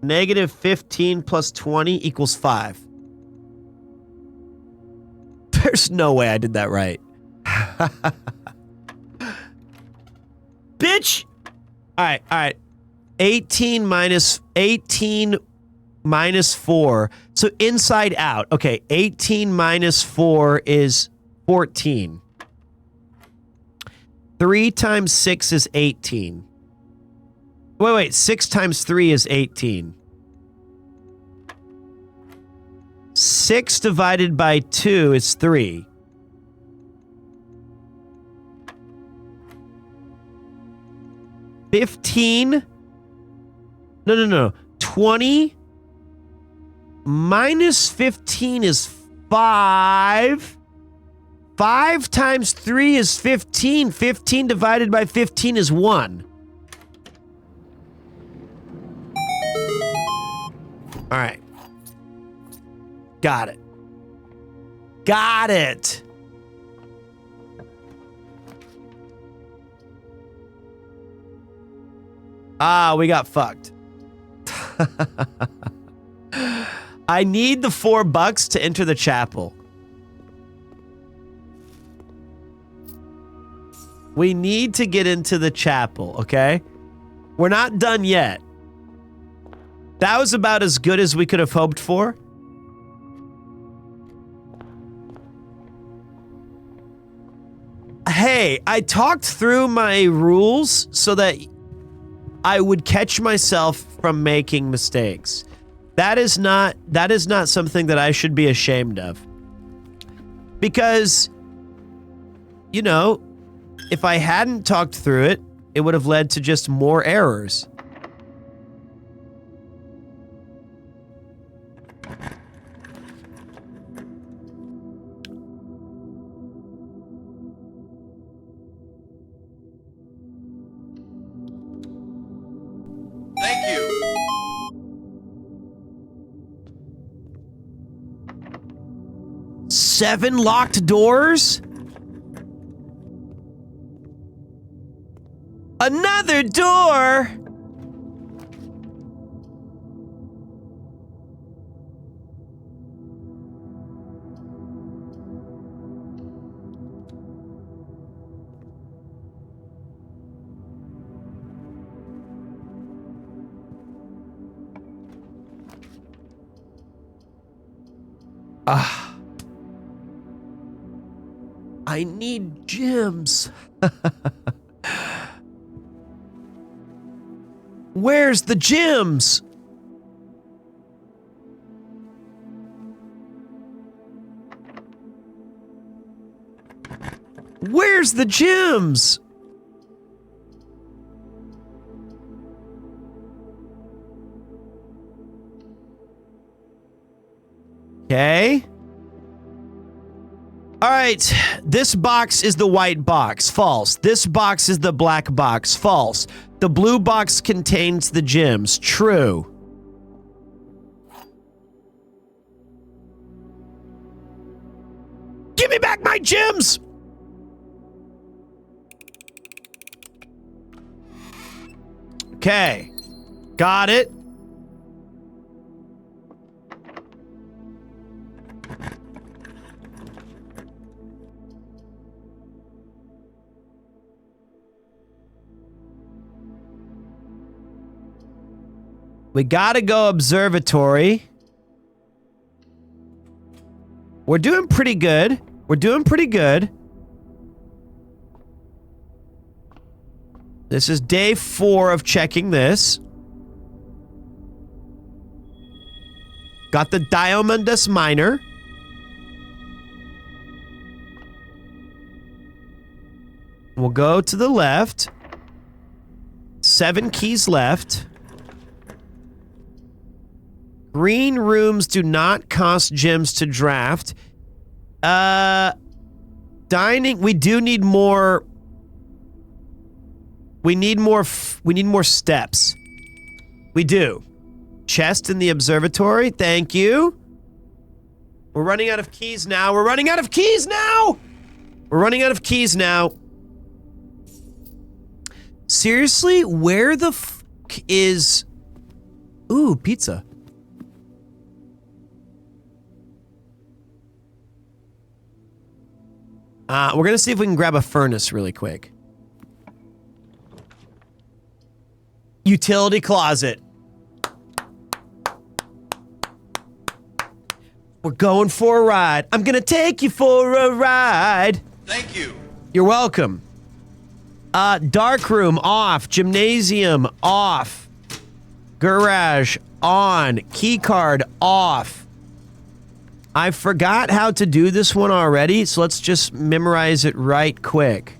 negative 15 plus 20 equals 5. There's no way I did that right. Bitch! All right. 18 minus 4. So inside out. Okay, 18 minus 4 is 14. 3 times 6 is 18. Wait. 6 times 3 is 18. 6 divided by 2 is 3. No. 20 minus 15 is 5. 5 times 3 is 15. 15 divided by 15 is 1. All right. Got it. Ah, we got fucked. I need the $4 to enter the chapel. We need to get into the chapel, okay? We're not done yet. That was about as good as we could have hoped for. Hey, I talked through my rules so that I would catch myself from making mistakes. That is not something that I should be ashamed of. Because, you know, if I hadn't talked through it, it would have led to just more errors. Thank you. Seven locked doors? Another door? I need gems. Where's the gems? Where's the gems? Okay. All right, this box is the white box. False. This box is the black box. False. The blue box contains the gems. True. Give me back my gems! Okay. Got it. We gotta go observatory. We're doing pretty good. We're doing pretty good. This is day 4 of checking this. Got the Diamondus Minor. We'll go to the left. 7 keys left. Green rooms do not cost gems to draft. Dining, we do need more. We need more steps. We do. Chest in the observatory. Thank you. We're running out of keys now. We're running out of keys now. We're running out of keys now. Seriously, where the fuck is... Ooh, pizza. We're gonna see if we can grab a furnace really quick. Utility closet. We're going for a ride. I'm gonna take you for a ride. Thank you. You're welcome. Dark room off. Gymnasium off. Garage on. Key card off. I forgot how to do this one already, so let's just memorize it right quick.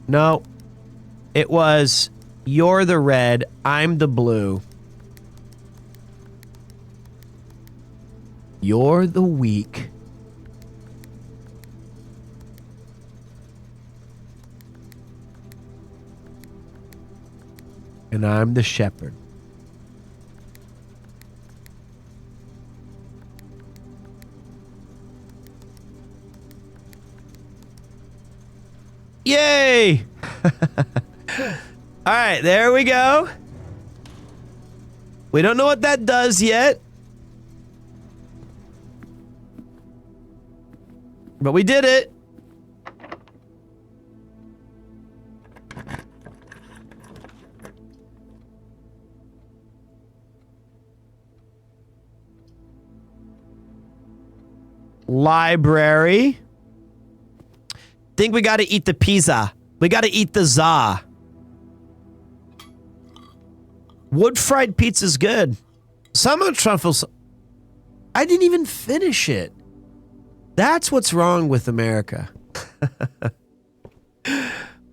No. It was, you're the red, I'm the blue. You're the weak. And I'm the shepherd. Yay! Alright, there we go. We don't know what that does yet. But we did it. Library. Think we gotta eat the pizza. We gotta eat the za. Wood fried pizza's good. Summer truffles. I didn't even finish it. That's what's wrong with America.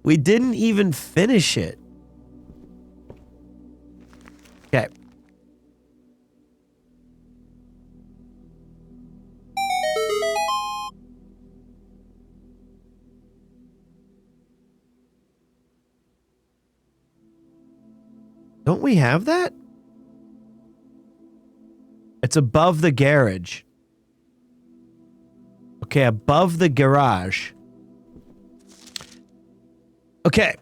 We didn't even finish it. Okay. Don't we have that? It's above the garage. Okay, above the garage. Okay.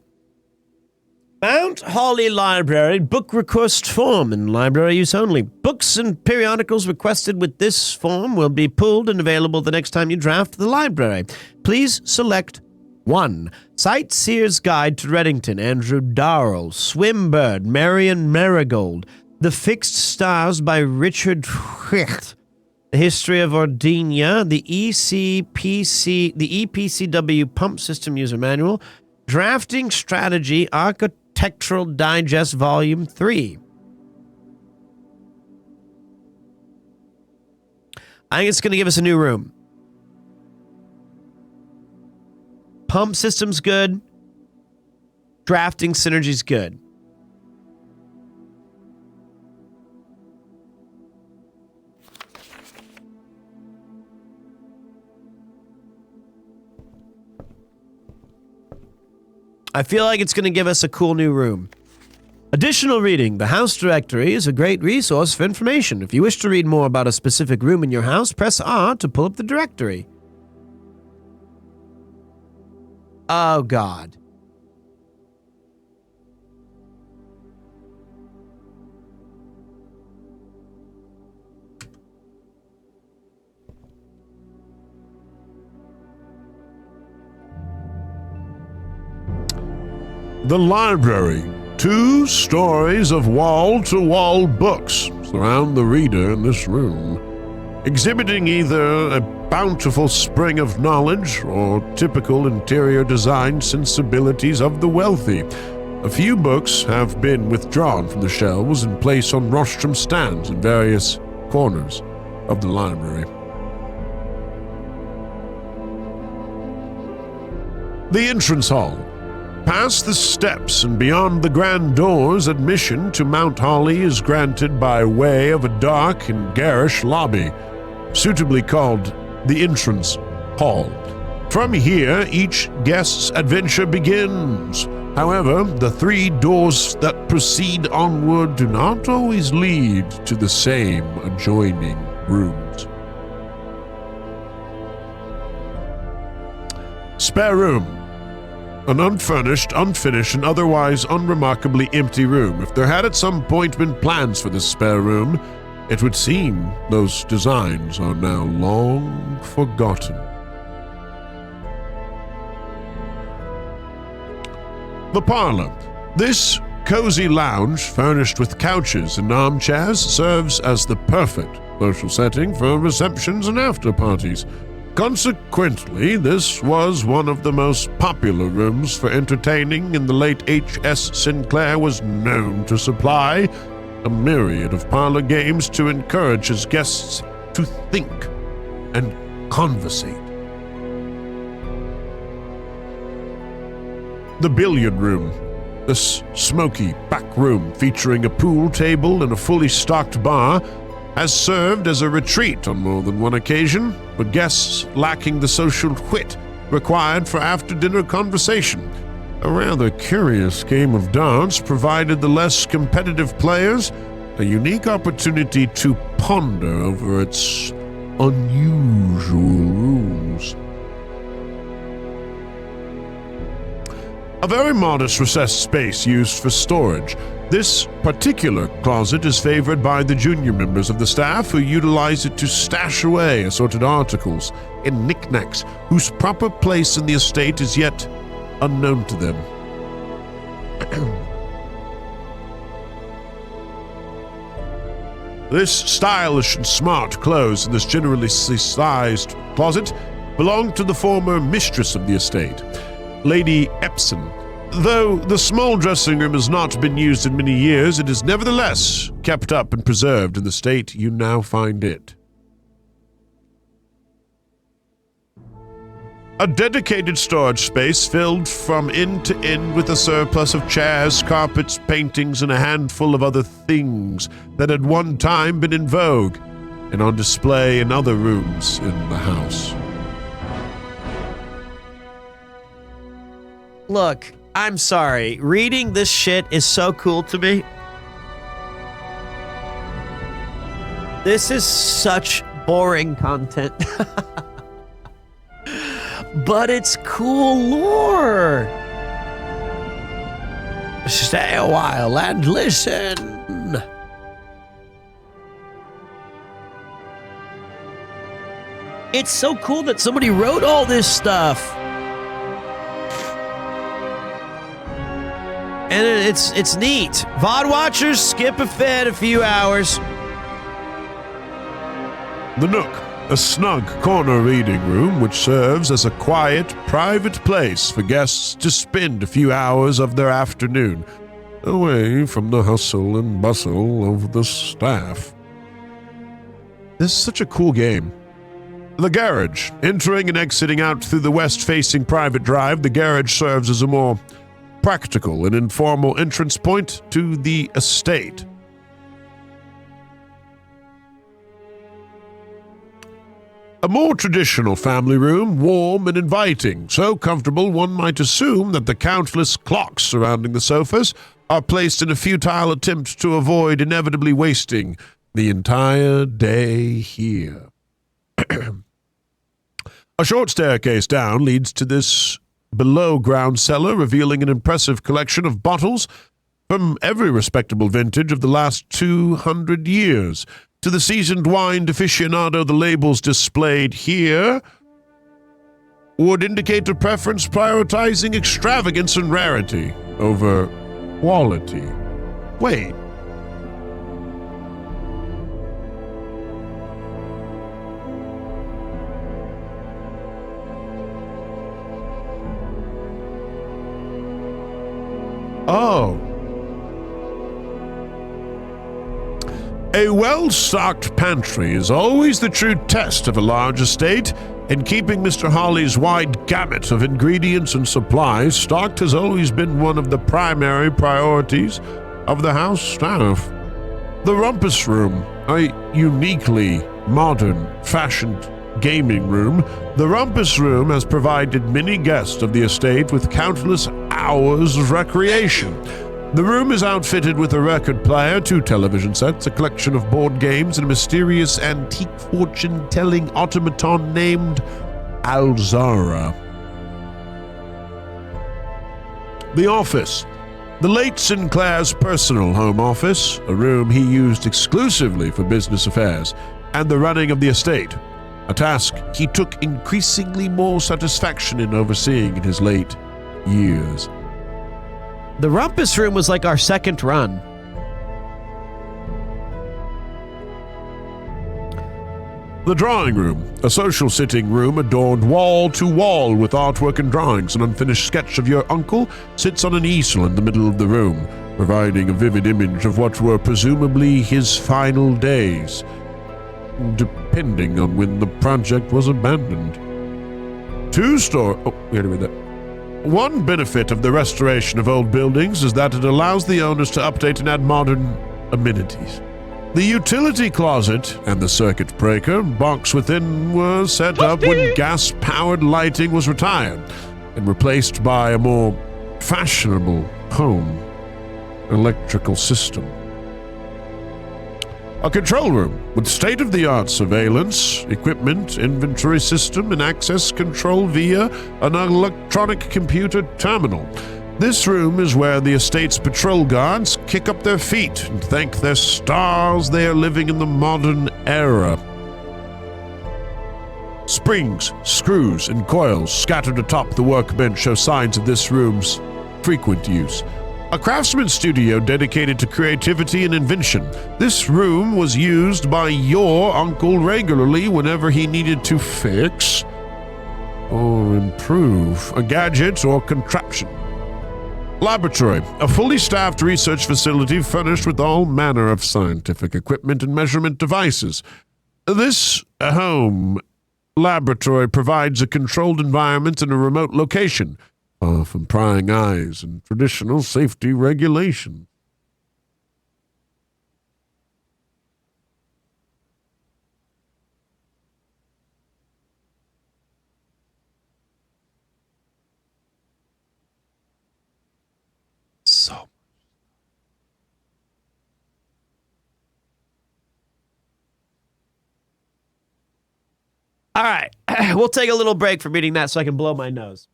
Mount Holly Library, book request form in library use only. Books and periodicals requested with this form will be pulled and available the next time you draft the library. Please select 1. Sightseer's Guide to Reddington, Andrew Darrell. Swimbird, Marion Marigold. The Fixed Stars by Richard Hwicht. The History of Ordinia. The EPCW Pump System User Manual. Drafting Strategy Architectural Digest Volume 3. I think it's going to give us a new room. Pump system's good. Drafting synergy's good. I feel like it's going to give us a cool new room. Additional reading. The house directory is a great resource for information. If you wish to read more about a specific room in your house, press R to pull up the directory. Oh, God. The library. 2 stories of wall-to-wall books surround the reader in this room, exhibiting either a bountiful spring of knowledge or typical interior design sensibilities of the wealthy. A few books have been withdrawn from the shelves and placed on rostrum stands in various corners of the library. The entrance hall. Past the steps and beyond the grand doors, admission to Mount Holly is granted by way of a dark and garish lobby, suitably called the entrance hall. From here, each guest's adventure begins. However, the 3 doors that proceed onward do not always lead to the same adjoining rooms. Spare room. An unfurnished, unfinished, and otherwise unremarkably empty room. If there had at some point been plans for this spare room, it would seem those designs are now long forgotten. The parlor. This cozy lounge, furnished with couches and armchairs, serves as the perfect social setting for receptions and after parties. Consequently, this was one of the most popular rooms for entertaining, and the late H.S. Sinclair was known to supply a myriad of parlor games to encourage his guests to think and conversate. The billiard room. This smoky back room, featuring a pool table and a fully stocked bar, has served as a retreat on more than one occasion, but guests lacking the social wit required for after-dinner conversation. A rather curious game of darts provided the less competitive players a unique opportunity to ponder over its unusual rules. A very modest recessed space used for storage. This particular closet is favored by the junior members of the staff, who utilize it to stash away assorted articles and knickknacks whose proper place in the estate is yet unknown to them. This stylish and smart clothes in this generally sized closet belonged to the former mistress of the estate, Lady Epson. Though the small dressing room has not been used in many years, it is nevertheless kept up and preserved in the state you now find it. A dedicated storage space filled from end to end with a surplus of chairs, carpets, paintings, and a handful of other things that had one time been in vogue and on display in other rooms in the house. Look, I'm sorry. Reading this shit is so cool to me. This is such boring content. But it's cool lore. Stay a while and listen. It's so cool that somebody wrote all this stuff. And it's neat. VOD watchers, skip ahead a few hours. The Nook, a snug corner reading room which serves as a quiet, private place for guests to spend a few hours of their afternoon, away from the hustle and bustle of the staff. This is such a cool game. The garage. Entering and exiting out through the west-facing private drive, the garage serves as a more practical and informal entrance point to the estate. A more traditional family room, warm and inviting, so comfortable one might assume that the countless clocks surrounding the sofas are placed in a futile attempt to avoid inevitably wasting the entire day here. A short staircase down leads to this below-ground cellar, revealing an impressive collection of bottles from every respectable vintage of the last 200 years. To the seasoned wine aficionado, the labels displayed here would indicate a preference prioritizing extravagance and rarity over quality. Wait. Oh. A well-stocked pantry is always the true test of a large estate, and keeping Mr. Hawley's wide gamut of ingredients and supplies stocked has always been one of the primary priorities of the house staff. The Rumpus Room, a uniquely modern, fashioned gaming room, the Rumpus Room has provided many guests of the estate with countless hours of recreation. The room is outfitted with a record player, 2 television sets, a collection of board games, and a mysterious antique fortune-telling automaton named Alzara. The office. The late Sinclair's personal home office, a room he used exclusively for business affairs, and the running of the estate, a task he took increasingly more satisfaction in overseeing in his late years. The Rumpus Room was like our second run. The drawing room, a social sitting room adorned wall to wall with artwork and drawings. An unfinished sketch of your uncle sits on an easel in the middle of the room, providing a vivid image of what were presumably his final days, depending on when the project was abandoned. One benefit of the restoration of old buildings is that it allows the owners to update and add modern amenities. The utility closet and the circuit breaker box within were set up when gas-powered lighting was retired and replaced by a more fashionable home electrical system. A control room with state-of-the-art surveillance, equipment, inventory system, and access control via an electronic computer terminal. This room is where the estate's patrol guards kick up their feet and thank their stars they are living in the modern era. Springs, screws, and coils scattered atop the workbench show signs of this room's frequent use. A craftsman studio dedicated to creativity and invention. This room was used by your uncle regularly whenever he needed to fix or improve a gadget or contraption. Laboratory, a fully staffed research facility furnished with all manner of scientific equipment and measurement devices. This home laboratory provides a controlled environment in a remote location, far from prying eyes and traditional safety regulations. So. All right. We'll take a little break from reading that so I can blow my nose.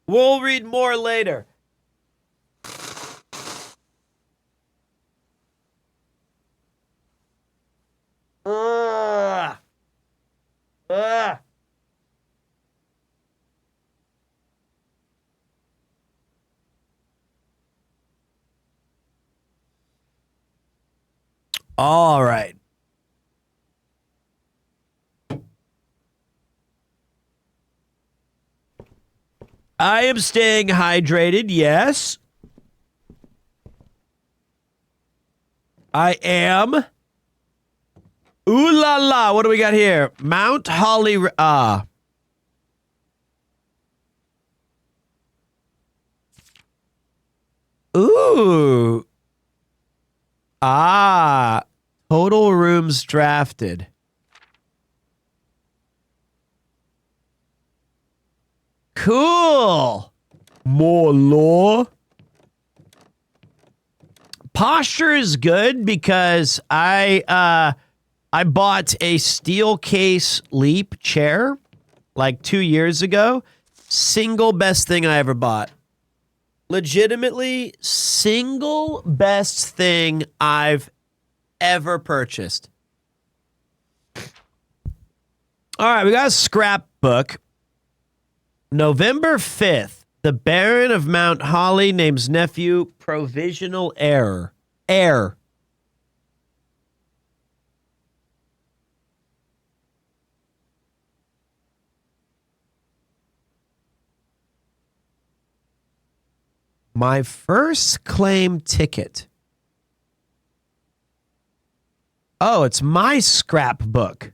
We'll read more later. All right. I am staying hydrated, yes. I am. Ooh la la, what do we got here? Mount Holly, Ooh. Total rooms drafted. Cool. More lore. Posture is good because I bought a steel case Leap chair like 2 years ago. Single best thing I ever bought. Legitimately, single best thing I've ever purchased. All right, we got a scrapbook. November 5th, the Baron of Mount Holly names nephew provisional heir. My first claim ticket. Oh, it's my scrapbook.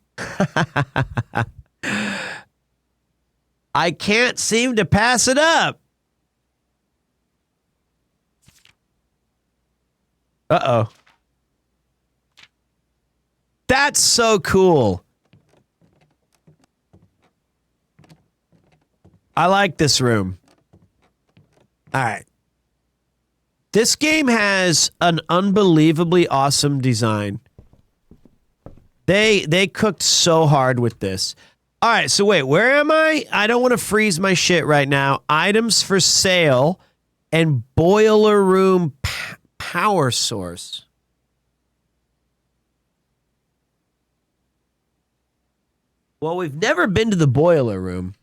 I can't seem to pass it up. Uh-oh. That's so cool. I like this room. All right. This game has an unbelievably awesome design. They cooked so hard with this. All right, so wait, where am I? I don't want to freeze my shit right now. Items for sale and boiler room power source. Well, we've never been to the boiler room.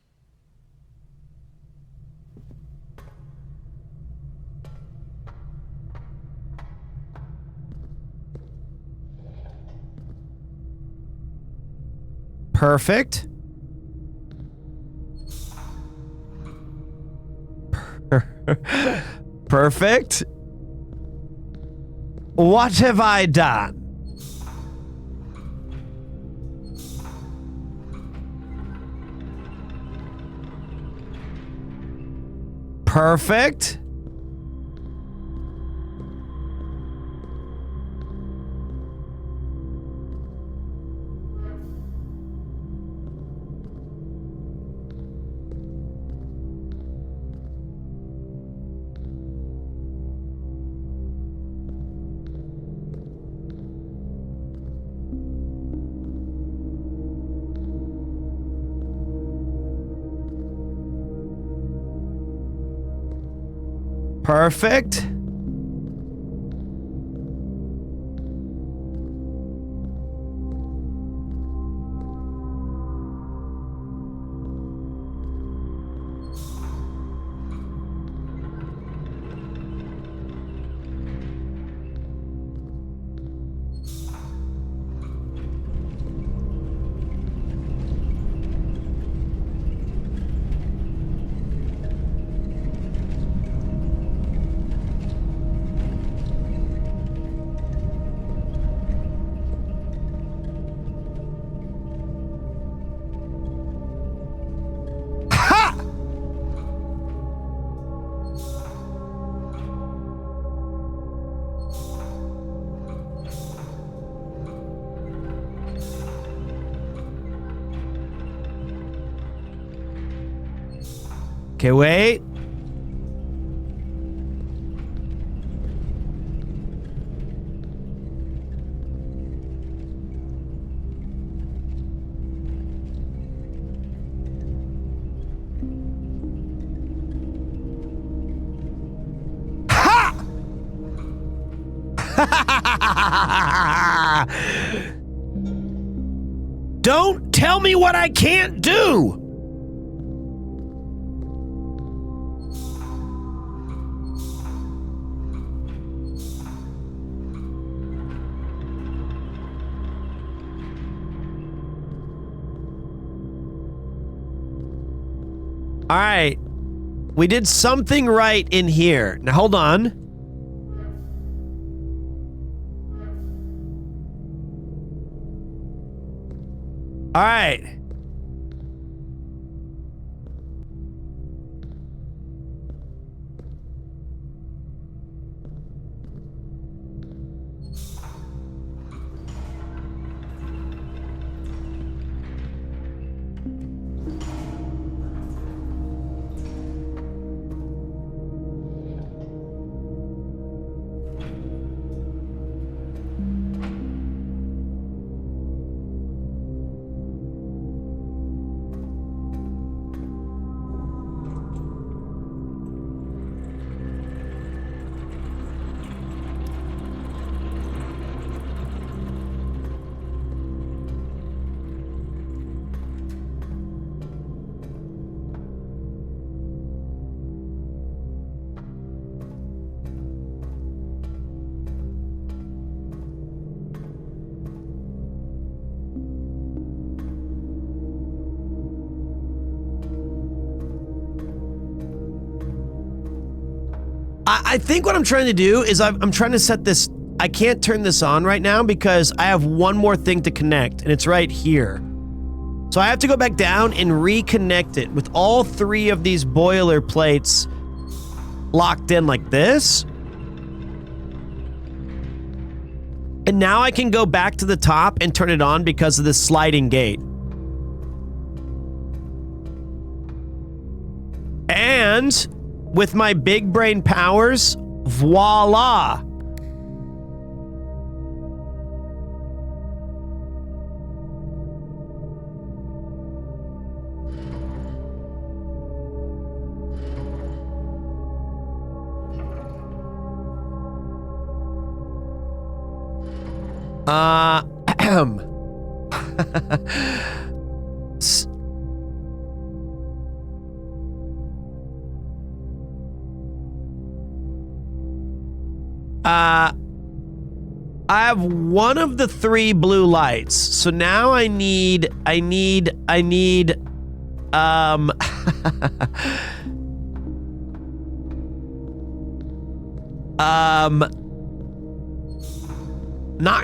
Perfect. Perfect. What have I done? Perfect. Perfect. Okay, wait. Ha! Don't tell me what I can't do! All right. We did something right in here. Now, hold on. All right. I think what I'm trying to do is I'm trying to set this. I can't turn this on right now because I have one more thing to connect, and it's right here. So I have to go back down and reconnect it with all 3 of these boiler plates locked in like this. And now I can go back to the top and turn it on because of this sliding gate. And with my big brain powers, voila! I have one of the 3 blue lights. So now I need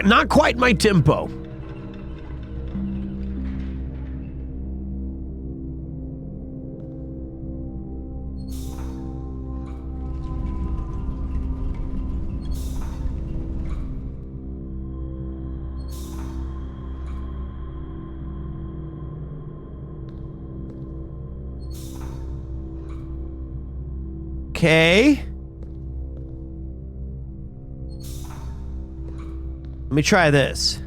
not quite my tempo. Okay. Let me try this.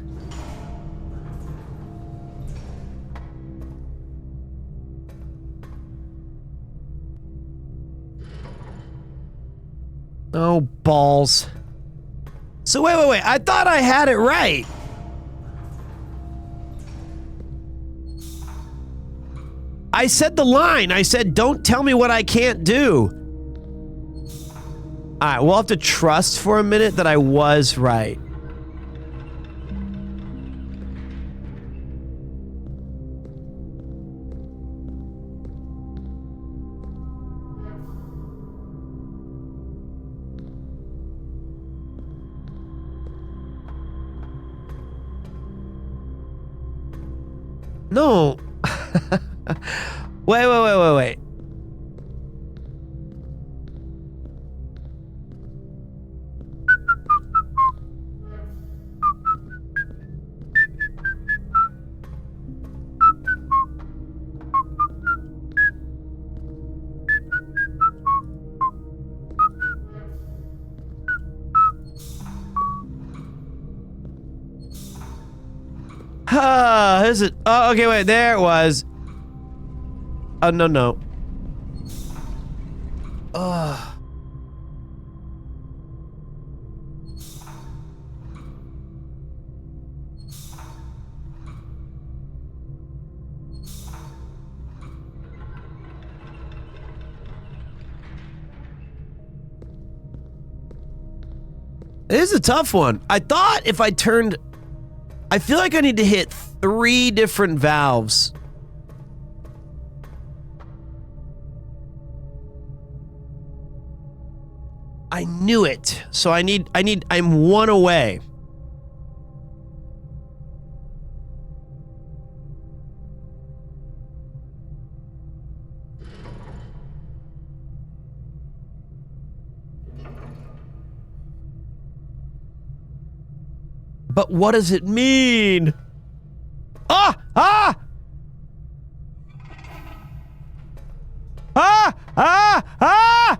Oh, balls. So wait. I thought I had it right. I said the line. I said, don't tell me what I can't do. All right, we'll have to trust for a minute that I was right. No. Wait. Is it? Oh, okay, wait, there it was. Oh, no. Ugh. It is a tough one. I thought if I turned... I feel like I need to hit 3 different valves. I knew it. So I'm 1 away. But what does it mean? Ah! Ah! Ah! Ah! Ah!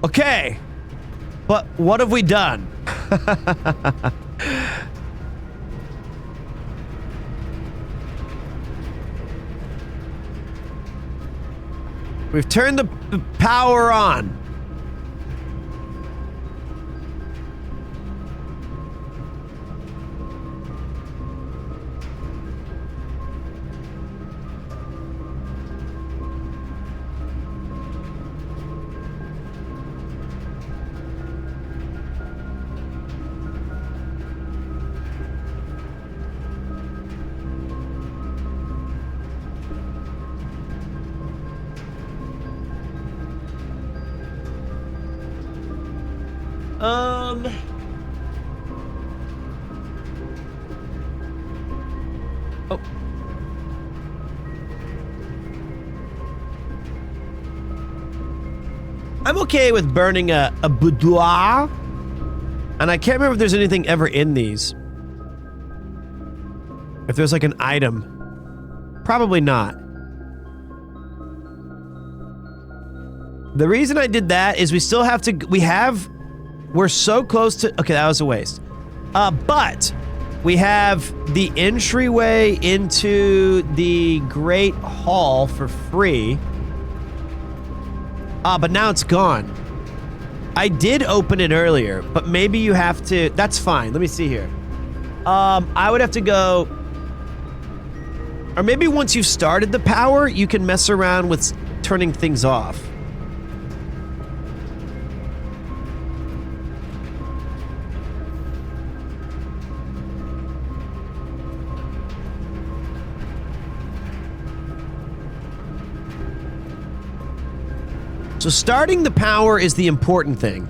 Okay, but what have we done? We've turned the power on. Oh. I'm okay with burning a boudoir. And I can't remember if there's anything ever in these. If there's like an item. Probably not. The reason I did that is we still have to, we're so close to, okay, that was a waste. But we have the entryway into the Great Hall for free. But now it's gone. I did open it earlier, but maybe you have to, that's fine. Let me see here. I would have to go, or maybe once you've started the power, you can mess around with turning things off. So starting the power is the important thing.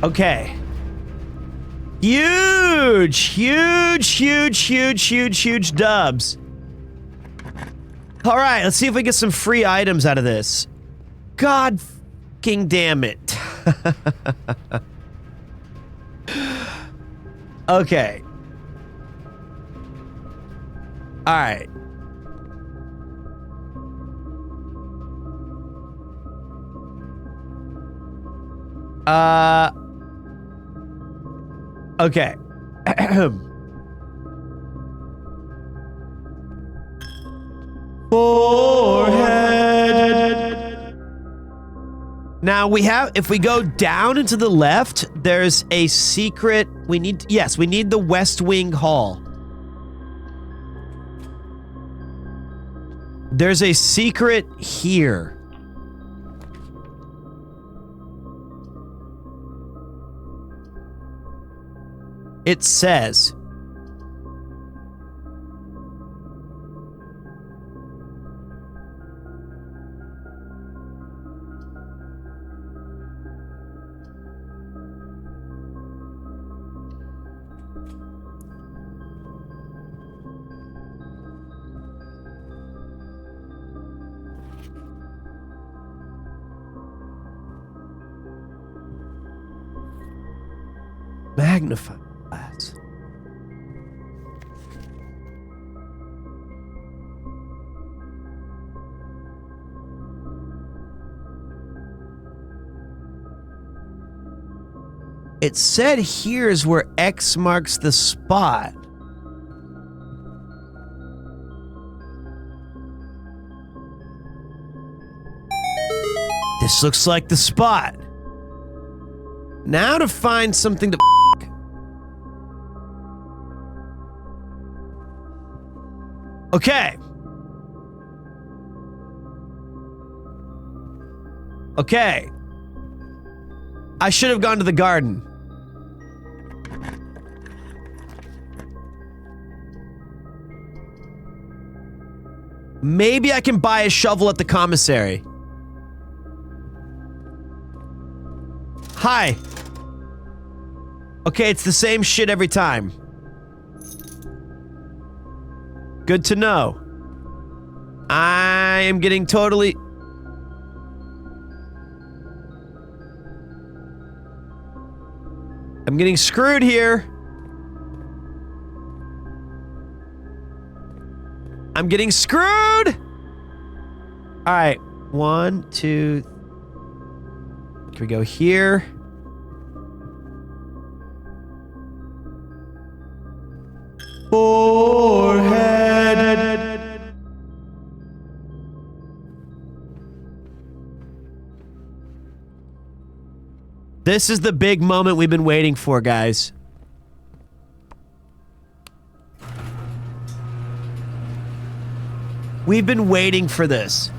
Okay. Huge dubs. All right, let's see if we get some free items out of this. God fucking damn it. Okay. All right. Okay. Forehead. Now we have, if we go down and to the left, there's a secret. We need, yes, we need the West Wing Hall. There's a secret here. It says, magnify. It said here is where X marks the spot. This looks like the spot. Now to find something to Okay. Okay. I should have gone to the garden. Maybe I can buy a shovel at the commissary. Hi. Okay, it's the same shit every time. Good to know. I am getting totally... I'm getting screwed here. I'm getting screwed! Alright. 1, 2... Can we go here? Forehead. This is the big moment we've been waiting for, guys. We've been waiting for this.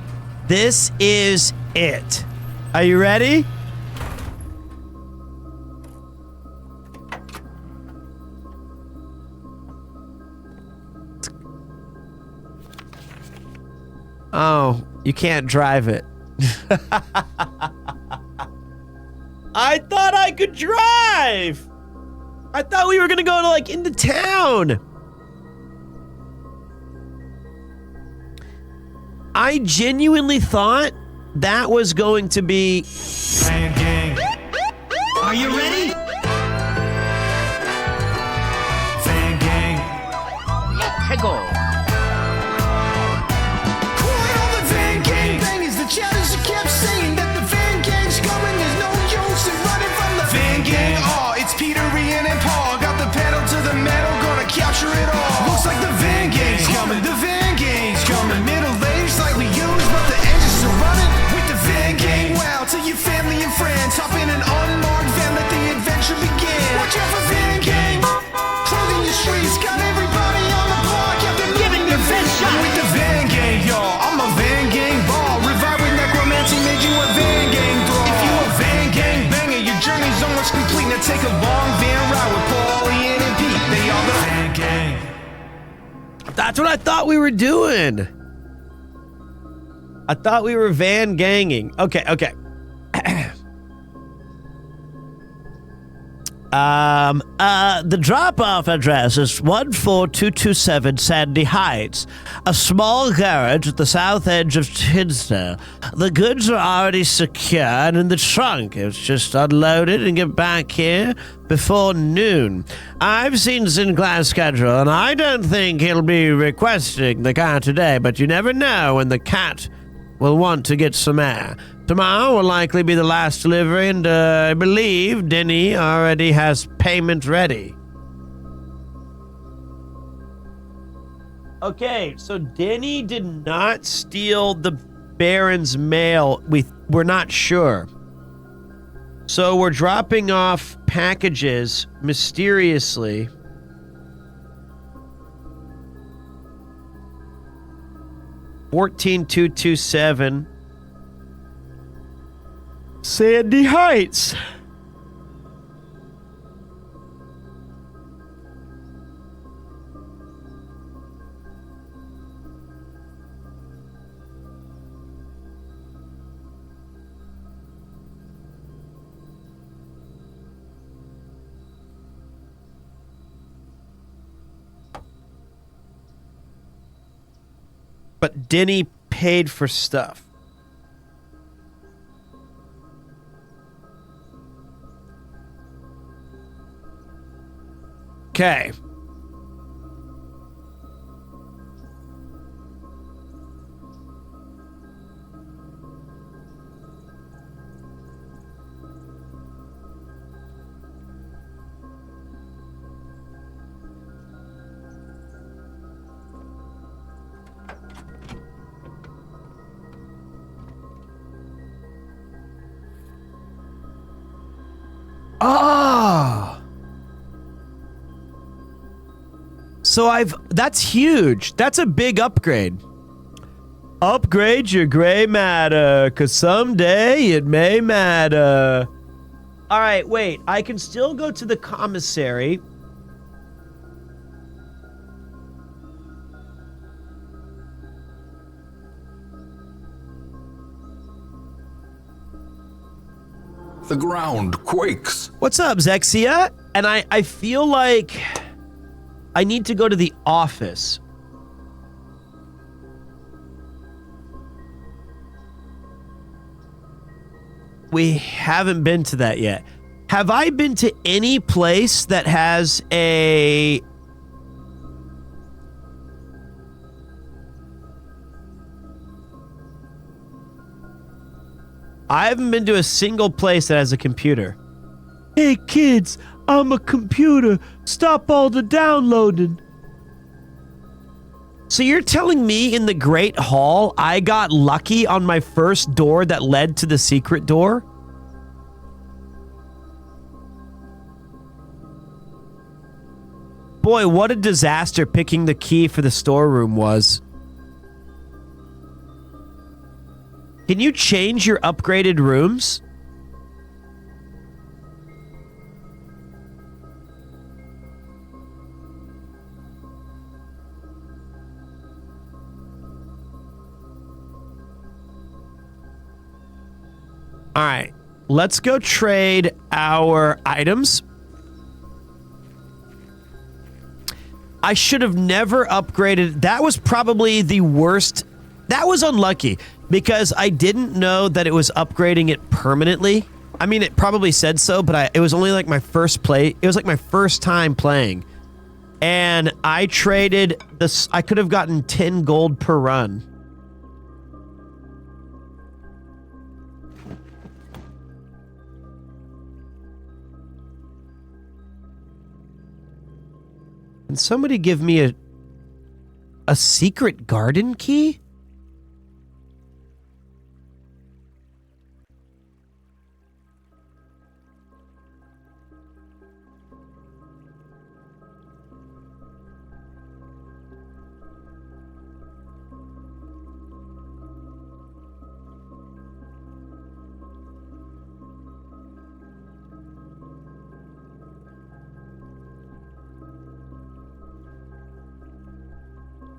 This is it. Are you ready? Oh, you can't drive it. I thought I could drive. I thought we were gonna go to like into town. I genuinely thought that was going to be. Fan gang. Are you ready? Fan gang. Let's go. Quiet on the Van Gang bangers. The chatters kept saying that the Van Gang's coming. There's no use in running from the Van Gang. Oh, it's Peter, Ian, and Paul. Got the pedal to the metal, gonna capture it all. Looks like the Van Gang's coming. The Van Gang's coming. Middle aged, slightly used, but the engines still running. With the Van Gang, wow, to your family and friends. Hop in an unmarked van, let the adventure begin. Watch out for Van Gang. Clothing your streets, got everybody on the block. Yeah, they're giving your best shot. With the Van Gang, y'all. I'm a Van Gang ball. Revive with necromancy, made you a Van Gang thrall. If you a Van Gang banger, your journey's almost complete. Now take a long van ride with Paul, Ian, and Pete. They are the Van Gang. That's what I thought we were doing. I thought we were van ganging. Okay, okay. The drop-off address is 14227 Sandy Heights, a small garage at the south edge of Tinsdale. The goods are already secured in the trunk. It's just unloaded and get back here before noon. I've seen Sinclair's schedule, and I don't think he'll be requesting the car today, but you never know when the cat will want to get some air. Tomorrow will likely be the last delivery, and I believe Denny already has payment ready. Okay, so Denny did not steal the Baron's mail. We're not sure. So we're dropping off packages mysteriously. $14,227 Sandy Heights. But Denny paid for stuff. Okay. Ah. So that's huge. That's a big upgrade. Upgrade your gray matter, 'cause someday it may matter. All right, wait. I can still go to the commissary. The ground quakes. What's up, Zexia? And I feel like I need to go to the office. We haven't been to that yet. Have I been to any place that has a... I haven't been to a single place that has a computer. Hey kids, I'm a computer. Stop all the downloading. So you're telling me in the Great Hall I got lucky on my first door that led to the secret door? Boy, what a disaster picking the key for the storeroom was. Can you change your upgraded rooms? All right, let's go trade our items. I should have never upgraded. That was probably the worst. That was unlucky because I didn't know that it was upgrading it permanently. I mean, it probably said so, but it was only like my first play. It was like my first time playing. And I traded this. I could have gotten 10 gold per run. Can somebody give me a secret garden key?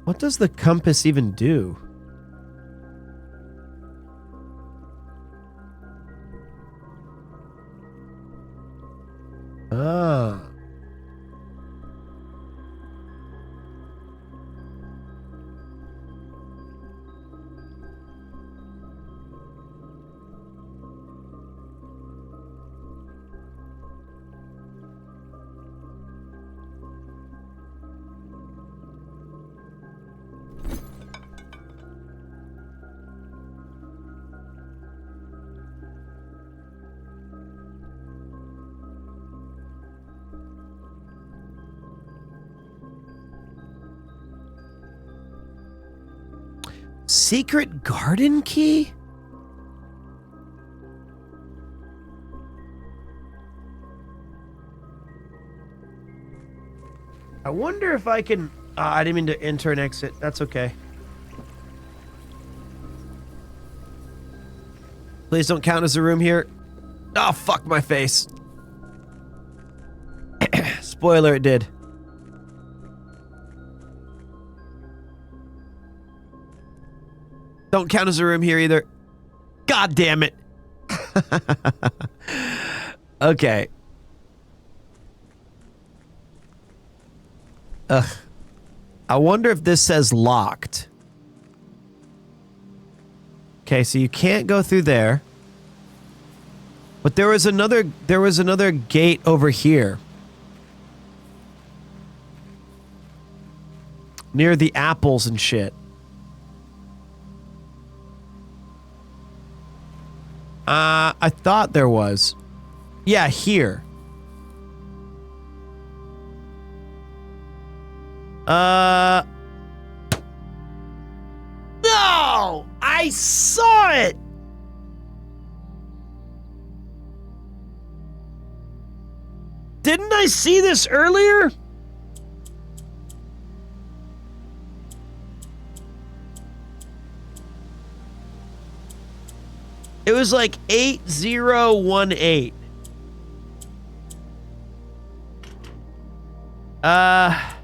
What does the compass even do? Ah. Secret garden key? I wonder if I can... I didn't mean to enter and exit. That's okay. Please don't count as a room here. Oh, fuck my face. Spoiler, it did. Don't count as a room here either. God damn it. Okay. Ugh. I wonder if this says locked. Okay, so you can't go through there. But there was another gate over here. Near the apples and shit. I thought there was. Yeah, here. No! I saw it! Didn't I see this earlier? It was like 8018. I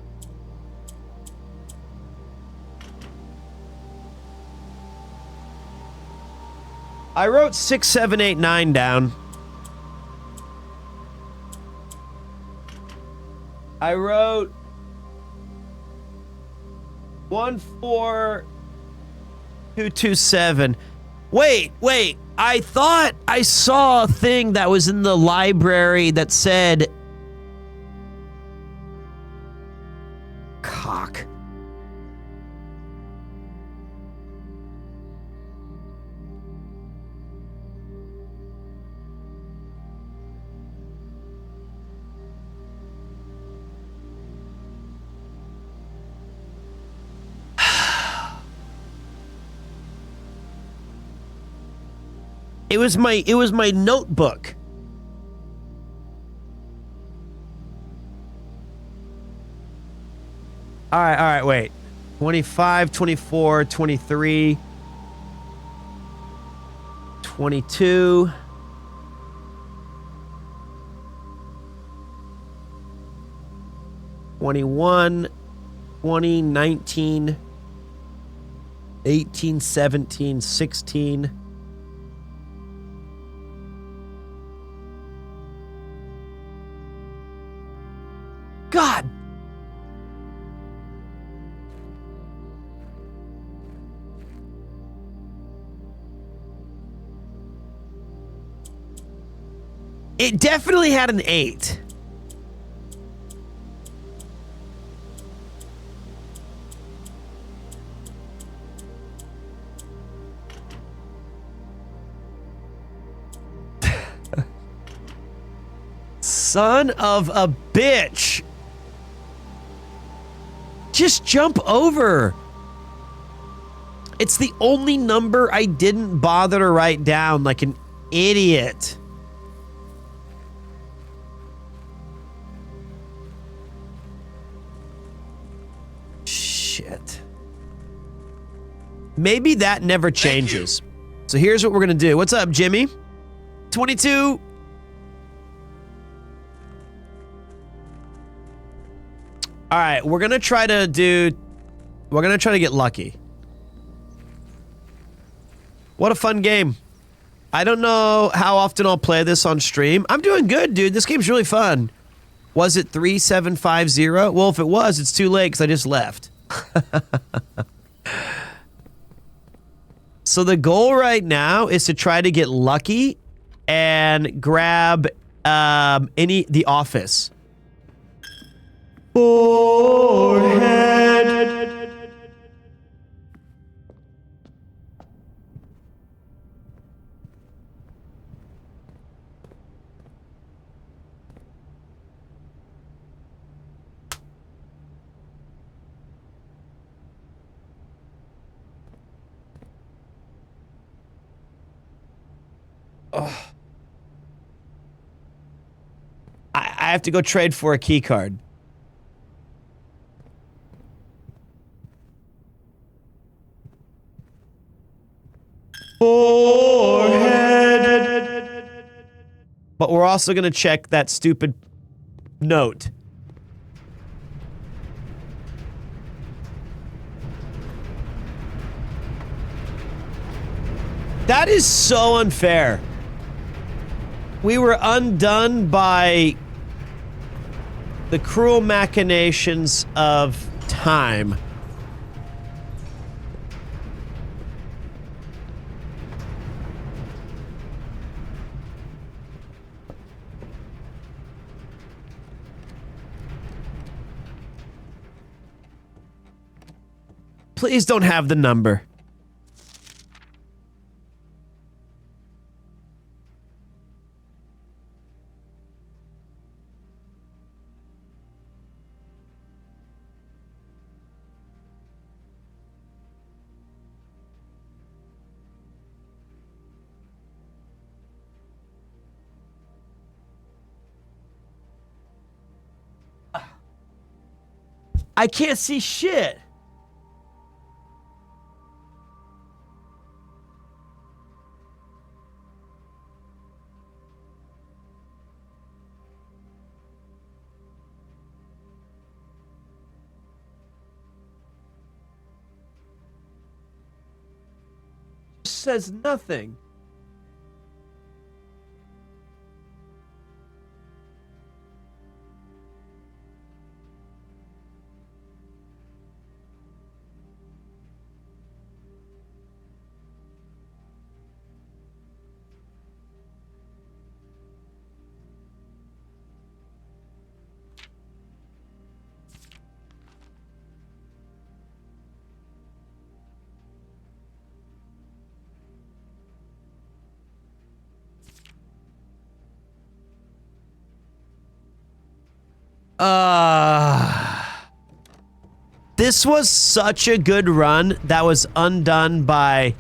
wrote 6789 down. I wrote 14227. Wait. I thought I saw a thing that was in the library that said... Cock. It was my notebook. All right, wait. 25, 24, 23. 22. '21, 20, 19, 18, 17, 16. God. It definitely had an 8. Son of a bitch. Just jump over. It's the only number I didn't bother to write down like an idiot. Shit. Maybe that never changes. So here's what we're going to do. What's up, Jimmy? 22. All right, we're going to try to get lucky. What a fun game. I don't know how often I'll play this on stream. I'm doing good, dude. This game's really fun. Was it 3750? Well, if it was, it's too late because I just left. So the goal right now is to try to get lucky and grab The Office. Forehead. Oh. I have to go trade for a key card. Forehead. But we're also going to check that stupid note. That is so unfair. We were undone by the cruel machinations of time. Please don't have the number. I can't see shit. Says nothing. This was such a good run that was undone by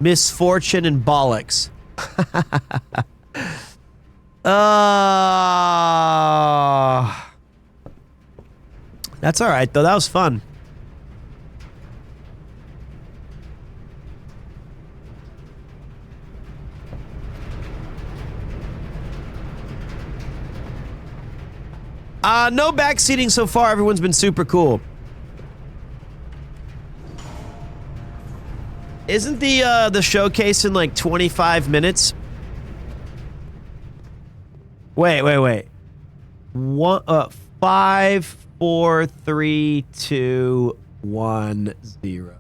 misfortune and bollocks. That's all right, though. That was fun. No backseating so far. Everyone's been super cool. Isn't the showcase in like 25 minutes? Wait. 5, 4, 3, 2, 1, 0.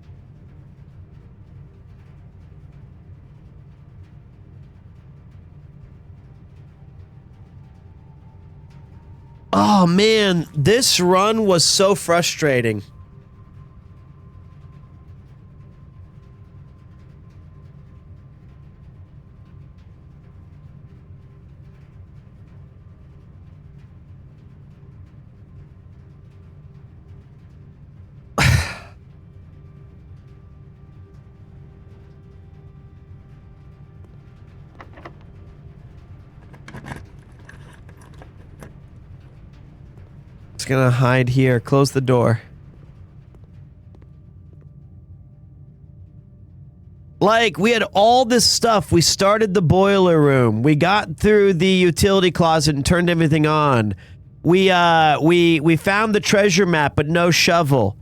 Oh man, this run was so frustrating. Gonna hide here. Close the door. Like, we had all this stuff. We started the boiler room. We got through the utility closet and turned everything on. We found the treasure map, but no shovel.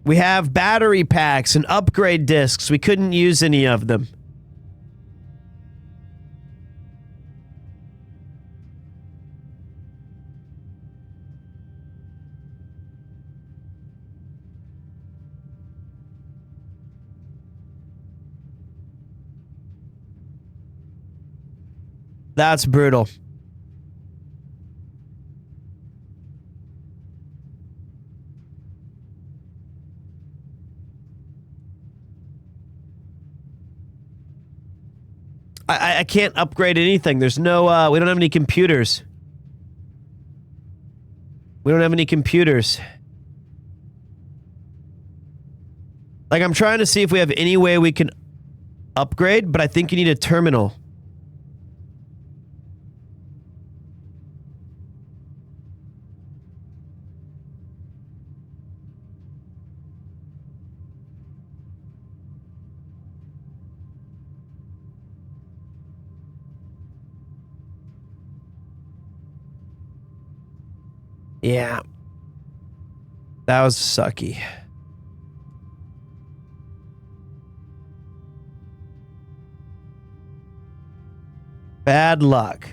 We have battery packs and upgrade discs. We couldn't use any of them. That's brutal. I can't upgrade anything. There's no, we don't have any computers. We don't have any computers. Like, I'm trying to see if we have any way we can upgrade, but I think you need a terminal. Yeah. That was sucky. Bad luck.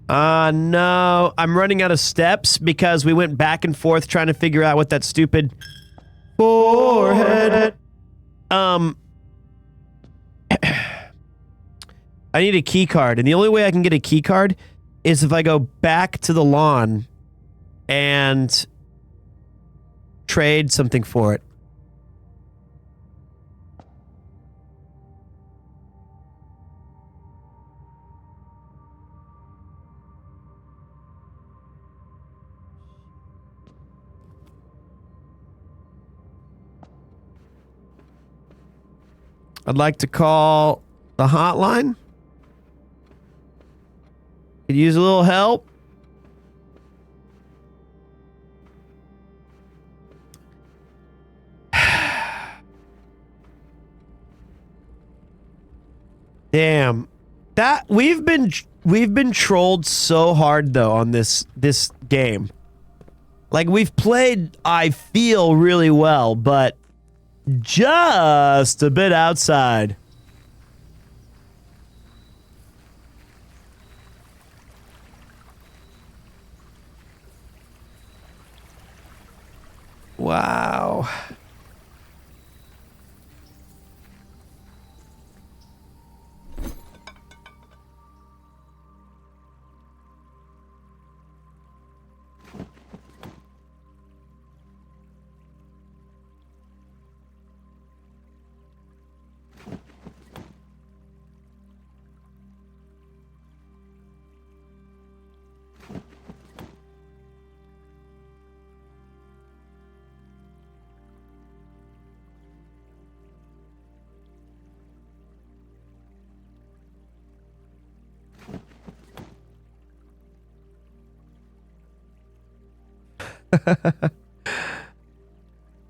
No. I'm running out of steps because we went back and forth trying to figure out what that stupid forehead. I need a key card, and the only way I can get a key card is if I go back to the lawn and trade something for it. I'd like to call the hotline. Could use a little help. Damn. That we've been trolled so hard though on this game. Like, we've played, I feel, really well, but just a bit outside. Wow.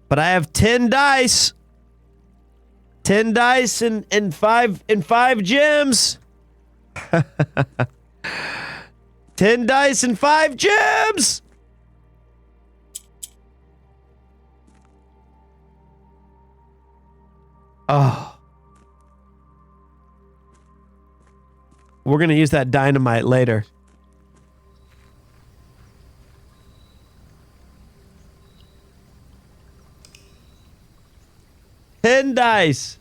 But I have 10 dice. 10 dice and five gems. 10 dice and 5 gems. Oh. We're going to use that dynamite later. $10 dice.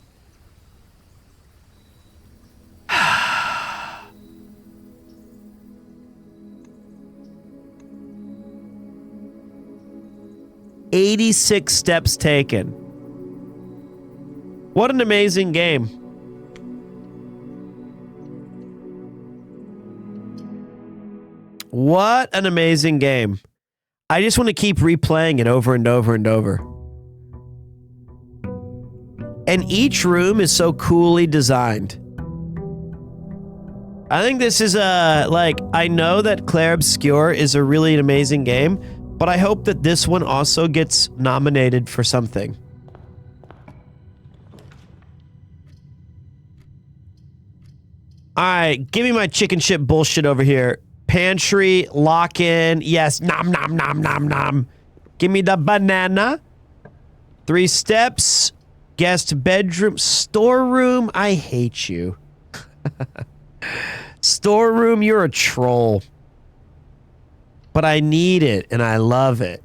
$86 steps taken. What an amazing game. What an amazing game. I just want to keep replaying it over and over and over. And each room is so coolly designed. I think this is I know that Clair Obscur is a really amazing game, but I hope that this one also gets nominated for something. Alright, give me my chicken shit bullshit over here. Pantry, lock-in, yes, nom nom nom nom nom. Give me the banana. 3 steps. Guest bedroom. Storeroom, I hate you. Storeroom, you're a troll. But I need it, and I love it.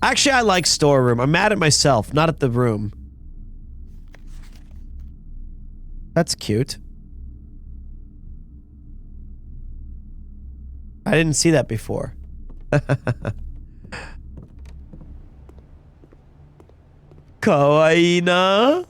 Actually, I like storeroom. I'm mad at myself, not at the room. That's cute. I didn't see that before. Kawaii na?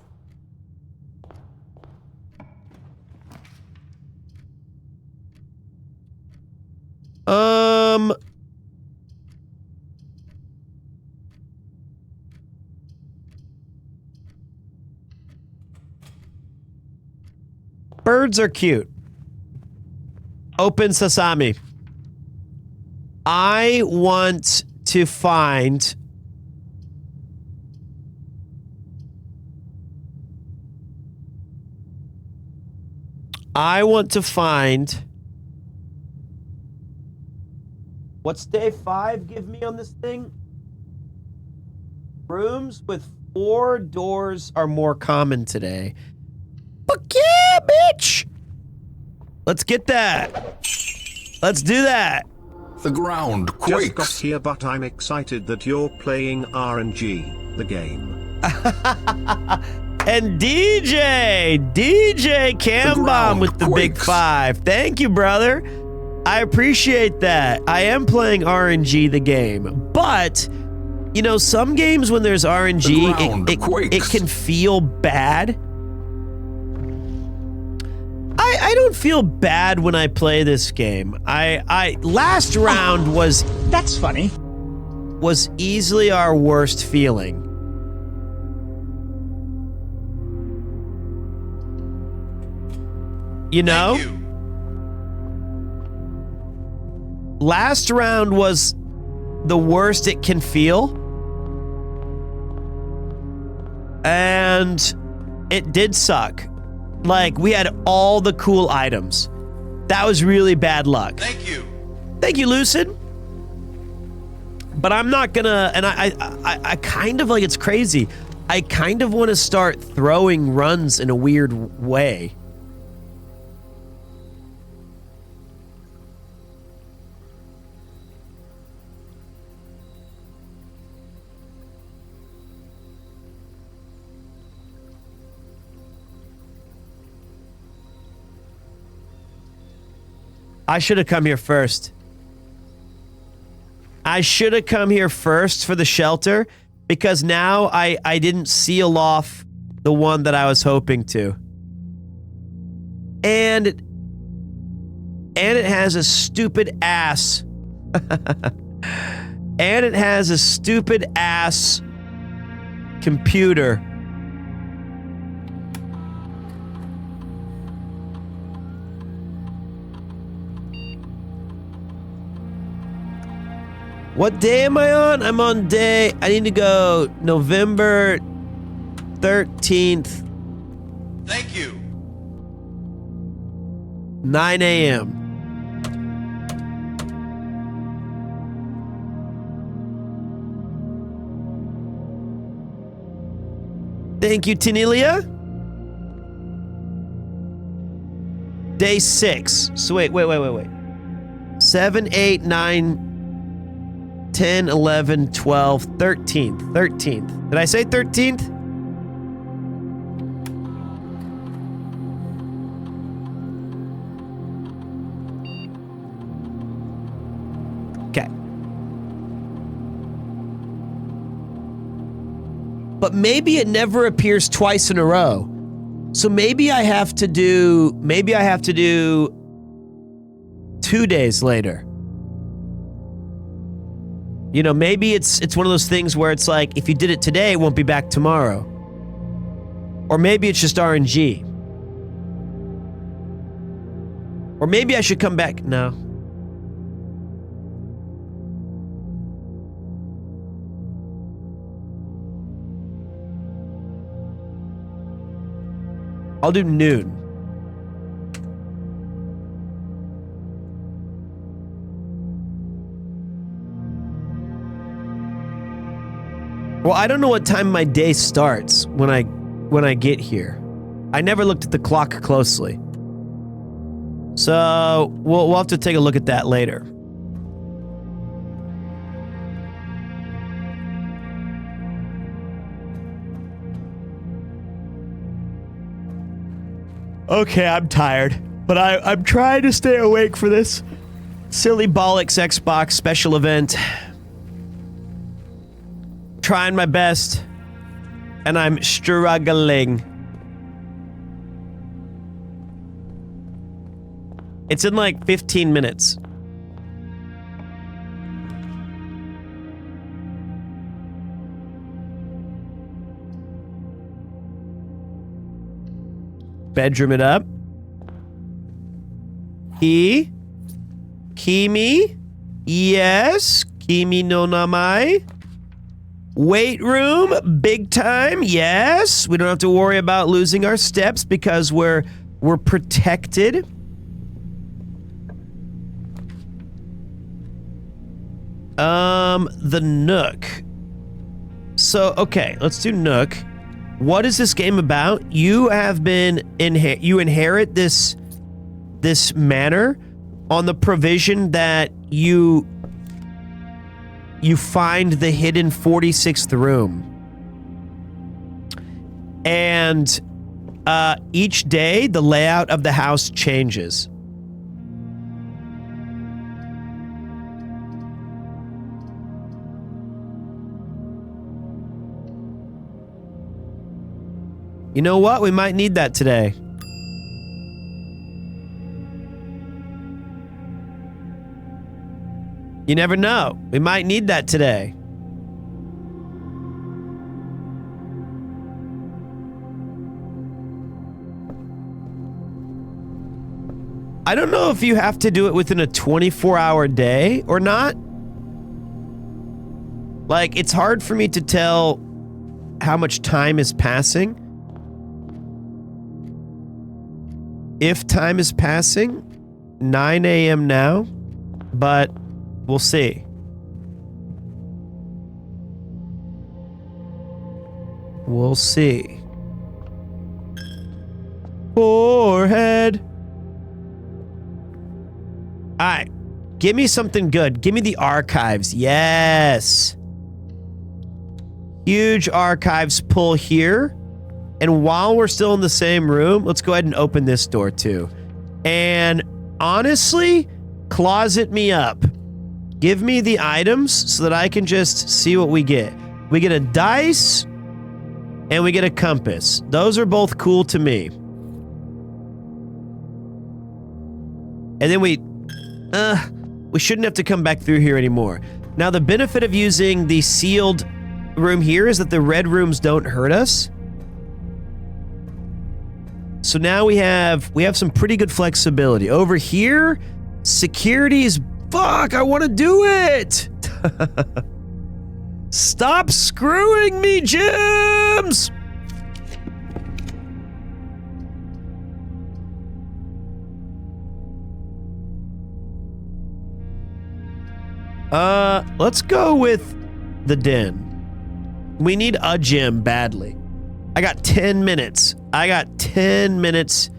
Birds are cute. Open sesame. I want to find... What's day 5 give me on this thing? Rooms with 4 doors are more common today. Fuck yeah, bitch! Let's get that. Let's do that. The ground Just quakes. got here, but I'm excited that you're playing RNG, the game. And DJ Cam Bomb with the big 5. Thank you, brother. I appreciate that. I am playing RNG the game, but you know, some games when there's RNG, it can feel bad. I don't feel bad when I play this game. Last round was... That's funny. Was easily our worst feeling. You know? Thank you. Last round was the worst it can feel. And it did suck. Like, we had all the cool items. That was really bad luck. Thank you. Thank you, Lucid. But I'm not gonna, and I kind of, like, it's crazy. I kind of want to start throwing runs in a weird way. I should have come here first. I should have come here first for the shelter, because now I didn't seal off the one that I was hoping to. And it has a stupid ass. And it has a stupid ass computer. What day am I on? I'm on day... I need to go November 13th. Thank you. 9 a.m. Thank you, Tanilia. Day 6. So wait. 7, 8, 9, 10, 11, 12, 13th. 13th. Did I say 13th? Okay. But maybe it never appears twice in a row. So maybe I have to do 2 days later. You know, maybe it's one of those things where it's like, if you did it today, it won't be back tomorrow. Or maybe it's just RNG. Or maybe I should come back. No. I'll do noon. Well, I don't know what time my day starts when I get here. I never looked at the clock closely. So, we'll have to take a look at that later. Okay, I'm tired, but I'm trying to stay awake for this silly bollocks Xbox special event. Trying my best, and I'm struggling. It's in like 15 minutes. Bedroom it up. Kimi? Yes. Kimi no namai. Weight room, big time. Yes. We don't have to worry about losing our steps because we're protected. The Nook. So, okay, let's do Nook. What is this game about? You have been you inherit this manor on the provision that you find the hidden 46th room. And each day the layout of the house changes. You know what? We might need that today. You never know. We might need that today. I don't know if you have to do it within a 24-hour day or not. Like, it's hard for me to tell how much time is passing. If time is passing, 9 a.m. now, but we'll see. We'll see. Forehead. Alright. Give me something good. Give me the archives. Yes. Huge archives pull here. And while we're still in the same room, let's go ahead and open this door too. And honestly, closet me up. Give me the items so that I can just see what we get. We get a dice and we get a compass. Those are both cool to me. And then we shouldn't have to come back through here anymore. Now, the benefit of using the sealed room here is that the red rooms don't hurt us. So now we have some pretty good flexibility. Over here, security is... Fuck, I want to do it! Stop screwing me, Jims! Let's go with the den. We need a gym badly. I got 10 minutes. I got 10 minutes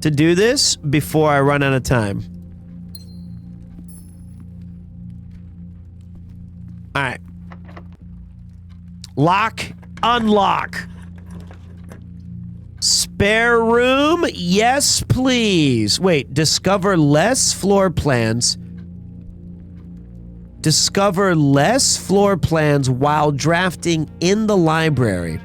to do this before I run out of time. All right. Lock, unlock. Spare room? Yes, please. Wait, discover less floor plans. Discover less floor plans while drafting in the library.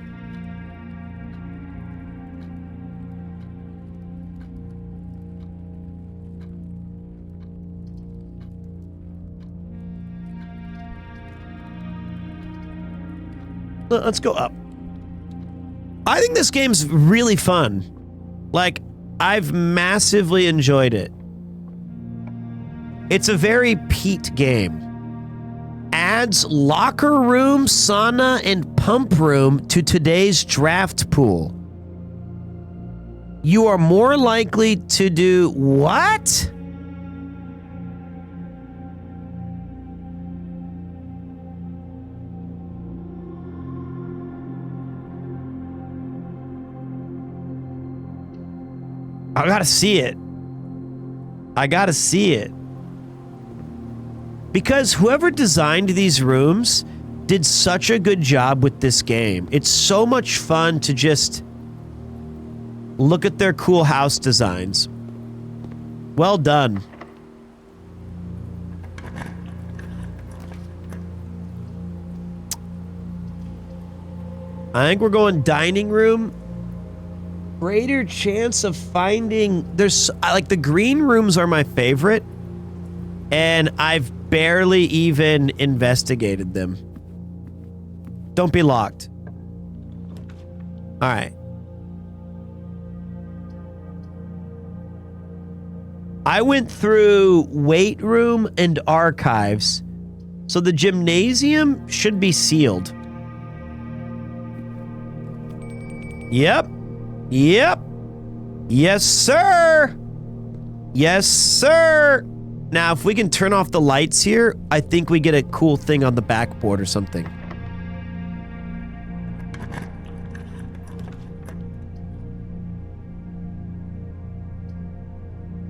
Let's go up. I think this game's really fun. Like, I've massively enjoyed it. It's a very Pete game. Adds locker room, sauna, and pump room to today's draft pool. You are more likely to do what? I gotta see it. I gotta see it. Because whoever designed these rooms did such a good job with this game. It's so much fun to just look at their cool house designs. Well done. I think we're going dining room. Greater chance of finding... There's... Like, the green rooms are my favorite. And I've barely even investigated them. Don't be locked. All right. I went through weight room and archives. So the gymnasium should be sealed. Yep. Yep. Yes, sir. Yes, sir. Now, if we can turn off the lights here, I think we get a cool thing on the backboard or something.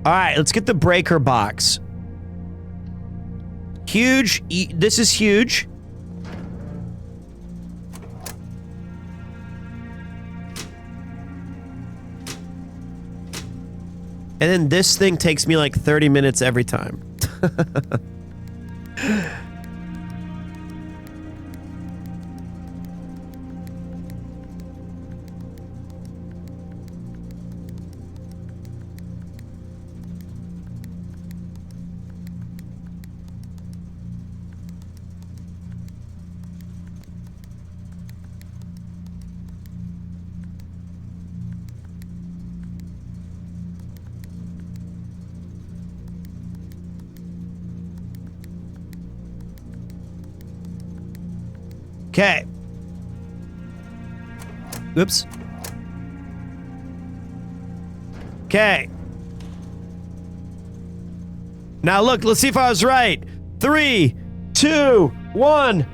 All right, let's get the breaker box. Huge. This is huge. And then this thing takes me like 30 minutes every time. Okay. Oops. Okay. Now look, let's see if I was right. 3, 2, 1.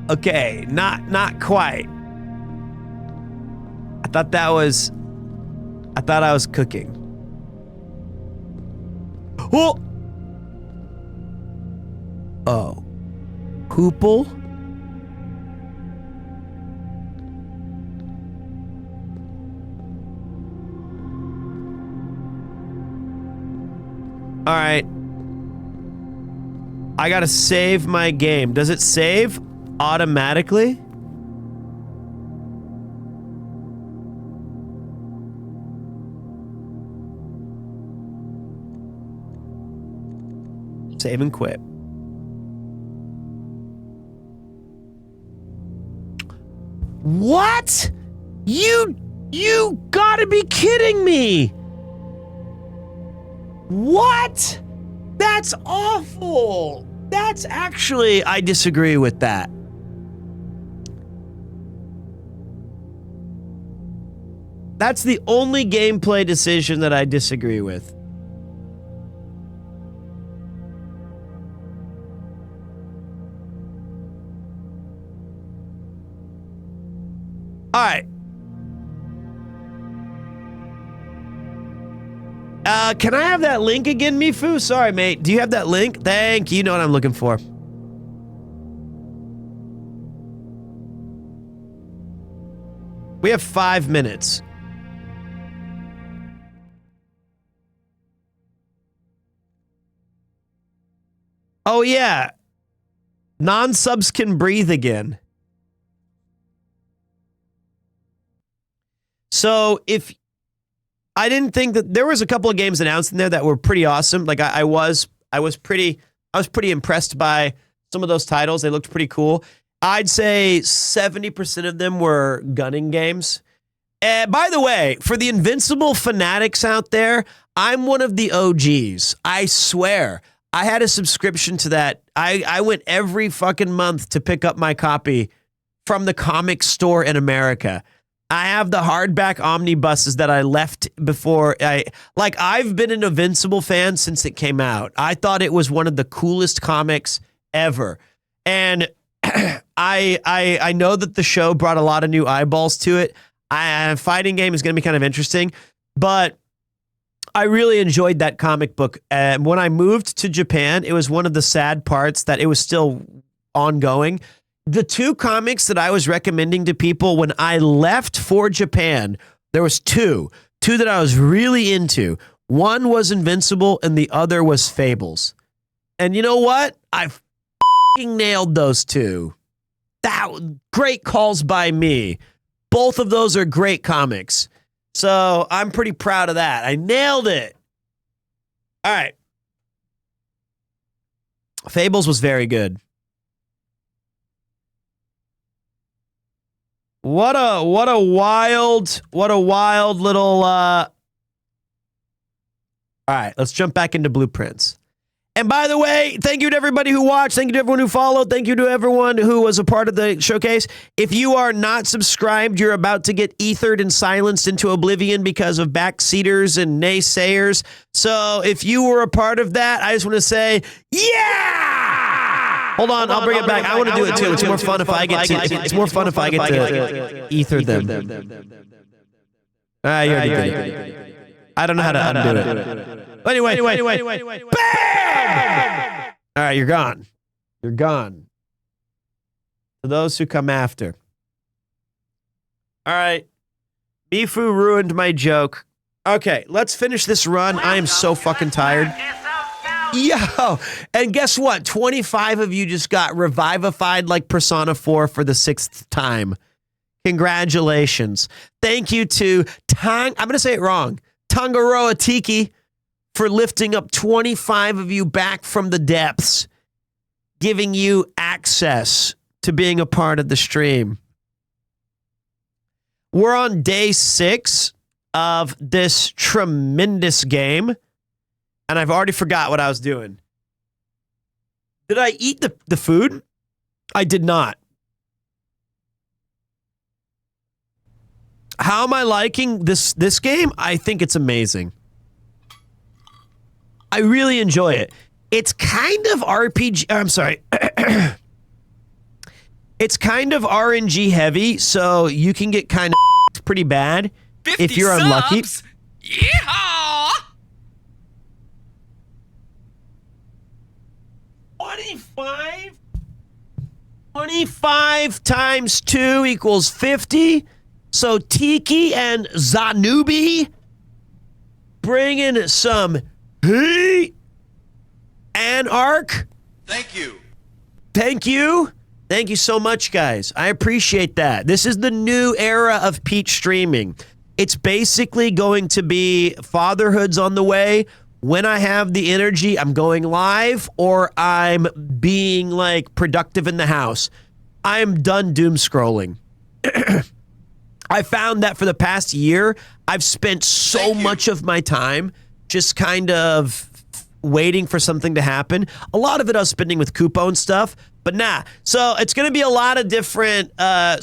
Okay, not quite. I thought I was cooking. Oh! Oh. Hoople? Alright. I gotta save my game. Does it save automatically? Save and quit. What? You gotta be kidding me. What? That's awful. That's actually, I disagree with that. That's the only gameplay decision that I disagree with. All right. Can I have that link again, Mifu? Sorry, mate. Do you have that link? Thank you. You know what I'm looking for. We have 5 minutes. Oh, yeah. Non-subs can breathe again. So if I didn't think that there was a couple of games announced in there that were pretty awesome. Like I was pretty impressed by some of those titles. They looked pretty cool. I'd say 70% of them were gunning games. And by the way, for the Invincible fanatics out there, I'm one of the OGs. I swear. I had a subscription to that. I went every fucking month to pick up my copy from the comic store in America. I have the hardback omnibuses that I left before I've been an Invincible fan since it came out. I thought it was one of the coolest comics ever. And I know that the show brought a lot of new eyeballs to it. Fighting game is going to be kind of interesting, but I really enjoyed that comic book. And when I moved to Japan, it was one of the sad parts that it was still ongoing. The two comics that I was recommending to people when I left for Japan, there was two that I was really into. One was Invincible and the other was Fables. And you know what? I f***ing nailed those two. Great calls by me. Both of those are great comics. So I'm pretty proud of that. I nailed it. All right. Fables was very good. What a wild little all right, let's jump back into Blueprints. And by the way, thank you to everybody who watched. Thank you to everyone who followed. Thank you to everyone who was a part of the showcase. If you are not subscribed, you're about to get ethered and silenced into oblivion because of backseaters and naysayers. So if you were a part of that, I just want to say, yeah! Hold on, I'll bring it back. I want to do it too. It's more fun if I get to. It's more fun if I get to ether them. You already did it. I don't know how to undo it. Anyway. Bam! All right, you're gone. You're gone. For those who come after. All right. Mifu ruined my joke. Okay, let's finish this run. I am so fucking tired. Yo, and guess what? 25 of you just got revivified like Persona 4 for the 6th time. Congratulations. Thank you to I'm going to say it wrong. Tangaroa Tiki for lifting up 25 of you back from the depths, giving you access to being a part of the stream. We're on day 6 of this tremendous game, and I've already forgot what I was doing. Did I eat the food? I did not. How am I liking this game? I think it's amazing. I really enjoy it. It's kind of RPG. I'm sorry. It's kind of RNG heavy, so you can get kind of pretty bad if you're unlucky. Yeehaw! 25 times 2 equals 50. So Tiki and Zanubi bring in some heat. Anarch. Thank you. Thank you. Thank you so much, guys. I appreciate that. This is the new era of Peach streaming. It's basically going to be fatherhood's on the way. When I have the energy, I'm going live or I'm being like productive in the house. I'm done doom scrolling. I found that for the past year, I've spent so much of my time just kind of waiting for something to happen. A lot of it I was spending with Kupo and stuff, but nah. So it's going to be a lot of different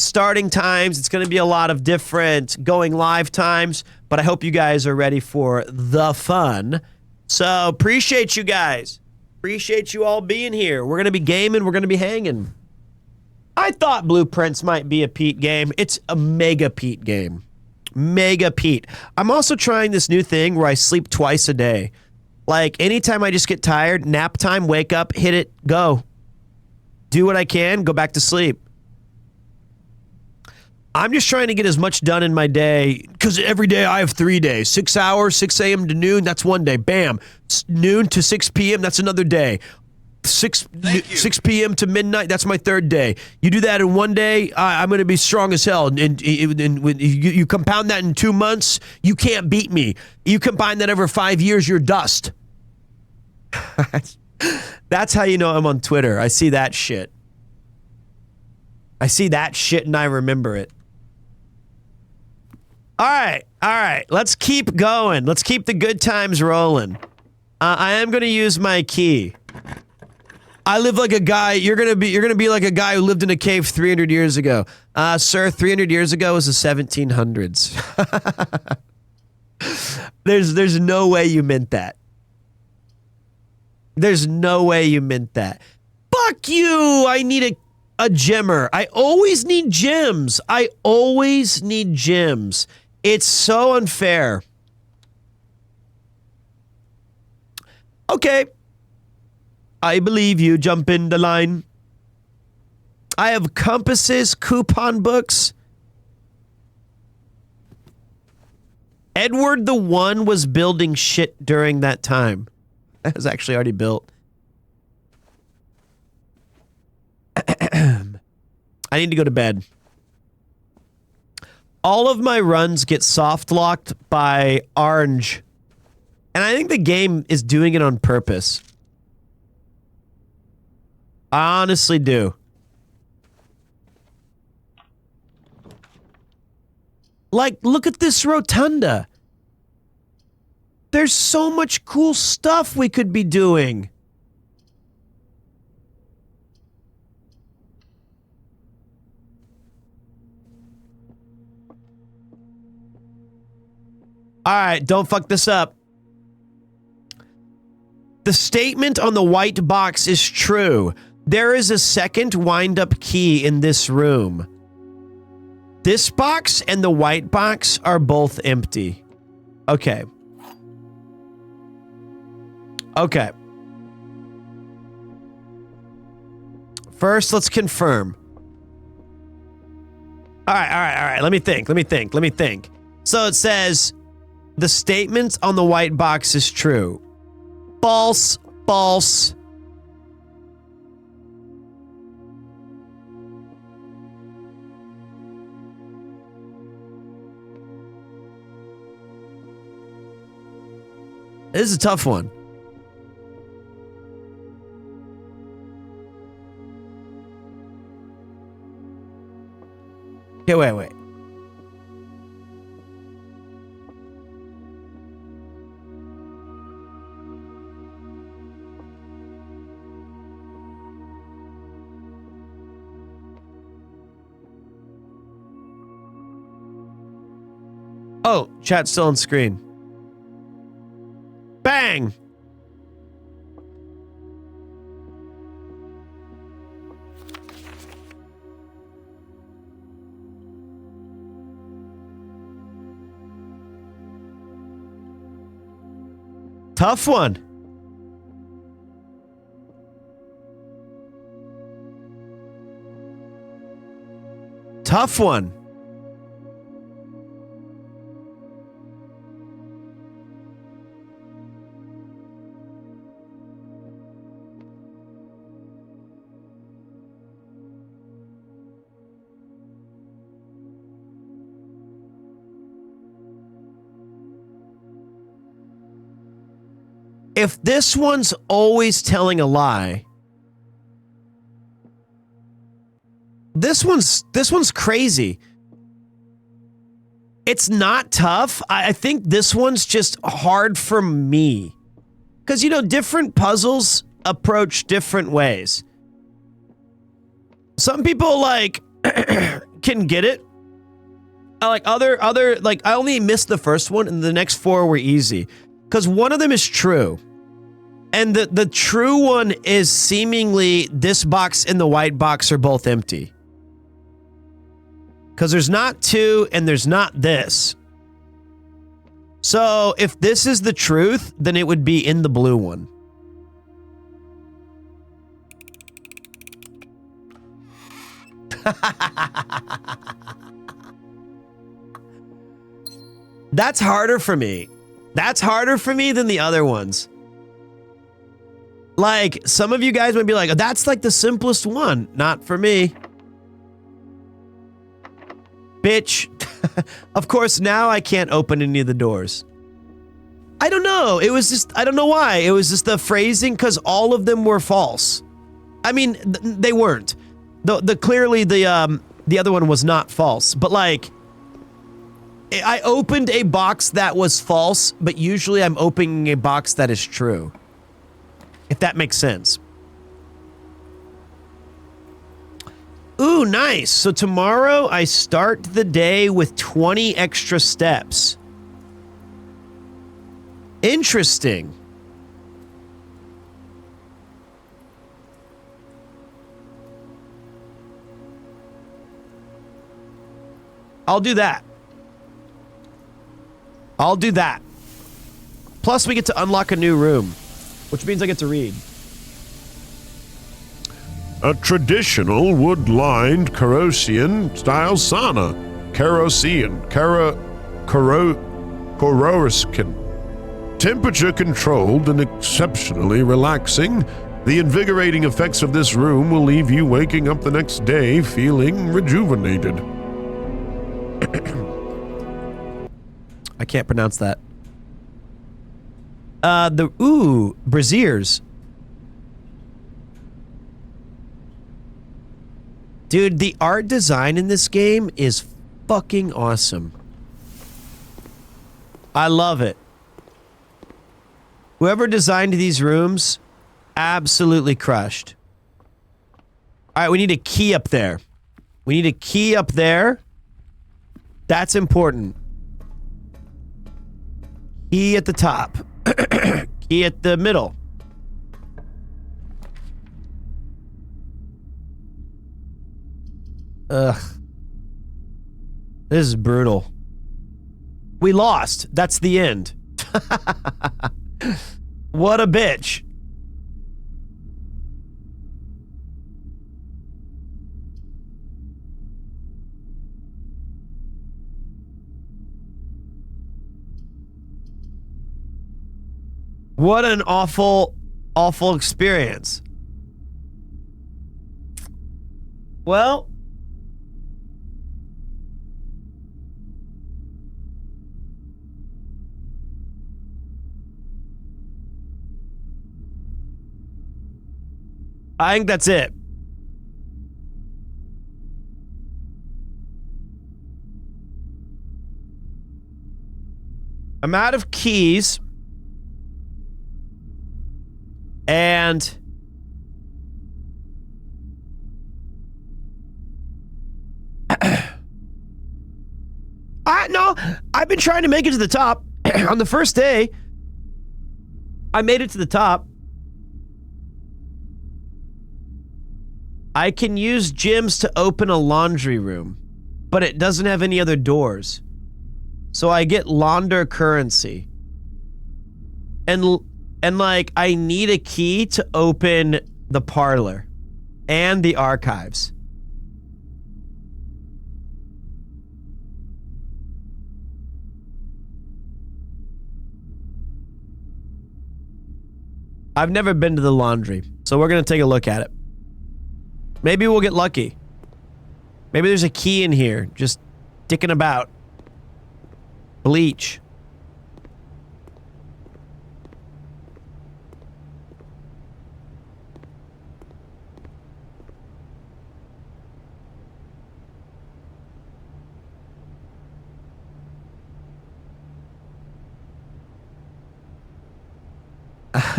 starting times. It's going to be a lot of different going live times, but I hope you guys are ready for the fun. So appreciate you guys. Appreciate you all being here. We're going to be gaming. We're going to be hanging. I thought Blueprints might be a Pete game. It's a mega Pete game. Mega Pete. I'm also trying this new thing where I sleep twice a day. Like, anytime I just get tired, nap time, wake up, hit it, go. Do what I can, go back to sleep. I'm just trying to get as much done in my day, because every day I have 3 days. 6 hours, 6 a.m. to noon, that's one day. Bam. Noon to 6 p.m., that's another day. 6 p.m. to midnight, that's my third day. You do that in one day, I'm going to be strong as hell. And when you compound that in 2 months, you can't beat me. You combine that over 5 years, you're dust. That's how you know I'm on Twitter. I see that shit. I see that shit and I remember it. All right. Let's keep going. Let's keep the good times rolling. I am going to use my key. I live like a guy. You're gonna be like a guy who lived in a cave 300 years ago. Sir, 300 years ago was the 1700s. There's no way you meant that. There's no way you meant that. Fuck you! I need a gemmer. I always need gems. I always need gems. It's so unfair. Okay. I believe you. Jump in the line. I have compasses, coupon books. Edward the One was building shit during that time. That was actually already built. I need to go to bed. All of my runs get soft locked by orange. And I think the game is doing it on purpose. I honestly do. Like, look at this rotunda. There's so much cool stuff we could be doing. All right, don't fuck this up. The statement on the white box is true. There is a second wind-up key in this room. This box and the white box are both empty. Okay. Okay. First, let's confirm. All right. Let me think. So it says, the statement on the white box is true. False. This is a tough one. Okay, wait. Oh, chat's still on screen. Bang! Tough one. Tough one. If this one's always telling a lie, this one's crazy It's not tough. I think this one's just hard for me. Because, you know, different puzzles approach different ways. Some people, like, can get it. Like, like, I only missed the first one, and the next 4 were easy. Because one of them is true. And the true one is seemingly this box and the white box are both empty. Because there's not 2 and there's not this. So if this is the truth, then it would be in the blue one. That's harder for me. That's harder for me than the other ones. Like, some of you guys might be like, that's like the simplest one. Not for me. Bitch. Of course, now I can't open any of the doors. I don't know. It was just, I don't know why. It was just the phrasing, because all of them were false. I mean, they weren't. Clearly, the other one was not false. But, like, I opened a box that was false, but usually I'm opening a box that is true. If that makes sense. Ooh, nice. So tomorrow I start the day with 20 extra steps. Interesting. I'll do that. I'll do that. Plus we get to unlock a new room, which means I get to read. A traditional wood-lined Corosian-style sauna. Coroscan. Temperature-controlled and exceptionally relaxing, the invigorating effects of this room will leave you waking up the next day feeling rejuvenated. I can't pronounce that. Braziers. Dude, the art design in this game is fucking awesome. I love it. Whoever designed these rooms, absolutely crushed. All right, we need a key up there. We need a key up there. That's important. Key at the top. Key at the middle. Ugh. This is brutal. We lost. That's the end. What a bitch. What an awful, awful experience. Well, I think that's it. I'm out of keys. And I've been trying to make it to the top. On the first day, I made it to the top. I can use gyms to open a laundry room, but it doesn't have any other doors. So I get launder currency. And like, I need a key to open the parlor and the archives. I've never been to the laundry, so we're going to take a look at it. Maybe we'll get lucky. Maybe there's a key in here, just dicking about. Bleach.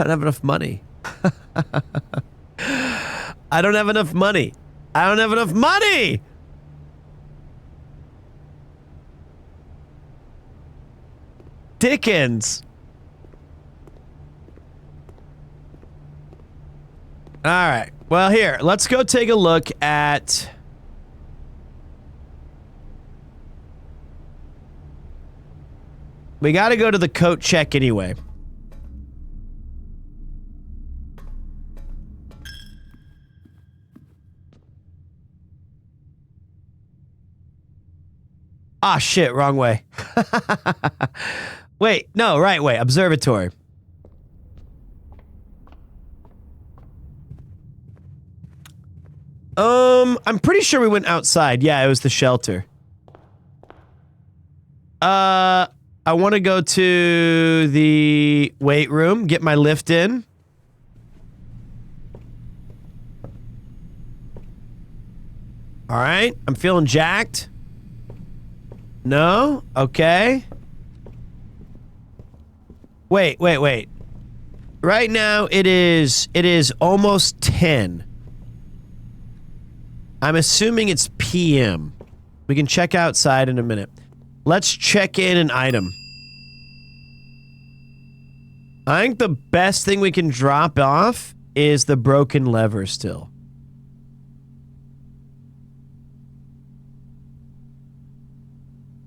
don't have enough money. I don't have enough money. I don't have enough money! Dickens. All right. Well, here, let's go take a look at... We got to go to the coat check anyway. Ah, shit, wrong way. Wait, no, right way. Observatory. I'm pretty sure we went outside. Yeah, it was the shelter. I want to go to the weight room, get my lift in. All right, I'm feeling jacked. No? Okay. Wait. Right now, it is almost 10. I'm assuming it's PM. We can check outside in a minute. Let's check in an item. I think the best thing we can drop off is the broken lever still.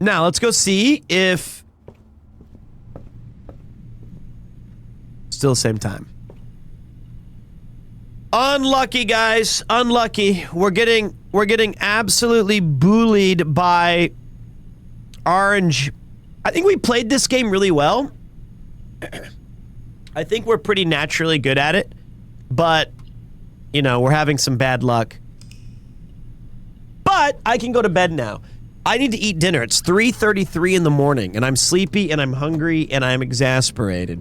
Now, let's go see if... Still the same time. Unlucky, guys. Unlucky. We're getting absolutely bullied by Orange. I think we played this game really well. I think we're pretty naturally good at it. But, you know, we're having some bad luck. But I can go to bed now. I need to eat dinner. It's 3:33 in the morning, and I'm sleepy, and I'm hungry, and I'm exasperated.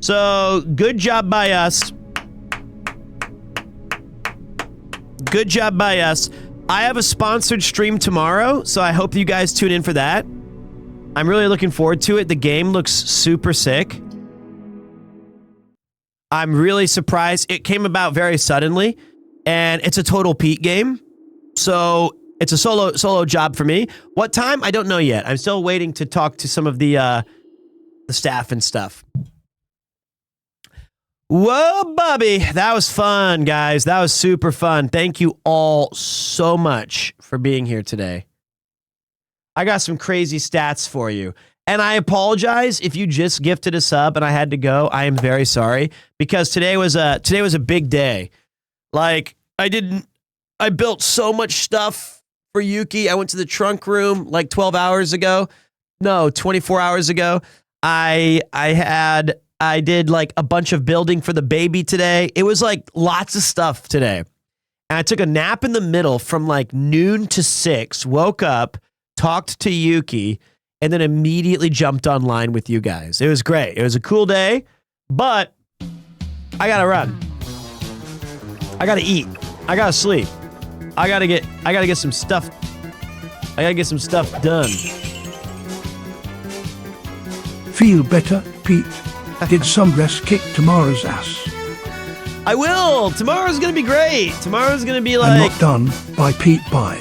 So, good job by us. Good job by us. I have a sponsored stream tomorrow, so I hope you guys tune in for that. I'm really looking forward to it. The game looks super sick. I'm really surprised. It came about very suddenly, and it's a total Pete game. So... it's a solo job for me. What time? I don't know yet. I'm still waiting to talk to some of the staff and stuff. Whoa, Bubby. That was fun, guys. That was super fun. Thank you all so much for being here today. I got some crazy stats for you. And I apologize if you just gifted a sub and I had to go. I am very sorry because today was a big day. Like, I built so much stuff for Yuki. I went to the trunk room like 12 hours ago. No, 24 hours ago. I did like a bunch of building for the baby today. It was like lots of stuff today. And I took a nap in the middle from like noon to 6, woke up, talked to Yuki, and then immediately jumped online with you guys. It was great. It was a cool day, but I gotta run. I gotta eat. I gotta sleep. I gotta get some stuff. I gotta get some stuff done. Feel better, Pete? Did some rest kick tomorrow's ass? I will. Tomorrow's gonna be great. Tomorrow's gonna be like... I'm not done. By Pete, bye.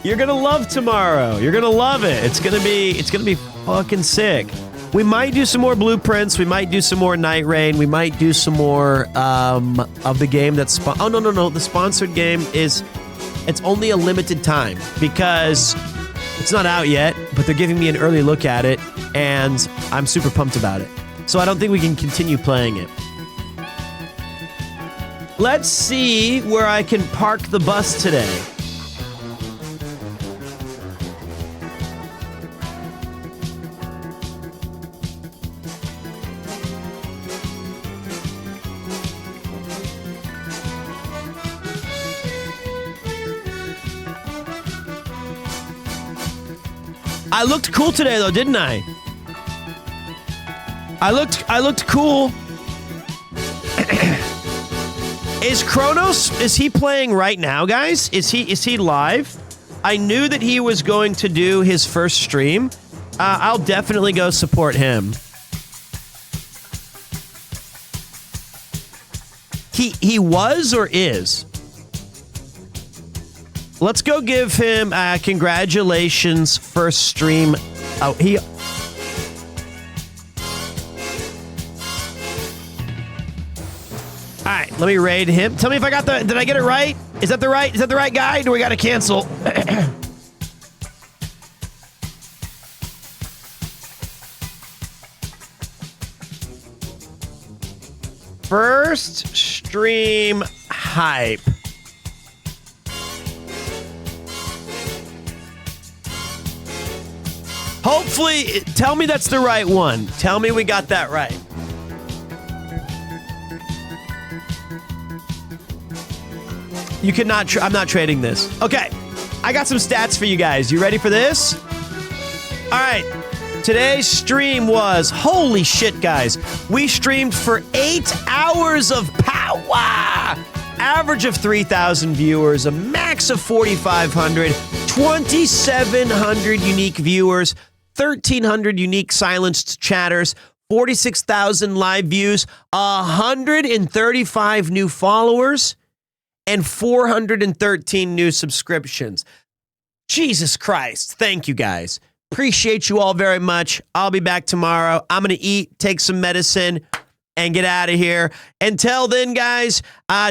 You're gonna love tomorrow. You're gonna love it. It's gonna be fucking sick. We might do some more blueprints. We might do some more Night Rain. We might do some more of the game that's... Oh, no. The sponsored game is... It's only a limited time because it's not out yet, but they're giving me an early look at it, and I'm super pumped about it. So I don't think we can continue playing it. Let's see where I can park the bus today. I looked cool today, though, didn't I? I looked cool. Is Kronos, is he playing right now, guys? Is he live? I knew that he was going to do his first stream. I'll definitely go support him. He was or is? Let's go give him congratulations first stream. Oh, he. All right, let me raid him. Tell me if I got did I get it right? Is that the right guy? Do we got to cancel? First stream hype. Hopefully, tell me that's the right one. Tell me we got that right. You cannot, I'm not trading this. Okay, I got some stats for you guys. You ready for this? All right, today's stream was, holy shit, guys. We streamed for 8 hours of power. Average of 3,000 viewers, a max of 4,500, 2,700 unique viewers, 1,300 unique silenced chatters, 46,000 live views, 135 new followers, and 413 new subscriptions. Jesus Christ. Thank you, guys. Appreciate you all very much. I'll be back tomorrow. I'm going to eat, take some medicine, and get out of here. Until then, guys,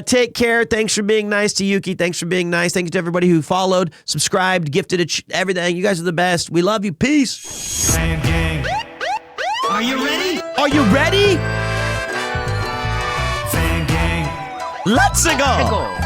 take care. Thanks for being nice to Yuki. Thanks for being nice. Thanks to everybody who followed, subscribed, gifted, everything. You guys are the best. We love you. Peace. Are you ready? Are you ready? Fan gang. Let's go.